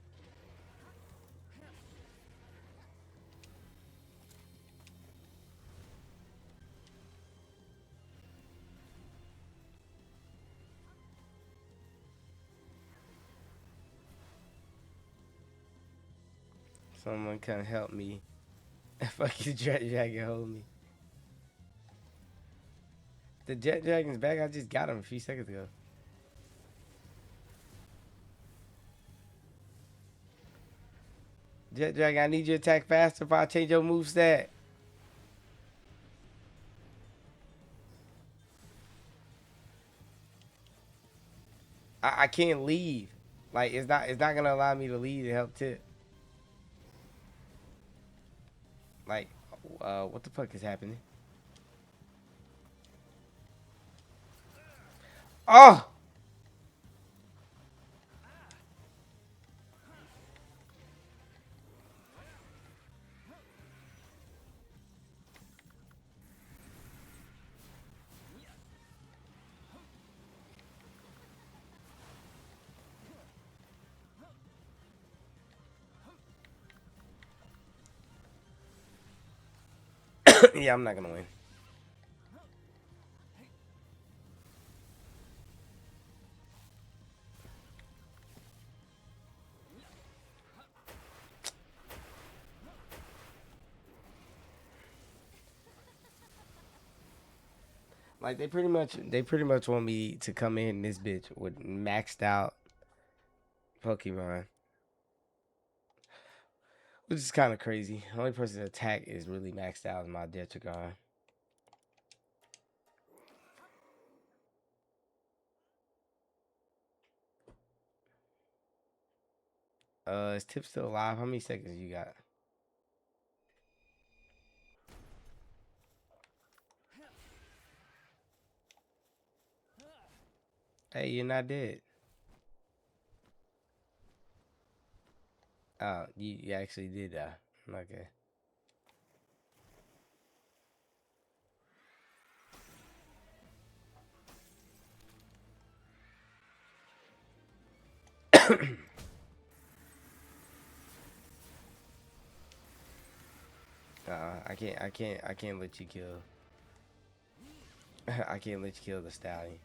Someone come help me. Fucking Jet Dragon hold me. The Jet Dragon's back. I just got him a few seconds ago. Jet Dragon, I need you to attack faster if I change your moveset. I can't leave. Like it's not gonna allow me to leave to help Tip. Like, what the fuck is happening? Oh! Yeah, I'm not gonna win. Like they pretty much want me to come in this bitch with maxed out Pokemon. Which is kind of crazy. The only person attack is really maxed out is my Detragon. Is Tip still alive? How many seconds you got? Hey, you're not dead. Oh, you actually did that. Okay. I can't let you kill. I can't let you kill the stallion.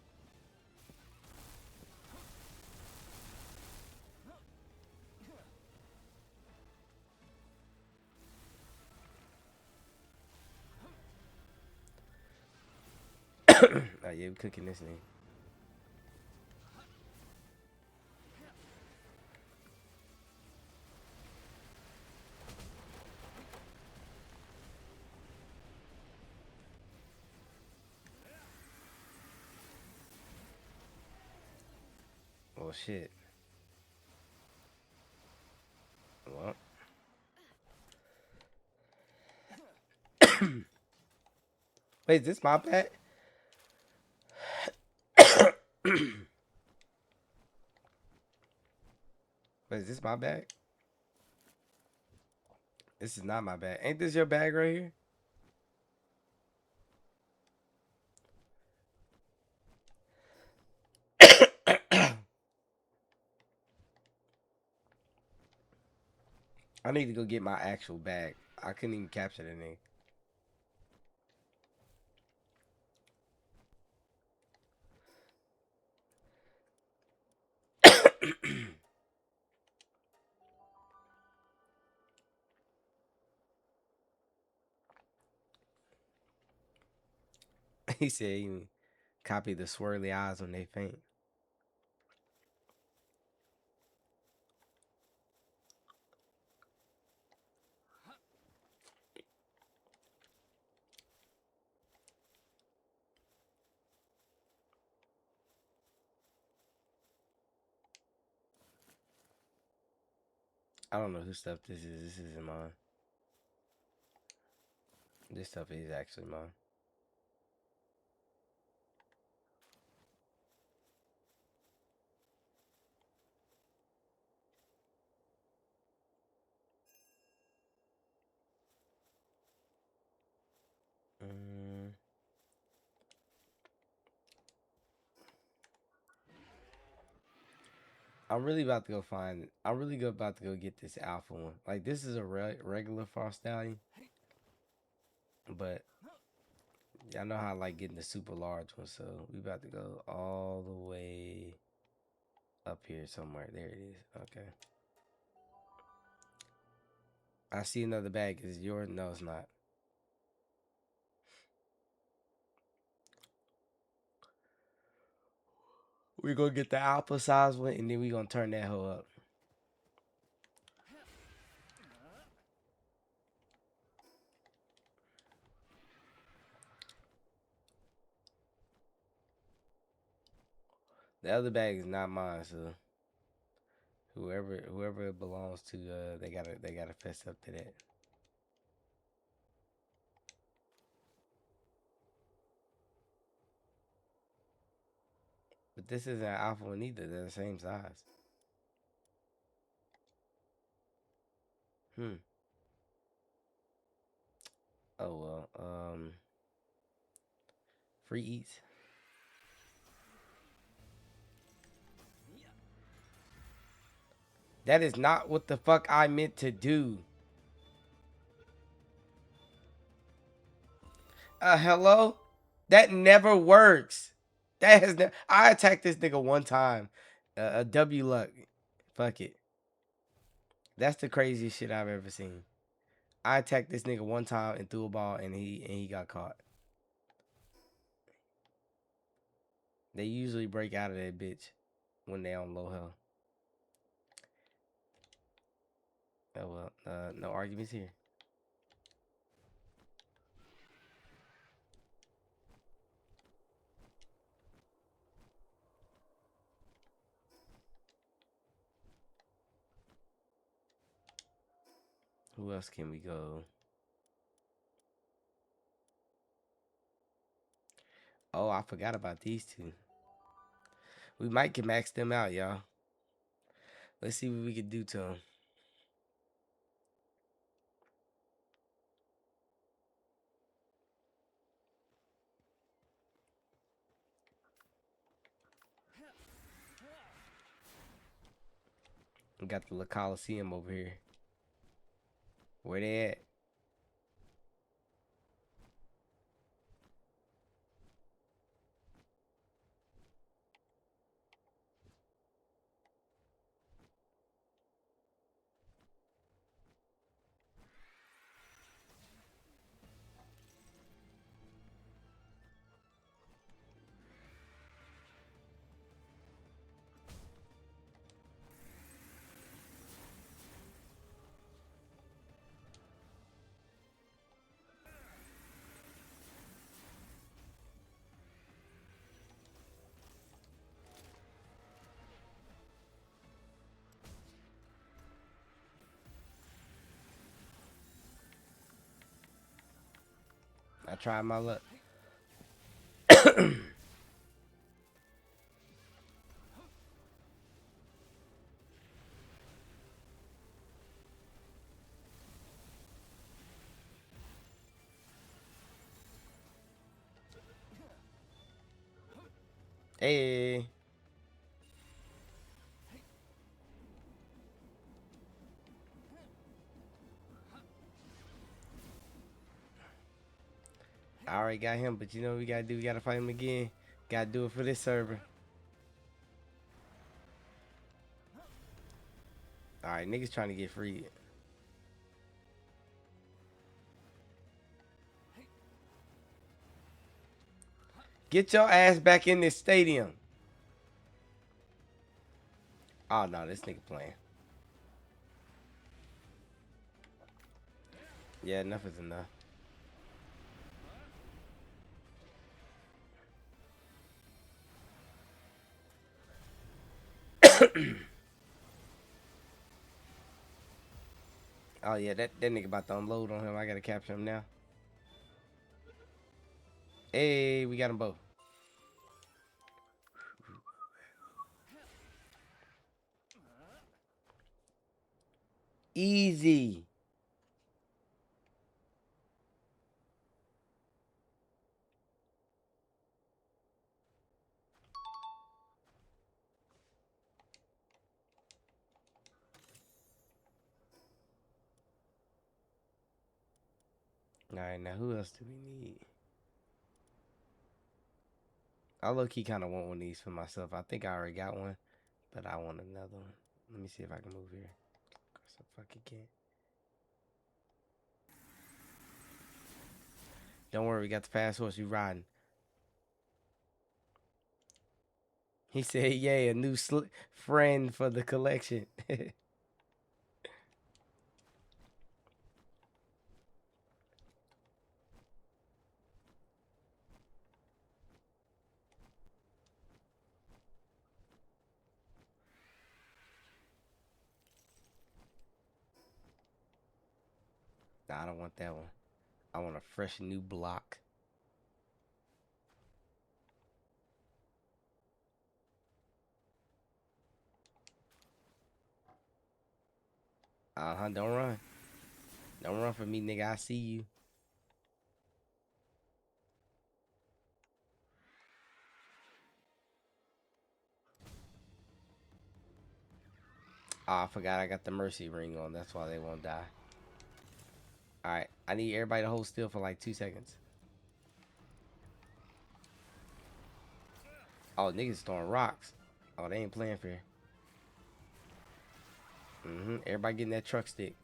Oh yeah, we cooking this thing. Well, shit. Well. Wait, is this my bag? Wait, is this my bag? This is not my bag. Ain't this your bag right here? I need to go get my actual bag. I couldn't even capture the name. He said he copy the swirly eyes when they faint. I don't know whose stuff this is. This isn't mine. This stuff is actually mine. I'm really about to go find. I'm really about to go get this alpha one. Like this is a regular frost stallion, but I know how I like getting the super large one. So we about to go all the way up here somewhere. There it is. Okay. I see another bag. Is it yours? No, it's not. We're gonna get the alpha size one, and then we're gonna turn that hoe up. The other bag is not mine, so whoever it belongs to, they gotta fess up to that. But this isn't an alpha one either. They're the same size. Oh well. Free eats. That is not what the fuck I meant to do. Hello? That never works. That has never. I attacked this nigga one time. A W luck. Fuck it. That's the craziest shit I've ever seen. I attacked this nigga one time and threw a ball and he got caught. They usually break out of that bitch when they on low health. Oh well. No arguments here. Who else can we go? Oh, I forgot about these two. We might can max them out, y'all. Let's see what we can do to them. We got the La Coliseum over here. Where they at? I tried my luck. Hey. I already got him, but you know what we gotta do? We gotta fight him again. Gotta do it for this server. Alright, niggas trying to get free. Get your ass back in this stadium. Oh no, this nigga playing. Yeah, enough is enough. Oh yeah, that nigga about to unload on him. I gotta capture him now. Hey, we got them both. Easy. Alright, now who else do we need? I low-key kind of want one of these for myself. I think I already got one, but I want another one. Let me see if I can move here. Of course I fucking can't. Don't worry, we got the fast horse. You riding. He said, yay, a new friend for the collection. Nah, I don't want that one. I want a fresh new block. Uh-huh, don't run. Don't run from me, nigga. I see you. Oh, I forgot I got the mercy ring on. That's why they won't die. Alright, I need everybody to hold still for like 2 seconds. Oh, niggas throwing rocks. Oh, they ain't playing fair. Everybody getting that truck stick.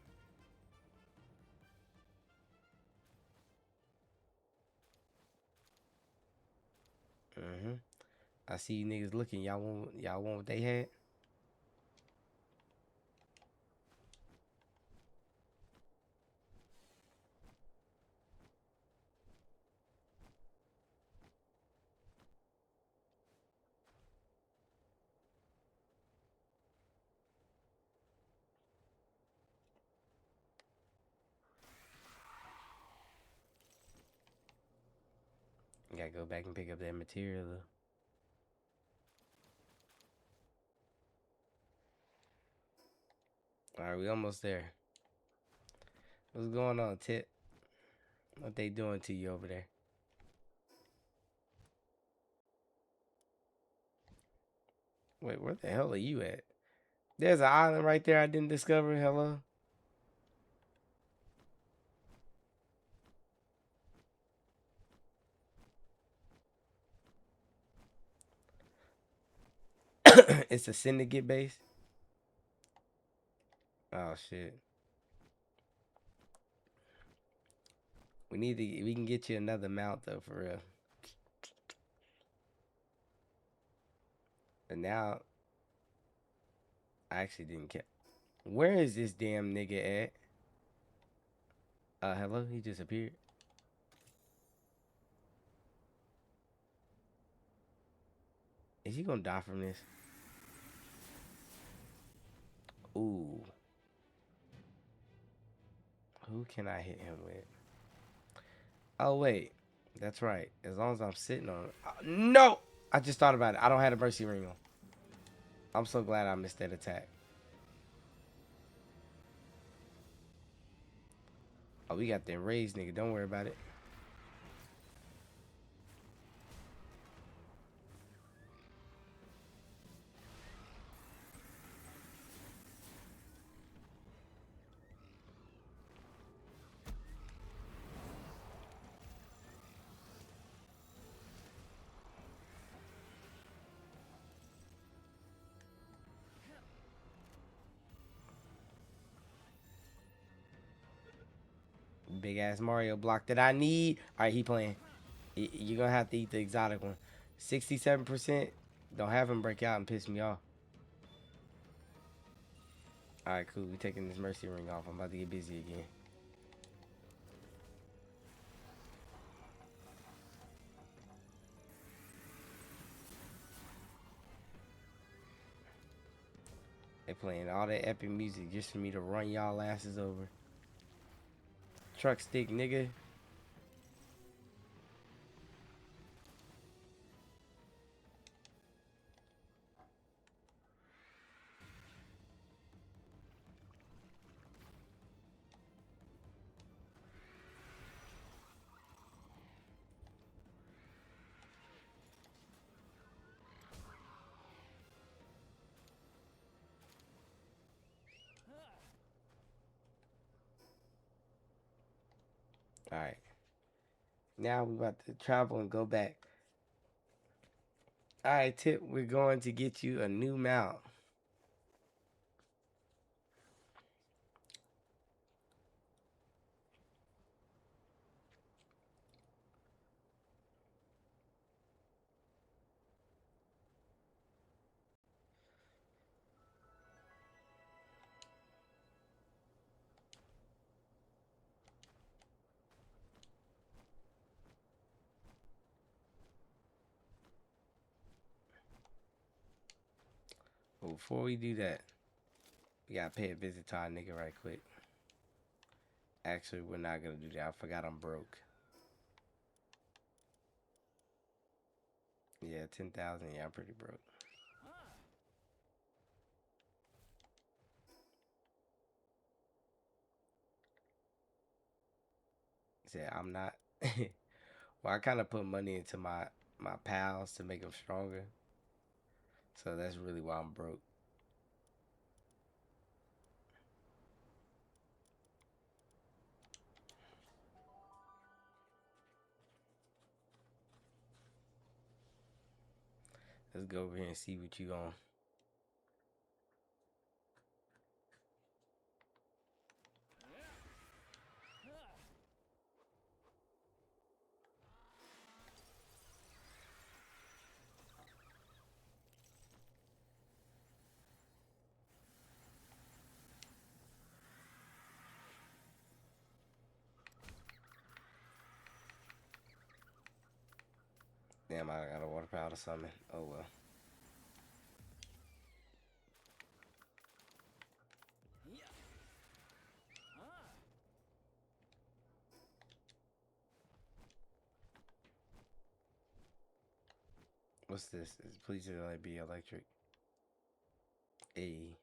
I see you niggas looking. Y'all want what they had? Gotta go back and pick up that material though. Alright, we almost there. What's going on, Tip? What they doing to you over there? Wait, where the hell are you at? There's an island right there I didn't discover. Hello? It's a syndicate base? Oh, shit. We can get you another mount, though, for real. But now, I actually didn't care. Where is this damn nigga at? Hello? He disappeared. Is he gonna die from this? Ooh. Who can I hit him with? Oh, wait. That's right. As long as I'm sitting on it. No! I just thought about it. I don't have a mercy ring on. I'm so glad I missed that attack. Oh, we got them raised, nigga. Don't worry about it. Big ass Mario block that I need. All right, he playing. You're gonna have to eat the exotic one. 67%. Don't have him break out and piss me off. All right, cool. We taking this mercy ring off. I'm about to get busy again. They playing all that epic music just for me to run y'all asses over. Truck stick, nigga. All right. Now we about to travel and go back. All right, Tip. We're going to get you a new mount. But before we do that, we gotta pay a visit to our nigga right quick. Actually, we're not gonna do that. I forgot I'm broke. Yeah, 10,000. Yeah, I'm pretty broke. Said I'm not. Well, I kind of put money into my pals to make them stronger. So that's really why I'm broke. Let's go over here and see what you on. Damn, I got a water powder summon. Oh well. What's this? Please let it be electric. A.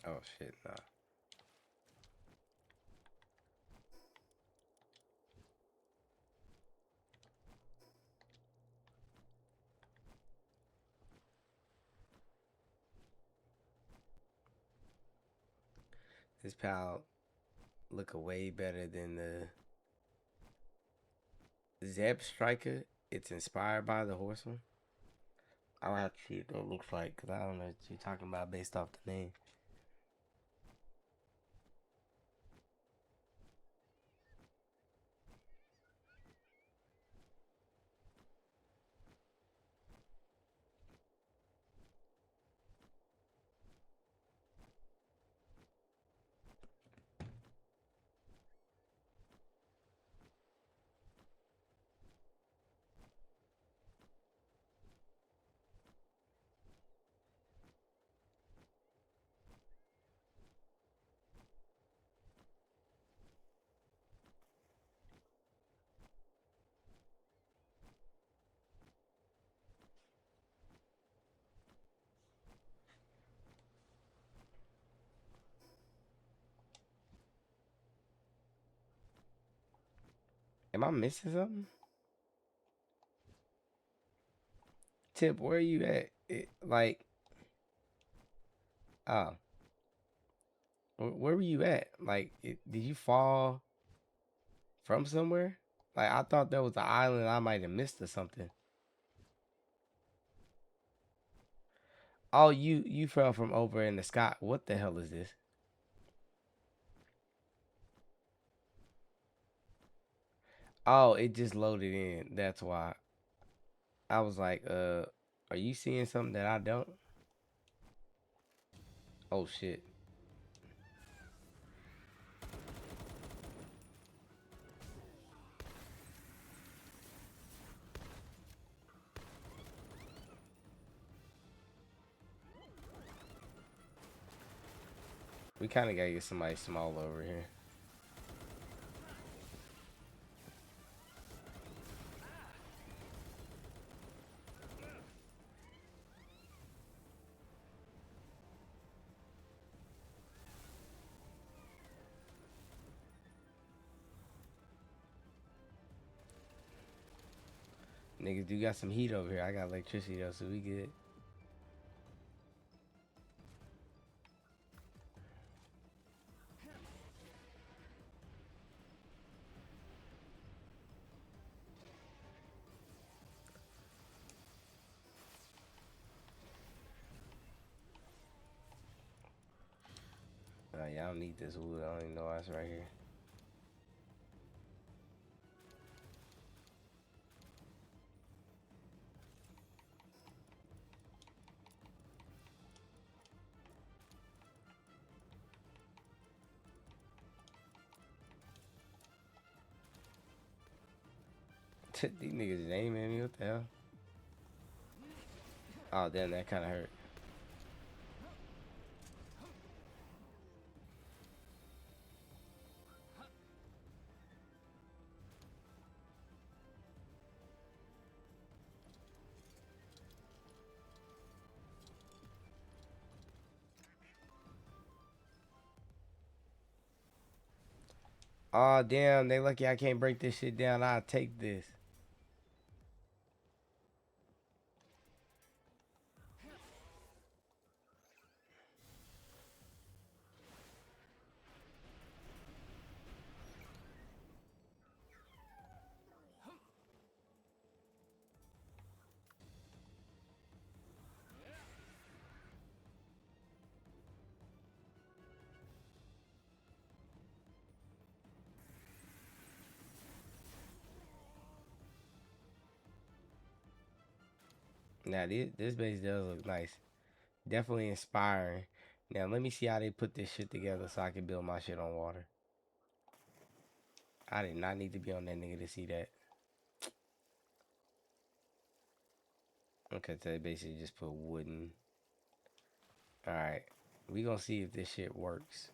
Oh shit, nah. This pal look way better than the Zeb Striker. It's inspired by the horse one. I'll have to see what that looks like because I don't know what you're talking about based off the name. Am I missing something? Tip, where are you at? Oh, where were you at? Did you fall from somewhere? Like, I thought that was the island I might have missed or something. Oh, you fell from over in the sky. What the hell is this? Oh, it just loaded in. That's why. I was like, are you seeing something that I don't? Oh shit. We kind of gotta get somebody small over here. Niggas do got some heat over here. I got electricity though, so we good. Y'all don't need this wood. I don't even know why it's right here. These niggas is aiming at me. What the hell? Oh, damn, that kind of hurt. Oh, damn, they lucky I can't break this shit down. I'll take this. Now this base does look nice. Definitely inspiring. Now let me see how they put this shit together so I can build my shit on water. I did not need to be on that nigga to see that. Okay, so they basically just put wooden. Alright. We gonna see if this shit works.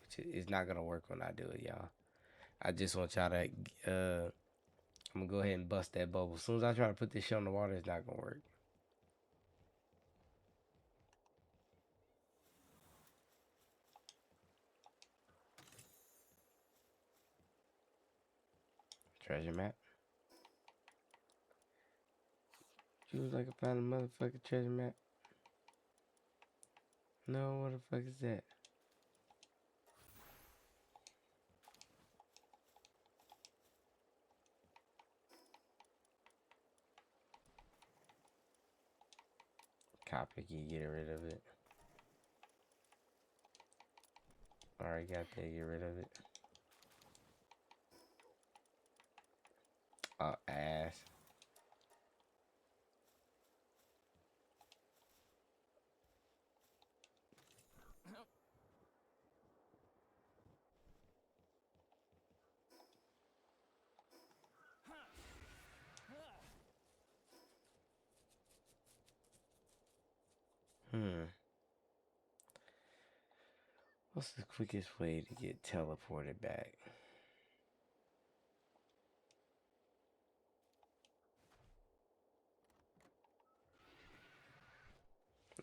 Which is not gonna work when I do it, y'all. I just want y'all to I'm gonna go ahead and bust that bubble. As soon as I try to put this shit on the water, it's not gonna work. Treasure map. Feels like I found a motherfucking treasure map. No, what the fuck is that? Copy, can you get rid of it? Alright, got that, get rid of it. Oh, ass. What's the quickest way to get teleported back?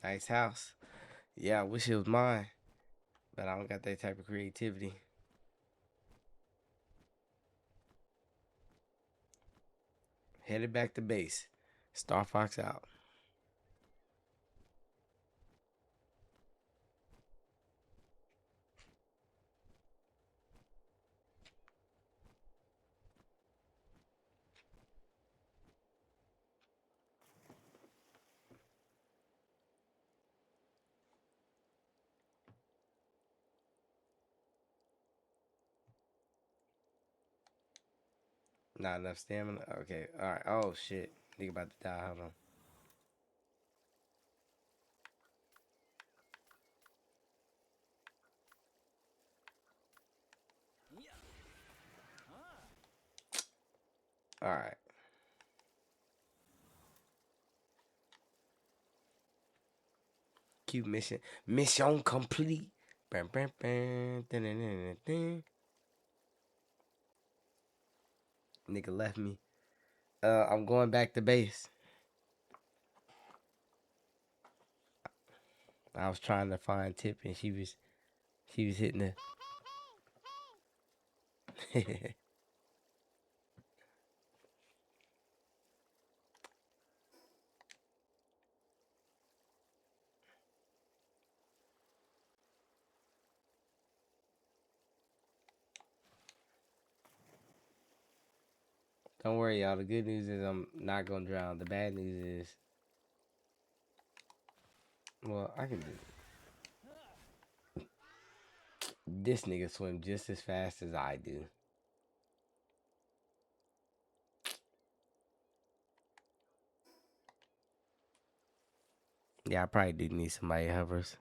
Nice house. Yeah, I wish it was mine. But I don't got that type of creativity. Headed back to base. Star Fox out. Not enough stamina? Okay, alright. Oh, shit. Nigga about to die. Hold on. Alright. Cute mission. Mission complete. Bam, bam, bam. Dun, dun, dun, dun, dun. Nigga left me. I'm going back to base. I was trying to find Tip and she was hitting the Don't worry, y'all. The good news is I'm not gonna drown. The bad news is, well, I can do it. This nigga swim just as fast as I do. Yeah, I probably do need somebody hovers.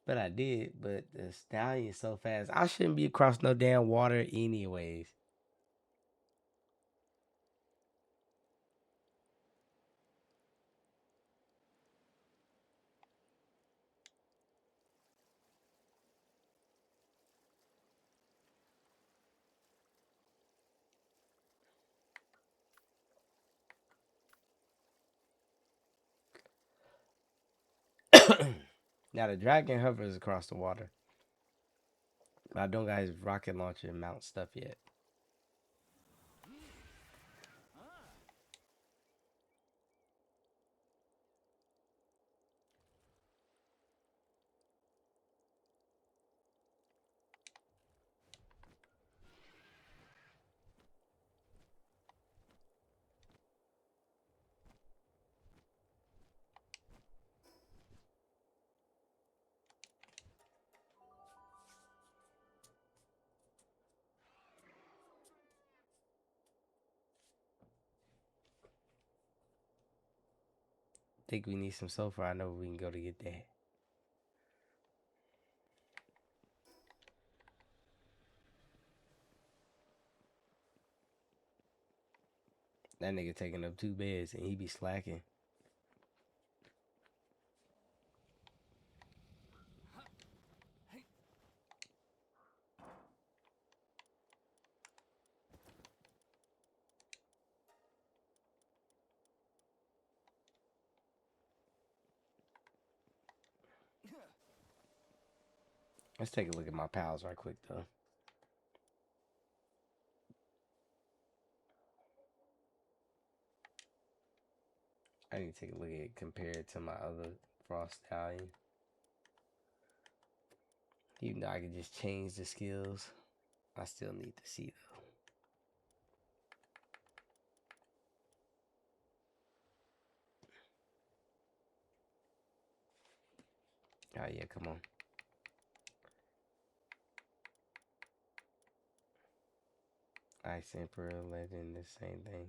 But I did, but the stallion is so fast. I shouldn't be across no damn water anyways. Now the dragon hovers across the water. But I don't got his rocket launcher and mount stuff yet. Think we need some sulfur. I know we can go to get that. That nigga taking up 2 beds and he be slacking. Let's take a look at my pals right quick though. I need to take a look at it compared to my other Frost Stallion. Even though I could just change the skills, I still need to see though. Oh yeah, come on. Ice Emperor, Legend, the same thing.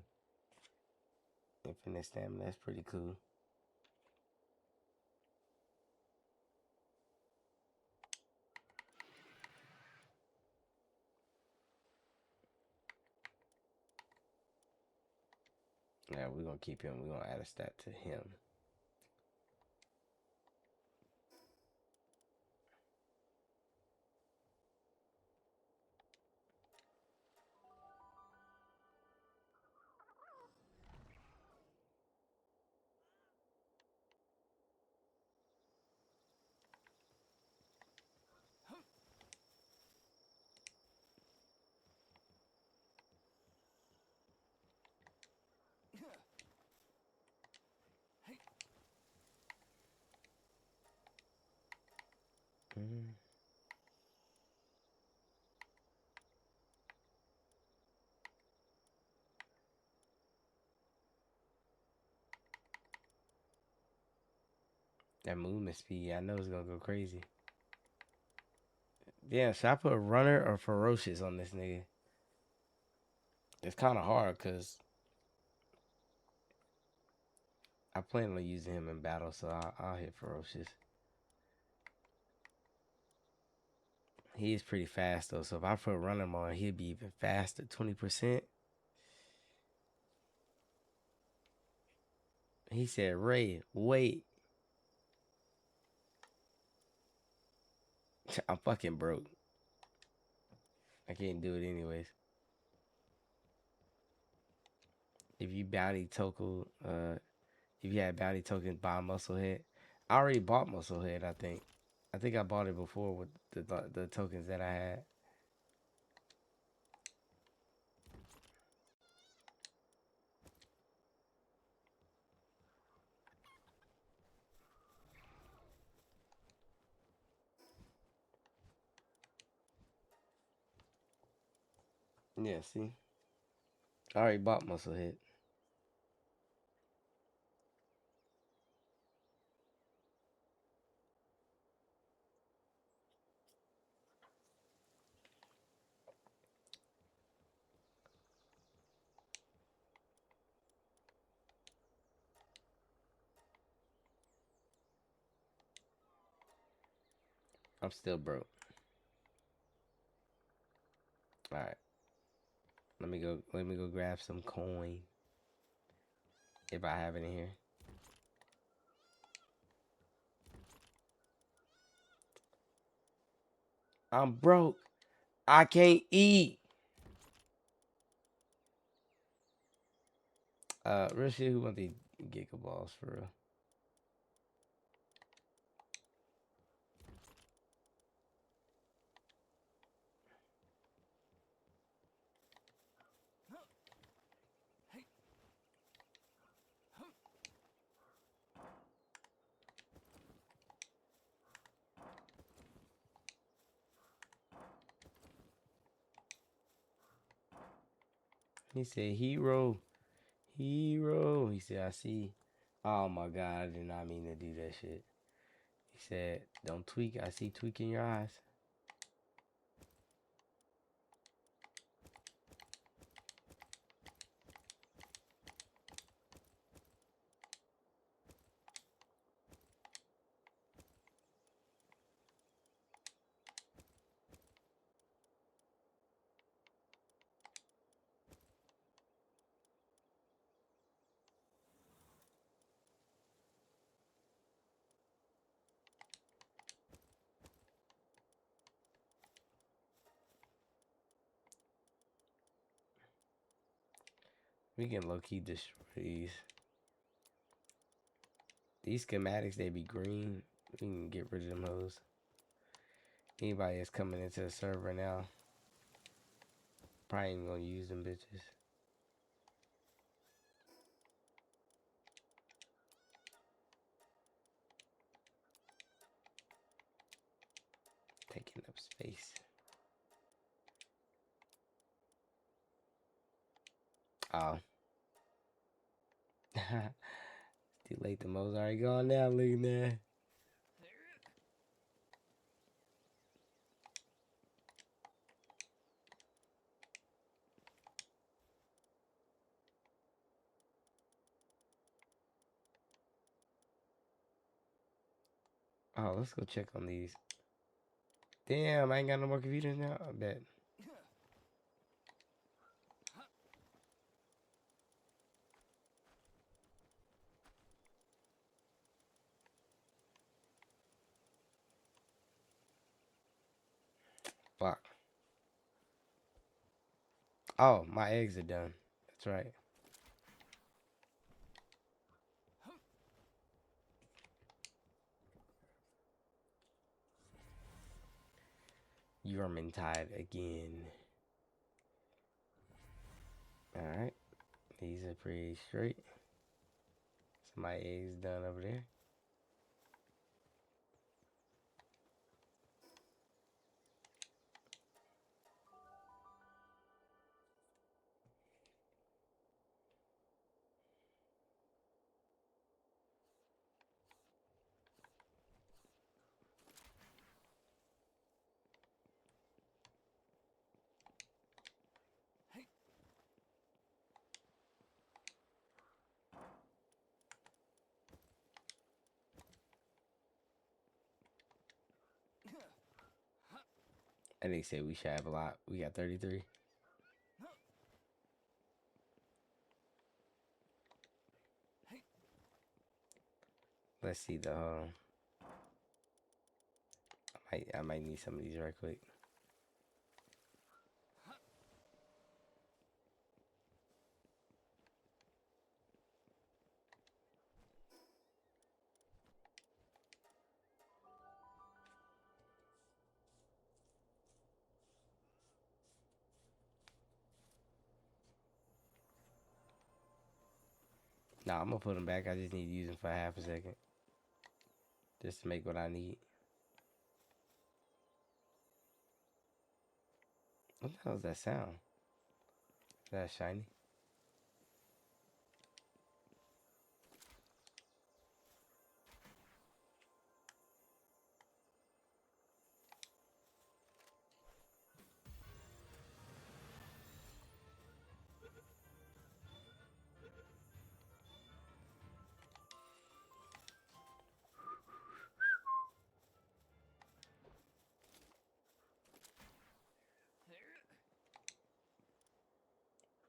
Infinite Stamina, that's pretty cool. Yeah, we're gonna keep him. We're gonna add a stat to him. That movement speed, I know it's gonna go crazy. Yeah, should I put runner or ferocious on this nigga? It's kind of hard because I plan on using him in battle, so I'll hit ferocious. He is pretty fast though, so if I put runner on, he'd be even faster, 20%. He said, Ray, wait. I'm fucking broke. I can't do it anyways. If you bounty token, if you had bounty tokens, buy Musclehead. I already bought Musclehead, I think. I think I bought it before with the tokens that I had. Yeah, see? I already bought Musclehead. I'm still broke. Alright. Let me go grab some coin. If I have it in here. I'm broke. I can't eat. Real shit, who want the Giga Balls for real? He said, hero. Hero. He said, I see. Oh my god, I did not mean to do that shit. He said, don't tweak. I see tweak in your eyes. We can low key destroy these. These schematics, they be green. We can get rid of them hoes. Anybody that's coming into the server now, probably ain't gonna use them bitches. Taking up space. Oh. It's too late. The mo's already gone now. Look at that. Oh, let's go check on these. Damn, I ain't got no more computers now. I bet. Fuck. Oh, my eggs are done. That's right. You're tied again. Alright. These are pretty straight. So my eggs done over there. And they said we should have a lot. We got 33. Let's see the I might need some of these right quick. Nah, I'm gonna put them back. I just need to use them for half a second. Just to make what I need. What the hell is that sound? Is that shiny?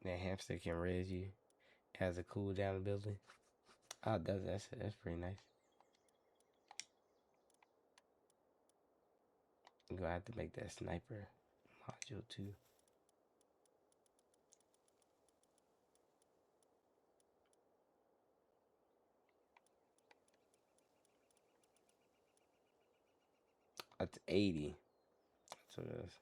That hamster can res you. Has a cooldown ability. Oh, it does. That's pretty nice. I'm gonna have to make that sniper module too. That's 80. That's what it is.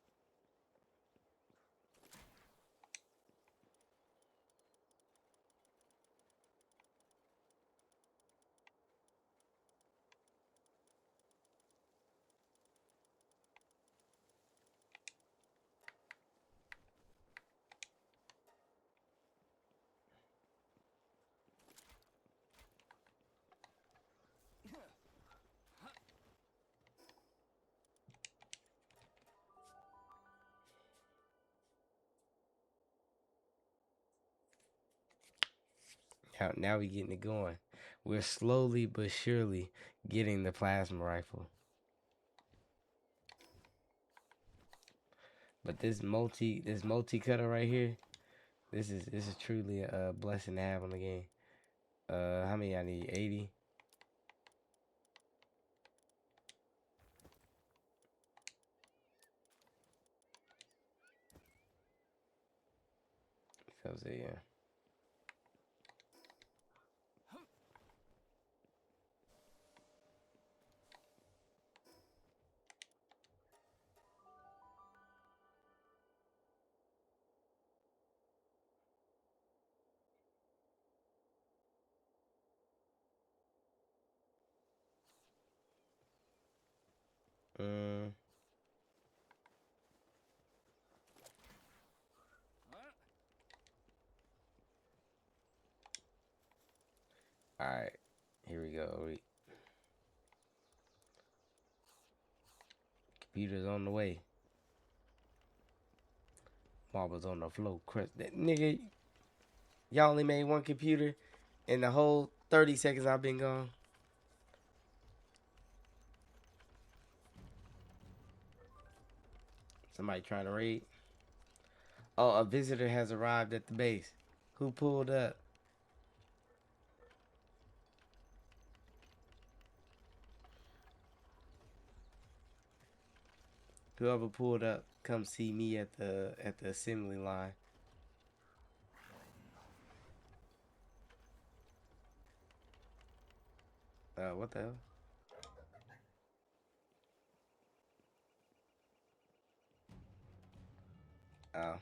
Now we getting it going. We're slowly but surely getting the plasma rifle. But this multi cutter right here, this is truly a blessing to have on the game. How many I need? 80. So yeah. Mm. All right, here we go. Computer's on the way. Marbles on the floor. Chris, that nigga, y'all only made one computer in the whole 30 seconds I've been gone. Somebody trying to raid. Oh, a visitor has arrived at the base. Who pulled up? Whoever pulled up, come see me at the assembly line. What the hell? Oh.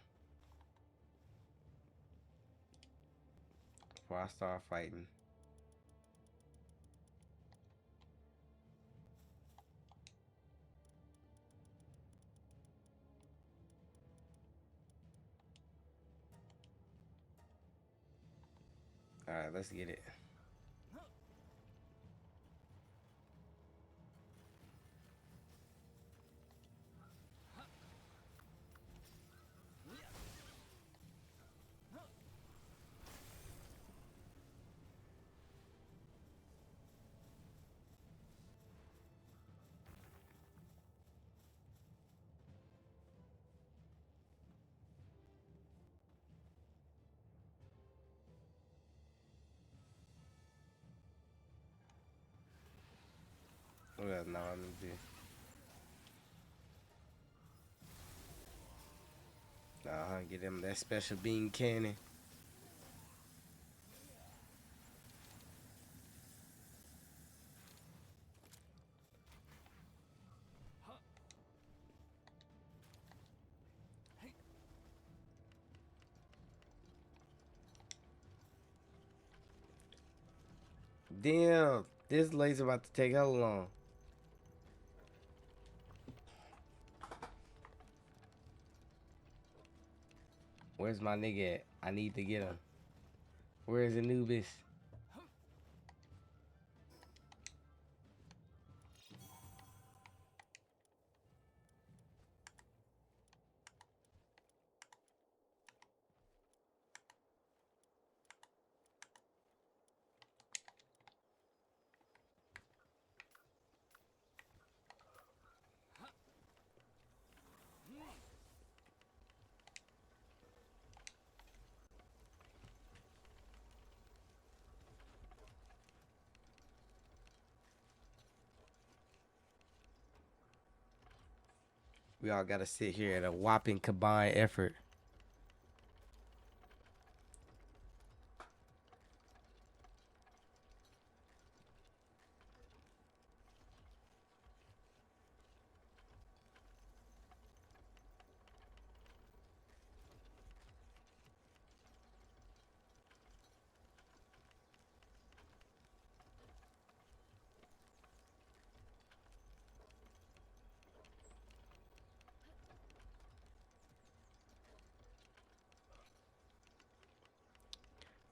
Before I start fighting. Alright, let's get it. Well, no, I need to. Get him that special beam cannon. Damn, this laser about to take hella long. Where's my nigga at? I need to get him. Where's Anubis? We all gotta sit here at a whopping combined effort.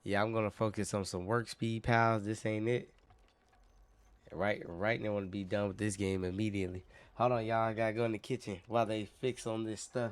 Yeah, I'm gonna focus on some work speed, pals. This ain't it. Right now, I want to be done with this game immediately. Hold on, y'all. I gotta go in the kitchen while they fix on this stuff.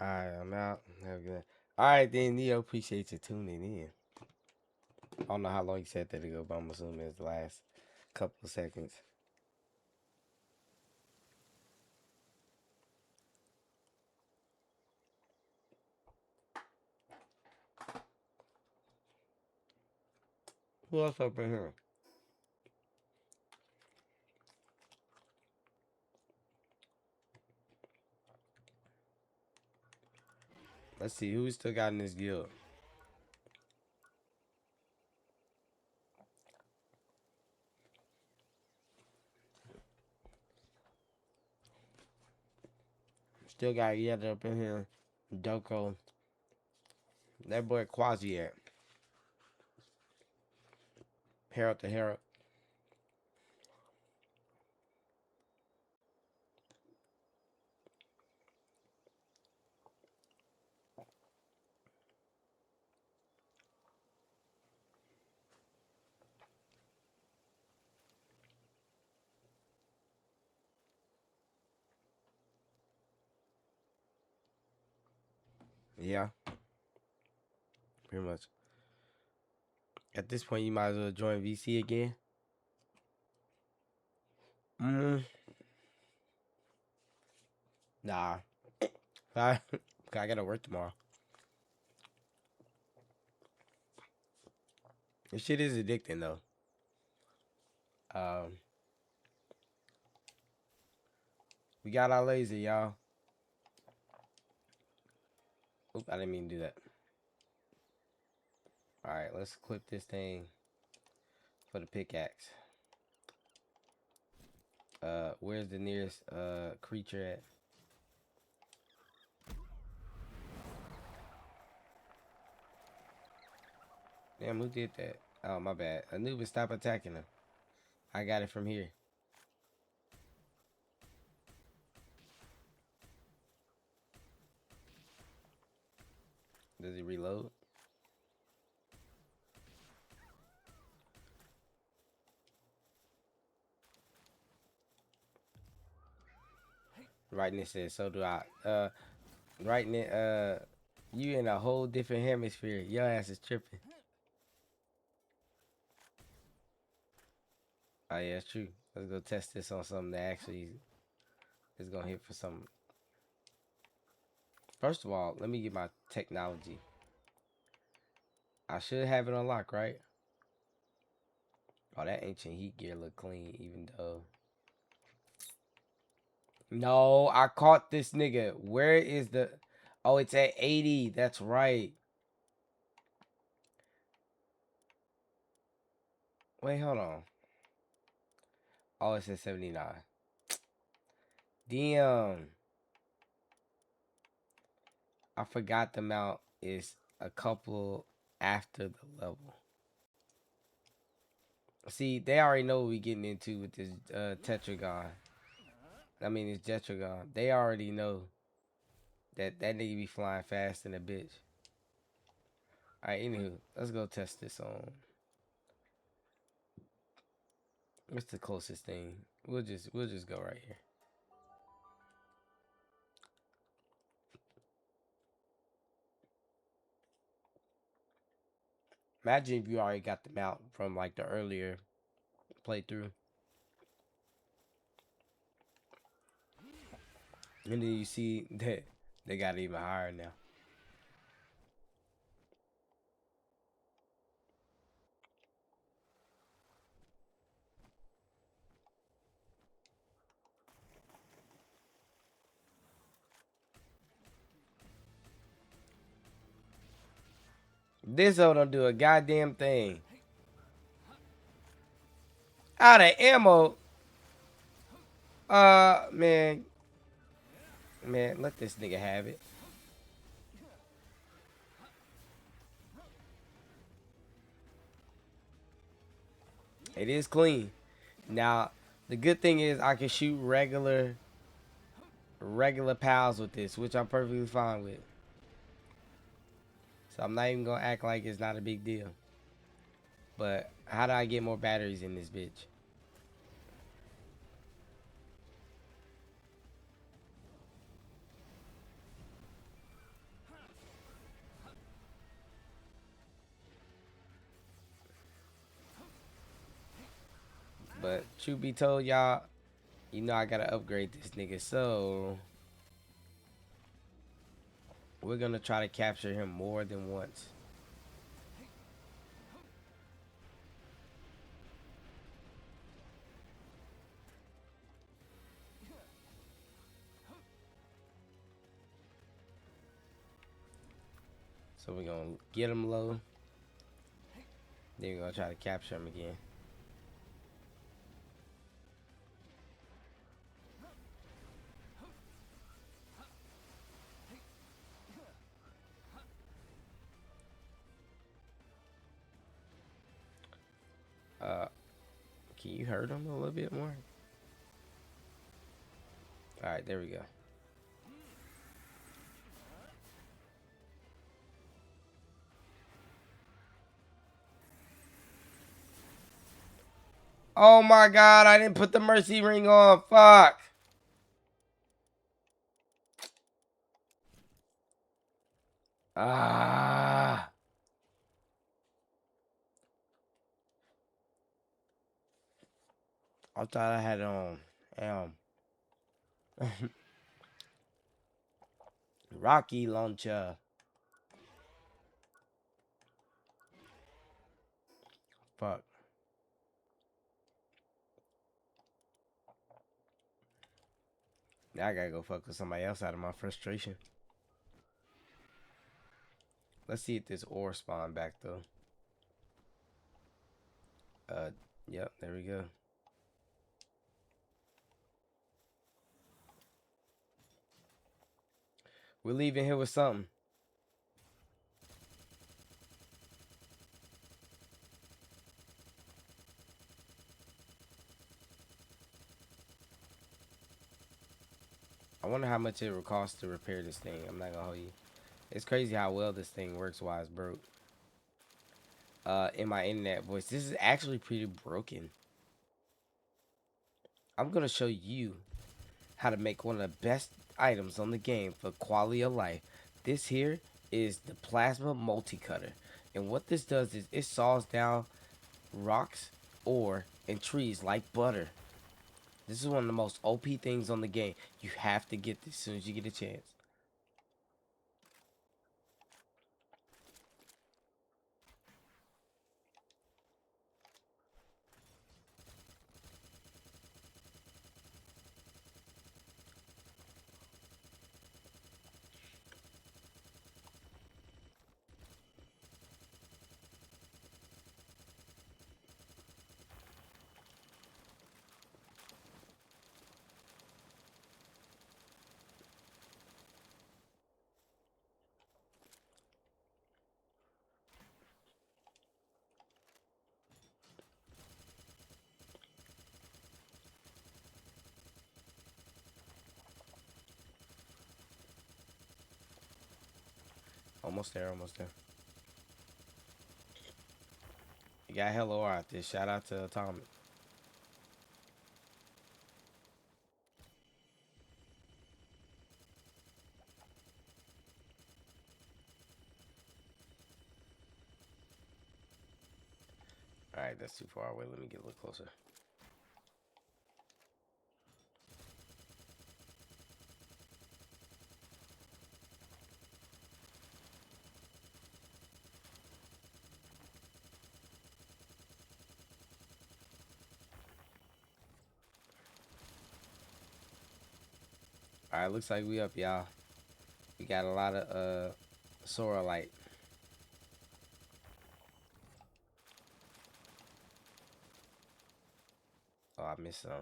Alright, I'm out. Have a good. Alright then, Neo, appreciate you tuning in. I don't know how long you said that ago, but I'm assuming it's the last couple of seconds. Who else up in here? Let's see who we still got in this guild. Still got Yetta up in here. Doko. That boy Quasi at. Harold to Harold. Yeah, pretty much. At this point, you might as well join VC again. Nah. I gotta work tomorrow. This shit is addicting though. We got our laser, y'all. Oop, I didn't mean to do that. Alright, let's equip this thing for the pickaxe. Where's the nearest creature at? Damn, who did that? Oh, my bad. Anubis, stop attacking him. I got it from here. Does he reload? Right, it says, so do I. Right, you in a whole different hemisphere. Your ass is tripping. Oh yeah, it's true. Let's go test this on something that actually is gonna hit for something. First of all, let me get my technology. I should have it unlocked, right? Oh, that ancient heat gear look clean, even though. No, I caught this nigga. Where is the? Oh, it's at 80. That's right. Wait, hold on. Oh, it's at 79. Damn. I forgot the mount is a couple after the level. See, they already know what we getting into with this Tetragon. I mean, it's Jetragon. They already know that nigga be flying fast in a bitch. Alright, anywho, let's go test this on. What's the closest thing? We'll just go right here. Imagine if you already got the mount from like the earlier playthrough. And then you see that they got even higher now. This hoe don't do a goddamn thing. Out of ammo. Man. Man, let this nigga have it. It is clean. Now, the good thing is I can shoot regular pals with this, which I'm perfectly fine with. So I'm not even gonna act like it's not a big deal. But how do I get more batteries in this bitch? truth be told, y'all, you know I gotta upgrade this nigga. So we're gonna try to capture him more than once. So we're gonna get him low. Then we're gonna try to capture him again. Can you hurt him a little bit more? Alright, there we go. Oh my god, I didn't put the mercy ring on. Fuck. Ah. I thought I had it on. Rocky launcher. Fuck. Now I gotta go fuck with somebody else out of my frustration. Let's see if this ore spawn back though. Yep, there we go. We're leaving here with something. I wonder how much it would cost to repair this thing. I'm not gonna hold you. It's crazy how well this thing works while it's broke. In my internet voice, this is actually pretty broken. I'm gonna show you how to make one of the best items on the game for quality of life. This here is the plasma multi-cutter. And what this does is it saws down rocks, ore, and trees like butter. This is one of the most OP things on the game. You have to get this as soon as you get a chance. Almost there, almost there. You got hella ore out there. Shout out to Atomic. Alright, that's too far away. Let me get a little closer. Alright, looks like we up, y'all. We got a lot of Sora light. Oh, I missed some.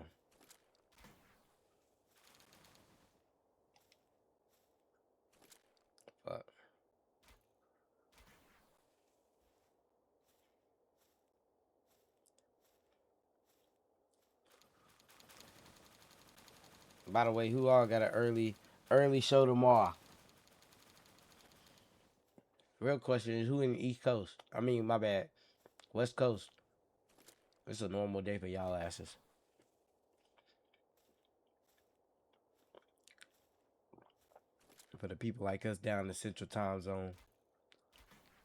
Fuck. By the way, who all got an early show tomorrow? Real question is who in the East Coast? I mean, my bad. West Coast. It's a normal day for y'all asses. For the people like us down the Central Time Zone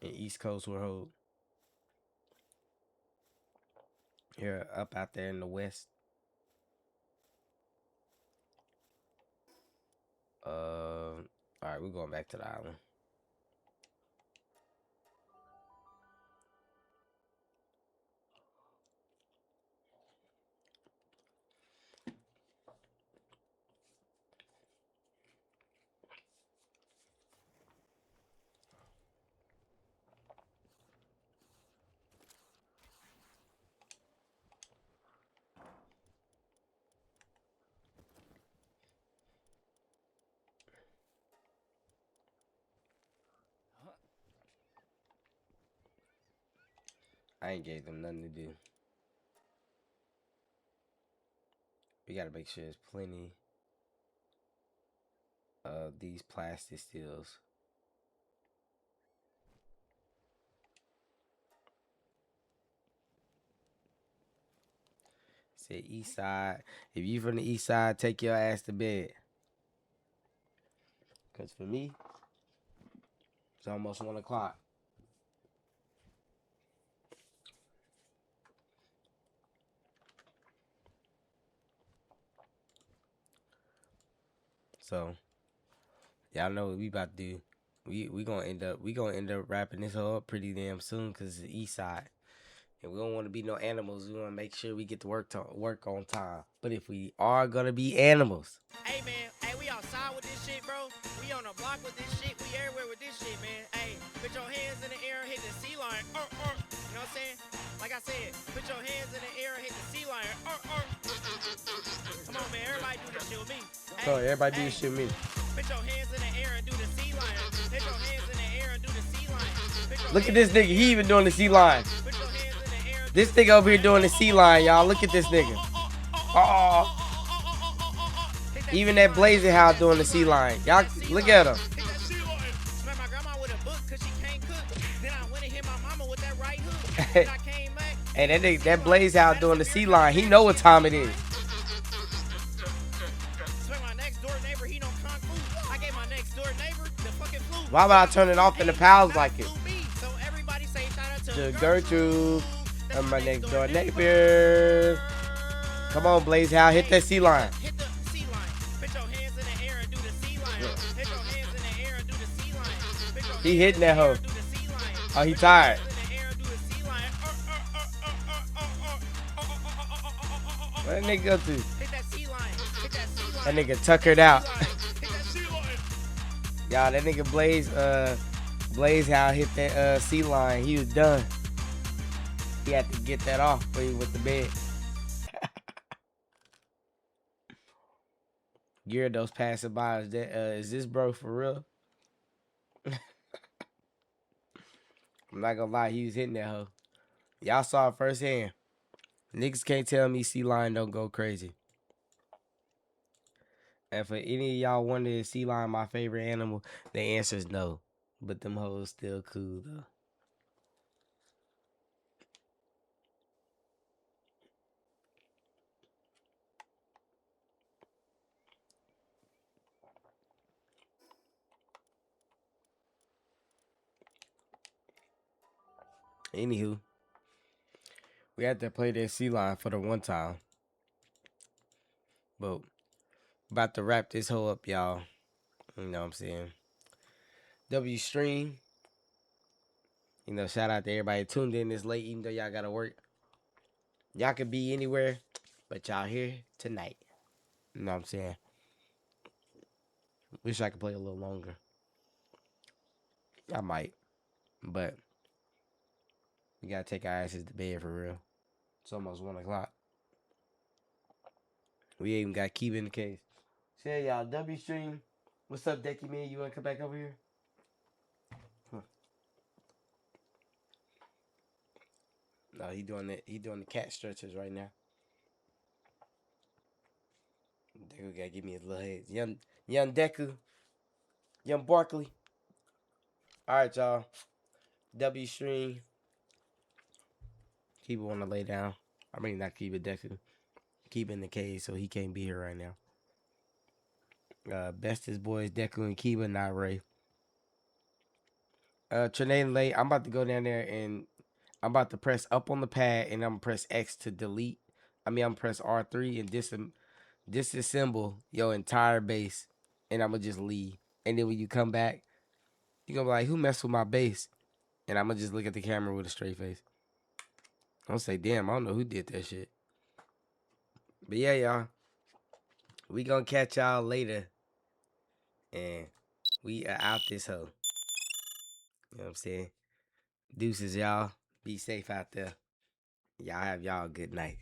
and East Coast, we're hold. Here, up out there in the west. All right, we're going back to the island. I ain't gave them nothing to do. We gotta make sure there's plenty of these plastic steels. Say east side. If you from the east side, take your ass to bed. Cause for me, it's almost 1 o'clock. So y'all know what we about to do. We gonna end up wrapping this whole up pretty damn soon because it's the east side. And we don't want to be no animals. We want to make sure we get to work on time. But if we are gonna be animals, Hey man, hey, we outside with this shit, bro. We on the block with this shit. We everywhere with this shit, man. Hey, put your hands in the air and hit the sea line. You know what I'm saying? Like I said, put your hands in the air and hit the sea line. Come on, man. Everybody do this shit with me. so everybody do this shit with me. Put your hands in the air and do the sea line. Put your hands in the air and do the sea line. Look at this nigga. He even doing the sea line. Put your hands in the air. This nigga over here doing the sea line, y'all. Look at this nigga. Oh. Even that blazing house doing the sea line. Y'all look at him. Smack my grandma with a book cause she can't cook. Then I went and hit my mama with that right hook. Then I came back. And that nigga, that blaze house doing the sea line. He know what time it is. Smack my next door neighbor, he know kung fu. I gave my next door neighbor the fucking flu. Why would I turn it off and the pals like it? So everybody say shout out To to Gertrude and my next door neighbor. Come on, Blaze House, hit that sea line. Hit the sea line. Put your hands in the air and do the sea line. Hit your hands in the air and do the sea line. He hitting that hoe. Oh, he tired. What that nigga go to? Hit that sea line. Hit that sea That line. nigga tuckered out. Hit that sea line. Y'all, that nigga Blaze House hit that sea line. He was done. He had to get that off before he went to bed. Gyarados passing by. Is this bro for real? I'm not gonna lie, he was hitting that hoe. Y'all saw it firsthand. Niggas can't tell me sea lion don't go crazy. And for any of y'all wondering is sea lion my favorite animal, the answer is no. But them hoes still cool though. Anywho, we had to play that sea lion for the one time. But about to wrap this hoe up, y'all. You know what I'm saying? W Stream. You know, shout out to everybody tuned in this late, even though y'all gotta work. Y'all could be anywhere, but y'all here tonight. You know what I'm saying? Wish I could play a little longer. I might. But we gotta take our asses to bed for real. It's almost 1 o'clock. We even got Keep in the case. Say y'all, W Stream. What's up, Decky man? You wanna come back over here? No, he doing the cat stretches right now. Deku gotta give me his little head. Young Deku. Young Barkley. Alright, y'all. W Stream. Keep it wanna lay down. I mean not keep it Deku. Keep in the cage so he can't be here right now. Bestest boys, Deku and Kiba, not Ray. Trinade and Lay, I'm about to go down there and I'm about to press up on the pad and I'm gonna press X to delete. I'm gonna press R3 and disassemble your entire base, and I'm gonna just leave. And then when you come back, you're gonna be like, who messed with my base? And I'm gonna just look at the camera with a straight face. I'm gonna say, damn, I don't know who did that shit. But yeah, y'all. We gonna catch y'all later. And we are out this hoe. You know what I'm saying? Deuces, y'all. Be safe out there. Y'all have y'all a good night.